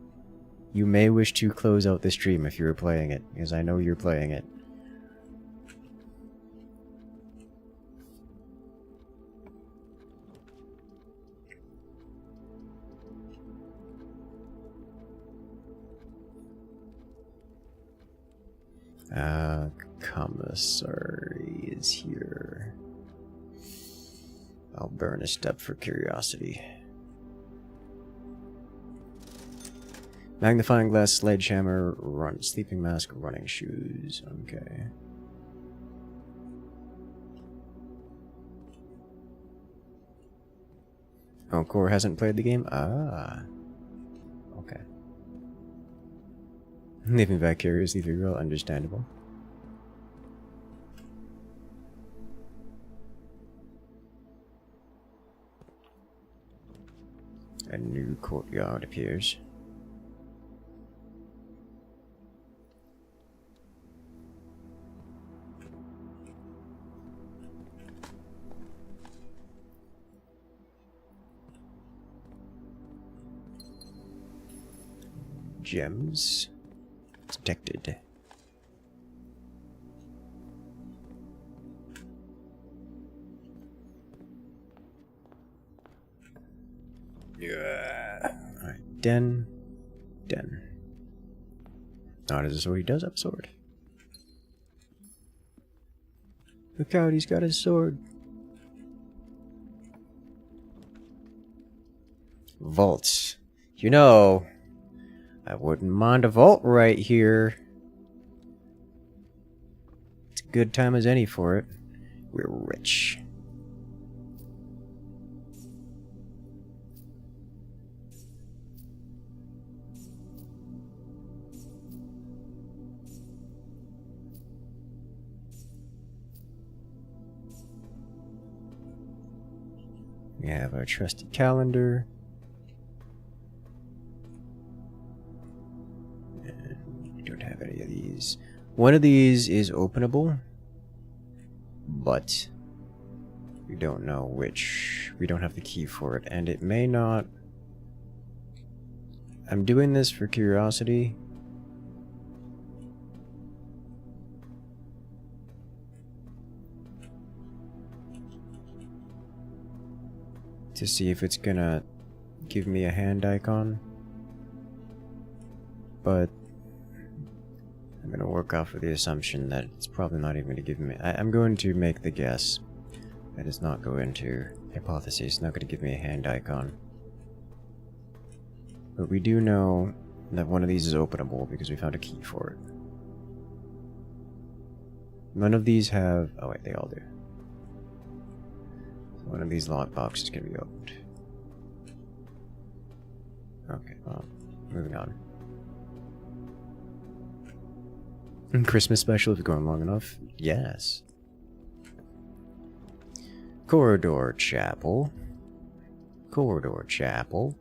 close out this stream if you're playing it, because I know you're playing it. Commissary is here. I'll burn a step for curiosity. Magnifying glass, sledgehammer, sleeping mask, running shoes. Okay. Oh, Core hasn't played the game? Ah. Okay. Living vicariously through real, understandable. A new courtyard appears. Gems detected. Yeah. Alright, den. Not as a sword, he does have a sword. Look out, he's got his sword. Vaults. You know, I wouldn't mind a vault right here. It's a good time as any for it. We're rich. We have our trusty calendar. And we don't have any of these. One of these is openable, but we don't know which. We don't have the key for it, and it may not. I'm doing this for curiosity. To see if it's gonna give me a hand icon. But I'm gonna work off of the assumption that it's probably not even gonna give me. I'm going to make the guess that it's not going to. Hypothesis, it's not gonna give me a hand icon. But we do know that one of these is openable because we found a key for it. None of these have. Oh wait, they all do. One of these lockboxes can be opened. Okay, well, moving on. Christmas special if you're going long enough? Yes. Corridor chapel. Corridor chapel.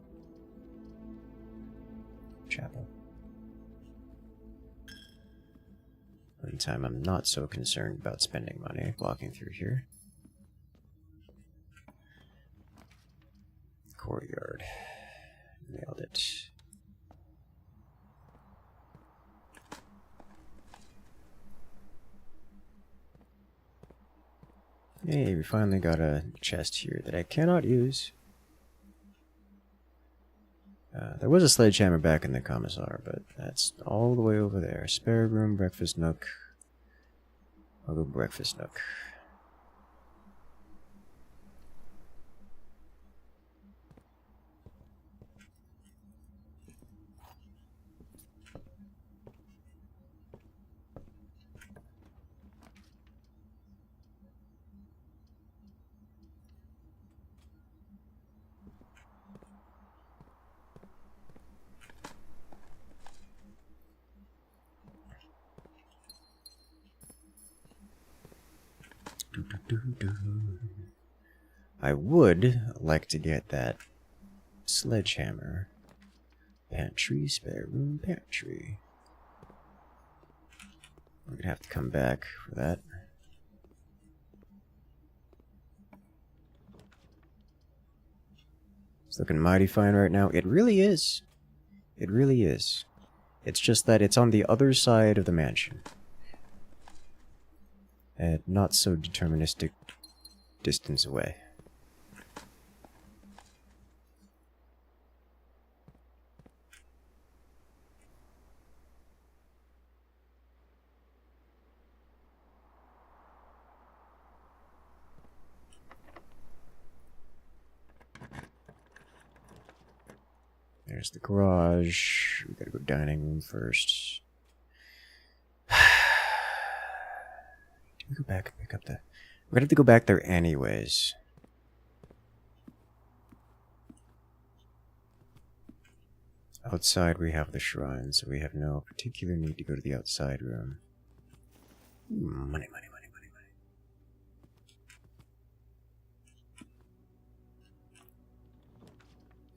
Chapel. Meantime, I'm not so concerned about spending money walking through here. Courtyard. Nailed it. Hey, we finally got a chest here that I cannot use. There was a sledgehammer back in the commissar, but that's all the way over there. Spare room, breakfast nook. I'll go breakfast nook. I would like to get that sledgehammer. Pantry, spare room, pantry. We're gonna have to come back for that. It's looking mighty fine right now. It really is. It really is. It's just that it's on the other side of the mansion. And not so deterministic distance away. There's the garage. We gotta go dining room first. Do we go back and pick up the... We're gonna have to go back there anyways. Outside we have the shrine, so we have no particular need to go to the outside room. Ooh, money, money, money, money,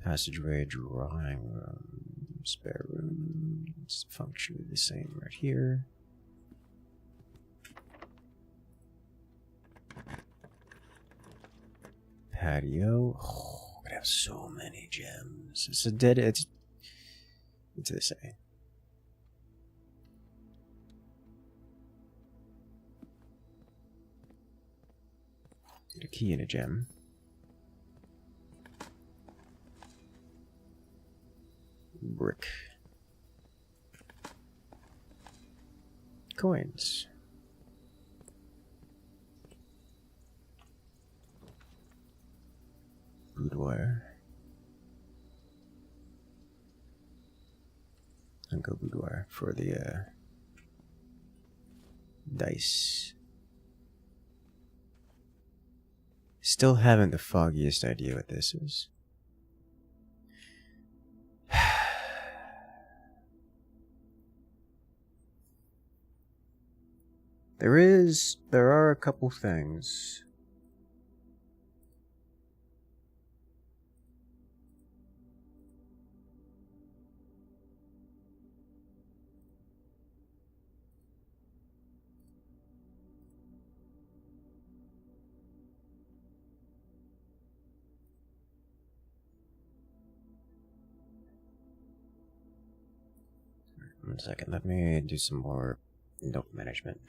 money. Passageway, drawing room, spare room. It's functionally the same right here. Patio. Oh, I have so many gems. It's a dead. It's the same. Get a key and a gem. Brick. Coins. Boudoir. I'll go boudoir for the dice. Still haven't the foggiest idea what this is. There are a couple things. One second, let me do some more note management.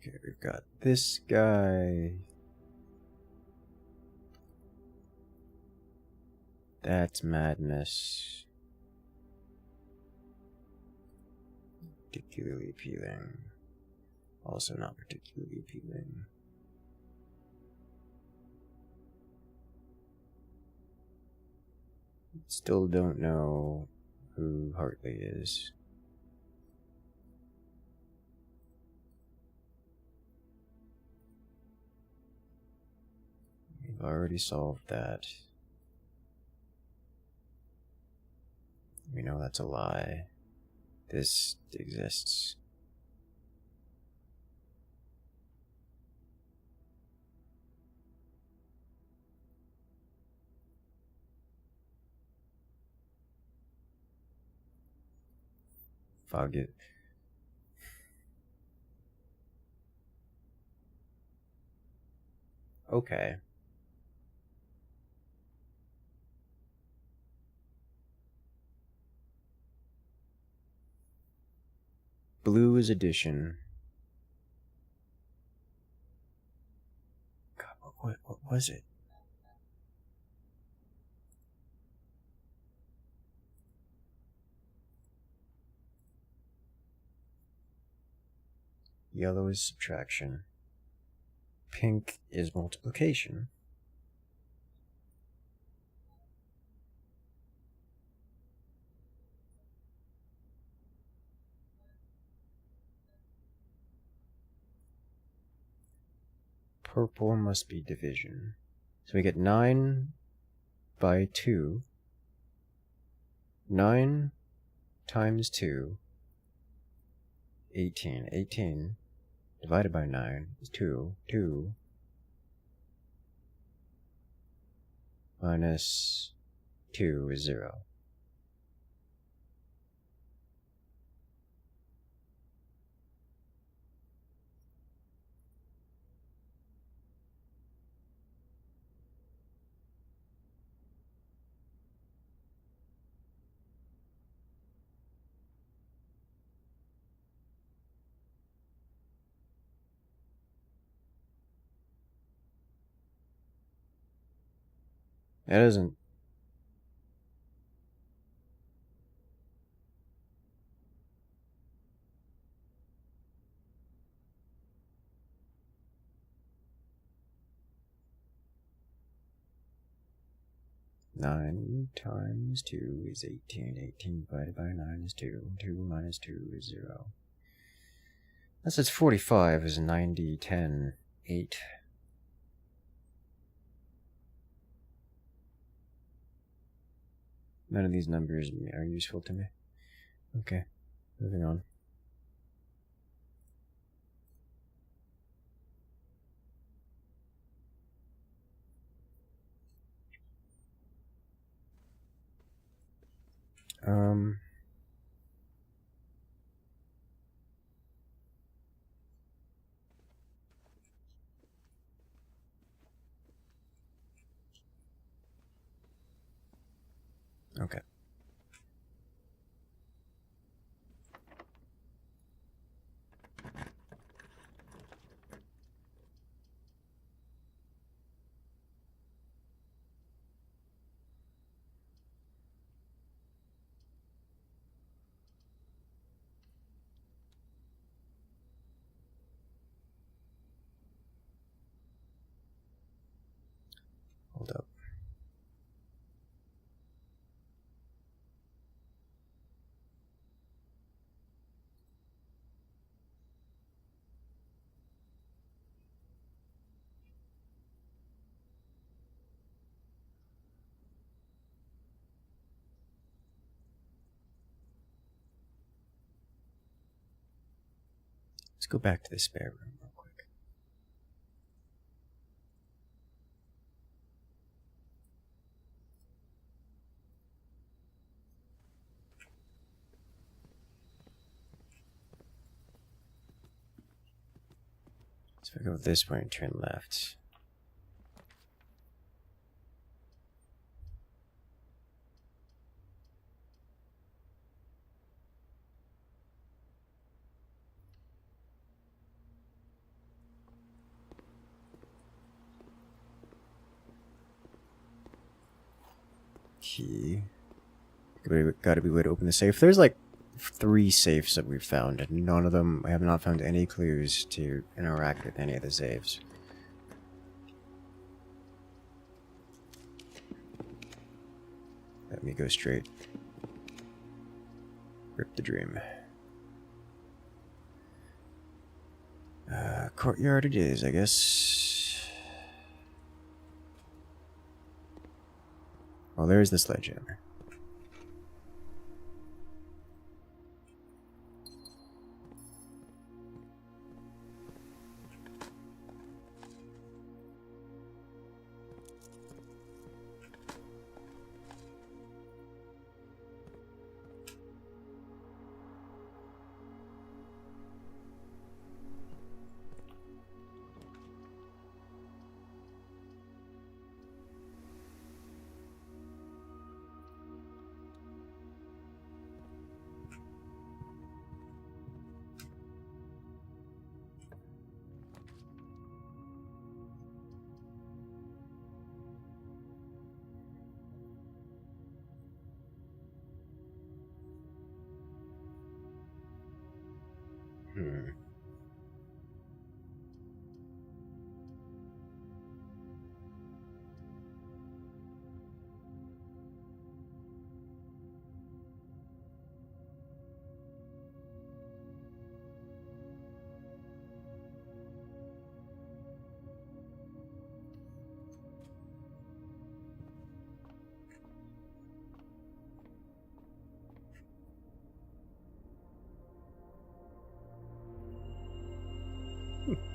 Okay, we've got this guy. That's madness. Particularly appealing. Also not particularly appealing. Still don't know who Hartley is. We've already solved that. We know that's a lie. This exists. Fog it. Okay. Blue is addition. God, what was it? Yellow is subtraction. Pink is multiplication. Purple must be division. So we get 9 by 2. 9 times 2. 18. 18 divided by 9 is 2. 2 minus 2 is 0. That doesn't... 9 times 2 is 18. 18 divided by 9 is 2. 2 minus 2 is 0. Unless it's 45 is 90, 10, 8. None of these numbers are useful to me. Okay, moving on. Okay. Hold up. Let's go back to the spare room real quick. So if I go this way and turn left. Key. Gotta be a way to open the safe. There's like 3 safes that we've found, and none of them, I have not found any clues to interact with any of the safes. Let me go straight. Rip the dream. Courtyard it is, I guess. Well, there's the sledgehammer.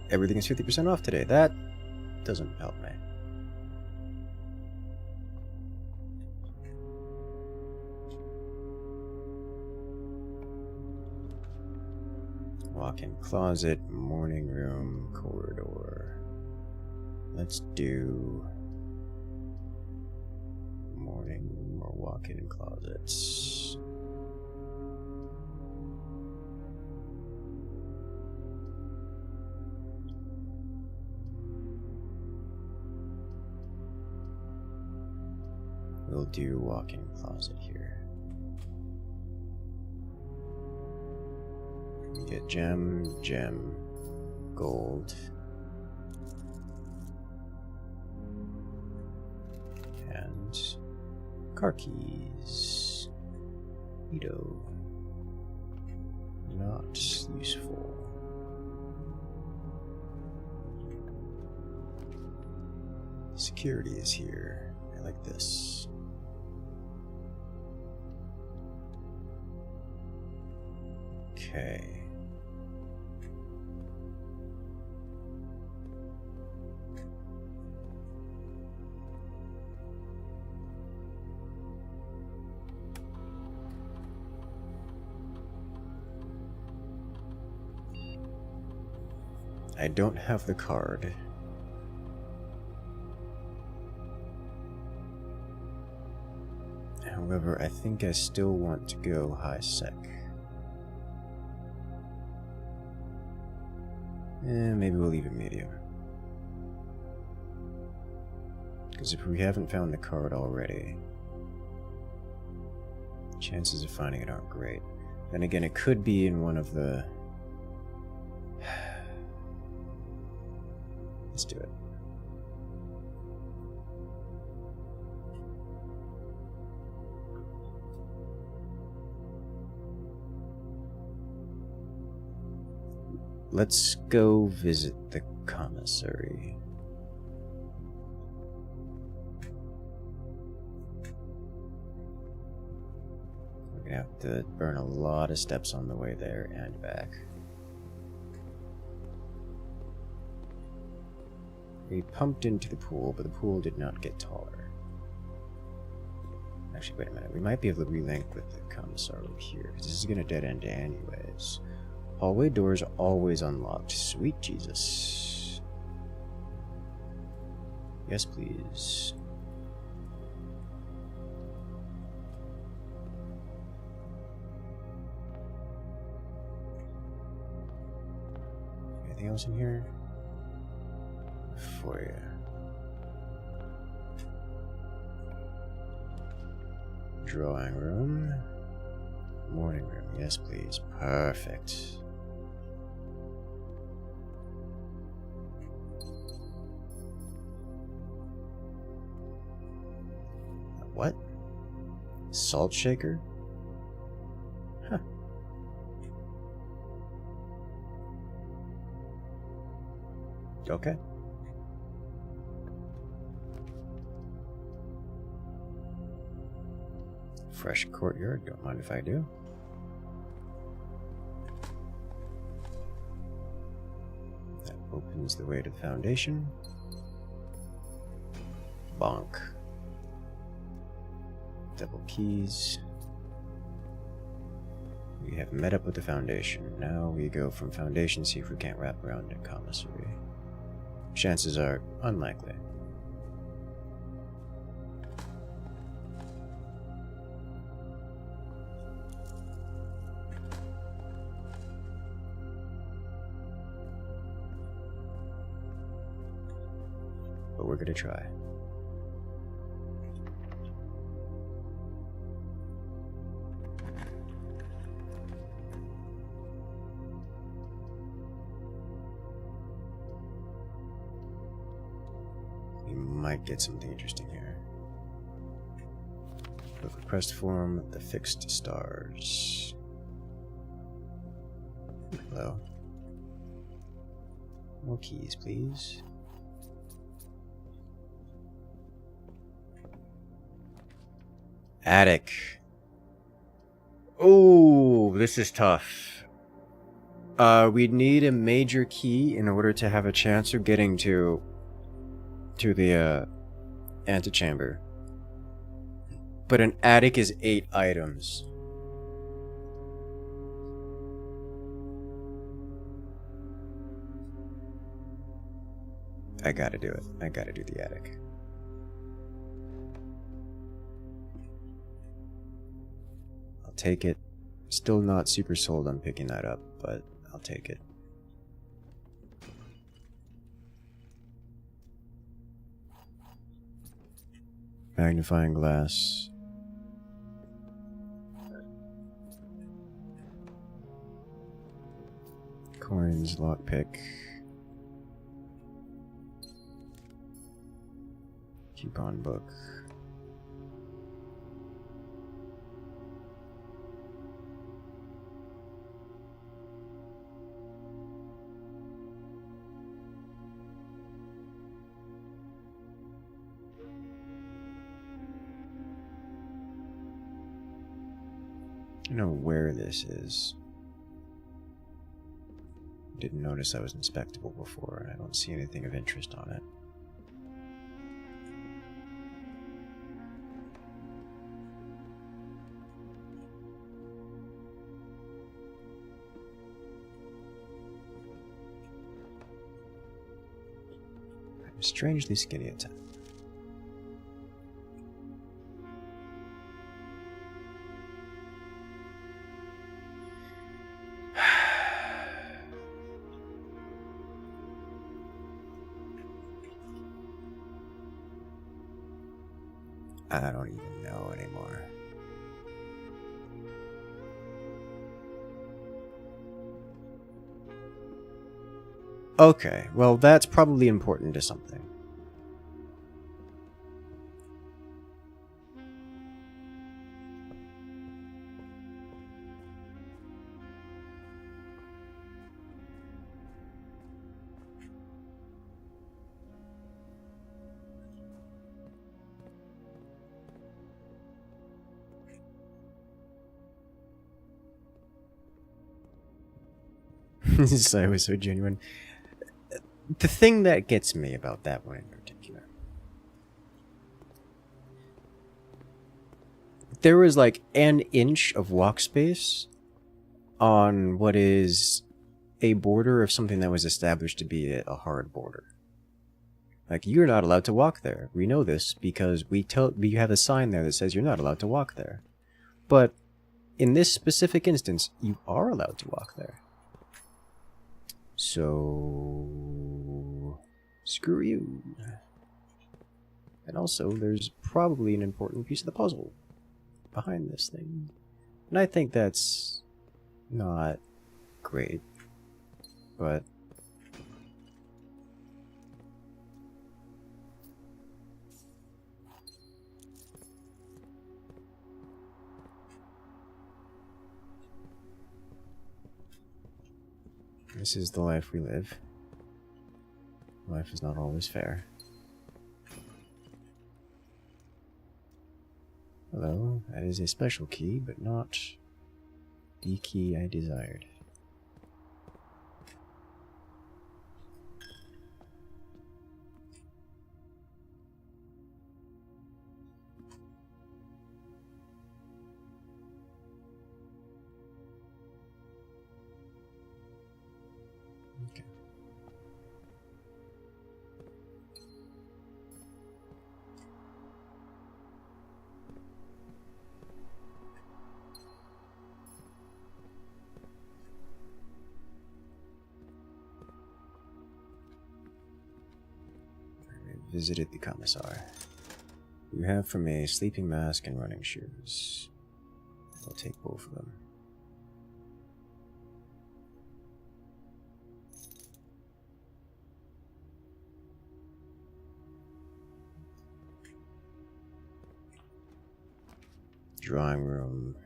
Everything is 50% off today. That doesn't help me. Walk-in closet, morning room, corridor. Let's do morning room or walk-in closets. We'll do walk-in closet here. Get gem, gold, and Car keys. Neato. Not useful. Security is here. I like this. Okay. I don't have the card. However, I think I still want to go high sec. Maybe we'll leave it medium. Because if we haven't found the card already, chances of finding it aren't great. Then again, it could be in one of the... Let's do it. Let's go visit the commissary. We're gonna have to burn a lot of steps on the way there and back. We pumped into the pool, but the pool did not get taller. Actually, wait a minute. We might be able to relink with the commissar over here, because this is going to dead end anyways. Hallway doors always unlocked. Sweet Jesus. Yes, please. Anything else in here? For you. Drawing room. Morning room. Yes, please. Perfect. What? Salt shaker? Huh. Okay. Fresh courtyard, don't mind if I do. That opens the way to the foundation. Bonk. Double keys. We have met up with the foundation. Now we go from foundation, see if we can't wrap around a commissary. Chances are unlikely. But we're gonna try. We might get something interesting here. Book request form, the fixed stars. Hello. More keys, please. Attic. Oh, this is tough. We'd need a major key in order to have a chance of getting to the antechamber. But an attic is 8 items. I gotta do it. I gotta do the attic. Take it. Still not super sold on picking that up, but I'll take it. Magnifying glass. Coins, lockpick. Coupon book. don't know where this is. Didn't notice I was inspectable before, and I don't see anything of interest on it. I'm strangely skinny at times. I don't even know anymore. Okay, well that's probably important to something. This was so genuine. The thing that gets me about that one in particular, there was like an inch of walk space on what is a border of something that was established to be a hard border. Like, you're not allowed to walk there. We know this because we have a sign there that says you're not allowed to walk there. But in this specific instance, you are allowed to walk there. So, screw you. And also, there's probably an important piece of the puzzle behind this thing. And I think that's not great, but this is the life we live. Life is not always fair. Hello, that is a special key, but not the key I desired. Okay. Visited the commissar. You have from me a sleeping mask and running shoes. I'll take both of them. Drawing room.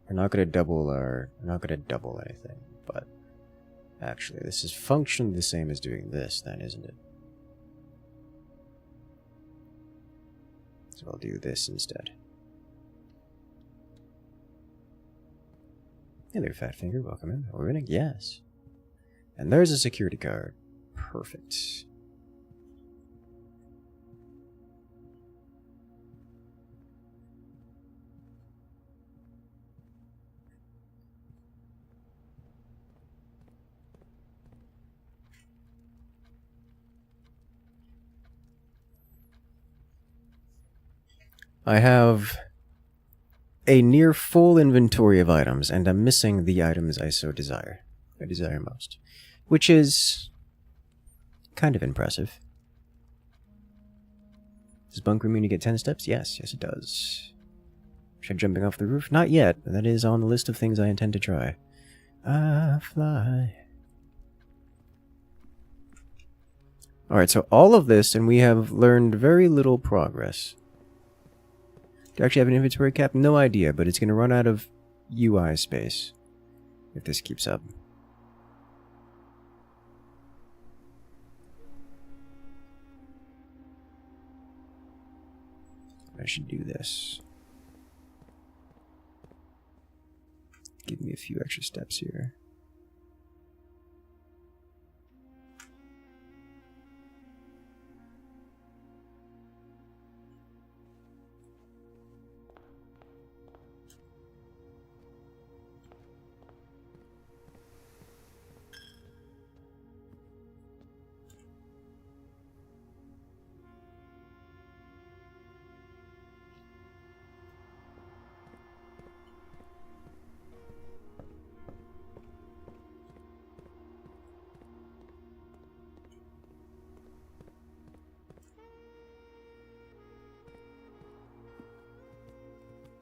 We're not gonna double anything, but actually this is functionally the same as doing this then, isn't it? So I'll do this instead. Hey there, Fat Finger, welcome in. Are we winning? Yes. And there's a security guard. Perfect. I have a near full inventory of items, and I'm missing the items I desire most, which is kind of impressive. Does bunkering mean you get 10 steps? Yes, it does. Should I jumping off the roof? Not yet, but that is on the list of things I intend to try. I fly. Alright, so all of this, and we have learned very little progress. Do I actually have an inventory cap? No idea, but it's going to run out of UI space if this keeps up. I should do this. Give me a few extra steps here.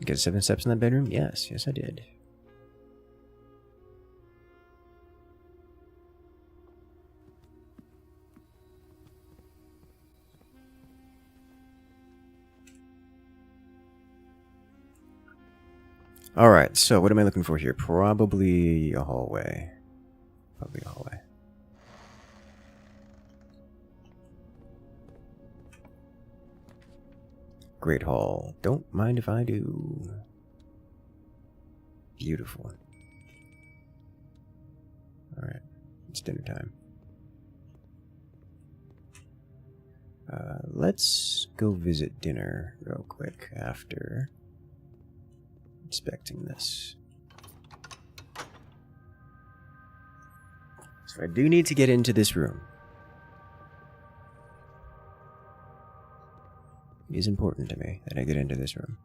You get 7 steps in that bedroom? Yes, yes I did. Alright, so what am I looking for here? Probably a hallway. Probably a hallway. Great hall. Don't mind if I do. Beautiful. Alright, it's dinner time. Let's go visit dinner real quick after inspecting this. So I do need to get into this room. It is important to me that I get into this room.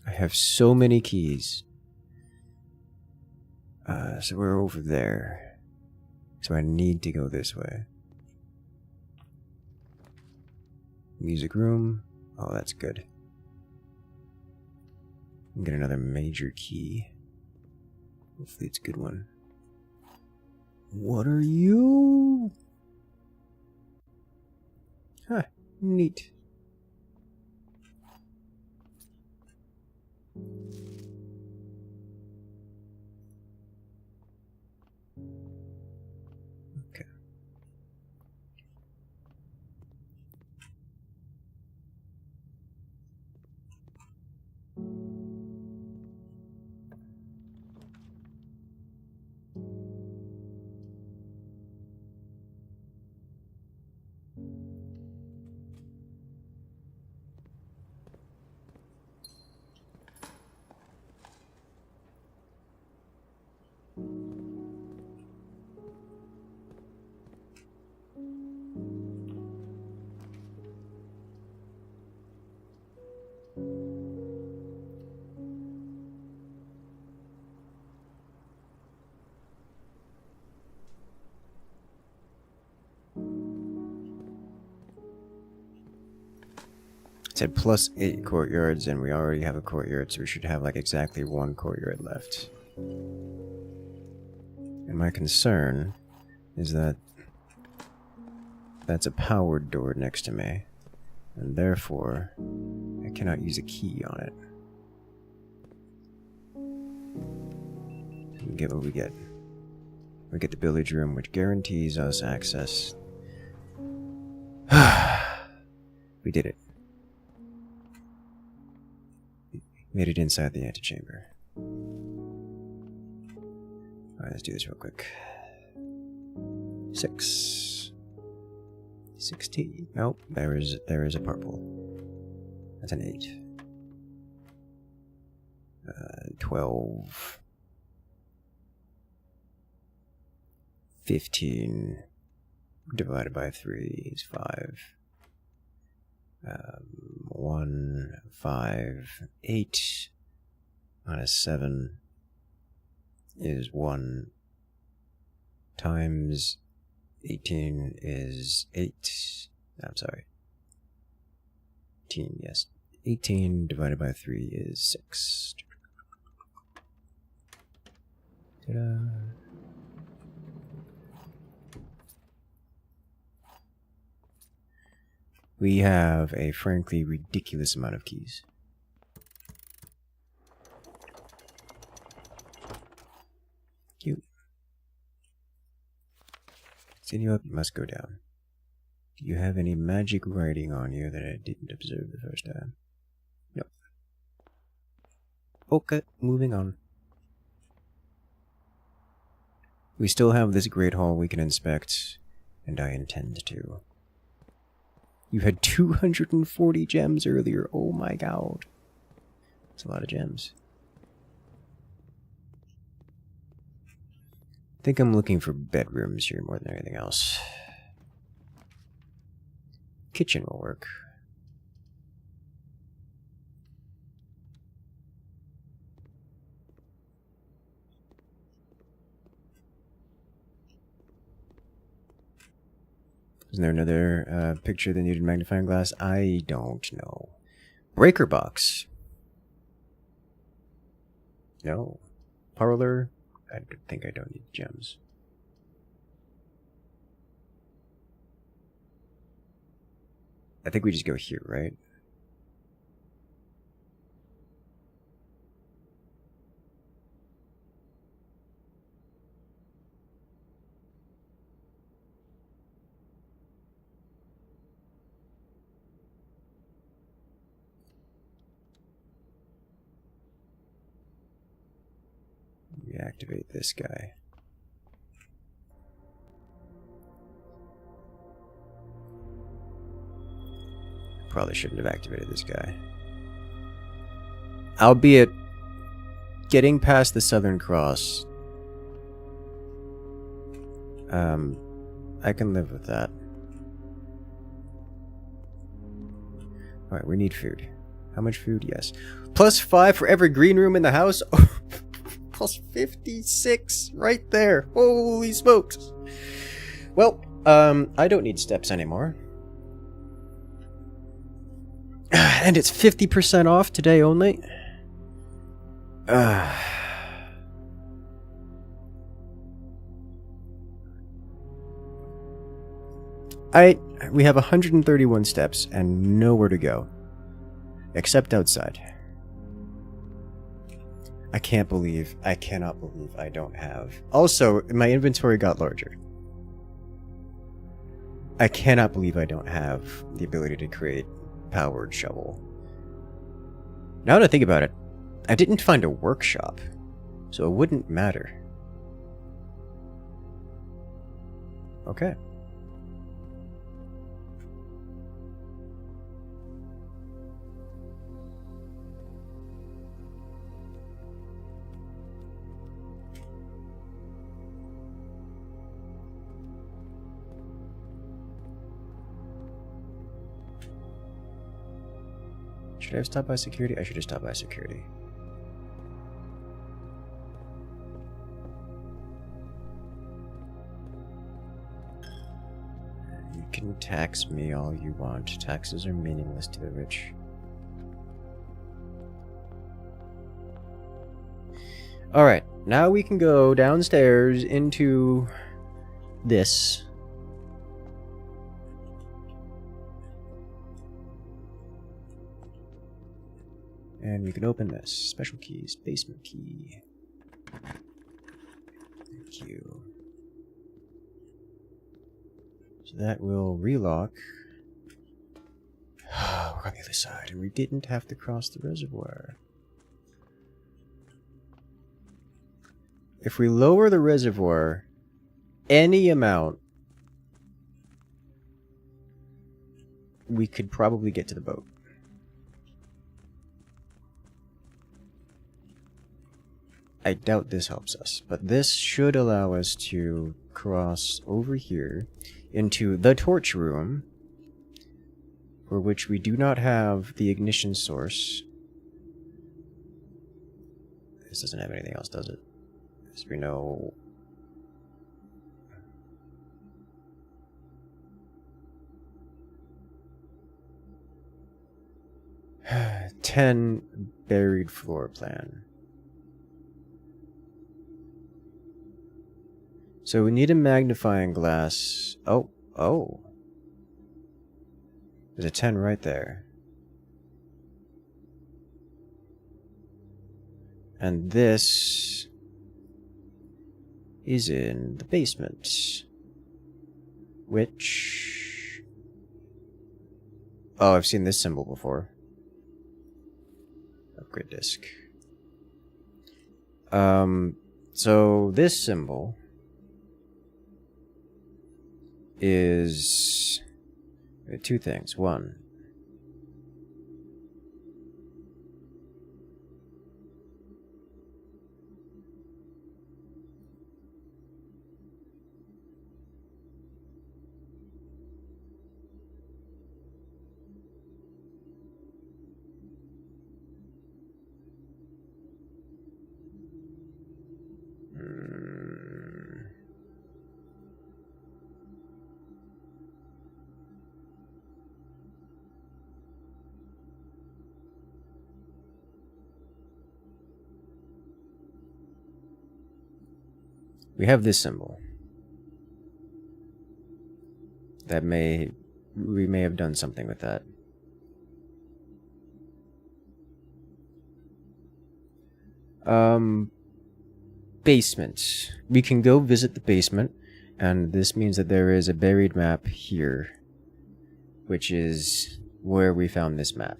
I have so many keys. So we're over there. So I need to go this way. Music room. Oh, that's good. Get another major key. Hopefully it's a good one. What are you? Huh, neat. Okay. It said plus 8 courtyards, and we already have a courtyard, so we should have like exactly 1 courtyard left. And my concern is that that's a powered door next to me, and therefore I cannot use a key on it. We get what we get. We get the billiards room, which guarantees us access. We did it. Made it inside the antechamber. Alright, let's do this real quick. 6. 16. Nope, there is a purple. That's an 8. 12. 15 divided by 3 is 5. 1, 5, 8 minus 7 is 1 times 18 is 8. I'm sorry. 18, yes. 18 divided by 3 is 6. Ta-da. We have a frankly ridiculous amount of keys. Continue up, you must go down. Do you have any magic writing on you that I didn't observe the first time? Nope. Okay, moving on. We still have this great hall we can inspect, and I intend to. You had 240 gems earlier, oh my god. That's a lot of gems. I think I'm looking for bedrooms here more than anything else. Kitchen will work. Isn't there another picture that needed magnifying glass? I don't know. Breaker box. No. Parlor. I think I don't need gems. I think we just go here, right? Reactivate this guy. Probably shouldn't have activated this guy. Albeit, getting past the Southern Cross, I can live with that. Alright, we need food. How much food? Yes. +5 for every green room in the house? +56 right there. Holy smokes. Well, I don't need steps anymore. And it's 50% off today only. We have 131 steps and nowhere to go. Except outside. I cannot believe I don't have. Also, my inventory got larger. I cannot believe I don't have the ability to create powered shovel. Now that I think about it, I didn't find a workshop, so it wouldn't matter. Okay. Should I have stopped by security? I should have stopped by security. You can tax me all you want. Taxes are meaningless to the rich. Alright, now we can go downstairs into this. And we can open this. Special keys. Basement key. Thank you. So that will relock. We're on the other side, and we didn't have to cross the reservoir. If we lower the reservoir any amount, we could probably get to the boat. I doubt this helps us, but this should allow us to cross over here into the torch room, for which we do not have the ignition source. This doesn't have anything else, does it? As we know... "10 buried floor plan." So we need a magnifying glass. Oh. There's a 10 right there. And this is in the basement. which... Oh, I've seen this symbol before. Upgrade disk. So this symbol is two things. One, we have this symbol. That we may have done something with that. Basement. We can go visit the basement, and this means that there is a buried map here, which is where we found this map.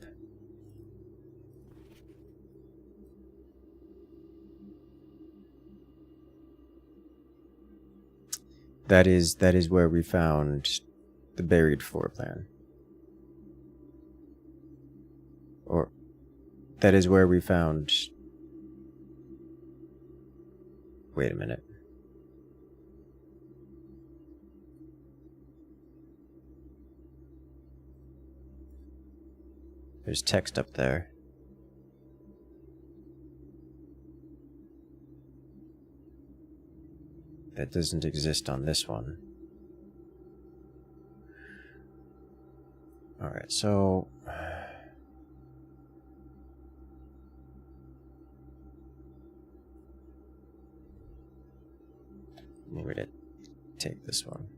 That is where we found the buried floor plan. Or that is where we found... Wait a minute. There's text up there. That doesn't exist on this one. Alright, so... Maybe to take this one.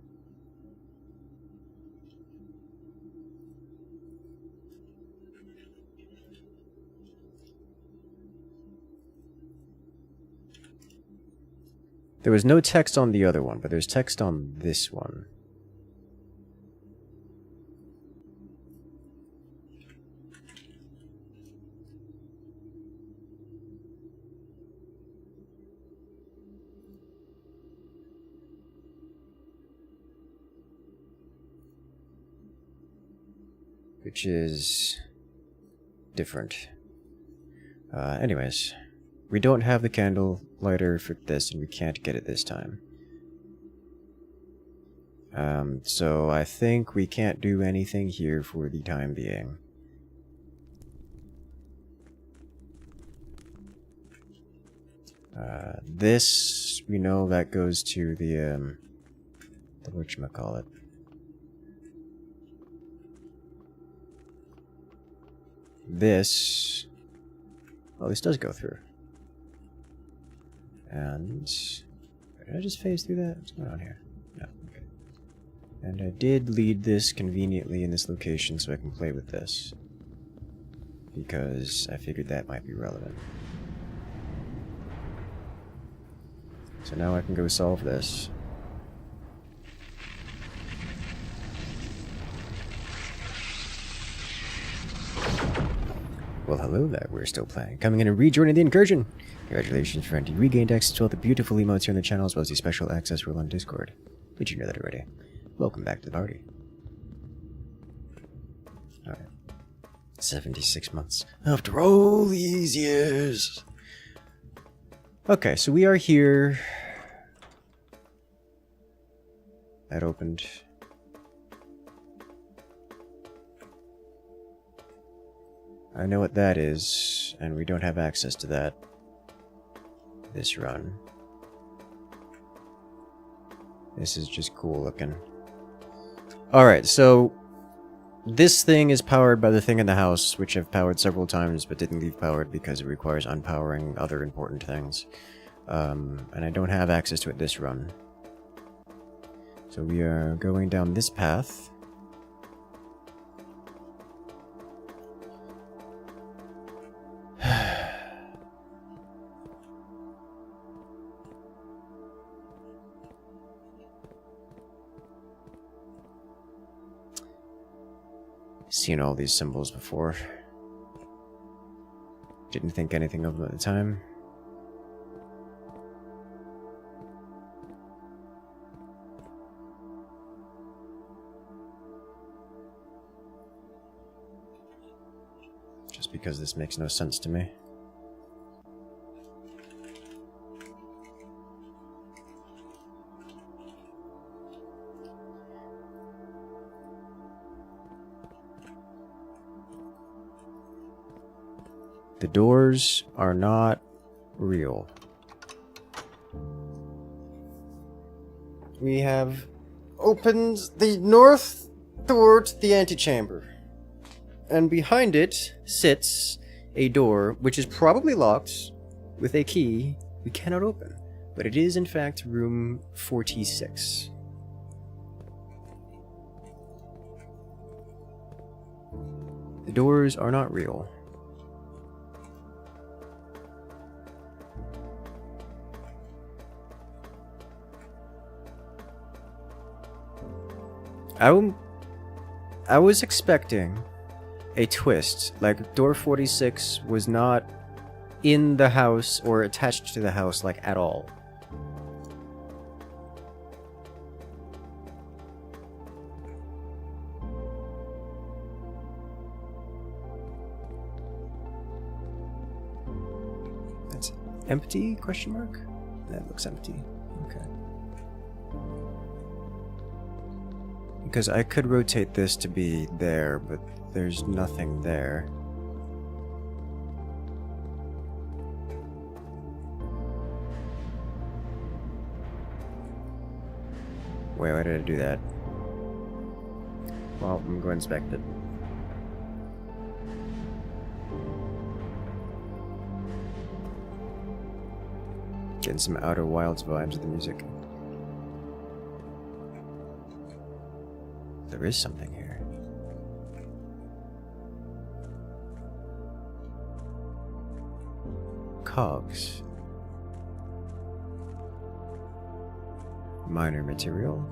There was no text on the other one, but there's text on this one. Which is different. Anyways, we don't have the candle lighter for this, and we can't get it this time. So I think we can't do anything here for the time being. This, we know that goes to the whatchamacallit. This... Oh, this does go through. And... Did I just phase through that? What's going on here? No, okay. And I did lead this conveniently in this location so I can play with this. Because I figured that might be relevant. So now I can go solve this. Well, hello there, we're still playing. Coming in and rejoining the incursion! Congratulations, friend. You regained access to all the beautiful emotes here on the channel, as well as the special access rule on Discord. But you know that already. Welcome back to the party. Alright. 76 months. After all these years! Okay, so we are here. That opened. I know what that is, and we don't have access to that this run. This is just cool looking. Alright, so this thing is powered by the thing in the house, which I've powered several times but didn't leave powered because it requires unpowering other important things. And I don't have access to it this run. So we are going down this path. Seen all these symbols before. Didn't think anything of them at the time. Just because this makes no sense to me. The doors are not real. We have opened the north door to the antechamber. And behind it sits a door which is probably locked with a key we cannot open. But it is in fact room 46. The doors are not real. I was expecting a twist, like door 46 was not in the house or attached to the house, like, at all. That's empty, question mark? That looks empty. Okay. Because I could rotate this to be there, but there's nothing there. Wait, why did I do that? Well, I'm going to inspect it. Getting some Outer Wilds vibes with the music. There is something here. Cogs. Minor material.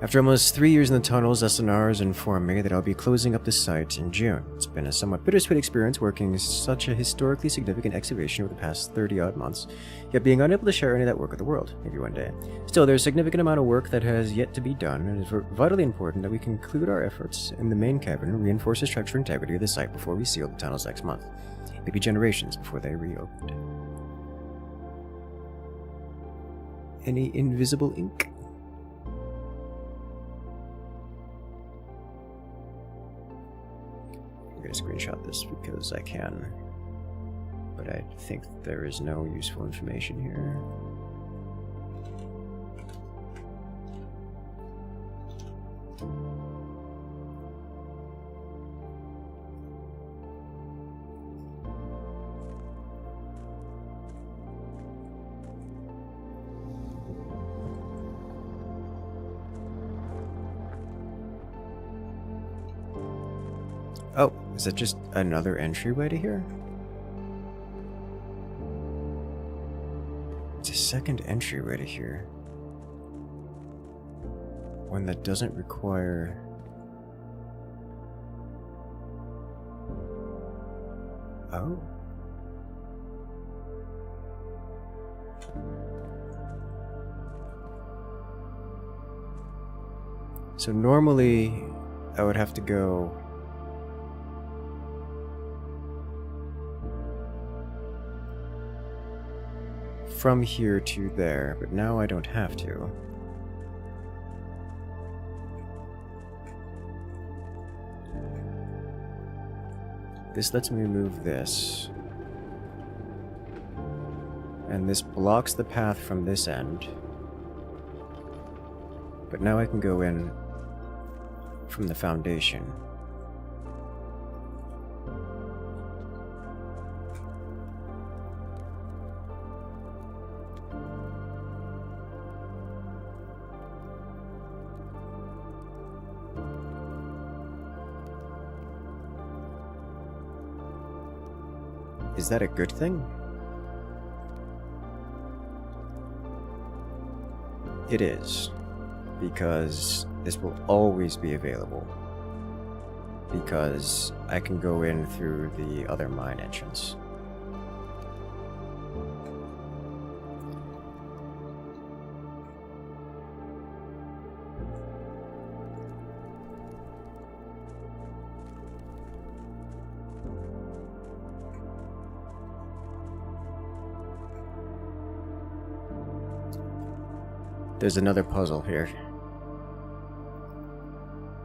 After almost 3 years in the tunnels, SNR has informed me that I'll be closing up the site in June. It's been a somewhat bittersweet experience working such a historically significant excavation over the past 30-odd months, yet being unable to share any of that work with the world, maybe one day. Still, there's a significant amount of work that has yet to be done, and it is vitally important that we conclude our efforts in the main cavern and reinforce the structural integrity of the site before we seal the tunnels next month. Maybe generations before they reopened. Any invisible ink? I'm going to screenshot this because I can, but I think there is no useful information here. Oh, is that just another entryway to here? It's a second entryway to here. One that doesn't require... Oh. So normally, I would have to go... from here to there, but now I don't have to. This lets me move this. And this blocks the path from this end. But now I can go in from the foundation. Is that a good thing? It is. because this will always be available. Because I can go in through the other mine entrance. There's another puzzle here.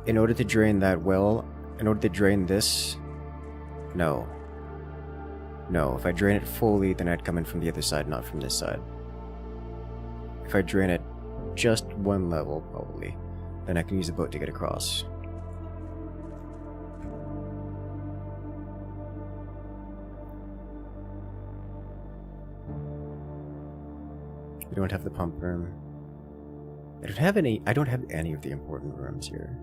In order to drain that well, in order to drain this, no. No, if I drain it fully, then I'd come in from the other side, not from this side. If I drain it just one level, probably, then I can use the boat to get across. We don't have the pump room. I don't have any of the important rooms here.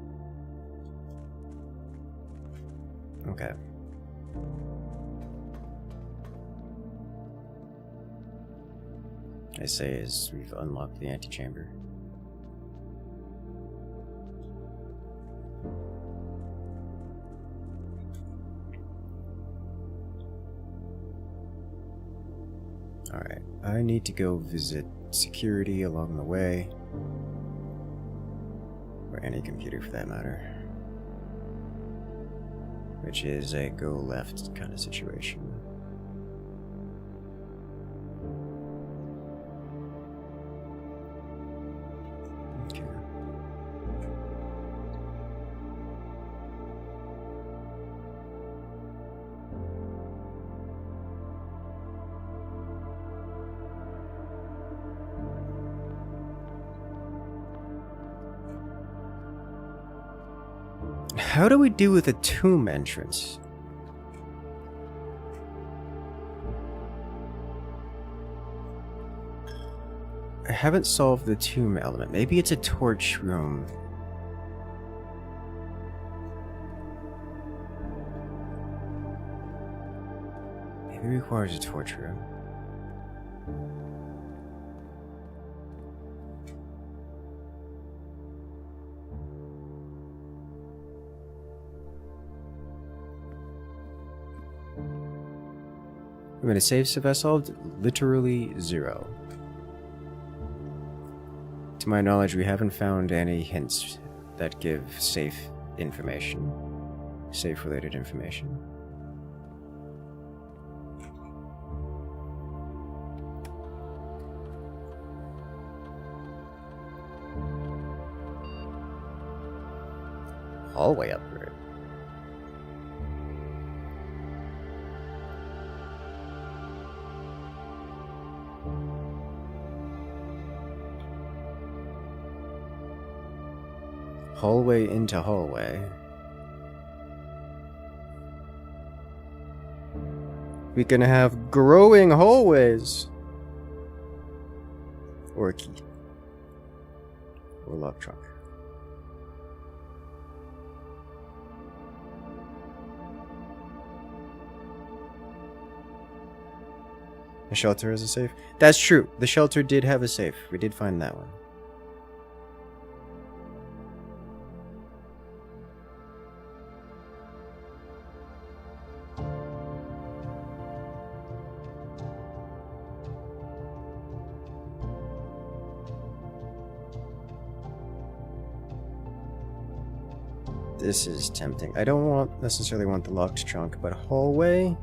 Okay. I say as we've unlocked the antechamber. Alright, I need to go visit security along the way. Or any computer for that matter. Which is a go left kind of situation. Okay. How do we do with a tomb entrance? I haven't solved the tomb element. Maybe it's a torch room. Maybe it requires a torch room. I'm gonna save stuff I solved literally 0. To my knowledge, we haven't found any hints that give safe information. Safe related information. Hallway upgrade. Hallway into hallway. We can have growing hallways. Or a key. Or a lock trunk. The shelter has a safe? That's true. The shelter did have a safe. We did find that one. This is tempting. I don't necessarily want the locked trunk, but hallway?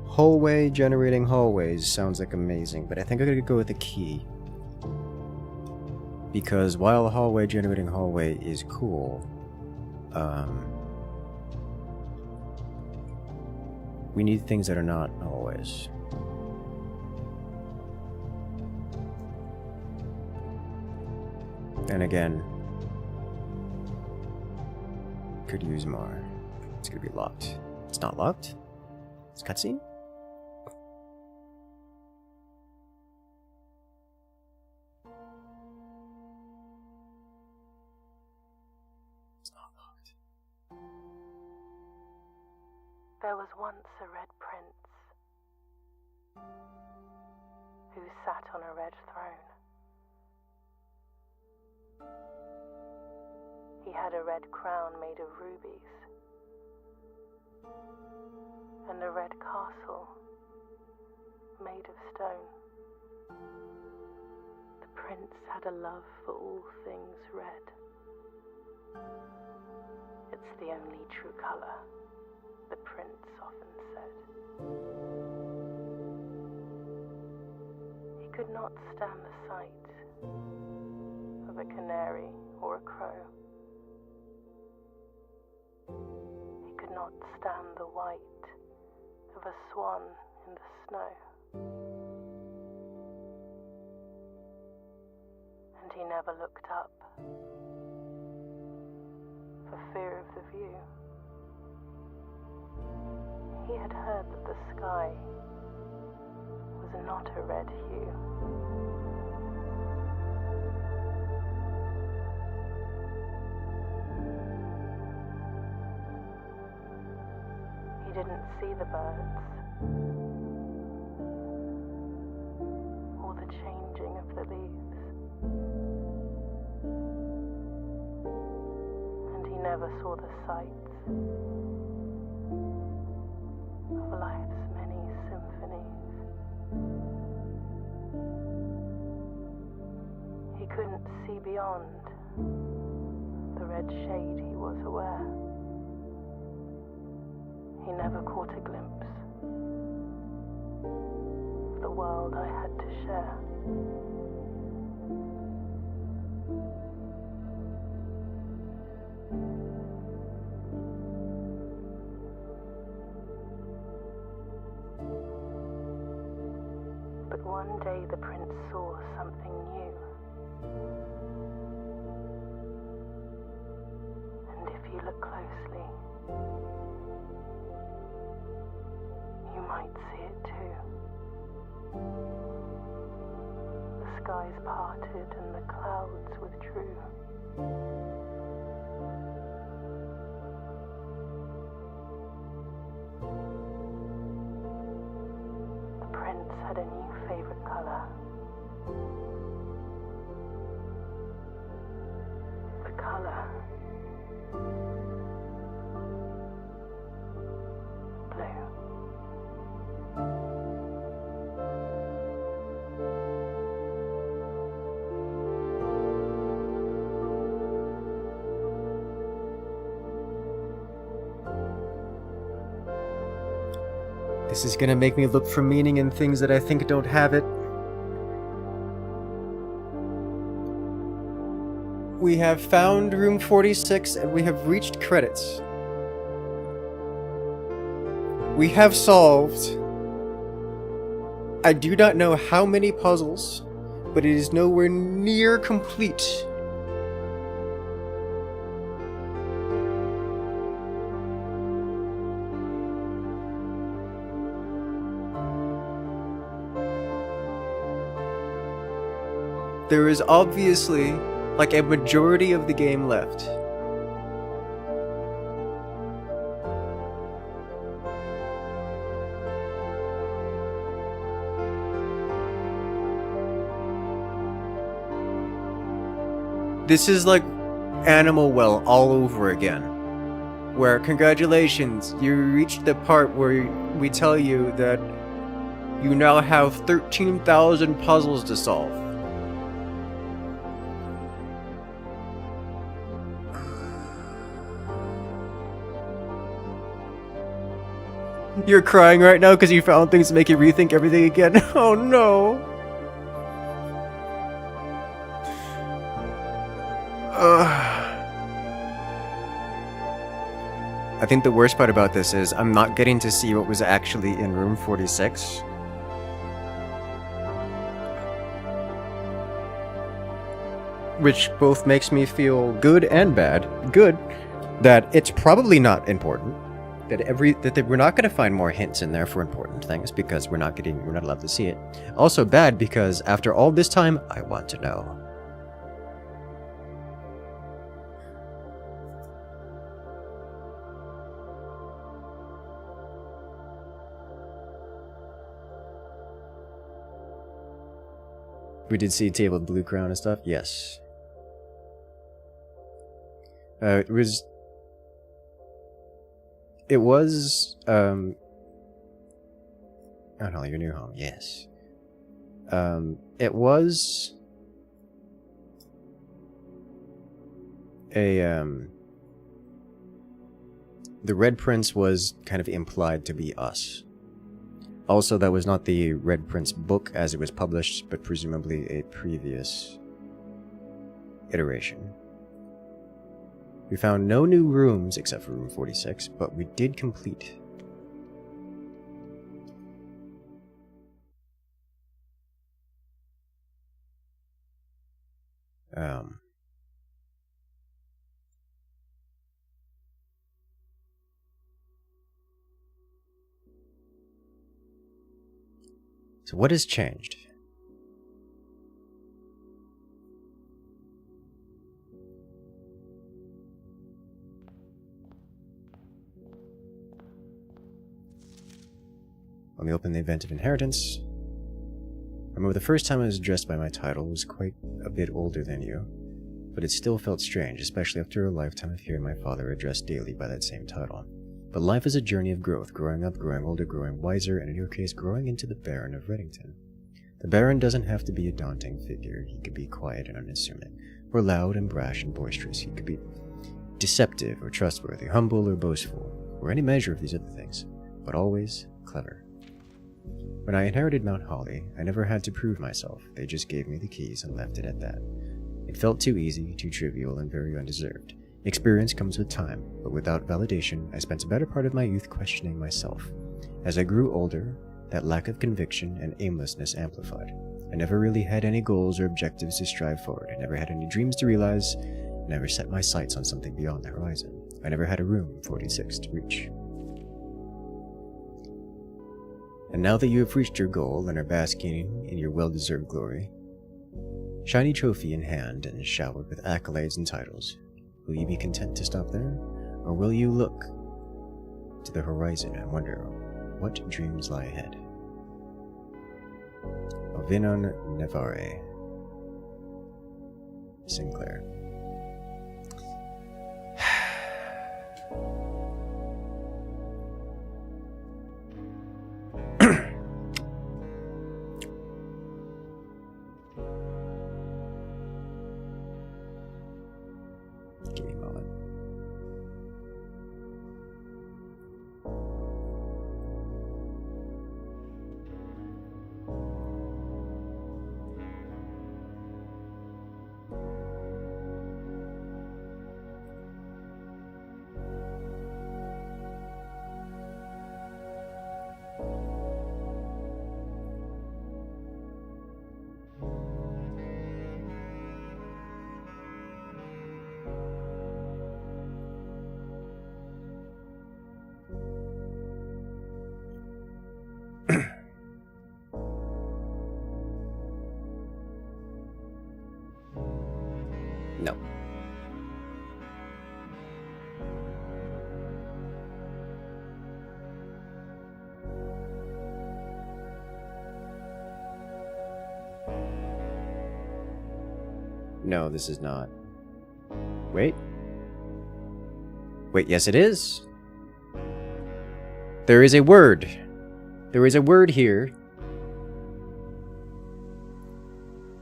Hallway generating hallways sounds like amazing, but I think I'm gonna go with a key. Because while hallway generating hallway is cool, we need things that are not hallways. And again, could use more. It's gonna be locked. It's not locked? It's cutscene? It's not locked. There was once a red prince who sat on a red throne. He had a red crown made of rubies, and a red castle made of stone. The prince had a love for all things red. It's the only true color, the prince often said. He could not stand the sight of a canary or a crow. He could not stand the white of a swan in the snow. And he never looked up for fear of the view. He had heard that the sky was not a red hue. He didn't see the birds or the changing of the leaves, and he never saw the sights of life's many symphonies. He couldn't see beyond the red shade he was aware. He never caught a glimpse of the world I had to share. But one day the prince saw something new. And if you look closely, you might see it too. The skies parted and the clouds withdrew. The prince had a new favorite color. The color blue. This is gonna make me look for meaning in things that I think don't have it. We have found room 46 and we have reached credits. We have solved, I do not know how many puzzles, but it is nowhere near complete. There is obviously, like, a majority of the game left. This is like Animal Well all over again. Where, congratulations, you reached the part where we tell you that you now have 13,000 puzzles to solve. You're crying right now because you found things to make you rethink everything again. Oh no. I think the worst part about this is I'm not getting to see what was actually in room 46. Which both makes me feel good and bad. Good, that it's probably not important. That we're not going to find more hints in there for important things because we're not allowed to see it. Also bad because after all this time, I want to know. We did see a table with blue crown and stuff. Yes. It was... Oh no, your new home, yes. It was... The Red Prince was kind of implied to be us. Also, that was not the Red Prince book as it was published, but presumably a previous iteration. We found no new rooms except for room 46, but we did complete. So what has changed? When we opened the event of inheritance, I remember the first time I was addressed by my title was quite a bit older than you, but it still felt strange, especially after a lifetime of hearing my father addressed daily by that same title. But life is a journey of growth, growing up, growing older, growing wiser, and in your case, growing into the Baron of Reddington. The Baron doesn't have to be a daunting figure. He could be quiet and unassuming, or loud and brash and boisterous. He could be deceptive or trustworthy, humble or boastful, or any measure of these other things, but always clever. When I inherited Mount Holly, I never had to prove myself. They just gave me the keys and left it at that. It felt too easy, too trivial, and very undeserved. Experience comes with time, but without validation, I spent a better part of my youth questioning myself. As I grew older, that lack of conviction and aimlessness amplified. I never really had any goals or objectives to strive forward. I never had any dreams to realize. I never set my sights on something beyond the horizon. I never had a room 46 to reach. And now that you have reached your goal and are basking in your well-deserved glory, shiny trophy in hand and showered with accolades and titles, will you be content to stop there? Or will you look to the horizon and wonder what dreams lie ahead? Alvinon Nevare. Sinclair. Give me a moment. No. No, this is not. Wait. Wait, yes it is. There is a word. There is a word here.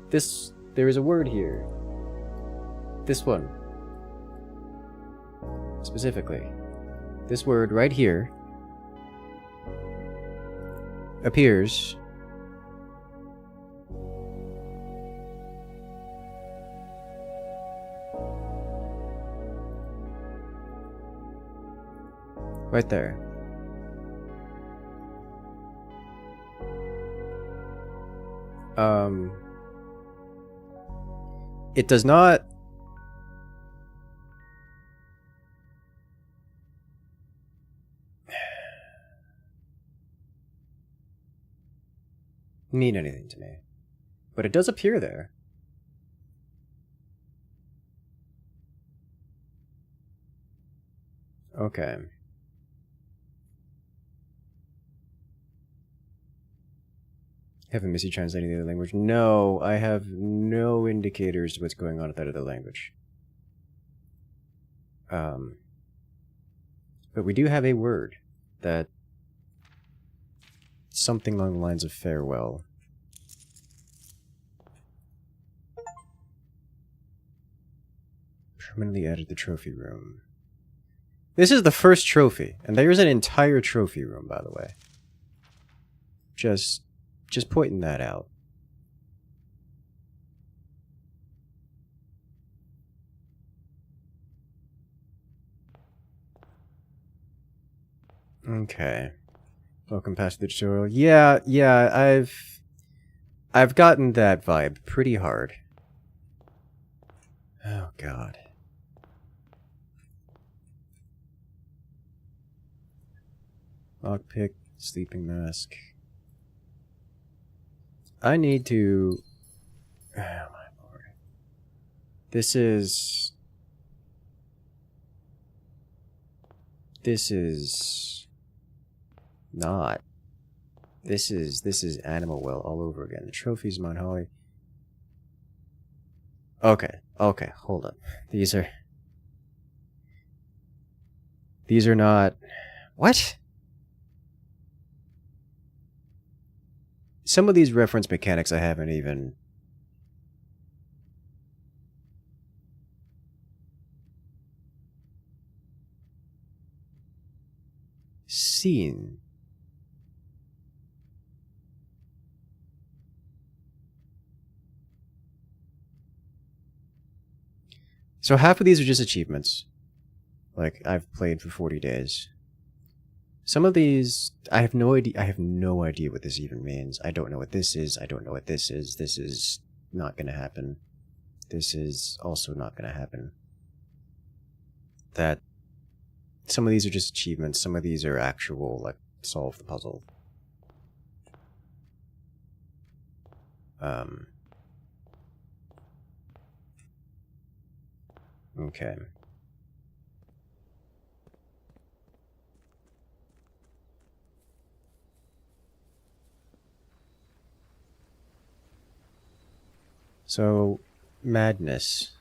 There is a word here. This one. Specifically. This word right here appears right there. It does not mean anything to me, but it does appear there. Okay. Haven't missed you translating the other language? No, I have no indicators of what's going on with that other language. But we do have a word that something along the lines of farewell. Permanently added the trophy room. This is the first trophy, and there's an entire trophy room, by the way. Just pointing that out. Okay. Welcome past the tutorial. Yeah, I've gotten that vibe pretty hard. Oh god. Lockpick, sleeping mask. I need to... Oh my lord. This is not. This is Animal Well all over again. The trophies, Mount Holly. Okay, hold up. These are not... What? Some of these reference mechanics I haven't even... seen. So half of these are just achievements. Like, I've played for 40 days. Some of these, I have no idea what this even means. I don't know what this is. I don't know what this is. This is not gonna happen. This is also not gonna happen. That some of these are just achievements. Some of these are actual, like, solve the puzzle. Okay. So, madness.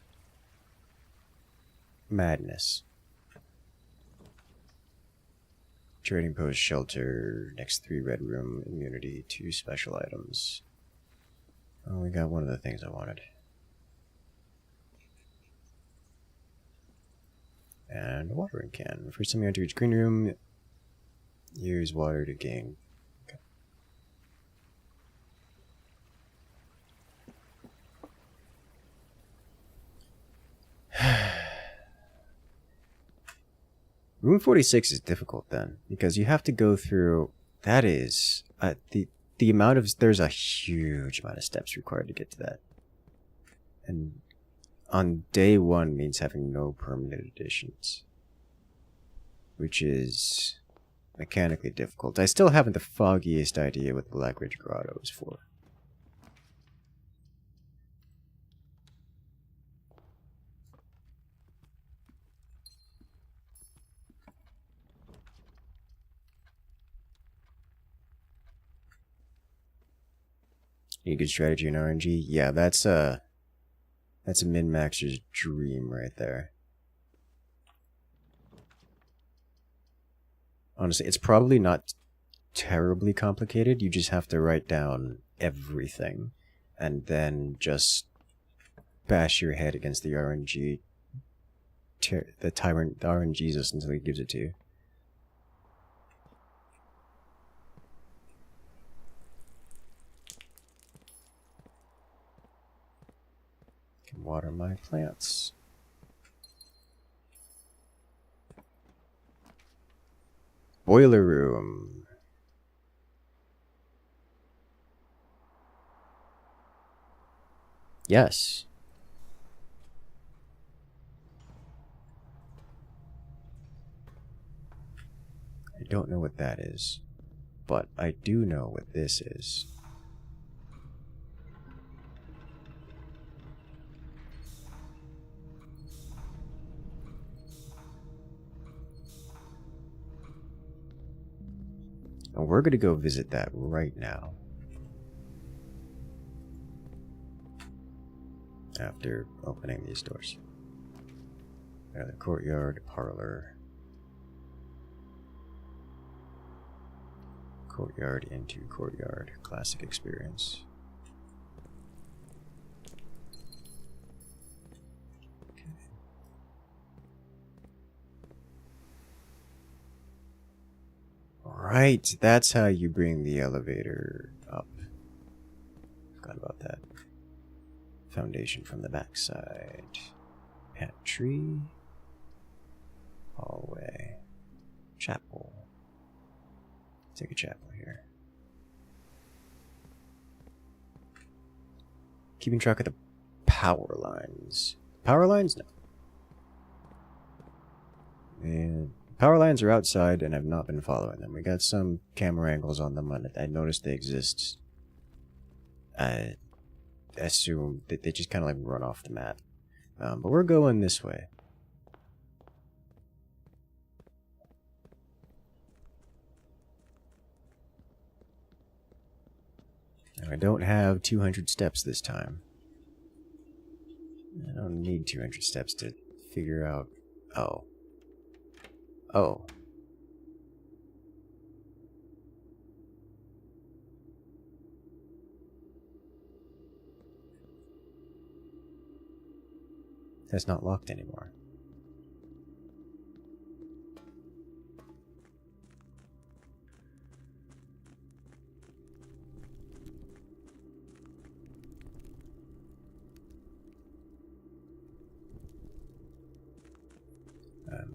Trading post, shelter, next 3 red room, immunity, 2 special items. Oh, we got one of the things I wanted. And a watering can. First time you enter each green room, use water to gain. Okay. Room 46 is difficult then, because you have to go through... That is... the amount of... There's a huge amount of steps required to get to that. And on day 1 means having no permanent additions. Which is mechanically difficult. I still haven't the foggiest idea what the Black Ridge Grotto is for. Need a good strategy in RNG? Yeah, that's a min-maxer's dream right there. Honestly, it's probably not terribly complicated. You just have to write down everything and then just bash your head against the RNG, the tyrant, the RNGesus until he gives it to you. Can water my plants. Boiler room. Yes. I don't know what that is, but I do know what this is. And we're going to go visit that right now. After opening these doors. The courtyard, parlor. Courtyard into courtyard. Classic experience. Okay. Right, that's how you bring the elevator up. Forgot about that. Foundation from the backside. Pantry. Hallway. Chapel. Take a chapel here. Keeping track of the power lines. Power lines? No. And power lines are outside and I've not been following them. We got some camera angles on them and I noticed they exist. I assume that they just kind of like run off the map. But we're going this way. I don't have 200 steps this time. I don't need 200 steps to figure out... Oh. Oh. That's not locked anymore.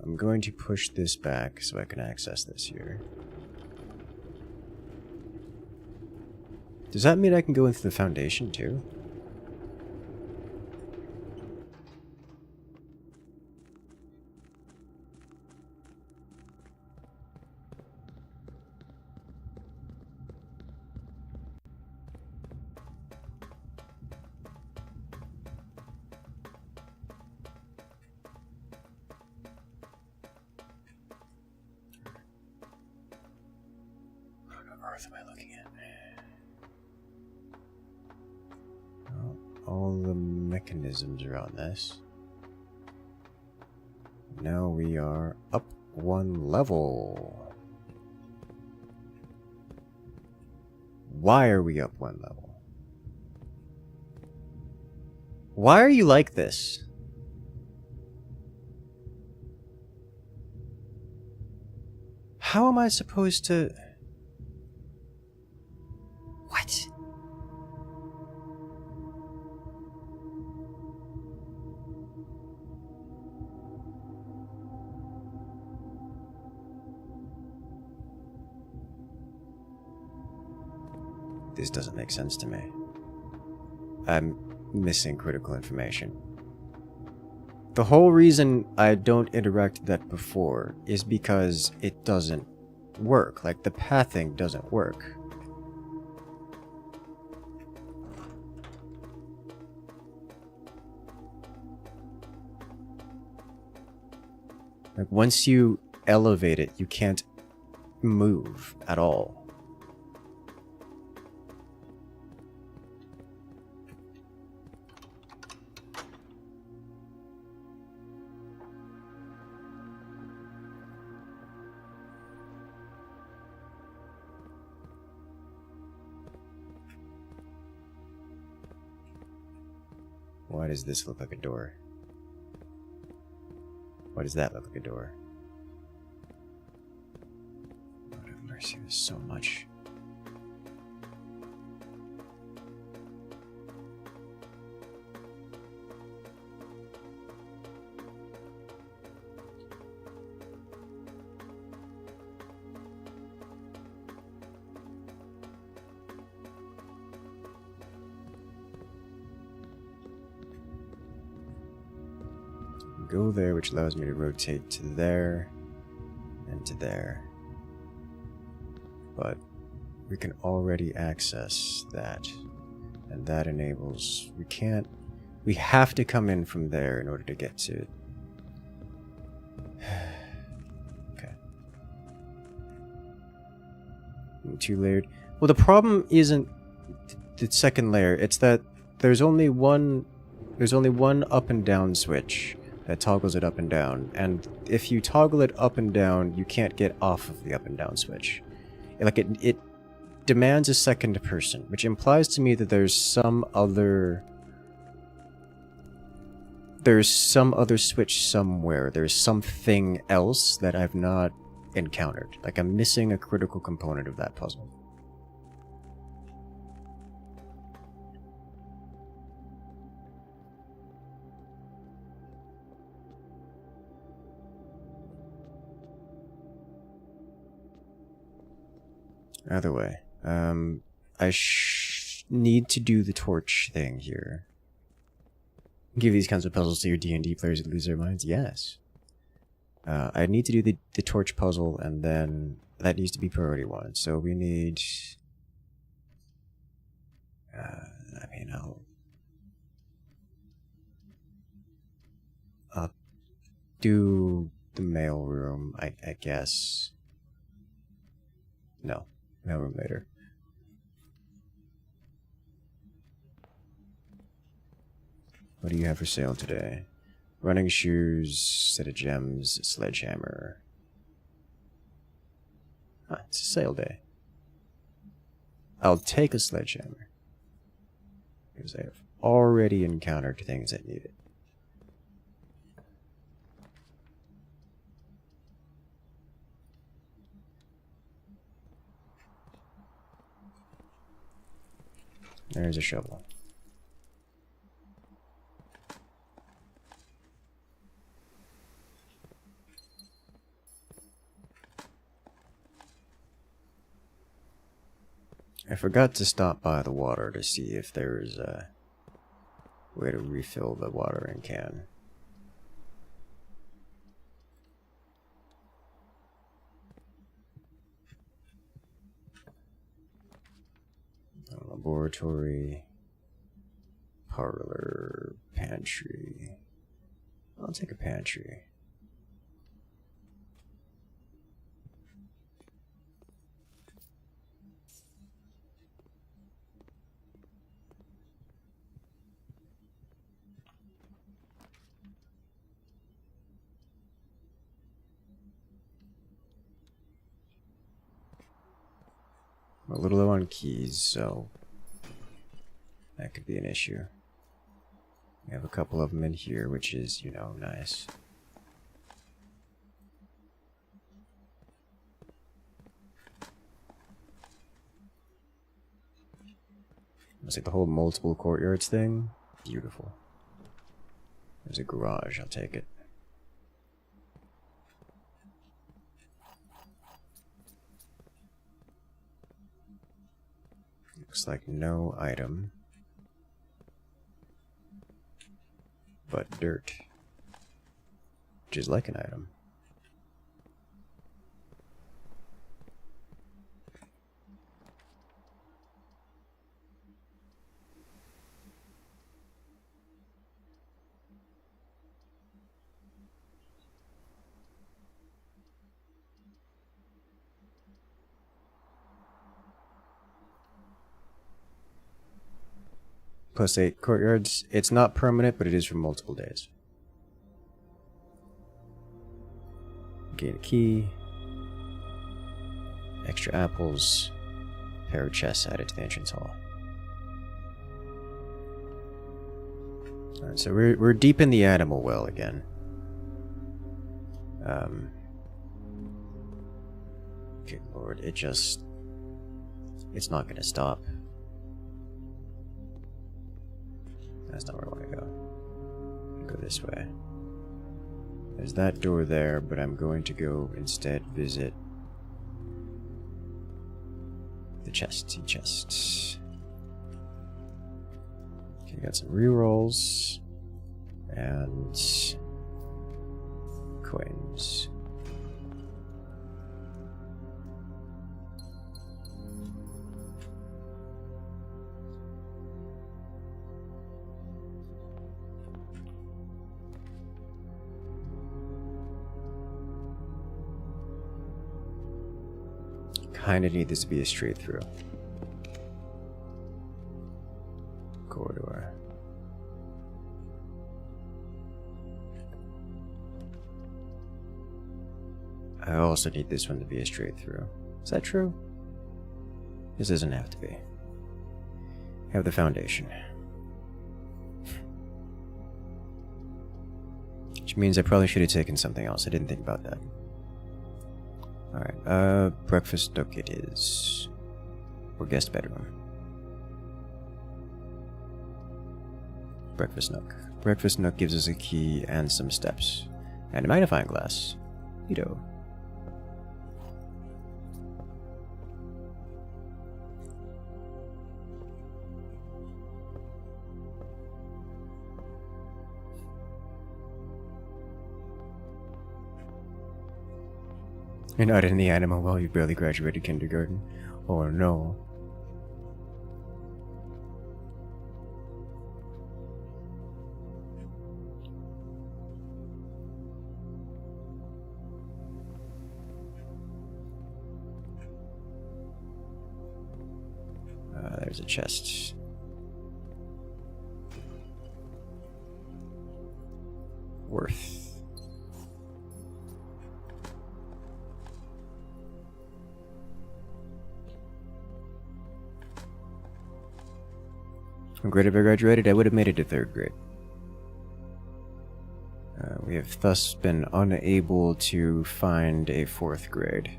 I'm going to push this back so I can access this here. Does that mean I can go into the foundation too? What am I looking at? Well, all the mechanisms are on this. Now we are up one level. Why are we up one level? Why are you like this? How am I supposed to... What? This doesn't make sense to me. I'm missing critical information. The whole reason I don't interact that before is because it doesn't work. Like, the pathing doesn't work. Like, once you elevate it, you can't move at all. Why does this look like a door? Why does that look like a door? Lord have mercy, there's so much. Go there, which allows me to rotate to there and to there. But we can already access that, and that enables... we have to come in from there in order to get to it. Okay. Two layered. Well, the problem isn't the second layer, it's that there's only one up and down switch that toggles it up and down. And if you toggle it up and down, you can't get off of the up and down switch. Like it demands a second person, which implies to me that there's some other switch somewhere. There's something else that I've not encountered. Like I'm missing a critical component of that puzzle. Either way, I need to do the torch thing here. Give these kinds of puzzles to your D&D players who lose their minds? Yes. I need to do the torch puzzle, and then that needs to be priority 1. So we need... I mean, I'll do the mail room, I guess. No. Mailroom later. What do you have for sale today? Running shoes, set of gems, sledgehammer. Ah, it's a sale day. I'll take a sledgehammer. Because I have already encountered things that need it. There's a shovel. I forgot to stop by the water to see if there's a way to refill the watering can. Laboratory, parlor, pantry. I'll take a pantry. I'm a little low on keys, so that could be an issue. We have a couple of them in here, which is, you know, nice. It's like the whole multiple courtyards thing. Beautiful. There's a garage, I'll take it. Looks like no item. But dirt. Which is like an item. +8 courtyards. It's not permanent, but it is for multiple days. Gain a key. Extra apples. Pair of chests added to the entrance hall. Alright, so we're deep in the animal well again. Good lord, it's not gonna stop. That's not where I want to go. Go this way. There's that door there, but I'm going to go instead visit the chests. Okay, got some rerolls and coins. Kinda need this to be a straight through corridor. I also need this one to be a straight through. Is that true? This doesn't have to be. Have the foundation. Which means I probably should have taken something else. I didn't think about that. Alright, breakfast nook it is. Or guest bedroom. Breakfast nook. Breakfast nook gives us a key and some steps. And a magnifying glass. Neato. You're not in the animal well, you barely graduated kindergarten. Oh no. There's a chest. Worth. What grade have I graduated? I would have made it to 3rd grade. We have thus been unable to find a 4th grade.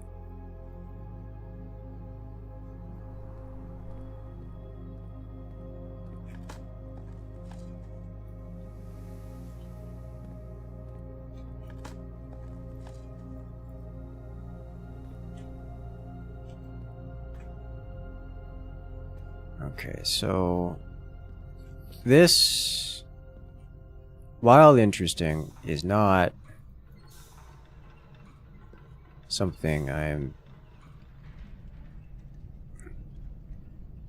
Okay, so this, while interesting, is not something I'm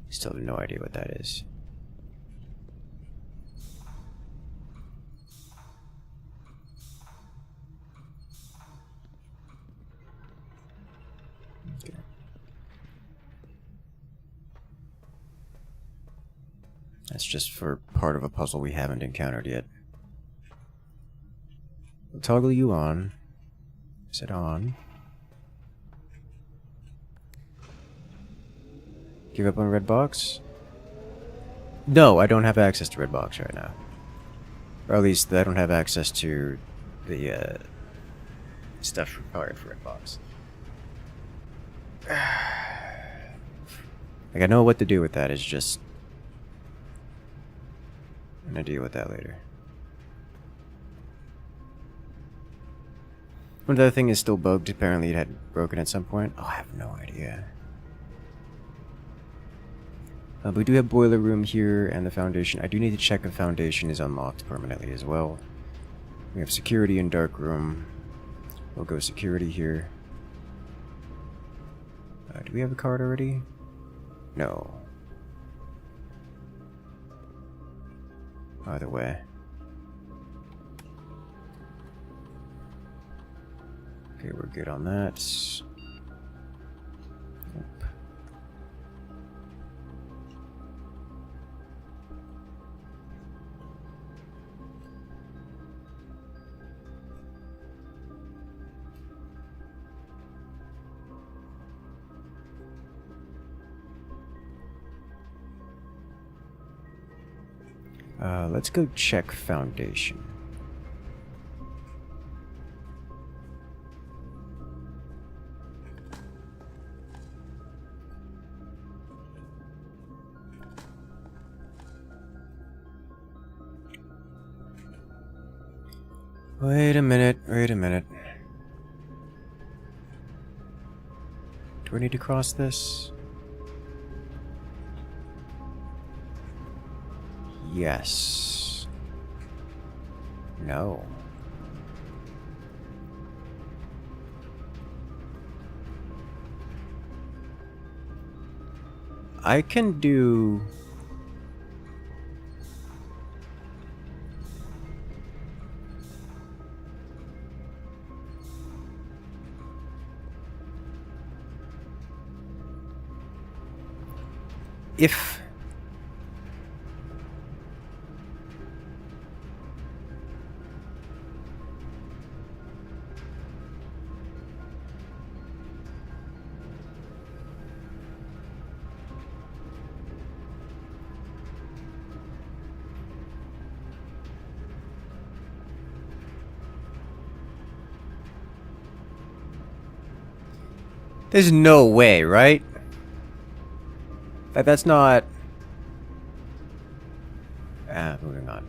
still have no idea what that is. Okay. That's just for part of a puzzle we haven't encountered yet. We'll toggle you on. Set on. Give up on red box? No, I don't have access to red box right now. Or at least I don't have access to the stuff required for red box. Like, I know what to do with that, it's just I'm gonna deal with that later. One other thing is still bugged. Apparently it had broken at some point. Oh, I have no idea. But we do have boiler room here and the foundation. I do need to check if foundation is unlocked permanently as well. We have security in dark room. We'll go security here. Do we have a card already? No. Either way. Okay, we're good on that. Let's go check foundation. Wait a minute, wait a minute. Do I need to cross this? Yes. No. I can do... If... There's no way, right? That's not... moving on.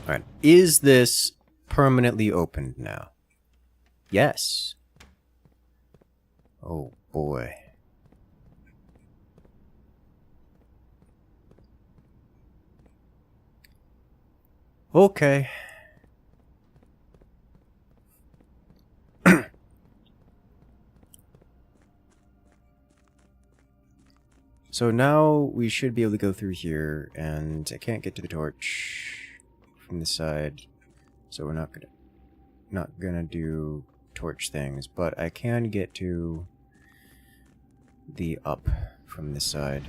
Alright, is this permanently opened now? Yes. Oh boy. Okay. So now we should be able to go through here, and I can't get to the torch from this side, so we're not gonna do torch things, but I can get to the up from this side.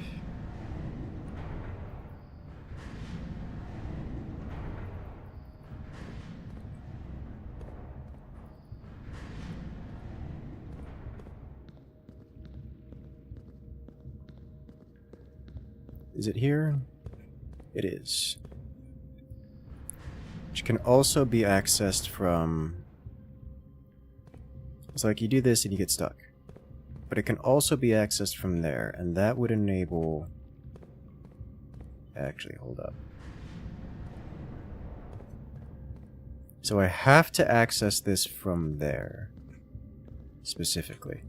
Is it here? It is. Which can also be accessed from... It's like you do this and you get stuck. But it can also be accessed from there, and that would enable... Actually, hold up. So I have to access this from there, specifically.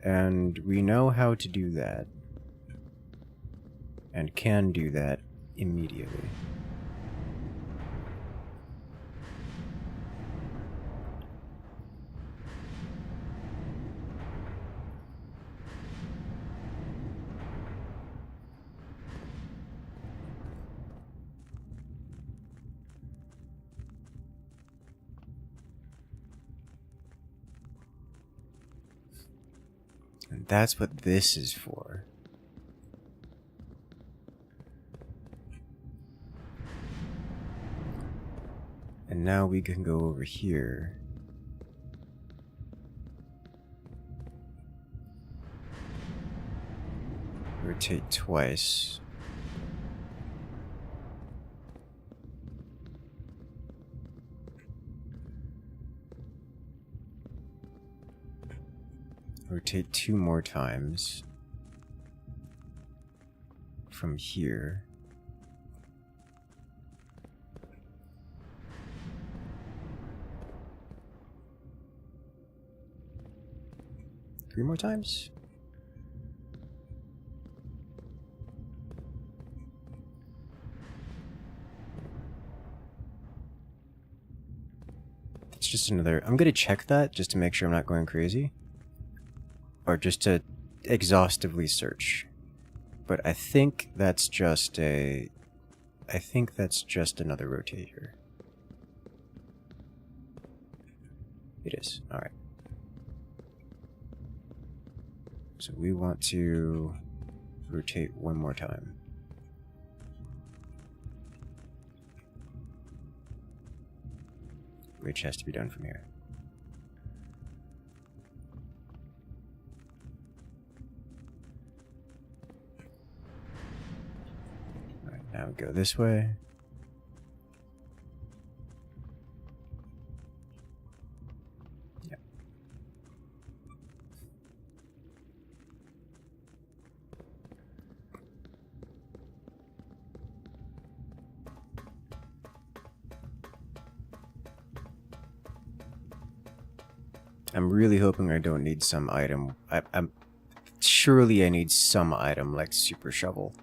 And we know how to do that. And can do that immediately. And that's what this is for. And now we can go over here. Rotate twice. Rotate 2 more times. From here. Three more times? It's just another... I'm gonna check that just to make sure I'm not going crazy. Or just to exhaustively search. But I think that's just a... I think that's just another rotator. It is. Alright. So we want to rotate 1 more time. Which has to be done from here. Alright, now we go this way. I'm really hoping I don't need some item. I'm surely I need some item like super shovel.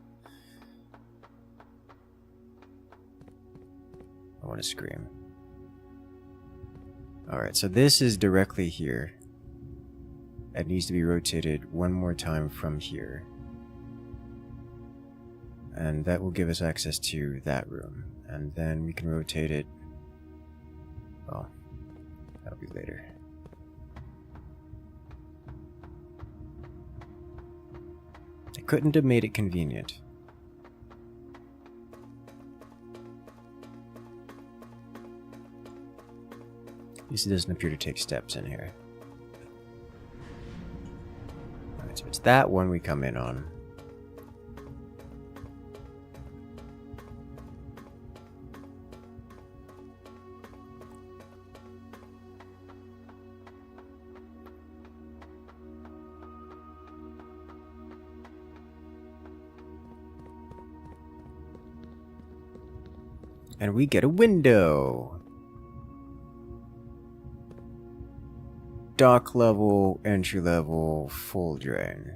I want to scream. Alright, so this is directly here. It needs to be rotated 1 more time from here. And that will give us access to that room. And then we can rotate it... Oh, that'll be later. I couldn't have made it convenient. At least it doesn't appear to take steps in here. Alright, so it's that one we come in on. And we get a window. Dock level, entry level, full drain.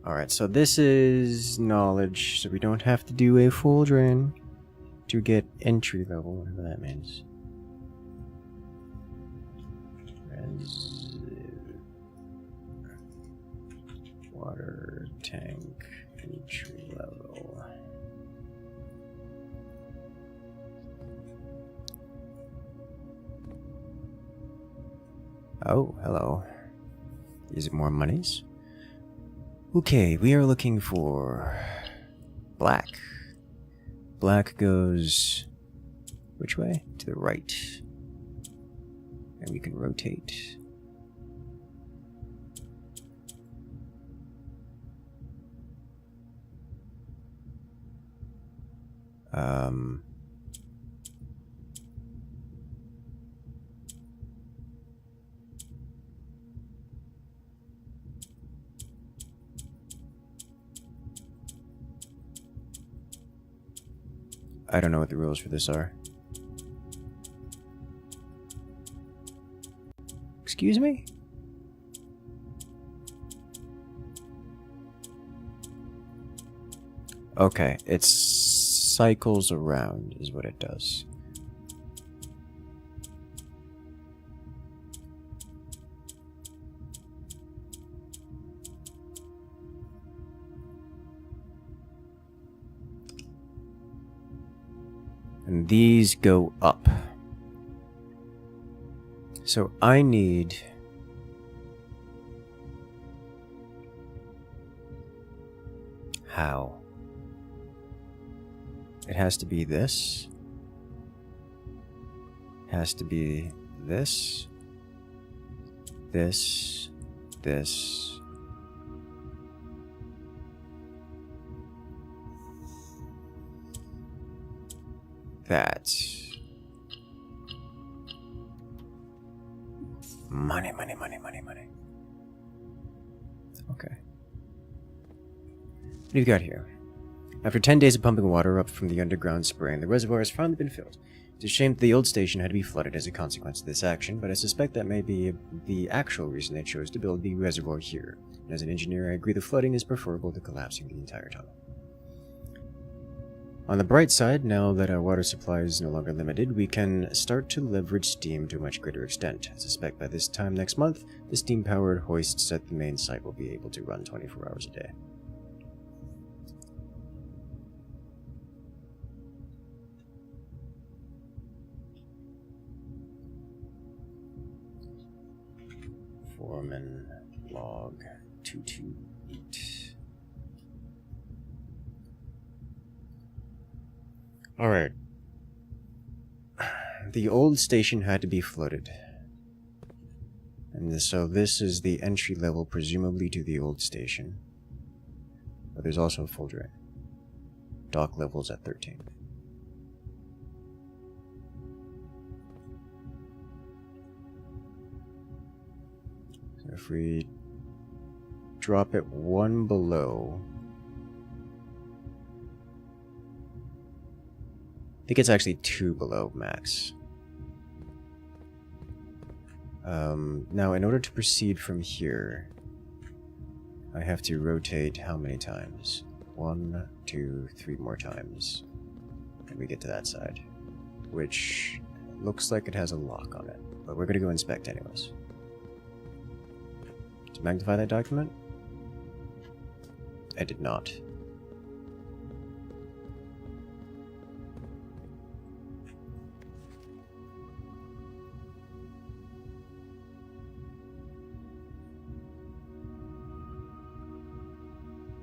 Alright, so this is knowledge, so we don't have to do a full drain to get entry level, whatever that means. Water tank, entry level. Oh, hello. Is it more monies? Okay, we are looking for black. Black goes which way? To the right. And we can rotate. I don't know what the rules for this are. Excuse me? Okay, it cycles around is what it does. And these go up. So I need how? It has to be this. Has to be this. This. This. That. Money, money, money, money, money. Okay. What do you got here? After 10 days of pumping water up from the underground spring, the reservoir has finally been filled. It's a shame that the old station had to be flooded as a consequence of this action, but I suspect that may be the actual reason they chose to build the reservoir here. And as an engineer, I agree the flooding is preferable to collapsing the entire tunnel. On the bright side, now that our water supply is no longer limited, we can start to leverage steam to a much greater extent. I suspect by this time next month, the steam-powered hoists at the main site will be able to run 24 hours a day. Foreman log 228. Alright. The old station had to be flooded. And so this is the entry level, presumably to the old station. But there's also a full drain. Dock levels at 13. So if we drop it one below, I think it's actually 2 below max. Now, in order to proceed from here, I have to rotate how many times? 1, 2, 3 more times. And we get to that side. Which looks like it has a lock on it. But we're going to go inspect anyways. To magnify that document? I did not.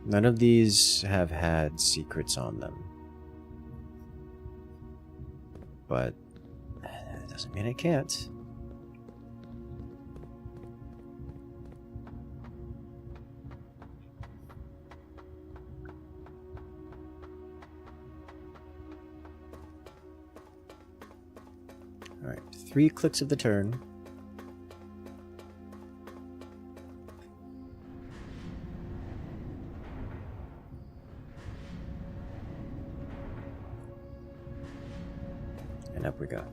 None of these have had secrets on them. But that doesn't mean it can't. 3 clicks of the turn. And up we go.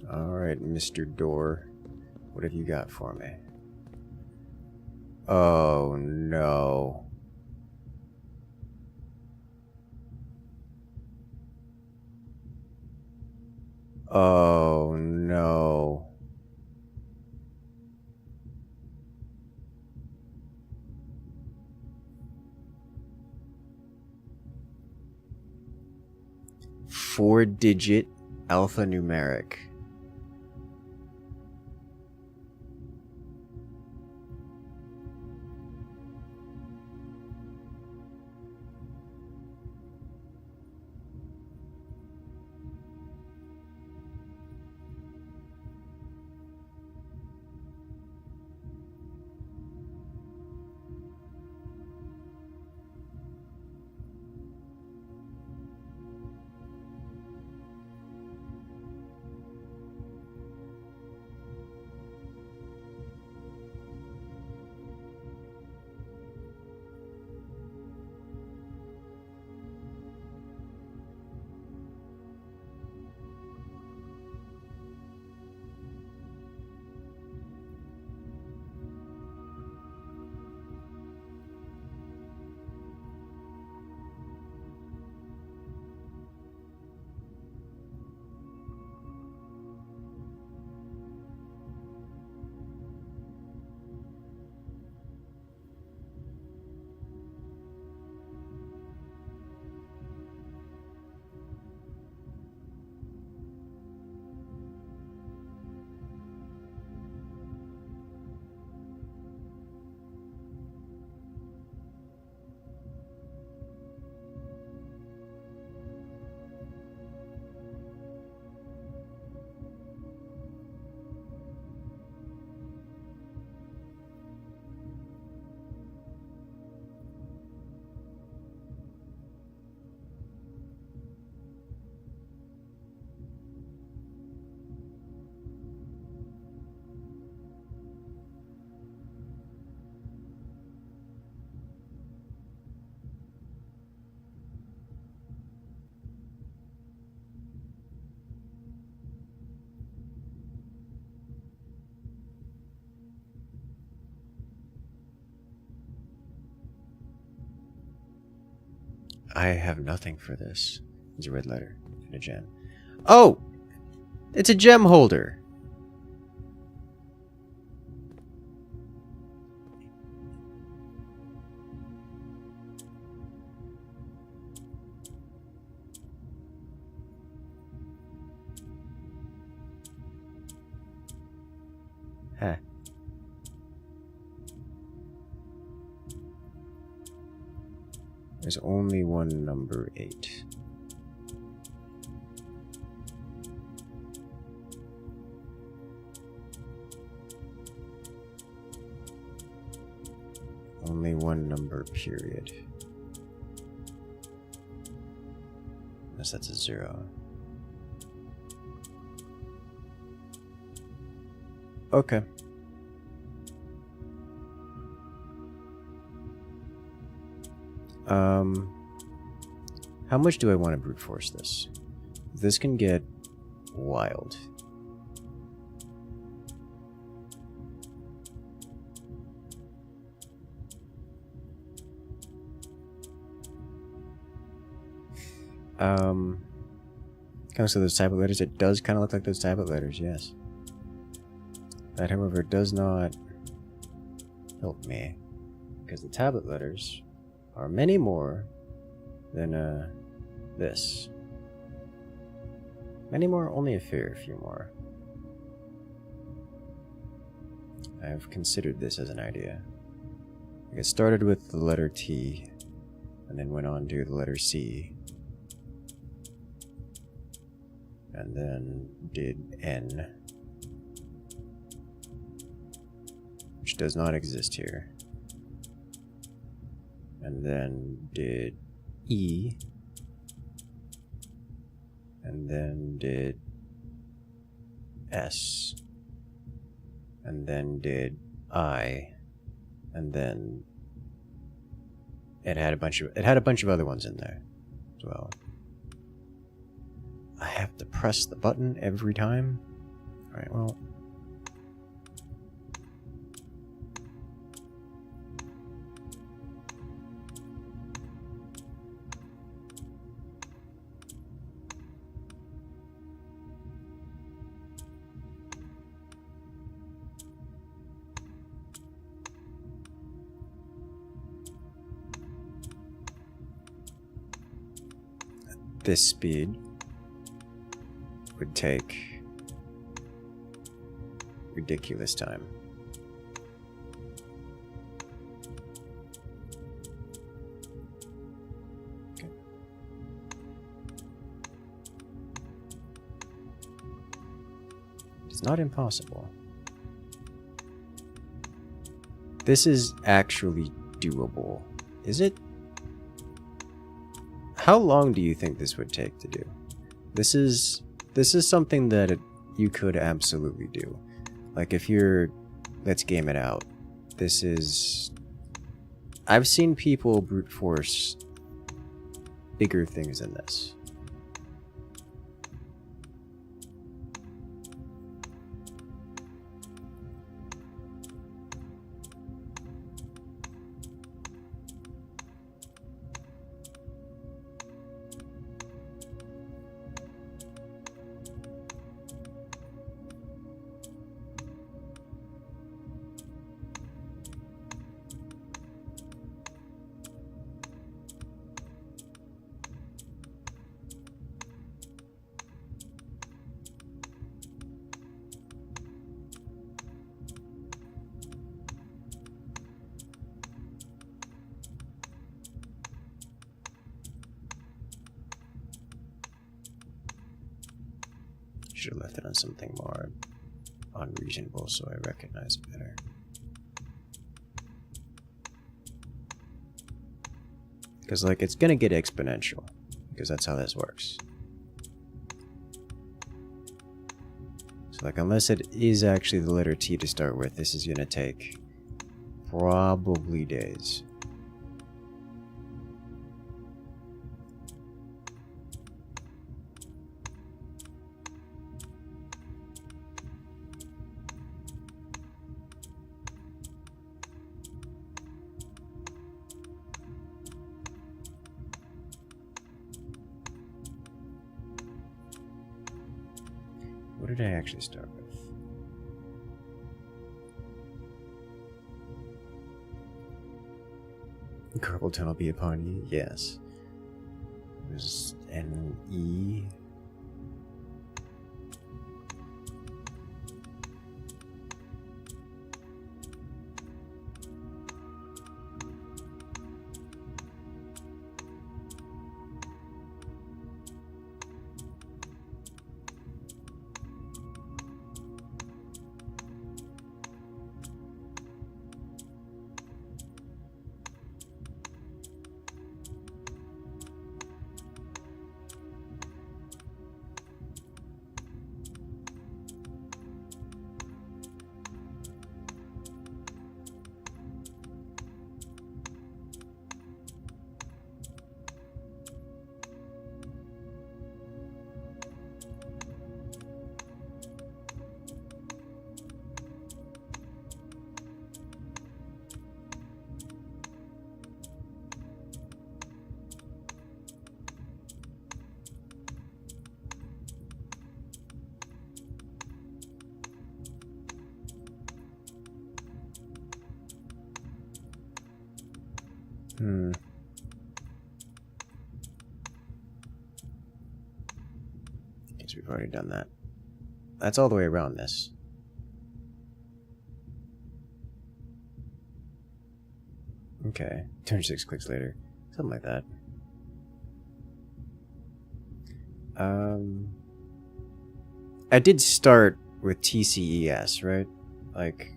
Alright, Mr. Door. What have you got for me? Oh no. Oh no. Four-digit alphanumeric. I have nothing for this. It's a red letter and a gem. Oh! It's a gem holder! Huh. There's only one number 8. Only one number, period. Unless that's a 0. Okay. How much do I want to brute force this? This can get wild. Comes to those tablet letters. It does kind of look like those tablet letters, yes. That, however, does not help me, because the tablet letters are many more than this. Many more, only a fair few more. I've considered this as an idea. Like, it started with the letter T, and then went on to the letter C. and then did N, which does not exist here, and then did E, and then did S, and then did I, and then it had a bunch of other ones in there as well. I have to press the button every time. All right, well, this speed would take ridiculous time. Okay. It's not impossible. This is actually doable. Is it? How long do you think this would take to do? This is something that you could absolutely do. Like if you're, let's game it out. This is, I've seen people brute force bigger things than this. Should have left it on something more unreasonable so I recognize it better. Because, like, it's gonna get exponential. Because that's how this works. So, like, unless it is actually the letter T to start with, this is gonna take probably days. What did I actually start with? Carpal tunnel be upon you? Yes. It was N-E. Guess we've already done that. That's all the way around this. Okay, 26 clicks later. Something like that. I did start with TCES, right? Like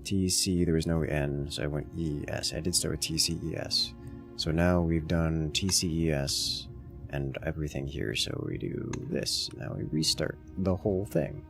TC, there was no N, so I went ES. I did start with TCES. So now we've done TCES and everything here, so we do this. Now we restart the whole thing.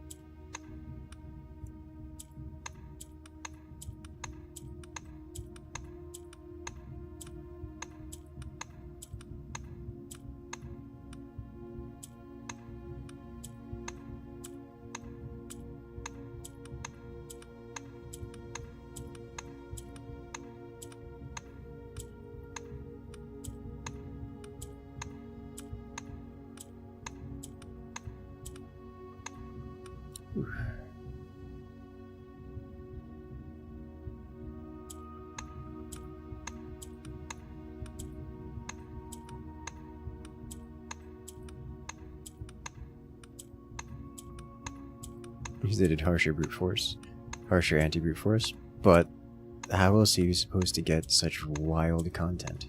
They did harsher brute force, harsher anti-brute force, but how else are you supposed to get such wild content?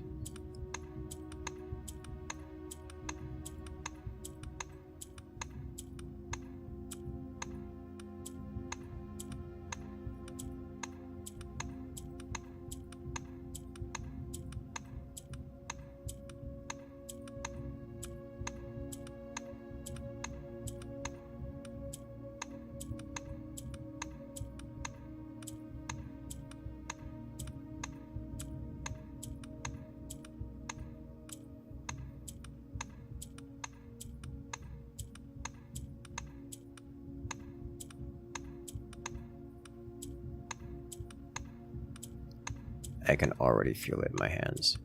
I can already feel it in my hands.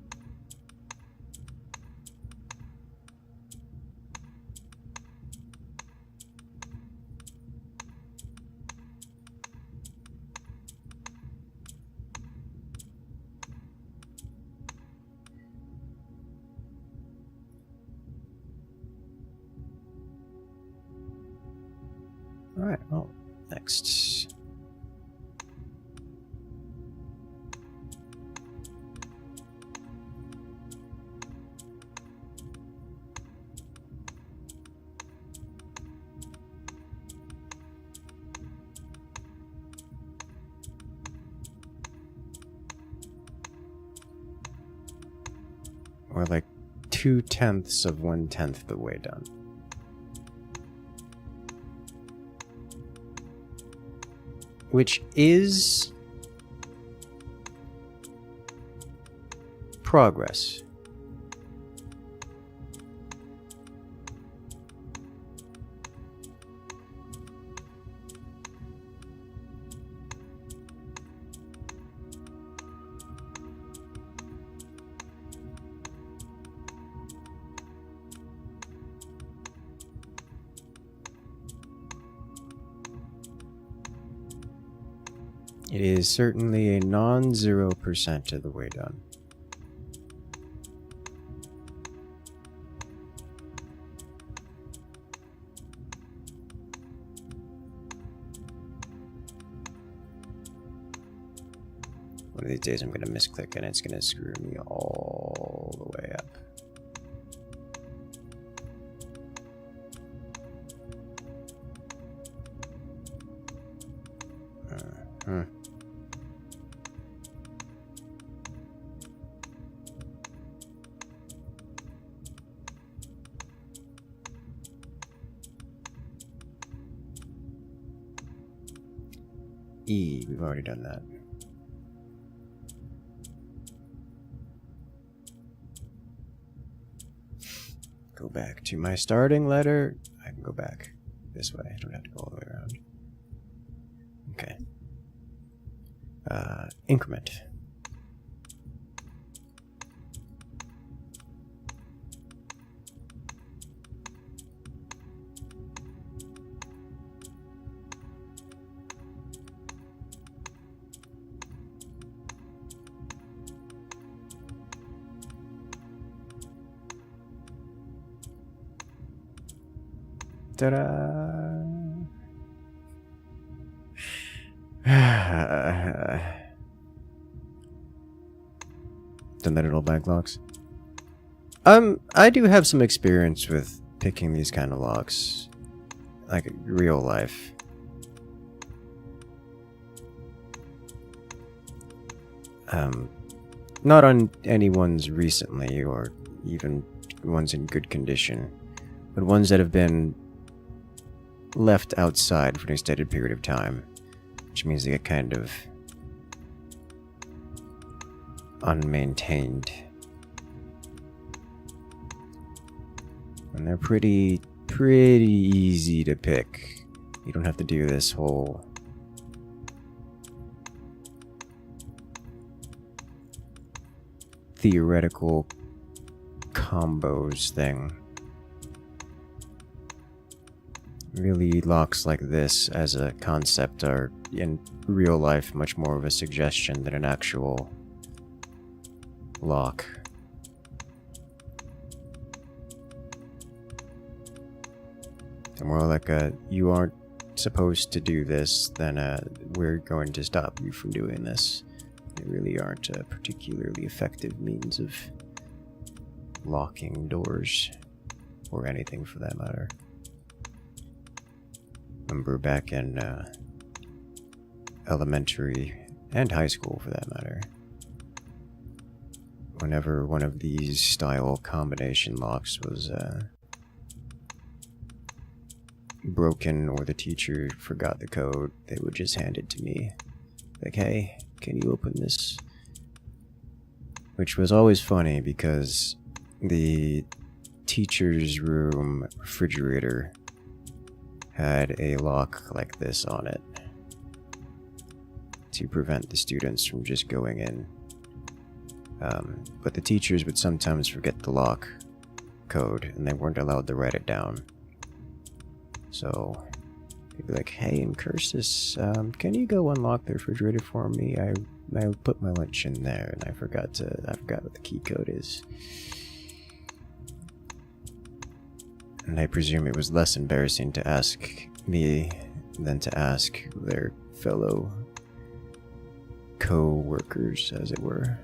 Alright, well, next. We're like 2/10 of 1/10 the way done. Which is progress. It is certainly a non-0% of the way done. One of these days I'm going to misclick and it's going to screw me all the way up. E, we've already done that. Go back to my starting letter. I can go back this way. I don't have to go all the way around. Okay. Increment. Ta-da! Done that at all backlocks? I do have some experience with picking these kind of locks. like real life. Not on any ones recently, or even ones in good condition, but ones that have been left outside for an extended period of time, which means they get kind of unmaintained. And they're pretty easy to pick. You don't have to do this whole theoretical combos thing. Really, locks like this as a concept are in real life much more of a suggestion than an actual lock. They're more like a, you aren't supposed to do this, then we're going to stop you from doing this. They really aren't a particularly effective means of locking doors, or anything for that matter. Remember back in elementary and high school for that matter, whenever one of these style combination locks was broken or the teacher forgot the code, they would just hand it to me. Like, hey, can you open this? Which was always funny because the teacher's room refrigerator had a lock like this on it to prevent the students from just going in. But the teachers would sometimes forget the lock code and they weren't allowed to write it down. So they'd be like, hey, in Cursus, can you go unlock the refrigerator for me? I put my lunch in there and I forgot what the key code is. And I presume it was less embarrassing to ask me than to ask their fellow co-workers, as it were.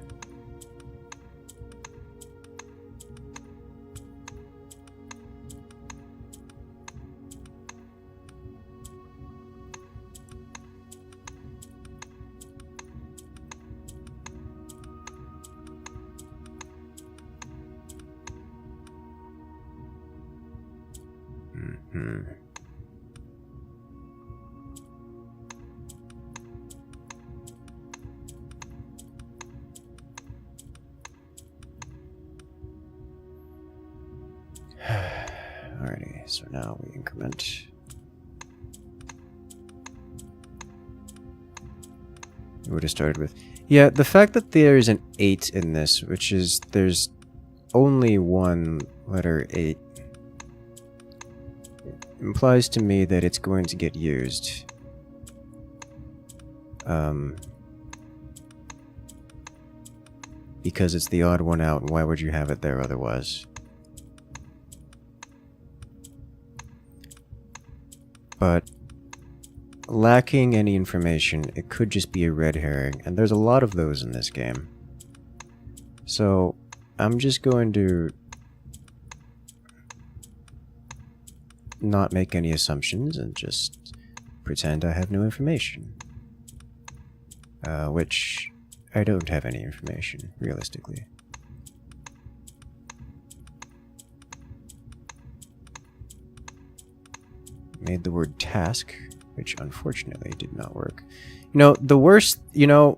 Alrighty, so now we increment. We would have started with... Yeah, the fact that there's an 8 in this, which is there's only one letter 8, implies to me that it's going to get used. Because it's the odd one out, and why would you have it there otherwise? But lacking any information, it could just be a red herring, and there's a lot of those in this game. So I'm just going to not make any assumptions and just pretend I have no information. Which I don't have any information, realistically. Made the word task, which unfortunately did not work. You know, the worst, you know,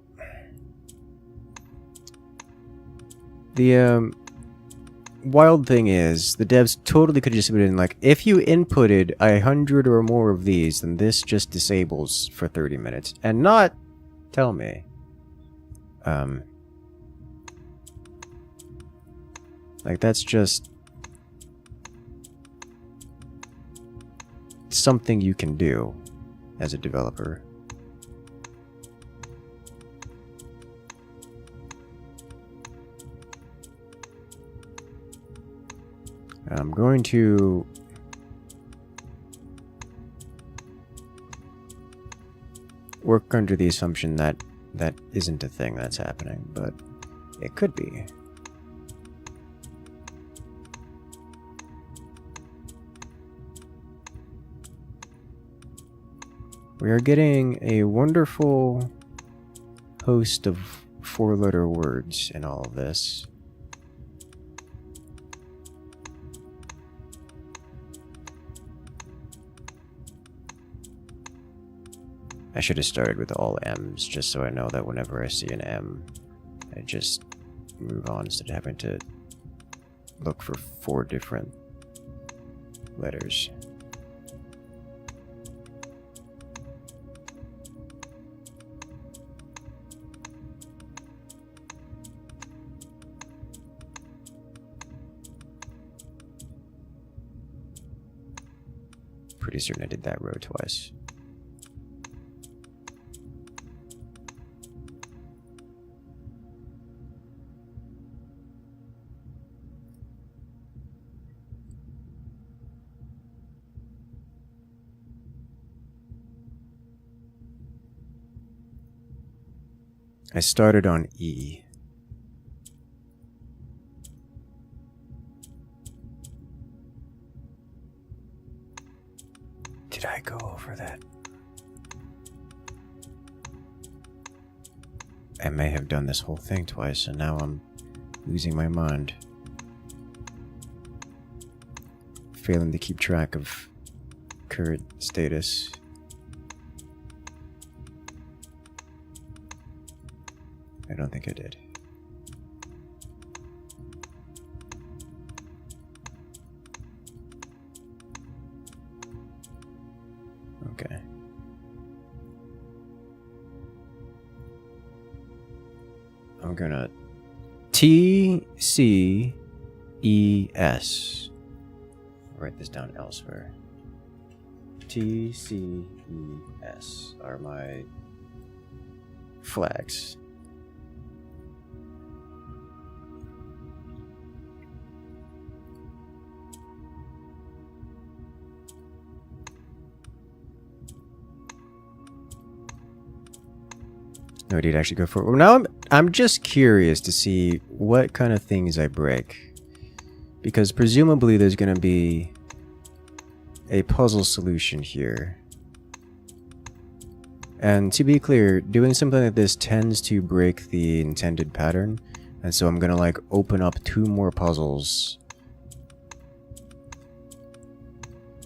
the wild thing is, the devs totally could have just put in, like, if you inputted 100 or more of these, then this just disables for 30 minutes, and not tell me. Like, that's just something you can do as a developer. I'm going to work under the assumption that that isn't a thing that's happening, but it could be. We are getting a wonderful host of 4-letter words in all of this. I should have started with all M's, just so I know that whenever I see an M, I just move on instead of having to look for 4 different letters. Pretty certain I did that row twice. I started on E. Did I go over that? I may have done this whole thing twice, and now I'm losing my mind. Failing to keep track of current status. I don't think I did. Okay. I'm gonna TCES. Write this down elsewhere. TCES are my flags. No, I did actually go for it. Well, now I'm just curious to see what kind of things I break. Because presumably there's going to be a puzzle solution here. And to be clear, doing something like this tends to break the intended pattern. And so I'm going to like open up 2 more puzzles.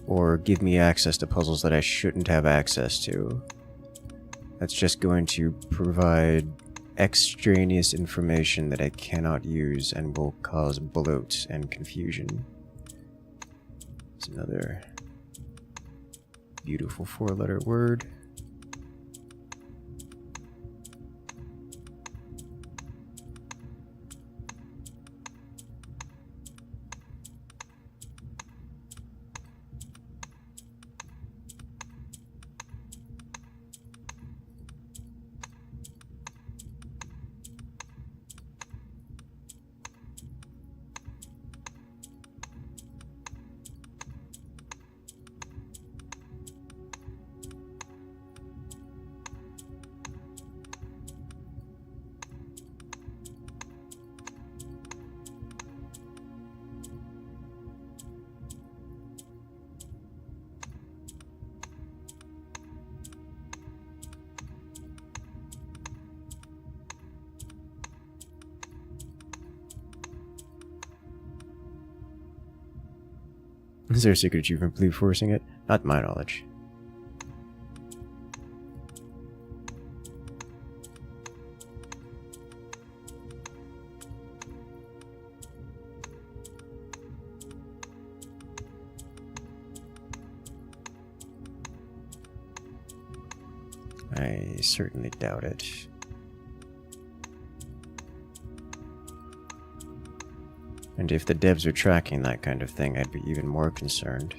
Or give me access to puzzles that I shouldn't have access to. That's just going to provide extraneous information that I cannot use and will cause bloat and confusion. It's another beautiful 4-letter word. Is there a secret achievement for forcing it? Not to my knowledge. I certainly doubt it. And if the devs are tracking that kind of thing, I'd be even more concerned.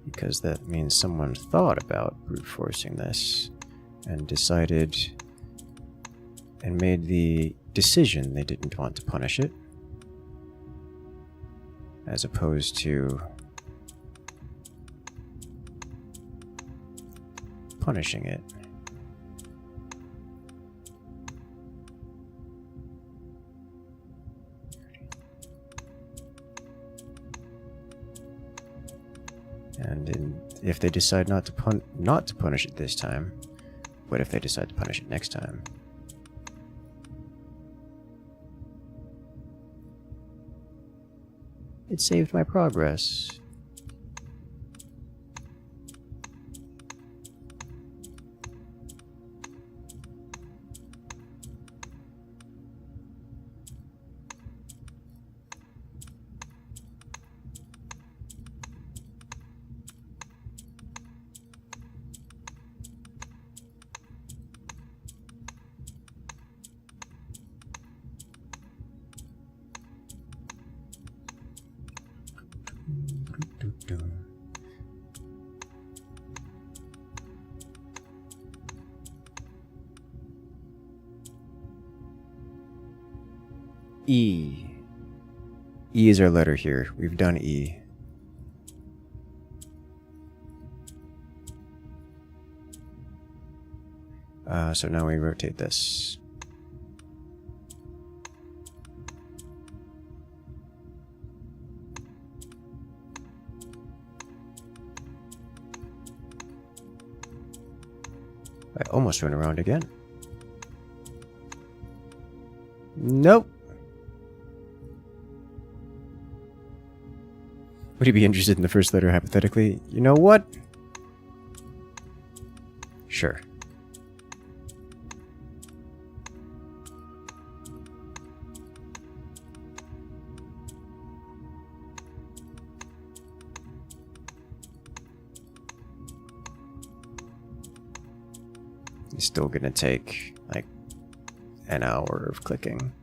Because that means someone thought about brute forcing this and decided and made the decision they didn't want to punish it, as opposed to punishing it. And if they decide not to punish it this time, what if they decide to punish it next time? It saved my progress. E. E is our letter here. We've done E. So now we rotate this. I almost went around again. Nope. Would you be interested in the first letter hypothetically? You know what? Sure. It's still gonna take like an hour of clicking,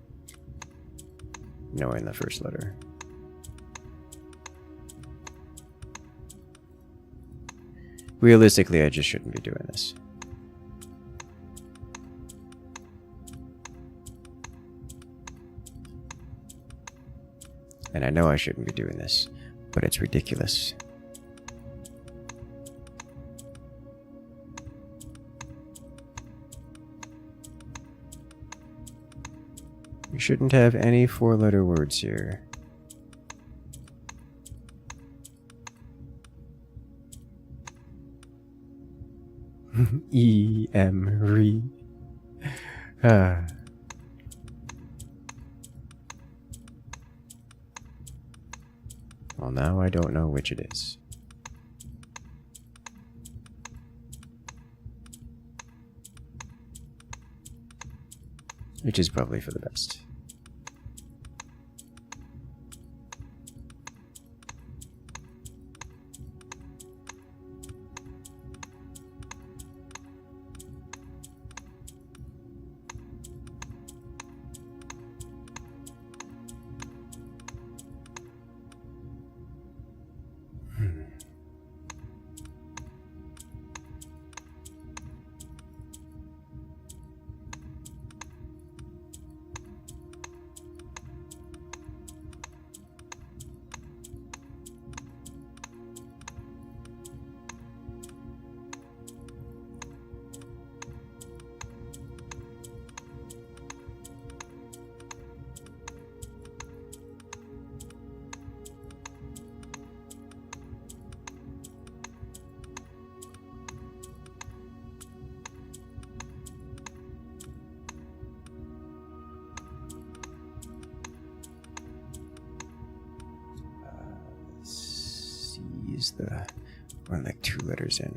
knowing the first letter. Realistically, I just shouldn't be doing this. And I know I shouldn't be doing this, but it's ridiculous. We shouldn't have any four-letter words here. E-M-R-E. Well, now I don't know which it is. Which is probably for the best. Is the one like 2 letters in.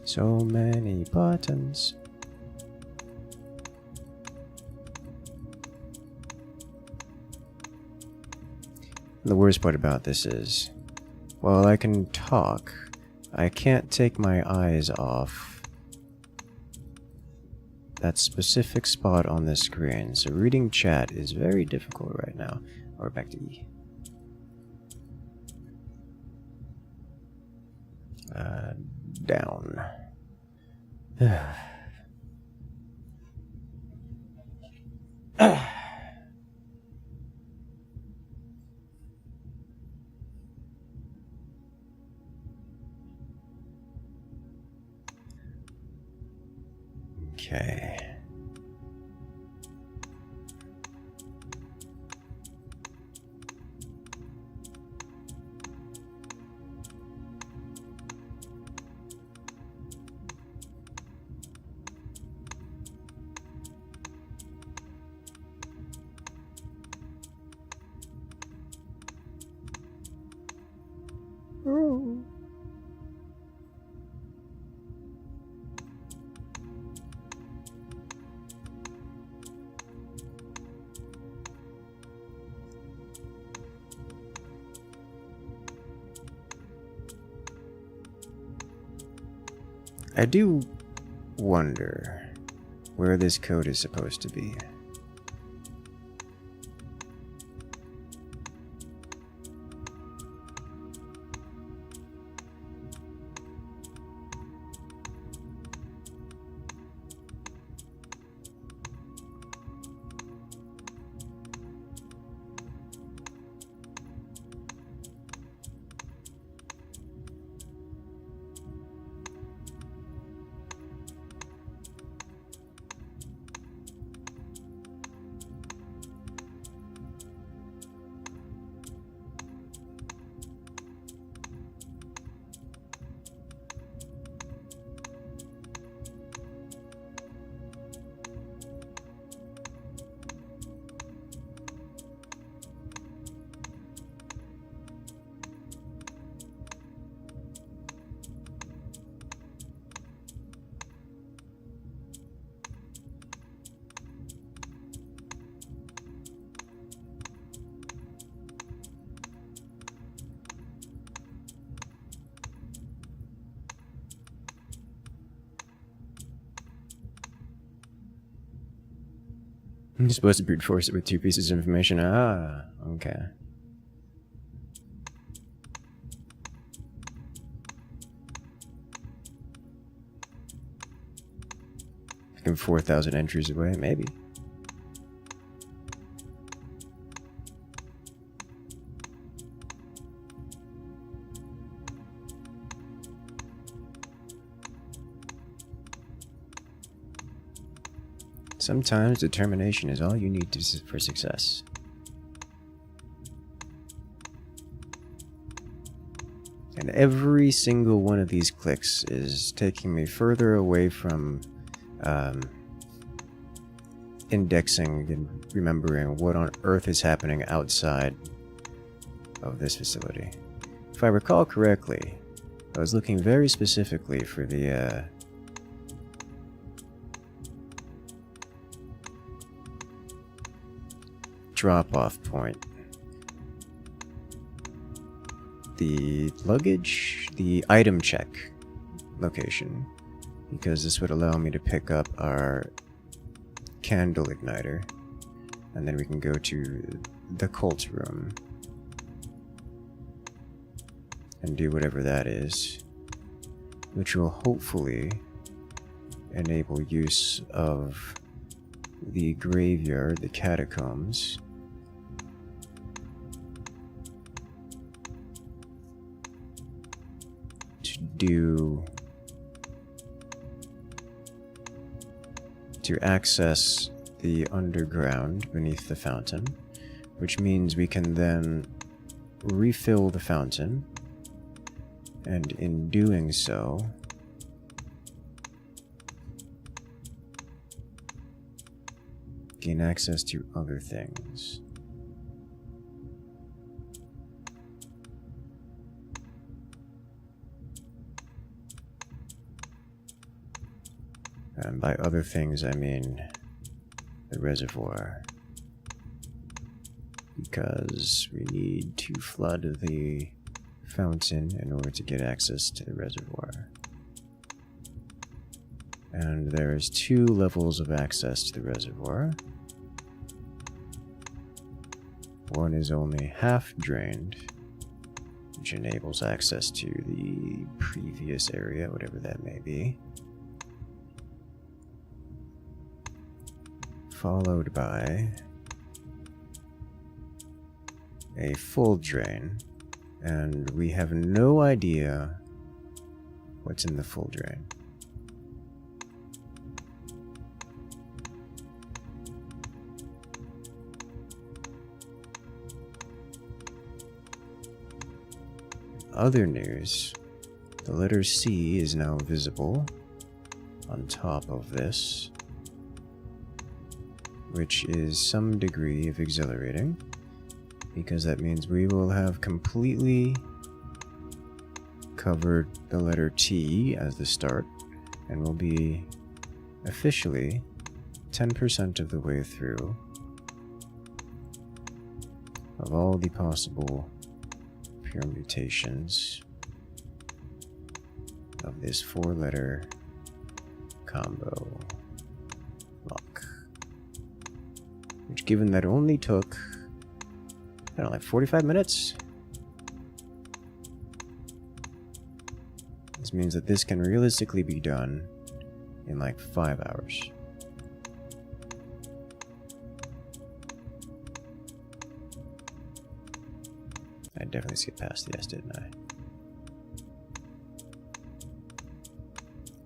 So many buttons. The worst part about this is, while I can talk, I can't take my eyes off that specific spot on the screen, so reading chat is very difficult right now. Or back to E. Down. Okay. I do wonder where this code is supposed to be. I'm supposed to brute force it with 2 pieces of information. Ah, okay. I'm 4,000 entries away, maybe. Sometimes determination is all you need for success. And every single one of these clicks is taking me further away from indexing and remembering what on earth is happening outside of this facility. If I recall correctly, I was looking very specifically for the drop-off point. The luggage, the item check location, because this would allow me to pick up our candle igniter, and then we can go to the cult room and do whatever that is, which will hopefully enable use of the graveyard, the catacombs, to access the underground beneath the fountain, which means we can then refill the fountain, and in doing so, gain access to other things. And by other things, I mean the reservoir. Because we need to flood the fountain in order to get access to the reservoir. And there's 2 levels of access to the reservoir. One is only half drained, which enables access to the previous area, whatever that may be. followed by a full drain, and we have no idea what's in the full drain. Other news, the letter C is now visible on top of this, which is some degree of exhilarating, because that means we will have completely covered the letter T as the start, and will be officially 10% of the way through of all the possible permutations of this 4-letter combo lock, which, given that only took, I don't know, like 45 minutes, this means that this can realistically be done in like 5 hours. I definitely skipped past the S, didn't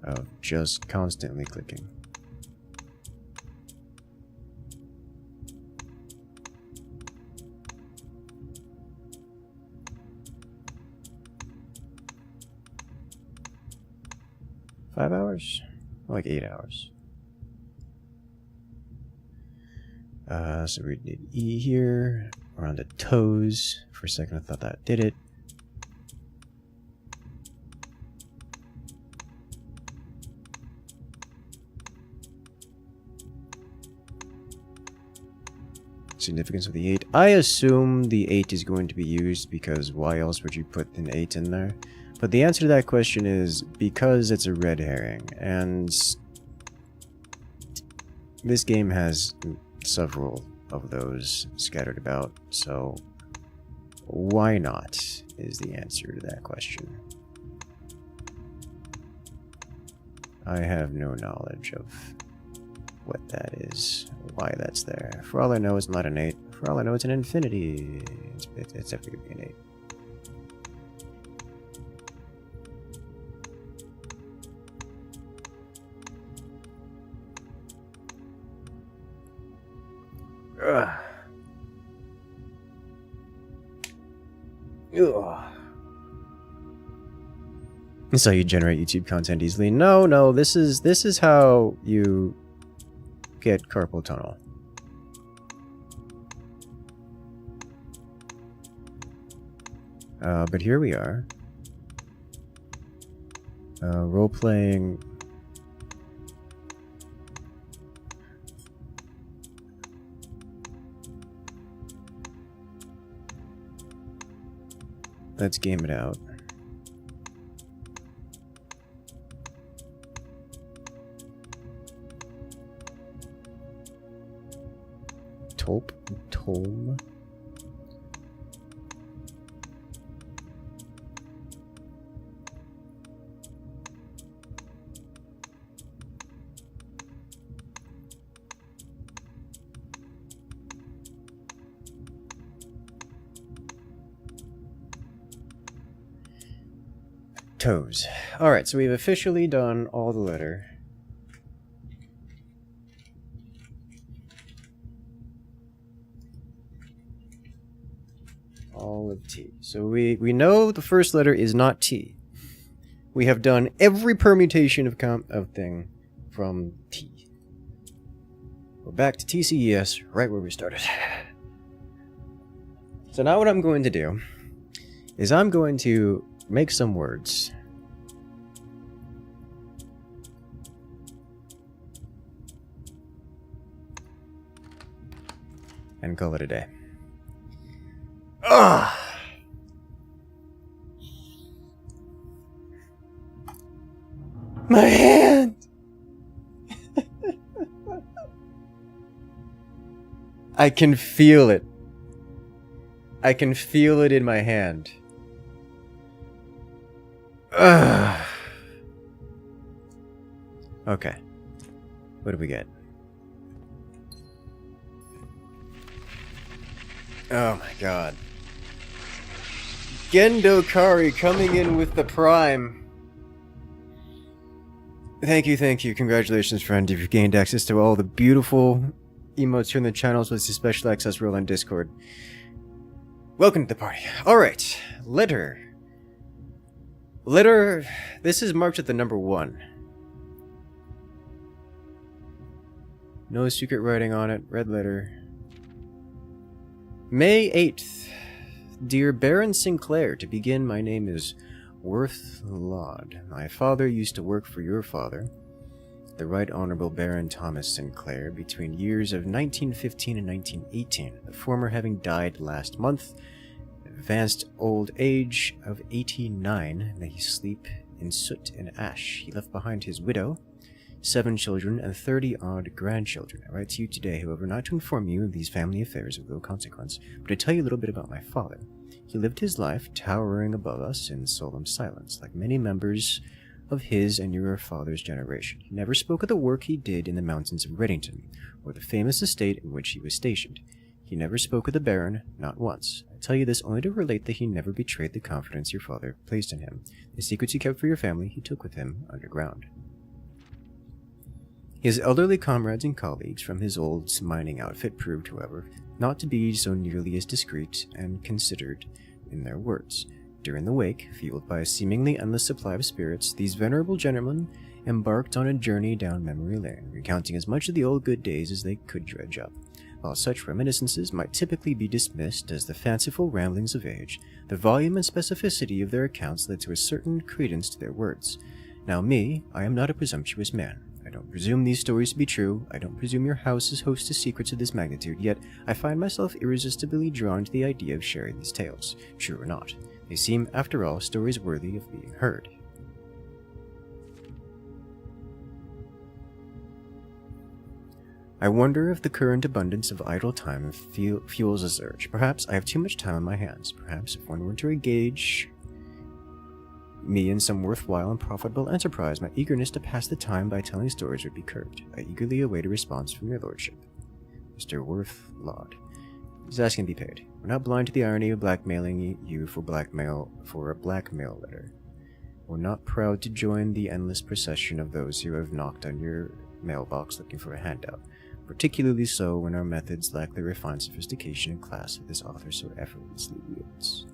I? Of just constantly clicking. Five hours? Like 8 hours. So we did E here. We're on the toes. For a second I thought that did it. Significance of the 8. I assume the 8 is going to be used, because why else would you put an 8 in there? But the answer to that question is because it's a red herring, and this game has several of those scattered about, so why not is the answer to that question. I have no knowledge of what that is, why that's there. For all I know, it's not an 8. For all I know, it's an infinity. It's definitely going to be an 8. Ugh. Ugh. This is how you generate YouTube content easily. No, this is how you get carpal tunnel. But here we are. Role-playing. Let's game it out. Tolm. Toes. Alright, so we've officially done all the letter. All of T. So we know the first letter is not T. We have done every permutation of thing from T. We're back to TCES, right where we started. So now what I'm going to do is I'm going to make some words. And call it a day. Ugh! My hand! I can feel it. I can feel it in my hand. Ugh. Okay. What do we get? Oh my god. Gendo Kari coming in with the prime. Thank you. Congratulations, friend. You've gained access to all the beautiful emotes here in the channels with the special access role on Discord. Welcome to the party. Alright. Letter. This is marked at the number 1. No secret writing on it. Red letter. May 8th. Dear Baron Sinclair, to begin, my name is Worth Laud. My father used to work for your father, the Right Honorable Baron Thomas Sinclair, between years of 1915 and 1918, the former having died last month, advanced old age of 89. May he sleep in soot and ash. He left behind his widow, 7 children, and 30-odd grandchildren. I write to you today, however, not to inform you of these family affairs of little consequence, but to tell you a little bit about my father. He lived his life towering above us in solemn silence, like many members of his and your father's generation. He never spoke of the work he did in the mountains of Reddington, or the famous estate in which he was stationed. He never spoke of the Baron, not once. I tell you this only to relate that he never betrayed the confidence your father placed in him. The secrets he kept for your family he took with him underground. His elderly comrades and colleagues from his old mining outfit proved, however, not to be so nearly as discreet and considered in their words. During the wake, fueled by a seemingly endless supply of spirits, these venerable gentlemen embarked on a journey down memory lane, recounting as much of the old good days as they could dredge up. While such reminiscences might typically be dismissed as the fanciful ramblings of age, the volume and specificity of their accounts led to a certain credence to their words. Now I am not a presumptuous man. I don't presume these stories to be true. I don't presume your house is host to secrets of this magnitude, yet I find myself irresistibly drawn to the idea of sharing these tales. True or not, they seem, after all, stories worthy of being heard. I wonder if the current abundance of idle time fuels this urge. Perhaps I have too much time on my hands. Perhaps if one were to engage me in some worthwhile and profitable enterprise, my eagerness to pass the time by telling stories would be curbed. I eagerly await a response from your lordship. Mr. Worth Laud. He's asking to be paid. We're not blind to the irony of blackmailing you for a blackmail letter. We're not proud to join the endless procession of those who have knocked on your mailbox looking for a handout, particularly so when our methods lack the refined sophistication and class that this author so effortlessly wields.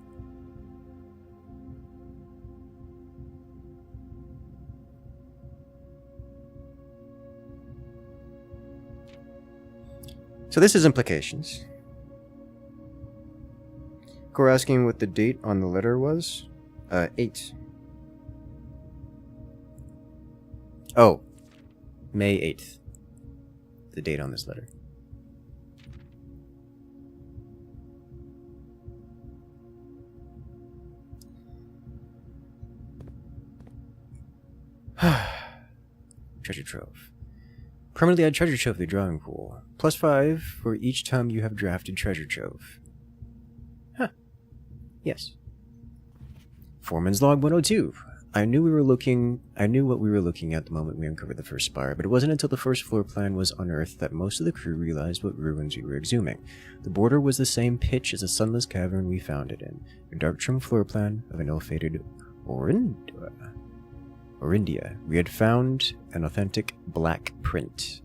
So this is implications. We're asking what the date on the letter was. 8. Oh, May 8th. The date on this letter. Treasure trove. Permanently add treasure trove to the drawing pool. +5 for each time you have drafted treasure trove. Huh. Yes. Foreman's log 102. I knew what we were looking at the moment we uncovered the first spire, but it wasn't until the first floor plan was unearthed that most of the crew realized what ruins we were exhuming. The border was the same pitch as the sunless cavern we found it in, a dark trim floor plan of an ill-fated Orindia. We had found an authentic black print.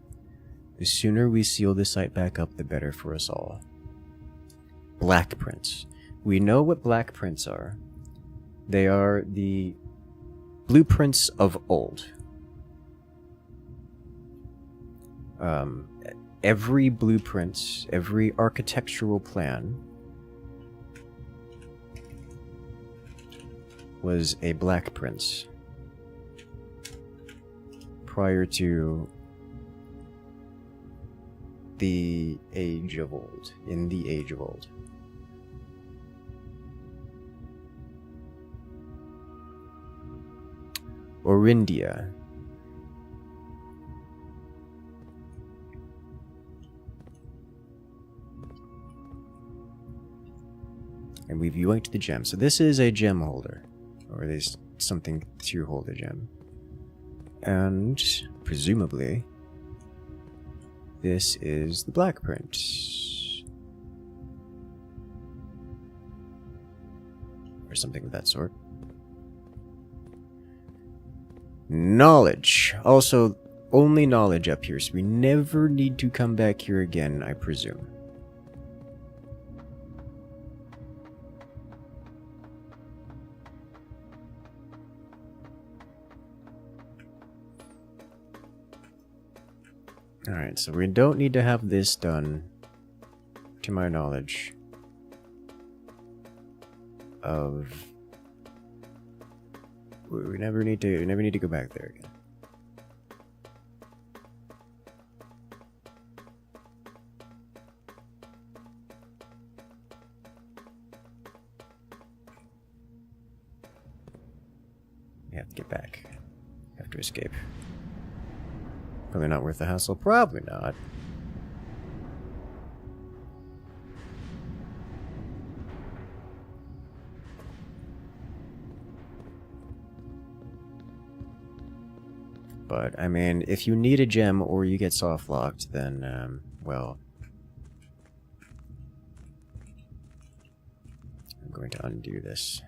The sooner we seal the site back up, the better for us all. Black prints. We know what black prints are. They are the blueprints of old. Every blueprint, every architectural plan was a black print prior to the age of old, in the age of old. Orindia. And we've yoinked the gem. So this is a gem holder, or there's something to hold a gem. And presumably this is the black print. or something of that sort. Knowledge. Also, only knowledge up here, so we never need to come back here again, I presume. Alright, so we don't need to have this done, to my knowledge, of... We never need to go back there again. We have to get back. Have to escape. Probably not worth the hassle. Probably not. But, I mean, if you need a gem or you get soft-locked, then, well... I'm going to undo this.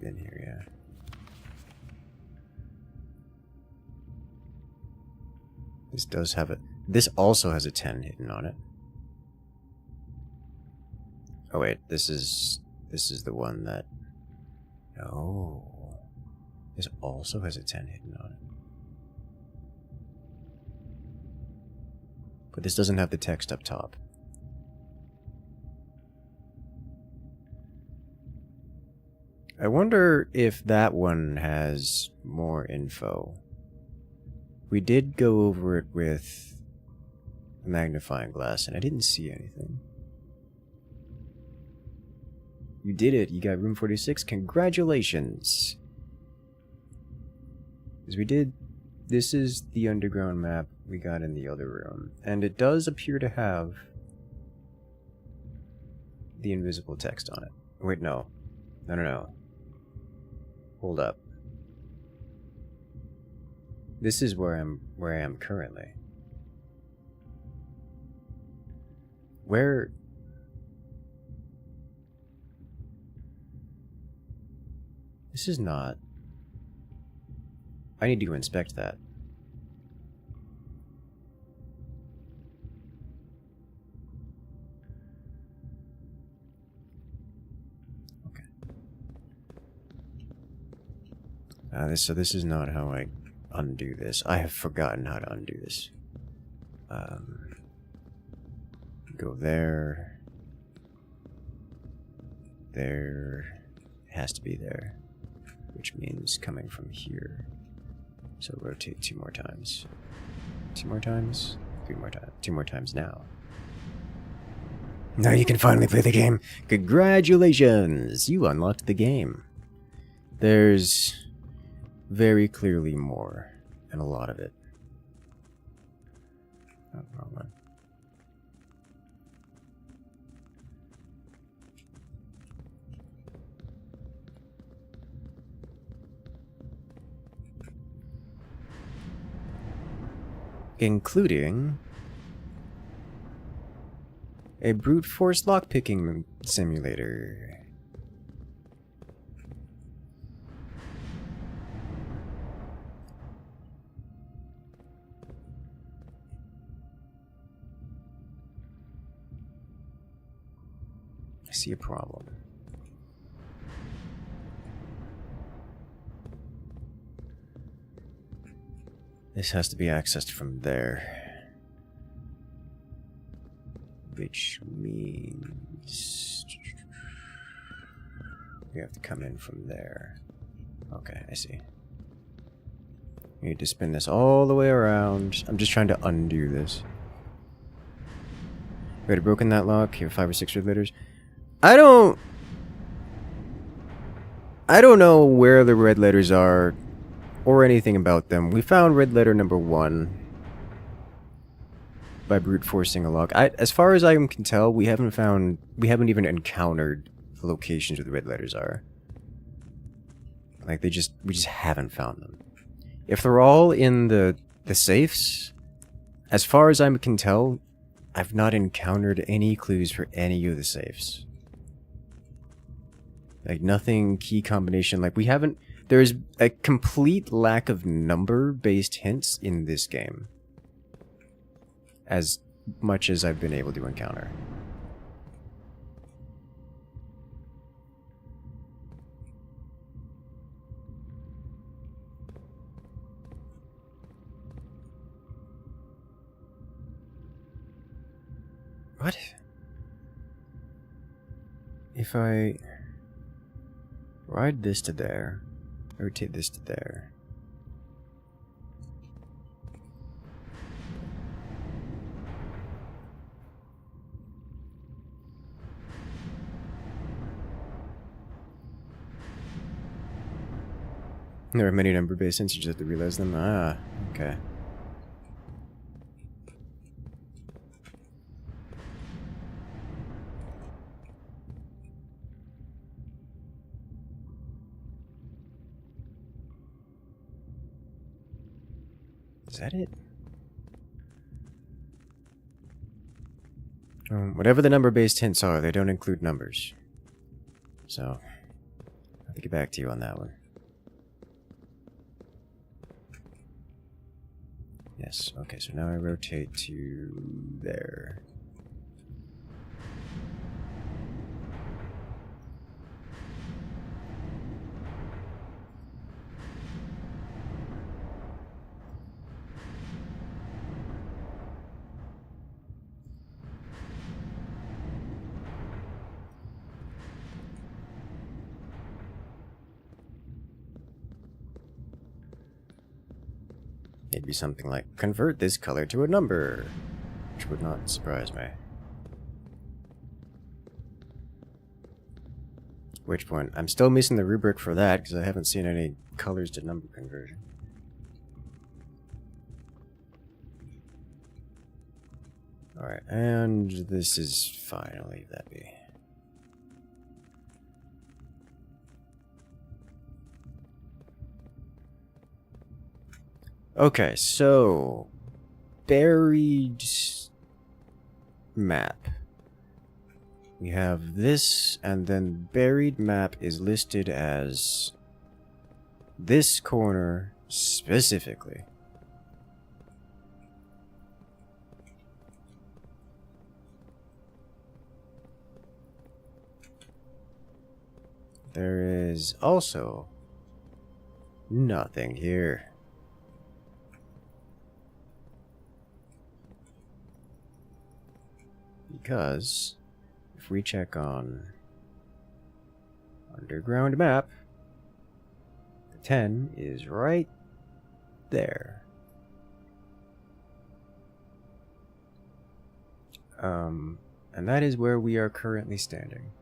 In here, yeah. This does have a... This also has a 10 hidden on it. Oh wait, this is the one that... Oh. This also has a 10 hidden on it. But this doesn't have the text up top. I wonder if that one has more info. We did go over it with a magnifying glass, and I didn't see anything. You did it. You got room 46. Congratulations. Because we did... This is the underground map we got in the other room. And it does appear to have the invisible text on it. Wait, no. No. Hold up. This is where I am currently. Where... This is not... I need to go inspect that. So this is not how I undo this. I have forgotten how to undo this. Go there. There. It has to be there. Which means coming from here. So rotate 2 more times. 2 more times? 3 more times. 2 more times now. Now you can finally play the game. Congratulations! You unlocked the game. There's... very clearly more, and a lot of it. Oh, wrong one. Including a brute force lockpicking simulator. See a problem. This has to be accessed from there. Which means we have to come in from there. Okay, I see. We need to spin this all the way around. I'm just trying to undo this. We already broken that lock. Here, 5 or 6 red letters. I don't know where the red letters are or anything about them. We found red letter number 1. by brute forcing a lock. As far as I can tell, we haven't even encountered the locations where the red letters are. Like, we just haven't found them. If they're all in the safes, as far as I can tell, I've not encountered any clues for any of the safes. Like, nothing key combination. Like, we haven't... There's a complete lack of number-based hints in this game. As much as I've been able to encounter. What? If I ride this to there, rotate this to there. There are many number-based hints, you just have to realize them. Ah, okay. Is that it? Whatever the number-based hints are, they don't include numbers. So, I'll have to get back to you on that one. Yes, okay, so now I rotate to there. It'd be something like, convert this color to a number, which would not surprise me. Which one? I'm still missing the rubric for that, because I haven't seen any colors to number conversion. Alright, and this is fine, I'll leave that be. Okay, so buried map. We have this, and then buried map is listed as this corner specifically. There is also nothing here. Because if we check on underground map, the 10 is right there. And that is where we are currently standing.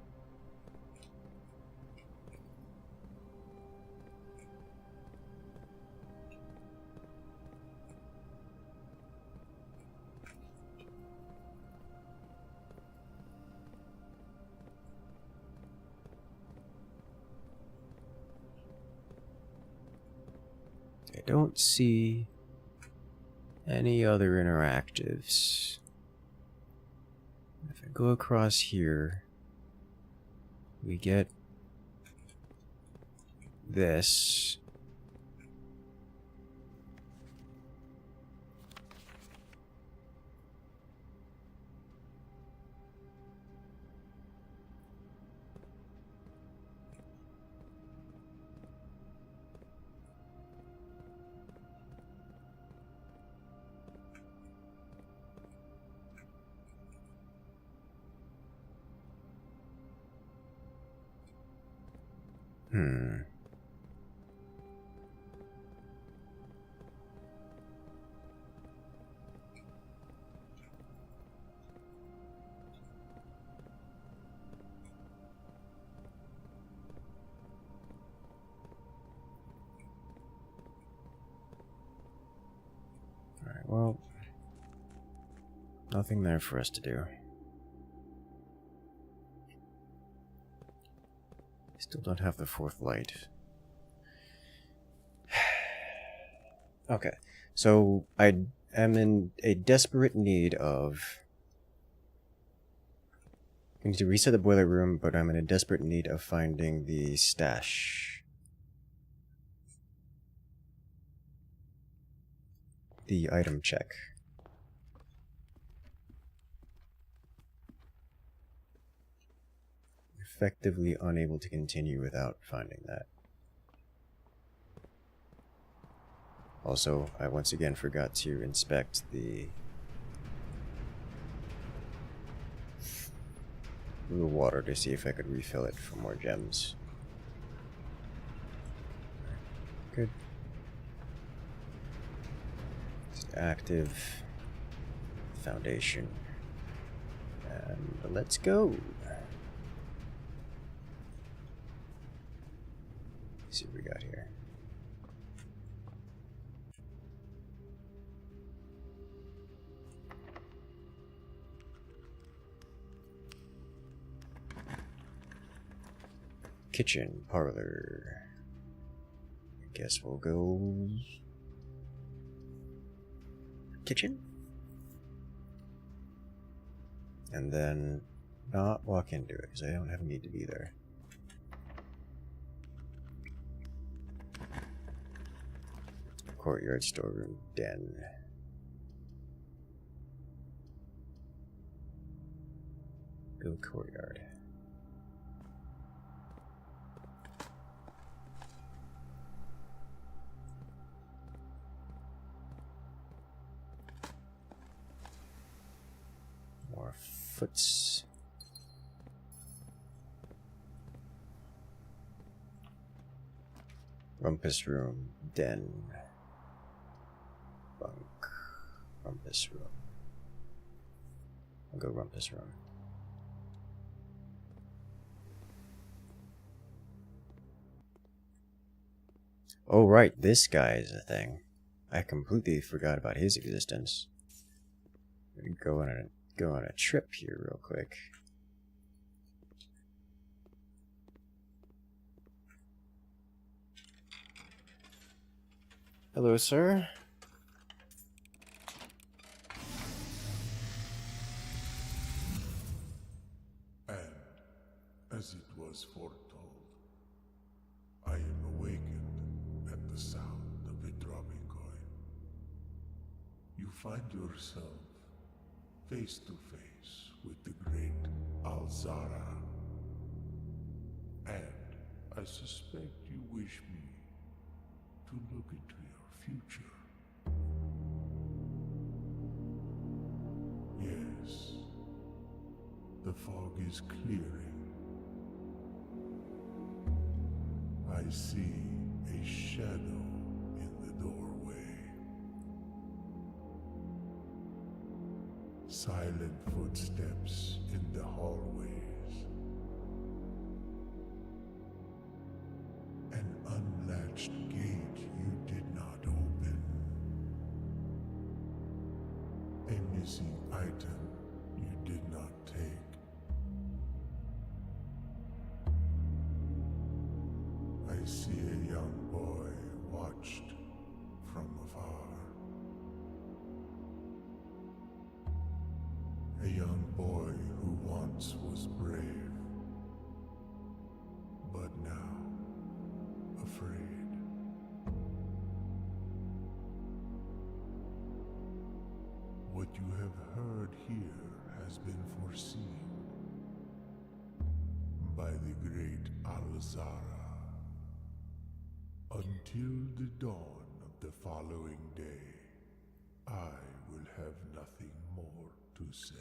I don't see any other interactives. If I go across here, we get this. Alright, well, Nothing there for us to do. Still don't have the fourth light. Okay, so I am in a desperate need of... I need to reset the boiler room, but I'm in a desperate need of finding the stash. The item check. Effectively unable to continue without finding that. Also, I once again forgot to inspect the water to see if I could refill it for more gems. Good. Just active foundation. And let's go. Let's see what we got here. Kitchen, parlor. I guess we'll go... kitchen? And then not walk into it, because I don't have a need to be there. Courtyard, storeroom, den. Go courtyard. More foots. Rumpus room, den. Bunk. Rumpus room. I'll go rumpus room. Oh right, this guy is a thing. I completely forgot about his existence. I'm gonna go on a trip here real quick. Hello, sir. And, as it was foretold, I am awakened at the sound of a dropping coin. You find yourself face to face with the great Alzara. And I suspect you wish me to look into your future. Yes, the fog is clearing. I see a shadow in the doorway. Silent footsteps in the hallways. An unlatched gate you did not open. A missing item you did not take. I see a young boy watched from afar. A young boy who once was brave, but now afraid. What you have heard here has been foreseen by the great Alzara. Until the dawn of the following day, I will have nothing more to say.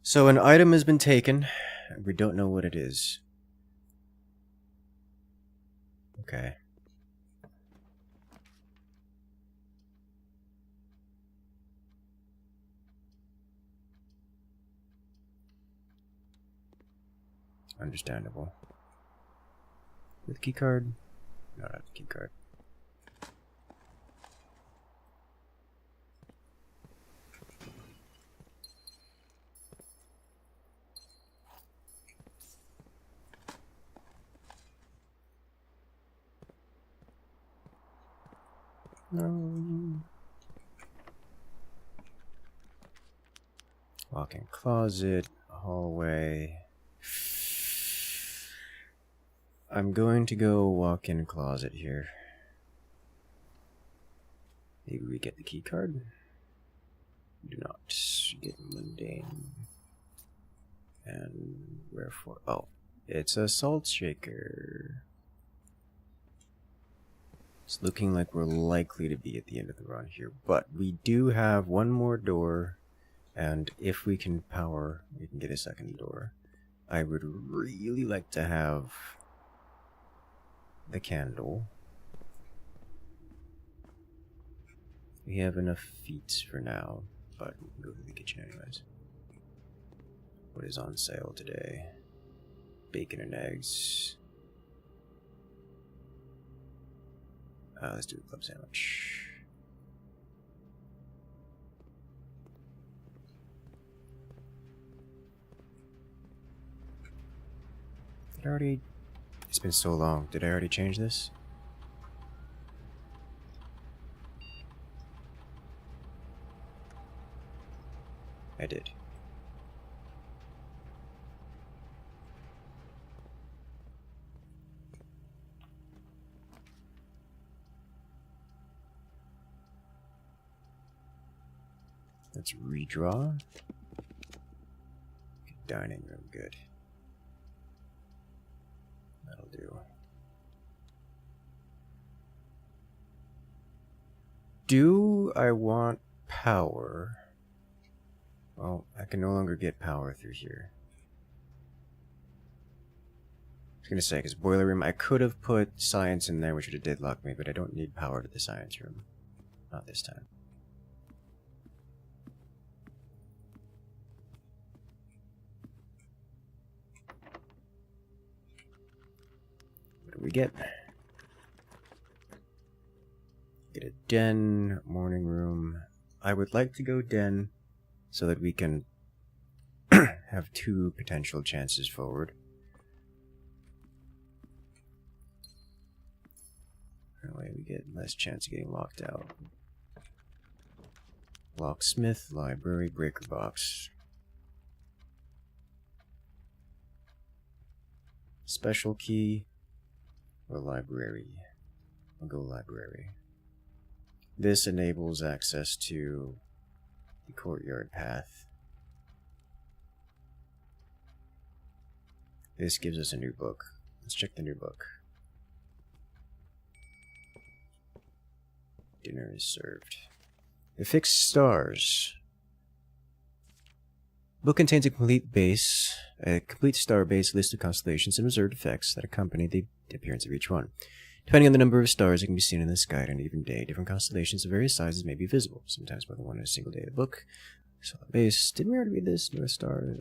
So an item has been taken. We don't know what it is. Okay. Understandable. With keycard? No, not keycard. No. Walk-in closet, hallway. I'm going to go walk-in closet here. Maybe we get the key card. Do not get mundane. And wherefore? Oh, it's a salt shaker. It's looking like we're likely to be at the end of the run here, but we do have one more door, and if we can power, we can get a second door. I would really like to have the candle. We have enough feet for now, but we can go to the kitchen anyways. What is on sale today? Bacon and eggs. Let's do a club sandwich. Did I already... It's been so long. Did I already change this? I did. Let's redraw. Dining room, good. That'll do. Do I want power? Well, I can no longer get power through here. I was gonna say, because boiler room, I could have put science in there, which would have deadlocked me, but I don't need power to the science room. Not this time. What do we get? Get a den, morning room. I would like to go den so that we can have two potential chances forward. That way we get less chance of getting locked out. Locksmith, library, breaker box. Special key or library. I'll go library. This enables access to the courtyard path. This gives us a new book. Let's check the new book. Dinner is served. The fixed stars. Book contains a complete star-based list of constellations and observed effects that accompany the appearance of each one. Depending on the number of stars that can be seen in the sky on an even day, different constellations of various sizes may be visible, sometimes more than one in a single day of the book. Solid base. Didn't we already read this? North Star.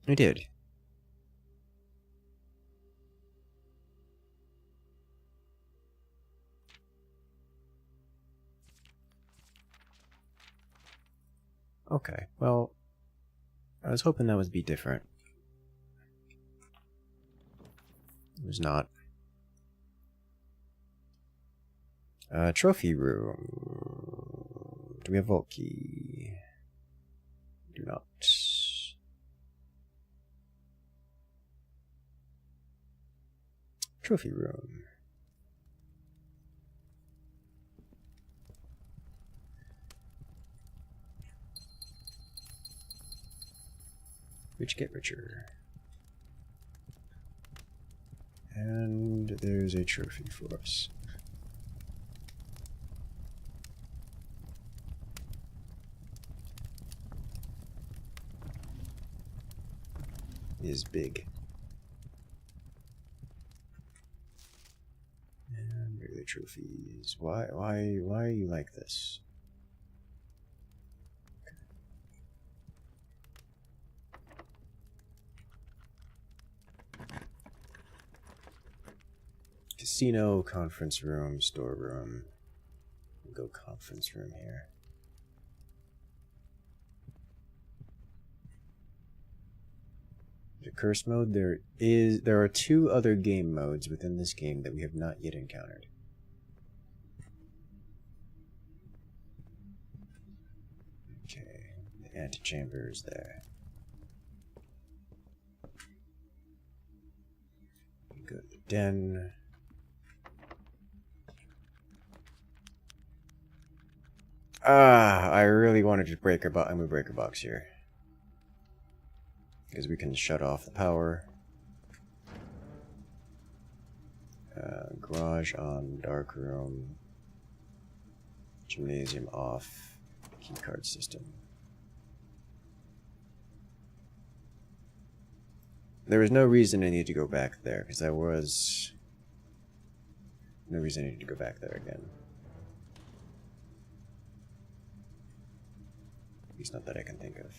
I did. Okay, well, I was hoping that would be different. It was not. Trophy room. Do we have vault key? Do not. Trophy room. Rich get richer. And there's a trophy for us. It is big. And regular trophies. Why are you like this? Casino, conference room, storeroom. We'll go conference room here. a curse mode. There are 2 other game modes within this game that we have not yet encountered. Okay, the antechamber is there. Go to the den. I really wanted to break her box. I'm gonna break her box here. Because we can shut off the power. Garage on, dark room. Gymnasium off. Keycard system. There was no reason I need to go back there, because there was no reason I need to go back there again. At least not that I can think of.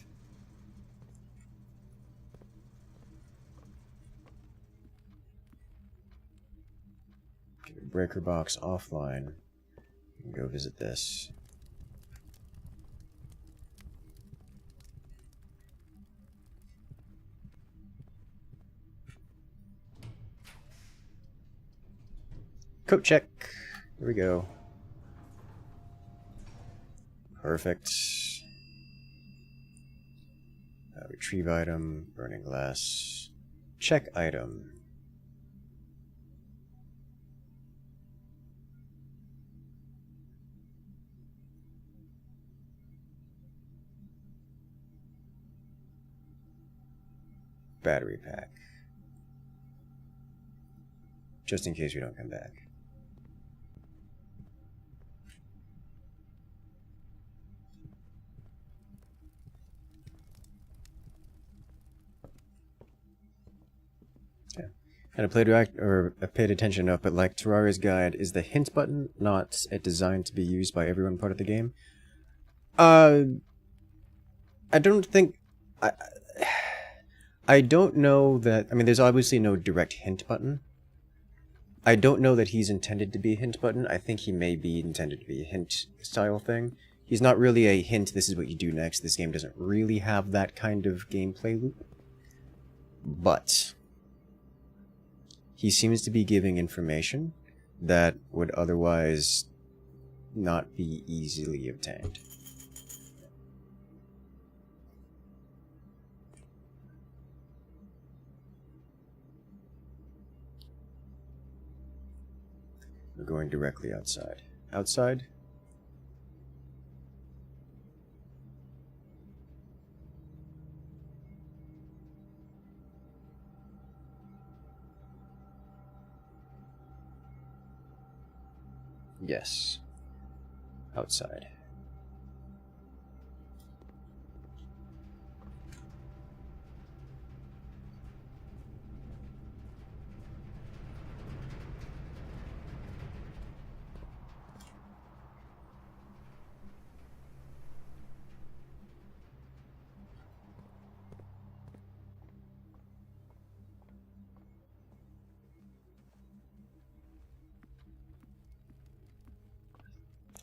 Get a breaker box offline. And go visit this. Coat check. Here we go. Perfect. Retrieve item, burning glass. Check item. Battery pack. Just in case we don't come back. And I paid attention enough, but like Terraria's Guide, is the hint button not designed to be used by everyone part of the game? I don't think... I don't know that... I mean, there's obviously no direct hint button. I don't know that he's intended to be a hint button. I think he may be intended to be a hint style thing. He's not really a hint, this is what you do next. This game doesn't really have that kind of gameplay loop. But he seems to be giving information that would otherwise not be easily obtained. We're going directly outside. Outside? Yes. Outside.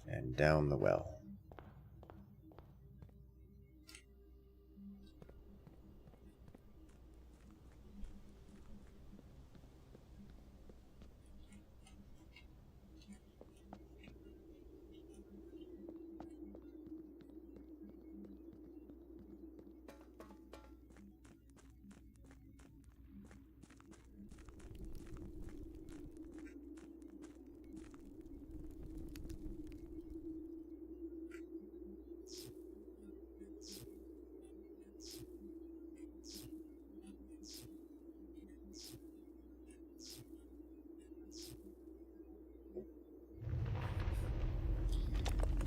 And down the well.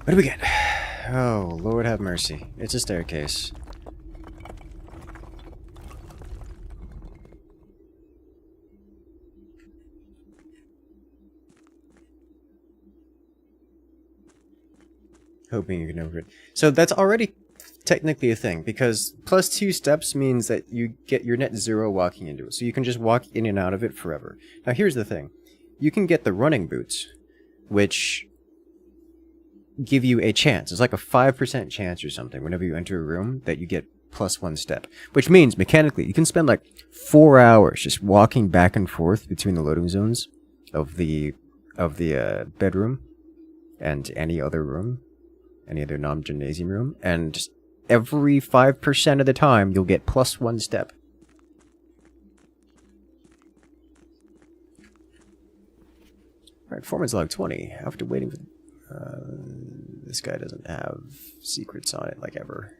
What do we get? Oh, Lord have mercy. It's a staircase. Hoping you can over it. So that's already technically a thing, because plus 2 steps means that you get your net 0 walking into it. So you can just walk in and out of it forever. Now here's the thing. You can get the running boots, which give you a chance. It's like a 5% chance or something whenever you enter a room that you get plus 1 step. Which means, mechanically, you can spend like 4 hours just walking back and forth between the loading zones of the bedroom and any other room, any other non-gymnasium room, and every 5% of the time, you'll get plus 1 step. Alright, performance log 20. After waiting for... this guy doesn't have secrets on it, like ever.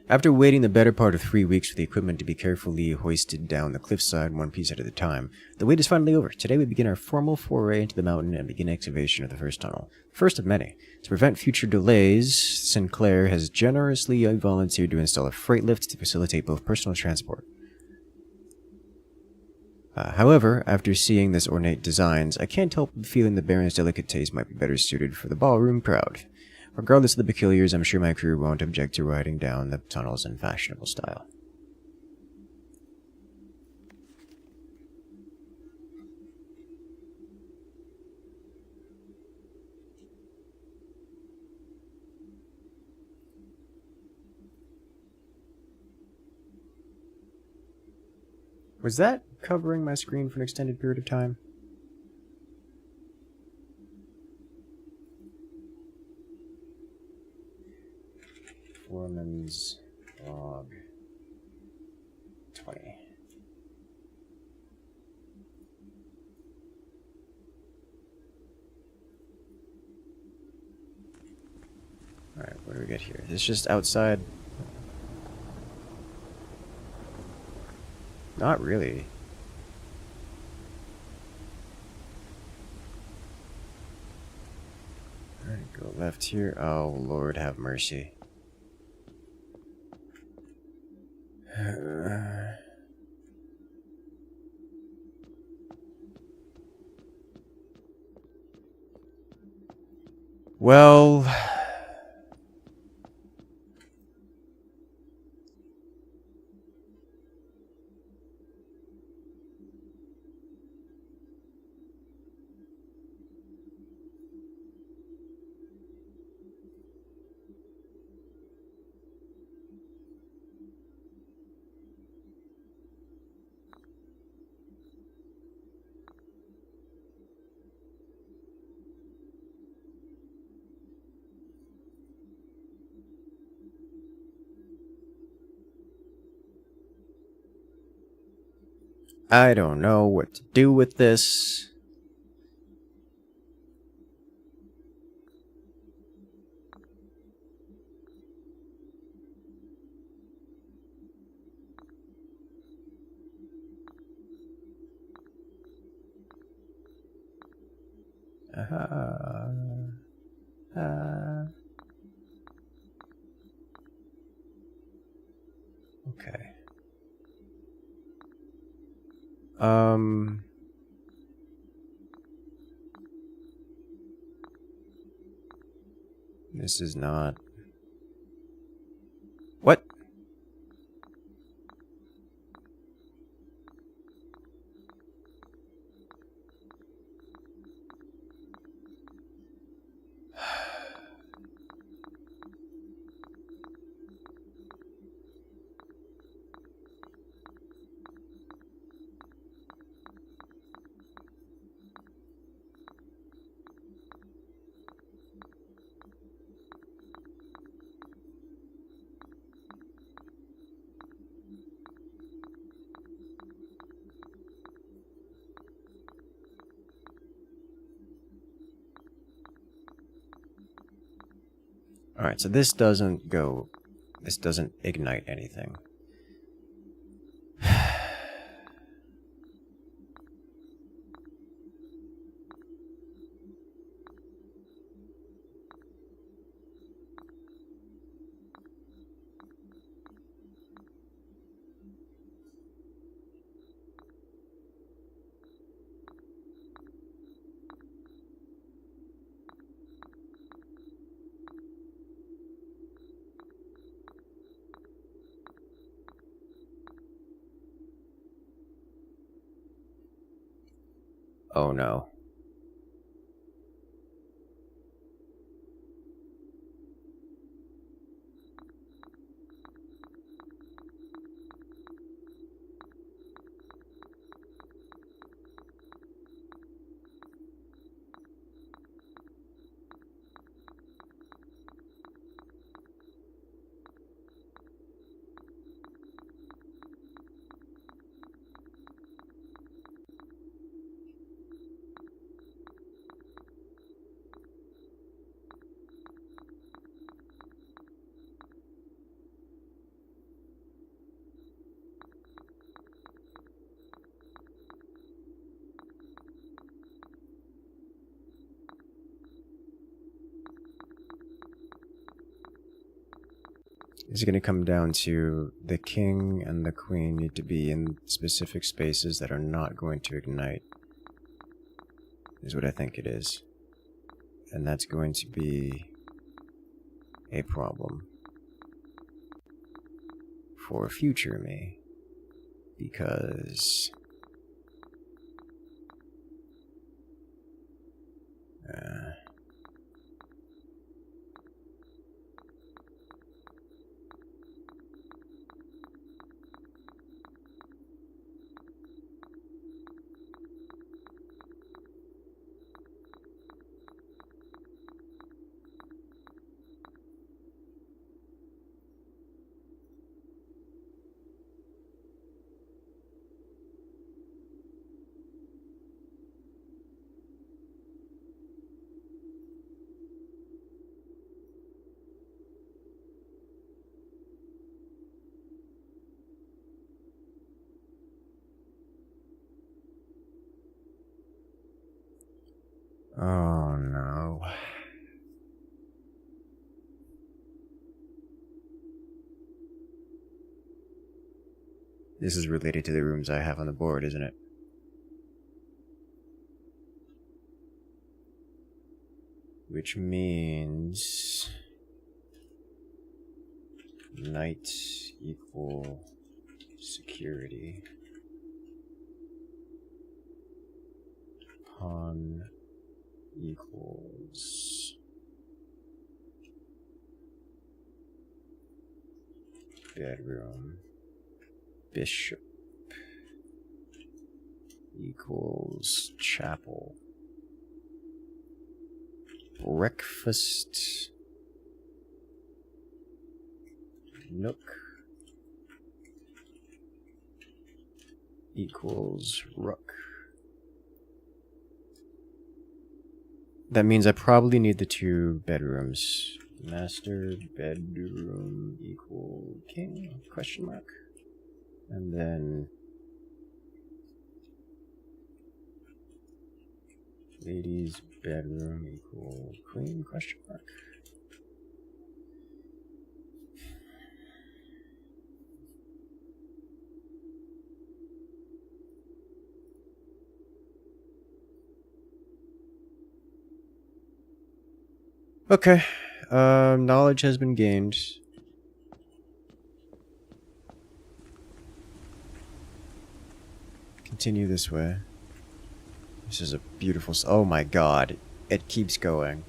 After waiting the better part of 3 weeks for the equipment to be carefully hoisted down the cliffside one piece at a time, the wait is finally over. Today we begin our formal foray into the mountain and begin excavation of the first tunnel. First of many. To prevent future delays, Sinclair has generously volunteered to install a freight lift to facilitate both personal transport. However, after seeing this ornate designs, I can't help but feeling the Baron's delicate taste might be better suited for the ballroom crowd. Regardless of the peculiars, I'm sure my crew won't object to riding down the tunnels in fashionable style. Was that covering my screen for an extended period of time? Foreman's log 20. Alright, what do we get here? Is this just outside? Not really. Alright, go left here. Oh, Lord have mercy. Well... I don't know what to do with this. Okay. This is not... What? Alright, so this doesn't ignite anything. Oh no. It's going to come down to the king and the queen need to be in specific spaces that are not going to ignite, is what I think it is. And that's going to be a problem for future me, because oh no. This is related to the rooms I have on the board, isn't it? Which means night equal security. Pawn equals bedroom. Bishop equals chapel. Breakfast nook equals rook. That means I probably need the 2 bedrooms. Master bedroom equal king, question mark. And then ladies bedroom equal queen, question mark. Okay, knowledge has been gained. Continue this way. This is a beautiful... Oh my god, it keeps going.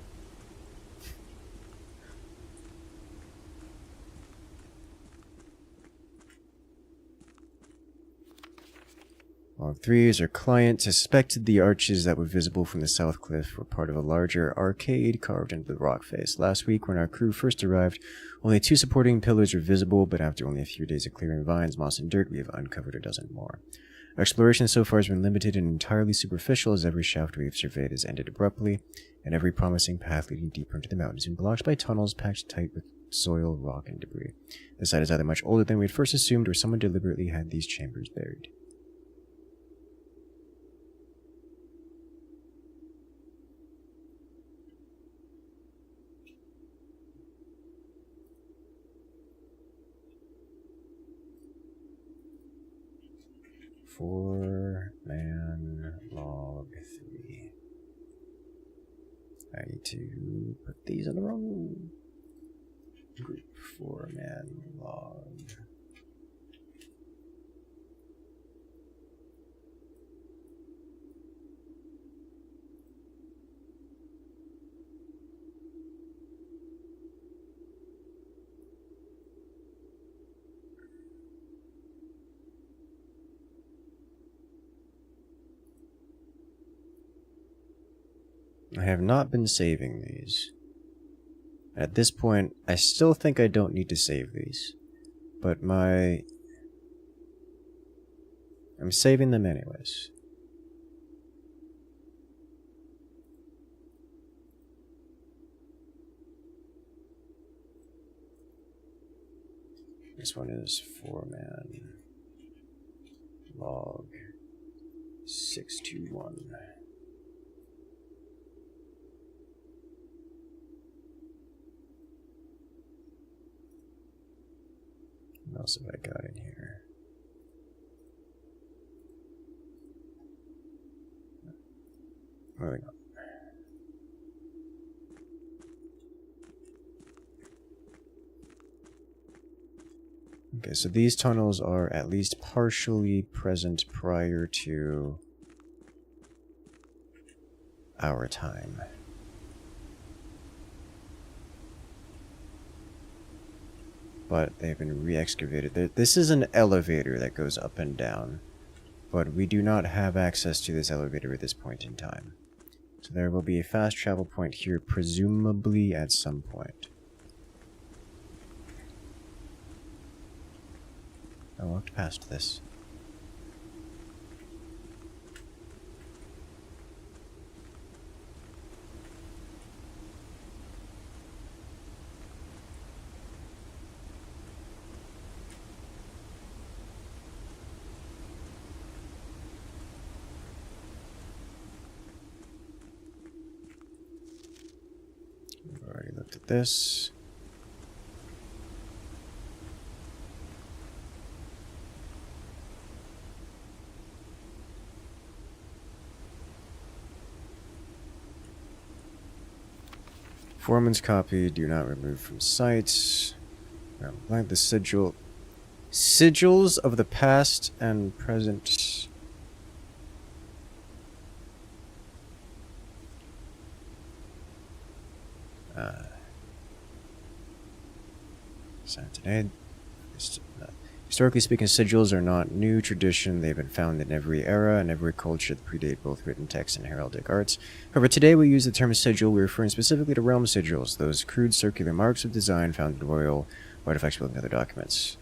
Log 3 is our client suspected the arches that were visible from the south cliff were part of a larger arcade carved into the rock face. Last week, when our crew first arrived, only 2 supporting pillars were visible, but after only a few days of clearing vines, moss, and dirt, we have uncovered a dozen more. Our exploration so far has been limited and entirely superficial, as every shaft we have surveyed has ended abruptly, and every promising path leading deeper into the mountains has been blocked by tunnels packed tight with soil, rock, and debris. The site is either much older than we had first assumed, or someone deliberately had these chambers buried. Four-man log 3. I need to put these on the wrong group. 4-man log. I have not been saving these. At this point, I still think I don't need to save these. But I'm saving them anyways. This one is 4-man log 621. What else have I got in here? Moving on. Okay, so these tunnels are at least partially present prior to our time. But they've been re-excavated. This is an elevator that goes up and down, but we do not have access to this elevator at this point in time. So there will be a fast travel point here, presumably at some point. I walked past this. We've already looked at this. Foreman's copy, do not remove from sites. Blank the sigil. Sigils of the past and present. Today, historically speaking, sigils are not new tradition. They've been found in every era and every culture that predate both written text and heraldic arts. However, today we use the term sigil, we're referring specifically to realm sigils, those crude circular marks of design found in royal artifacts and other documents.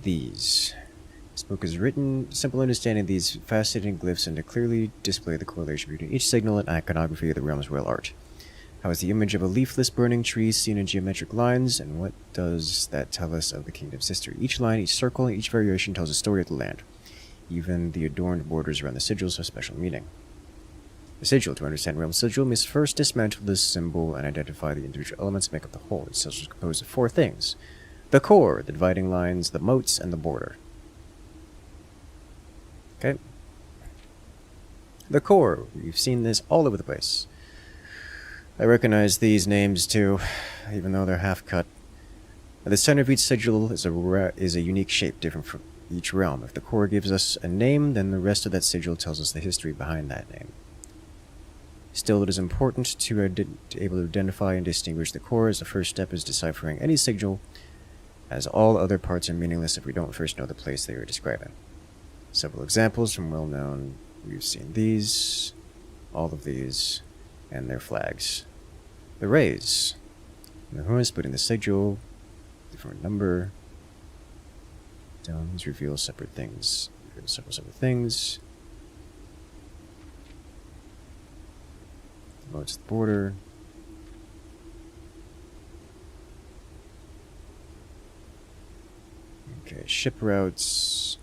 These. This book is written, simple understanding these fascinating glyphs and to clearly display the correlation between each signal and iconography of the realm's royal art. How is the image of a leafless burning tree seen in geometric lines, and what does that tell us of the kingdom's history? Each line, each circle, and each variation tells a story of the land. Even the adorned borders around the sigils have special meaning. The sigil, to understand realm sigil, must first dismantle this symbol and identify the individual elements that make up the whole. The sigil is composed of four things: the core, the dividing lines, the moats, and the border. Okay. The core. We've seen this all over the place. I recognize these names too, even though they're half-cut. At the center of each sigil is a unique shape, different from each realm. If the core gives us a name, then the rest of that sigil tells us the history behind that name. Still, it is important to be able to identify and distinguish the core, as the first step is deciphering any sigil, as all other parts are meaningless if we don't first know the place they are describing. Several examples from well-known, we've seen these, all of these, and their flags. The rays. The ruins put in the sigil, different number. Stones reveal separate things. Several separate things. The moats, the border. Okay, ship routes.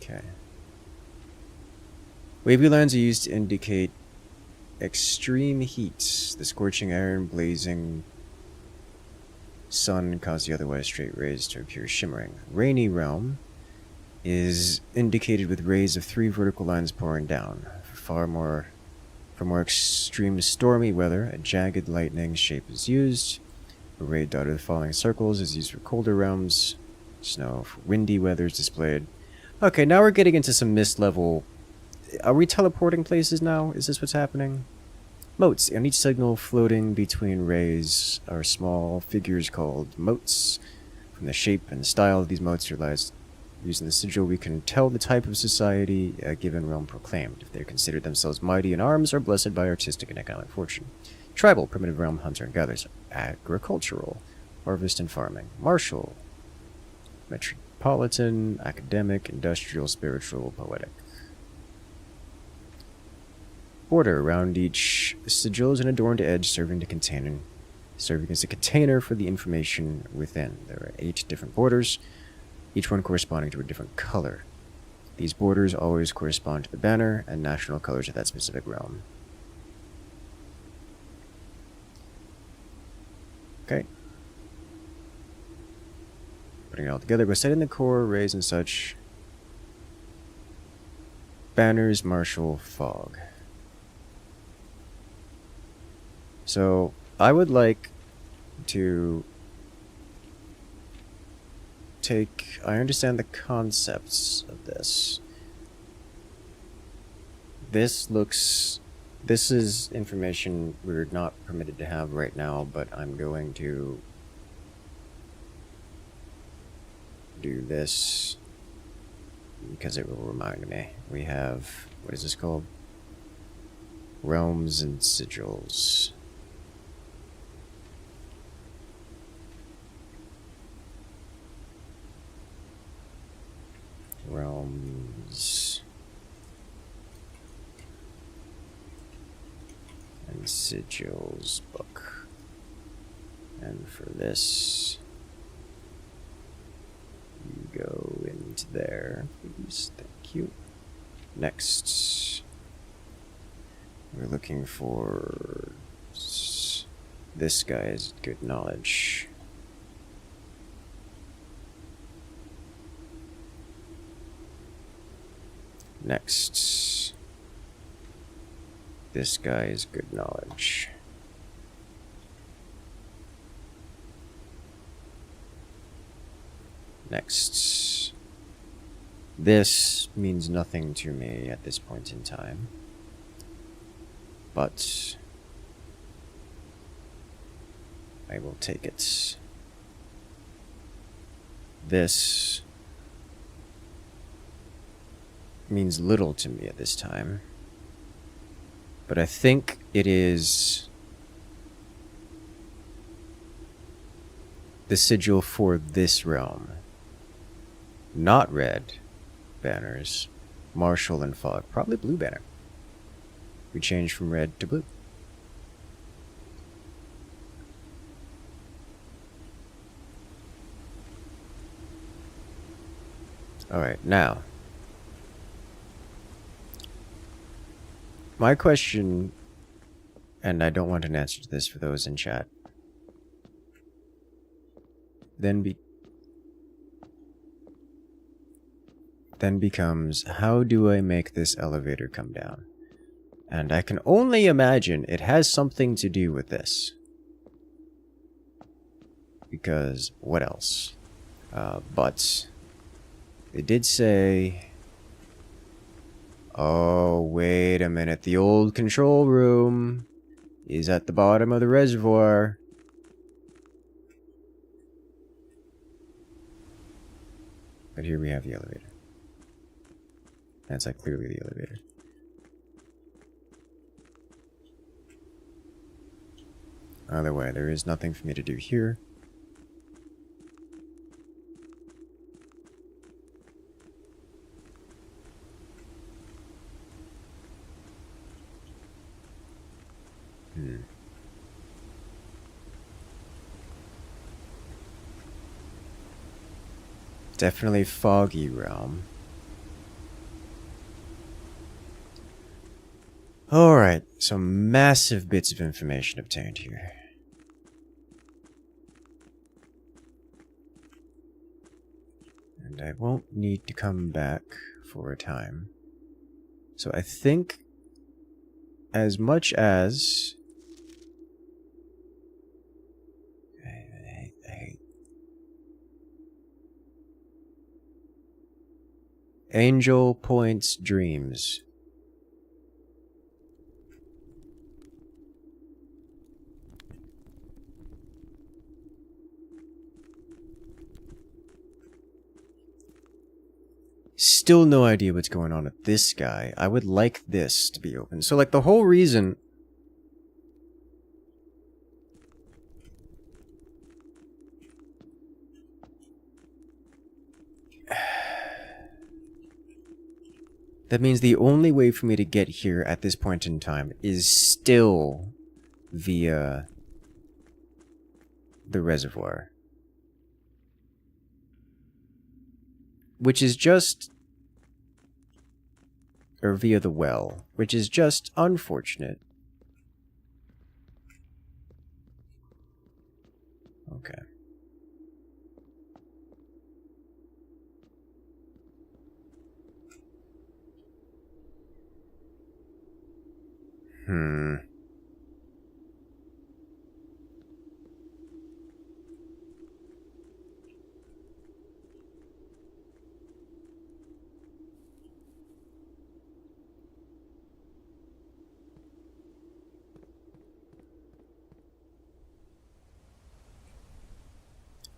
Okay. Wavy lines are used to indicate extreme heat. The scorching iron, blazing sun cause the otherwise straight rays to appear shimmering. Rainy realm is indicated with rays of 3 vertical lines pouring down. For more extreme stormy weather, a jagged lightning shape is used. A ray dotted with falling circles is used for colder realms. Snow for windy weather is displayed. Okay, now we're getting into some mist level. Are we teleporting places now? Is this what's happening? Moats. On each signal floating between rays are small figures called moats. From the shape and style of these moats realized using the sigil, we can tell the type of society a given realm proclaimed, if they consider themselves mighty in arms or blessed by artistic and economic fortune. Tribal, primitive realm, hunter and gatherers. Agricultural, harvest and farming. Martial, metropolitan, academic, industrial, spiritual, poetic. Border around each sigil is an adorned edge serving as a container for the information within. There are 8 different borders, each one corresponding to a different color. These borders always correspond to the banner and national colors of that specific realm. Okay. Putting it all together, but setting the core, rays and such. Banners, Marshall, Fog. So, I would like to take... I understand the concepts of this. This looks... This is information we're not permitted to have right now, but I'm going to do this because it will remind me. We have... What is this called? Realms and Sigils. Realms and Sigils book. And for this, you go into there, please. Thank you. Next, we're looking for this guy's good knowledge. Next, this guy's good knowledge. Next, this means nothing to me at this point in time, but I will take it. This means little to me at this time, but I think it is the sigil for this realm. Not red banners, Marshall and Fog, probably blue banner. We changed from red to blue. Alright, now my question, and I don't want an answer to this for those in chat, then becomes, how do I make this elevator come down? And I can only imagine it has something to do with this. Because what else? But they did say... Oh, wait a minute. The old control room is at the bottom of the reservoir. But here we have the elevator. That's like clearly the elevator. Either way, there is nothing for me to do here. Definitely foggy realm. Alright, some massive bits of information obtained here. And I won't need to come back for a time. So I think as much as... I hate... Angel Point's Dreams. Still no idea what's going on with this guy. I would like this to be open. So, like, the whole reason... That means the only way for me to get here at this point in time is still via the reservoir. Which is just... Or via the well, which is just unfortunate. Okay. Hmm.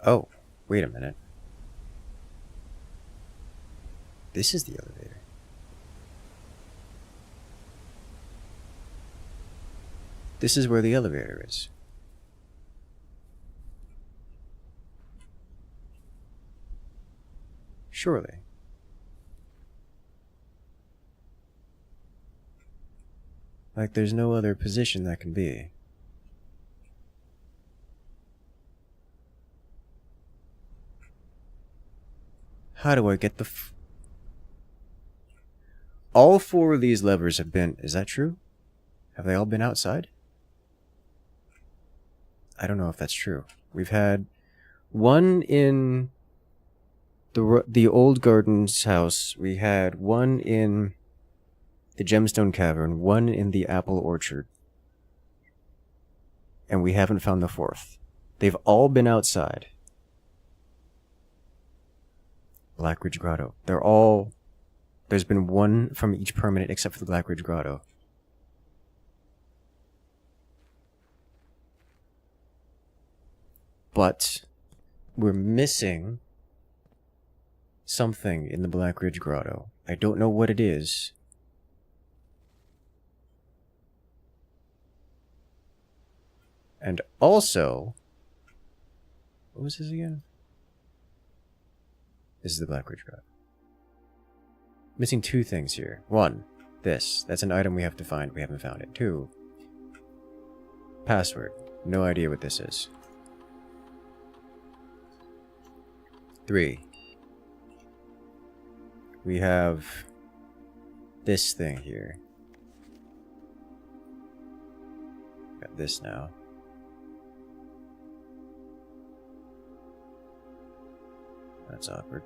Oh, wait a minute. This is the elevator. This is where the elevator is. Surely. Like there's no other position that can be. How do I get the all four of these levers have been... Is that true? Have they all been outside? I don't know if that's true. We've had one in the old garden's house. We had one in the gemstone cavern, one in the apple orchard. And we haven't found the fourth. They've all been outside. Blackridge Grotto. They're all... There's been one from each permanent except for the Blackridge Grotto. But we're missing something in the Blackridge Grotto. I don't know what it is. And also... What was this again? This is the Blackridge Grotto. Missing two things here. One, this. That's an item we have to find. We haven't found it. Two, password. No idea what this is. 3, we have this thing here. Got this now. That's awkward.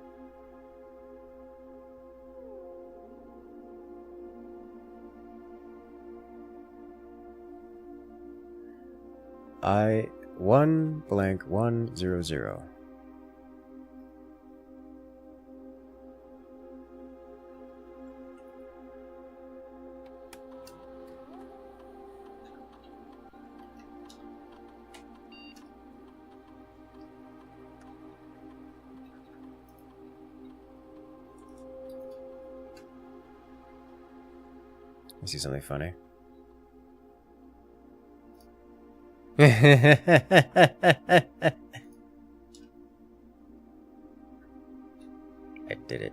I1 blank 100. You see something funny? I did it.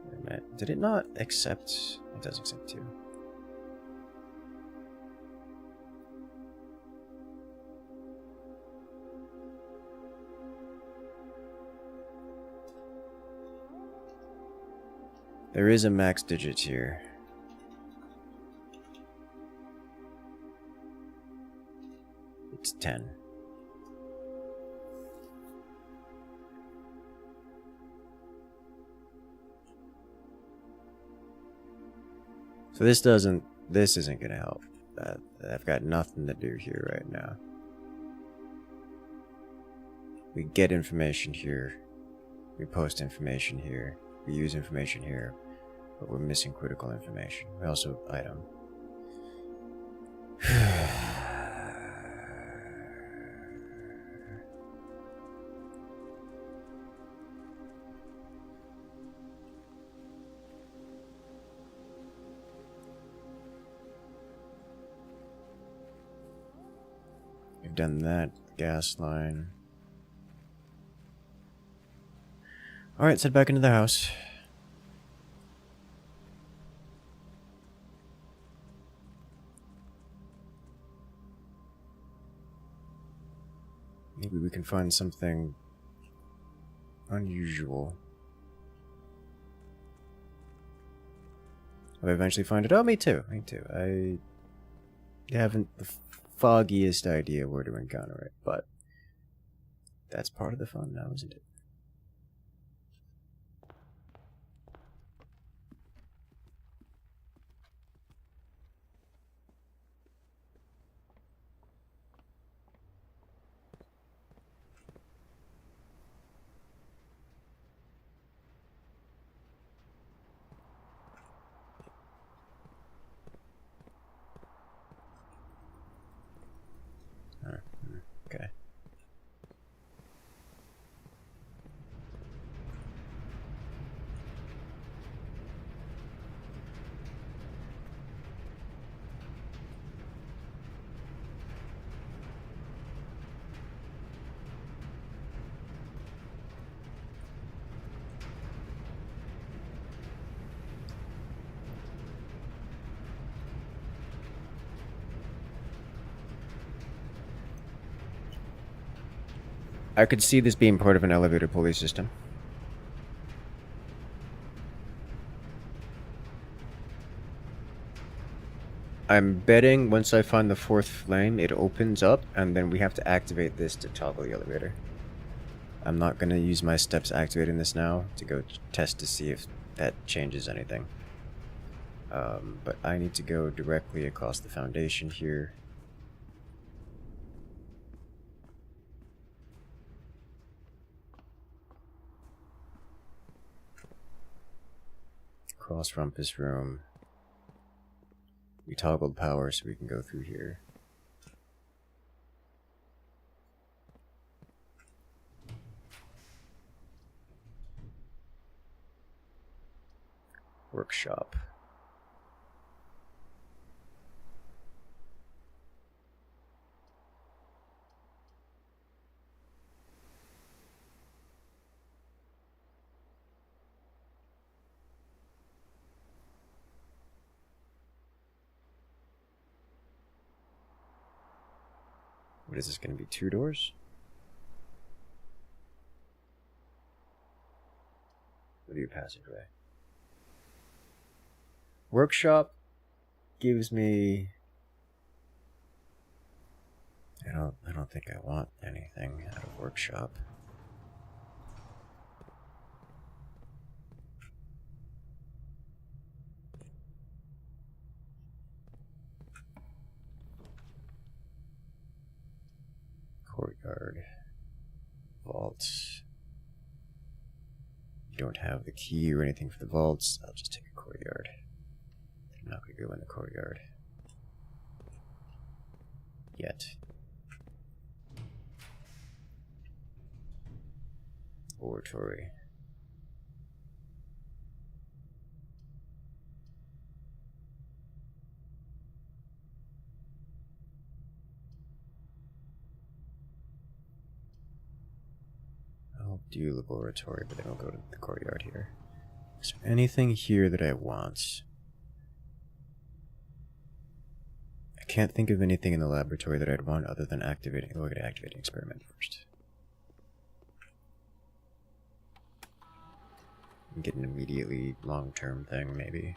Wait a minute. Did it not accept? It does accept 2. There is a max digits here. It's 10. So this isn't gonna help. I've got nothing to do here right now. We get information here. We post information here. We use information here. But we're missing critical information. We also item. We've done that. Gas line. Alright, let's head back into the house. Maybe we can find something unusual. I'll eventually find it. Oh, me too. Me too. I haven't the foggiest idea where to encounter it, but that's part of the fun now, isn't it? Okay. I could see this being part of an elevator pulley system. I'm betting once I find the 4th flame, it opens up, and then we have to activate this to toggle the elevator. I'm not going to use my steps activating this now to go test to see if that changes anything. But I need to go directly across the foundation here. Across from this room. We toggled power so we can go through here. Workshop. What is this going to be? 2 doors? What do you passageway? Workshop gives me... I don't think I want anything out of workshop. Courtyard. Vaults. You don't have the key or anything for the vaults. I'll just take a courtyard. I'm not going to go in the courtyard. Yet. Oratory. I'll do laboratory, but then I'll go to the courtyard here. Is there anything here that I want? I can't think of anything in the laboratory that I'd want other than activating. Oh, I gotta activate an experiment first. Get an immediately long-term thing, maybe.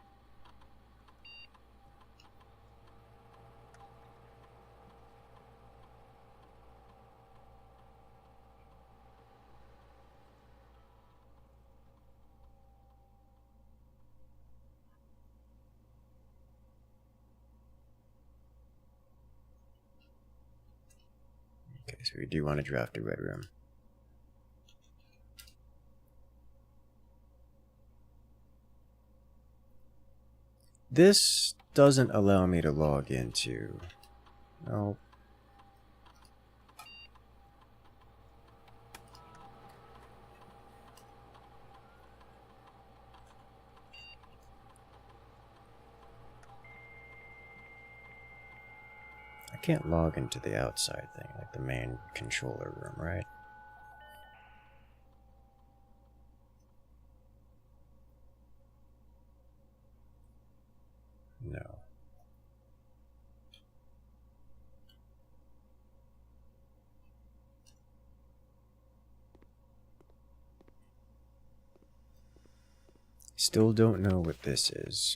Okay, so we do want to draft a red room. This doesn't allow me to log into... No. I can't log into the outside thing, like the main controller room, right? No. Still don't know what this is.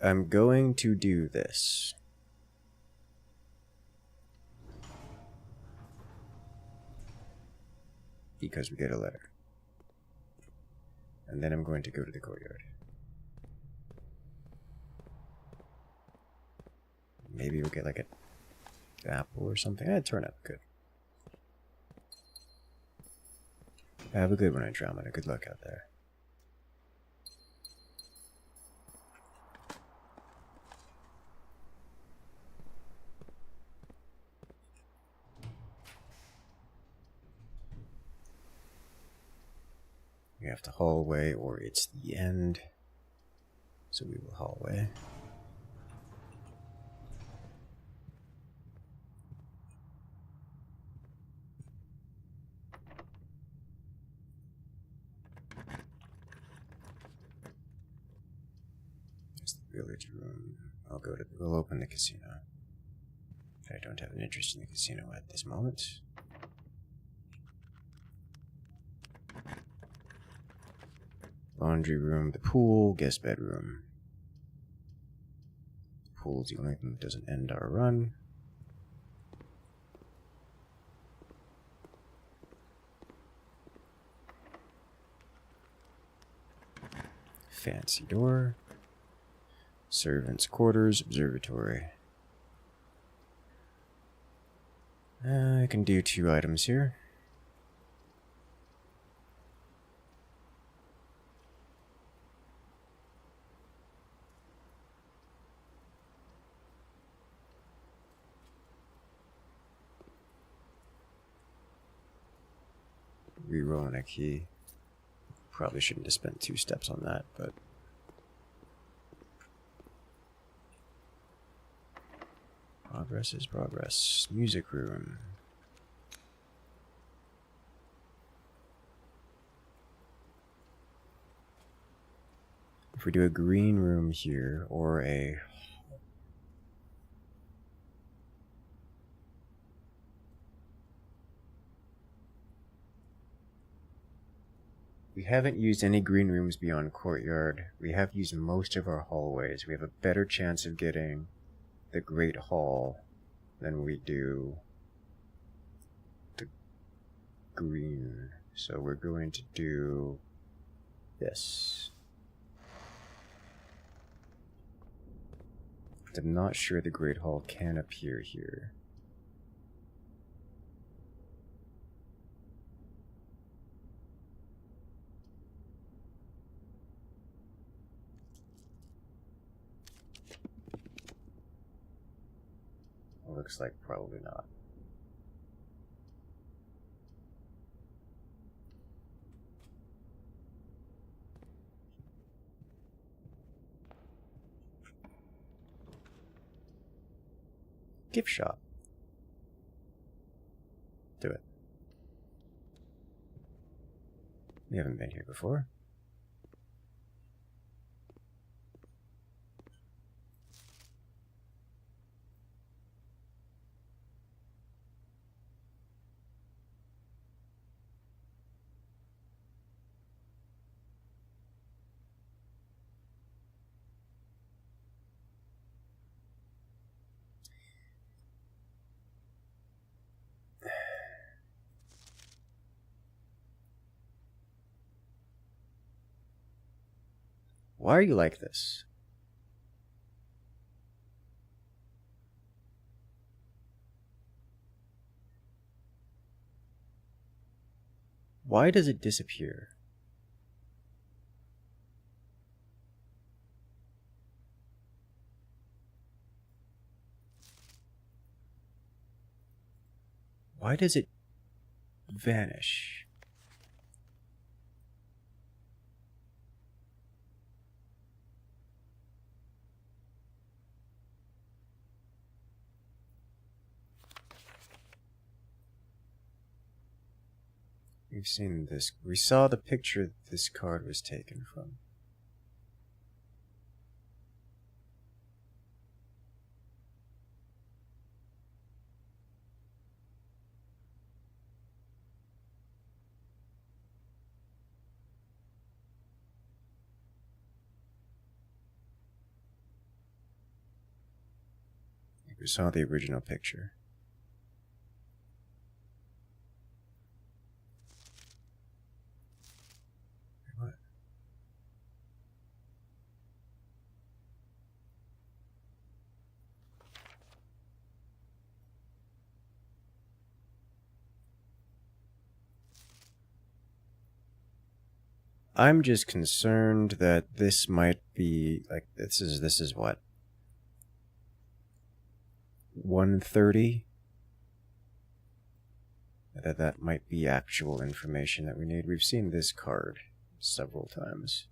I'm going to do this. Because we get a letter. And then I'm going to go to the courtyard. Maybe we'll get like an apple or something. Turnip, good. Have a good one, Andromeda. Good luck out there. We have to hallway, or it's the end. So we will hallway. There's the village room. We'll open the casino. I don't have an interest in the casino at this moment. Laundry room, the pool, guest bedroom. The pool's the only thing that doesn't end our run. Fancy door. Servants' quarters, observatory. I can do 2 items here. Rerolling a key. Probably shouldn't have spent 2 steps on that, but... Progress is progress. Music room. If we do a green room here, or a... We haven't used any green rooms beyond courtyard. We have used most of our hallways. We have a better chance of getting the Great Hall than we do the green. So we're going to do this. But I'm not sure the Great Hall can appear here. Looks like probably not. Gift shop. Do it. We haven't been here before. Why are you like this? Why does it disappear? Why does it vanish. We've seen this. We saw the picture this card was taken from. We saw the original picture. What? I'm just concerned that this might be like this is what? 130? That might be actual information that we need. We've seen this card several times.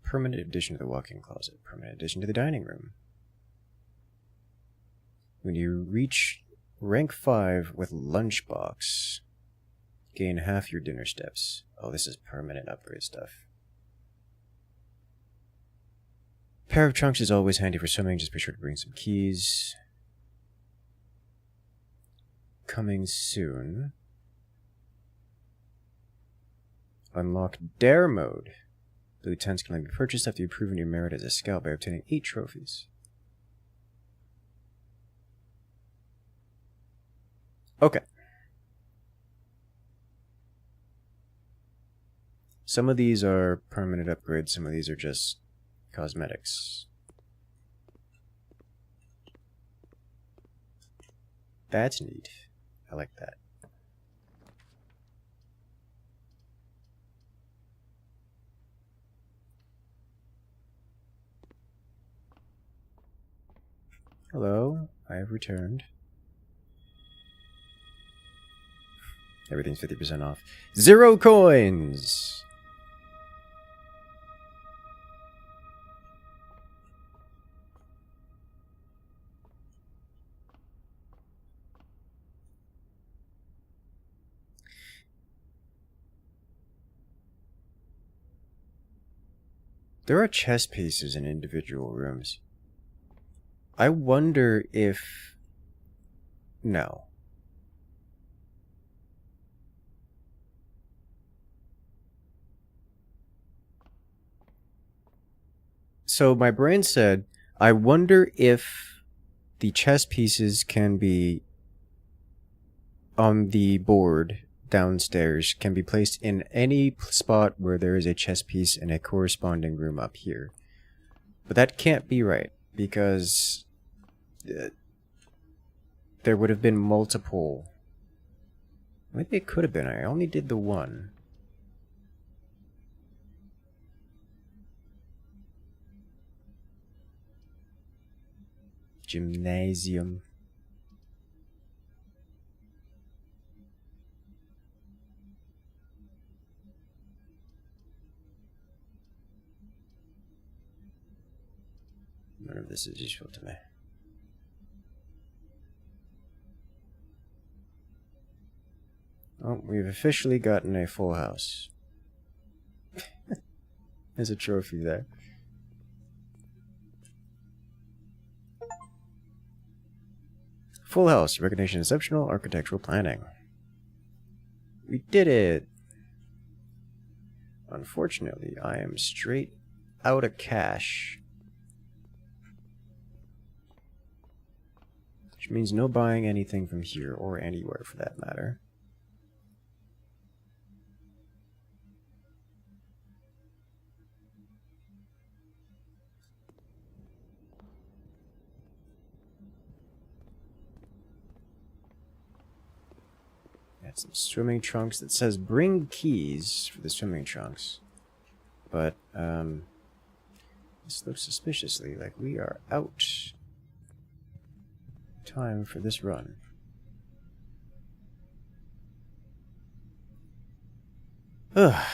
Permanent addition to the walk-in closet. Permanent addition to the dining room. When you reach rank 5 with lunchbox, gain half your dinner steps. Oh, this is permanent upgrade stuff. Pair of trunks is always handy for swimming. Just be sure to bring some keys. Coming soon. Unlock Dare mode. Blue tents can only be purchased after you've proven your merit as a scout by obtaining 8 trophies. Okay. Some of these are permanent upgrades, some of these are just cosmetics. That's neat. I like that. Hello, I have returned. Everything's 50% off. 0 coins! There are chess pieces in individual rooms. I wonder if... No. So my brain said, I wonder if the chess pieces can be on the board downstairs, can be placed in any spot where there is a chess piece in a corresponding room up here. But that can't be right, because there would have been multiple. Maybe it could have been. I only did the one. Gymnasium. None of this is useful to me. Oh, we've officially gotten a full house. There's a trophy there. Full house. Recognition exceptional. Architectural planning. We did it! Unfortunately, I am straight out of cash. Which means no buying anything from here, or anywhere for that matter. Got some swimming trunks that says bring keys for the swimming trunks. But, this looks suspiciously like we are out. Time for this run. Ugh.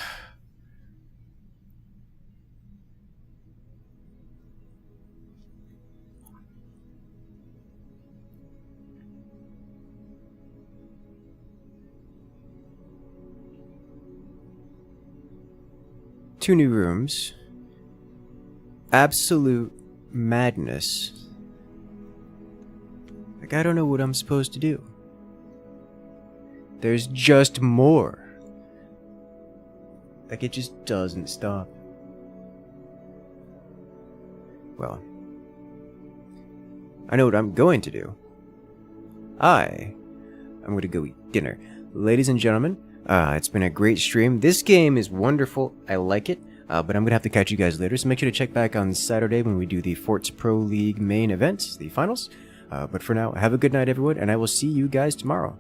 Two new rooms. Absolute madness. Like, I don't know what I'm supposed to do. There's just more. Like, it just doesn't stop. Well, I know what I'm going to do. I'm going to go eat dinner. Ladies and gentlemen, it's been a great stream. This game is wonderful. I like it. But I'm going to have to catch you guys later. So make sure to check back on Saturday when we do the Forts Pro League main events, the finals. But for now, have a good night, everyone, and I will see you guys tomorrow.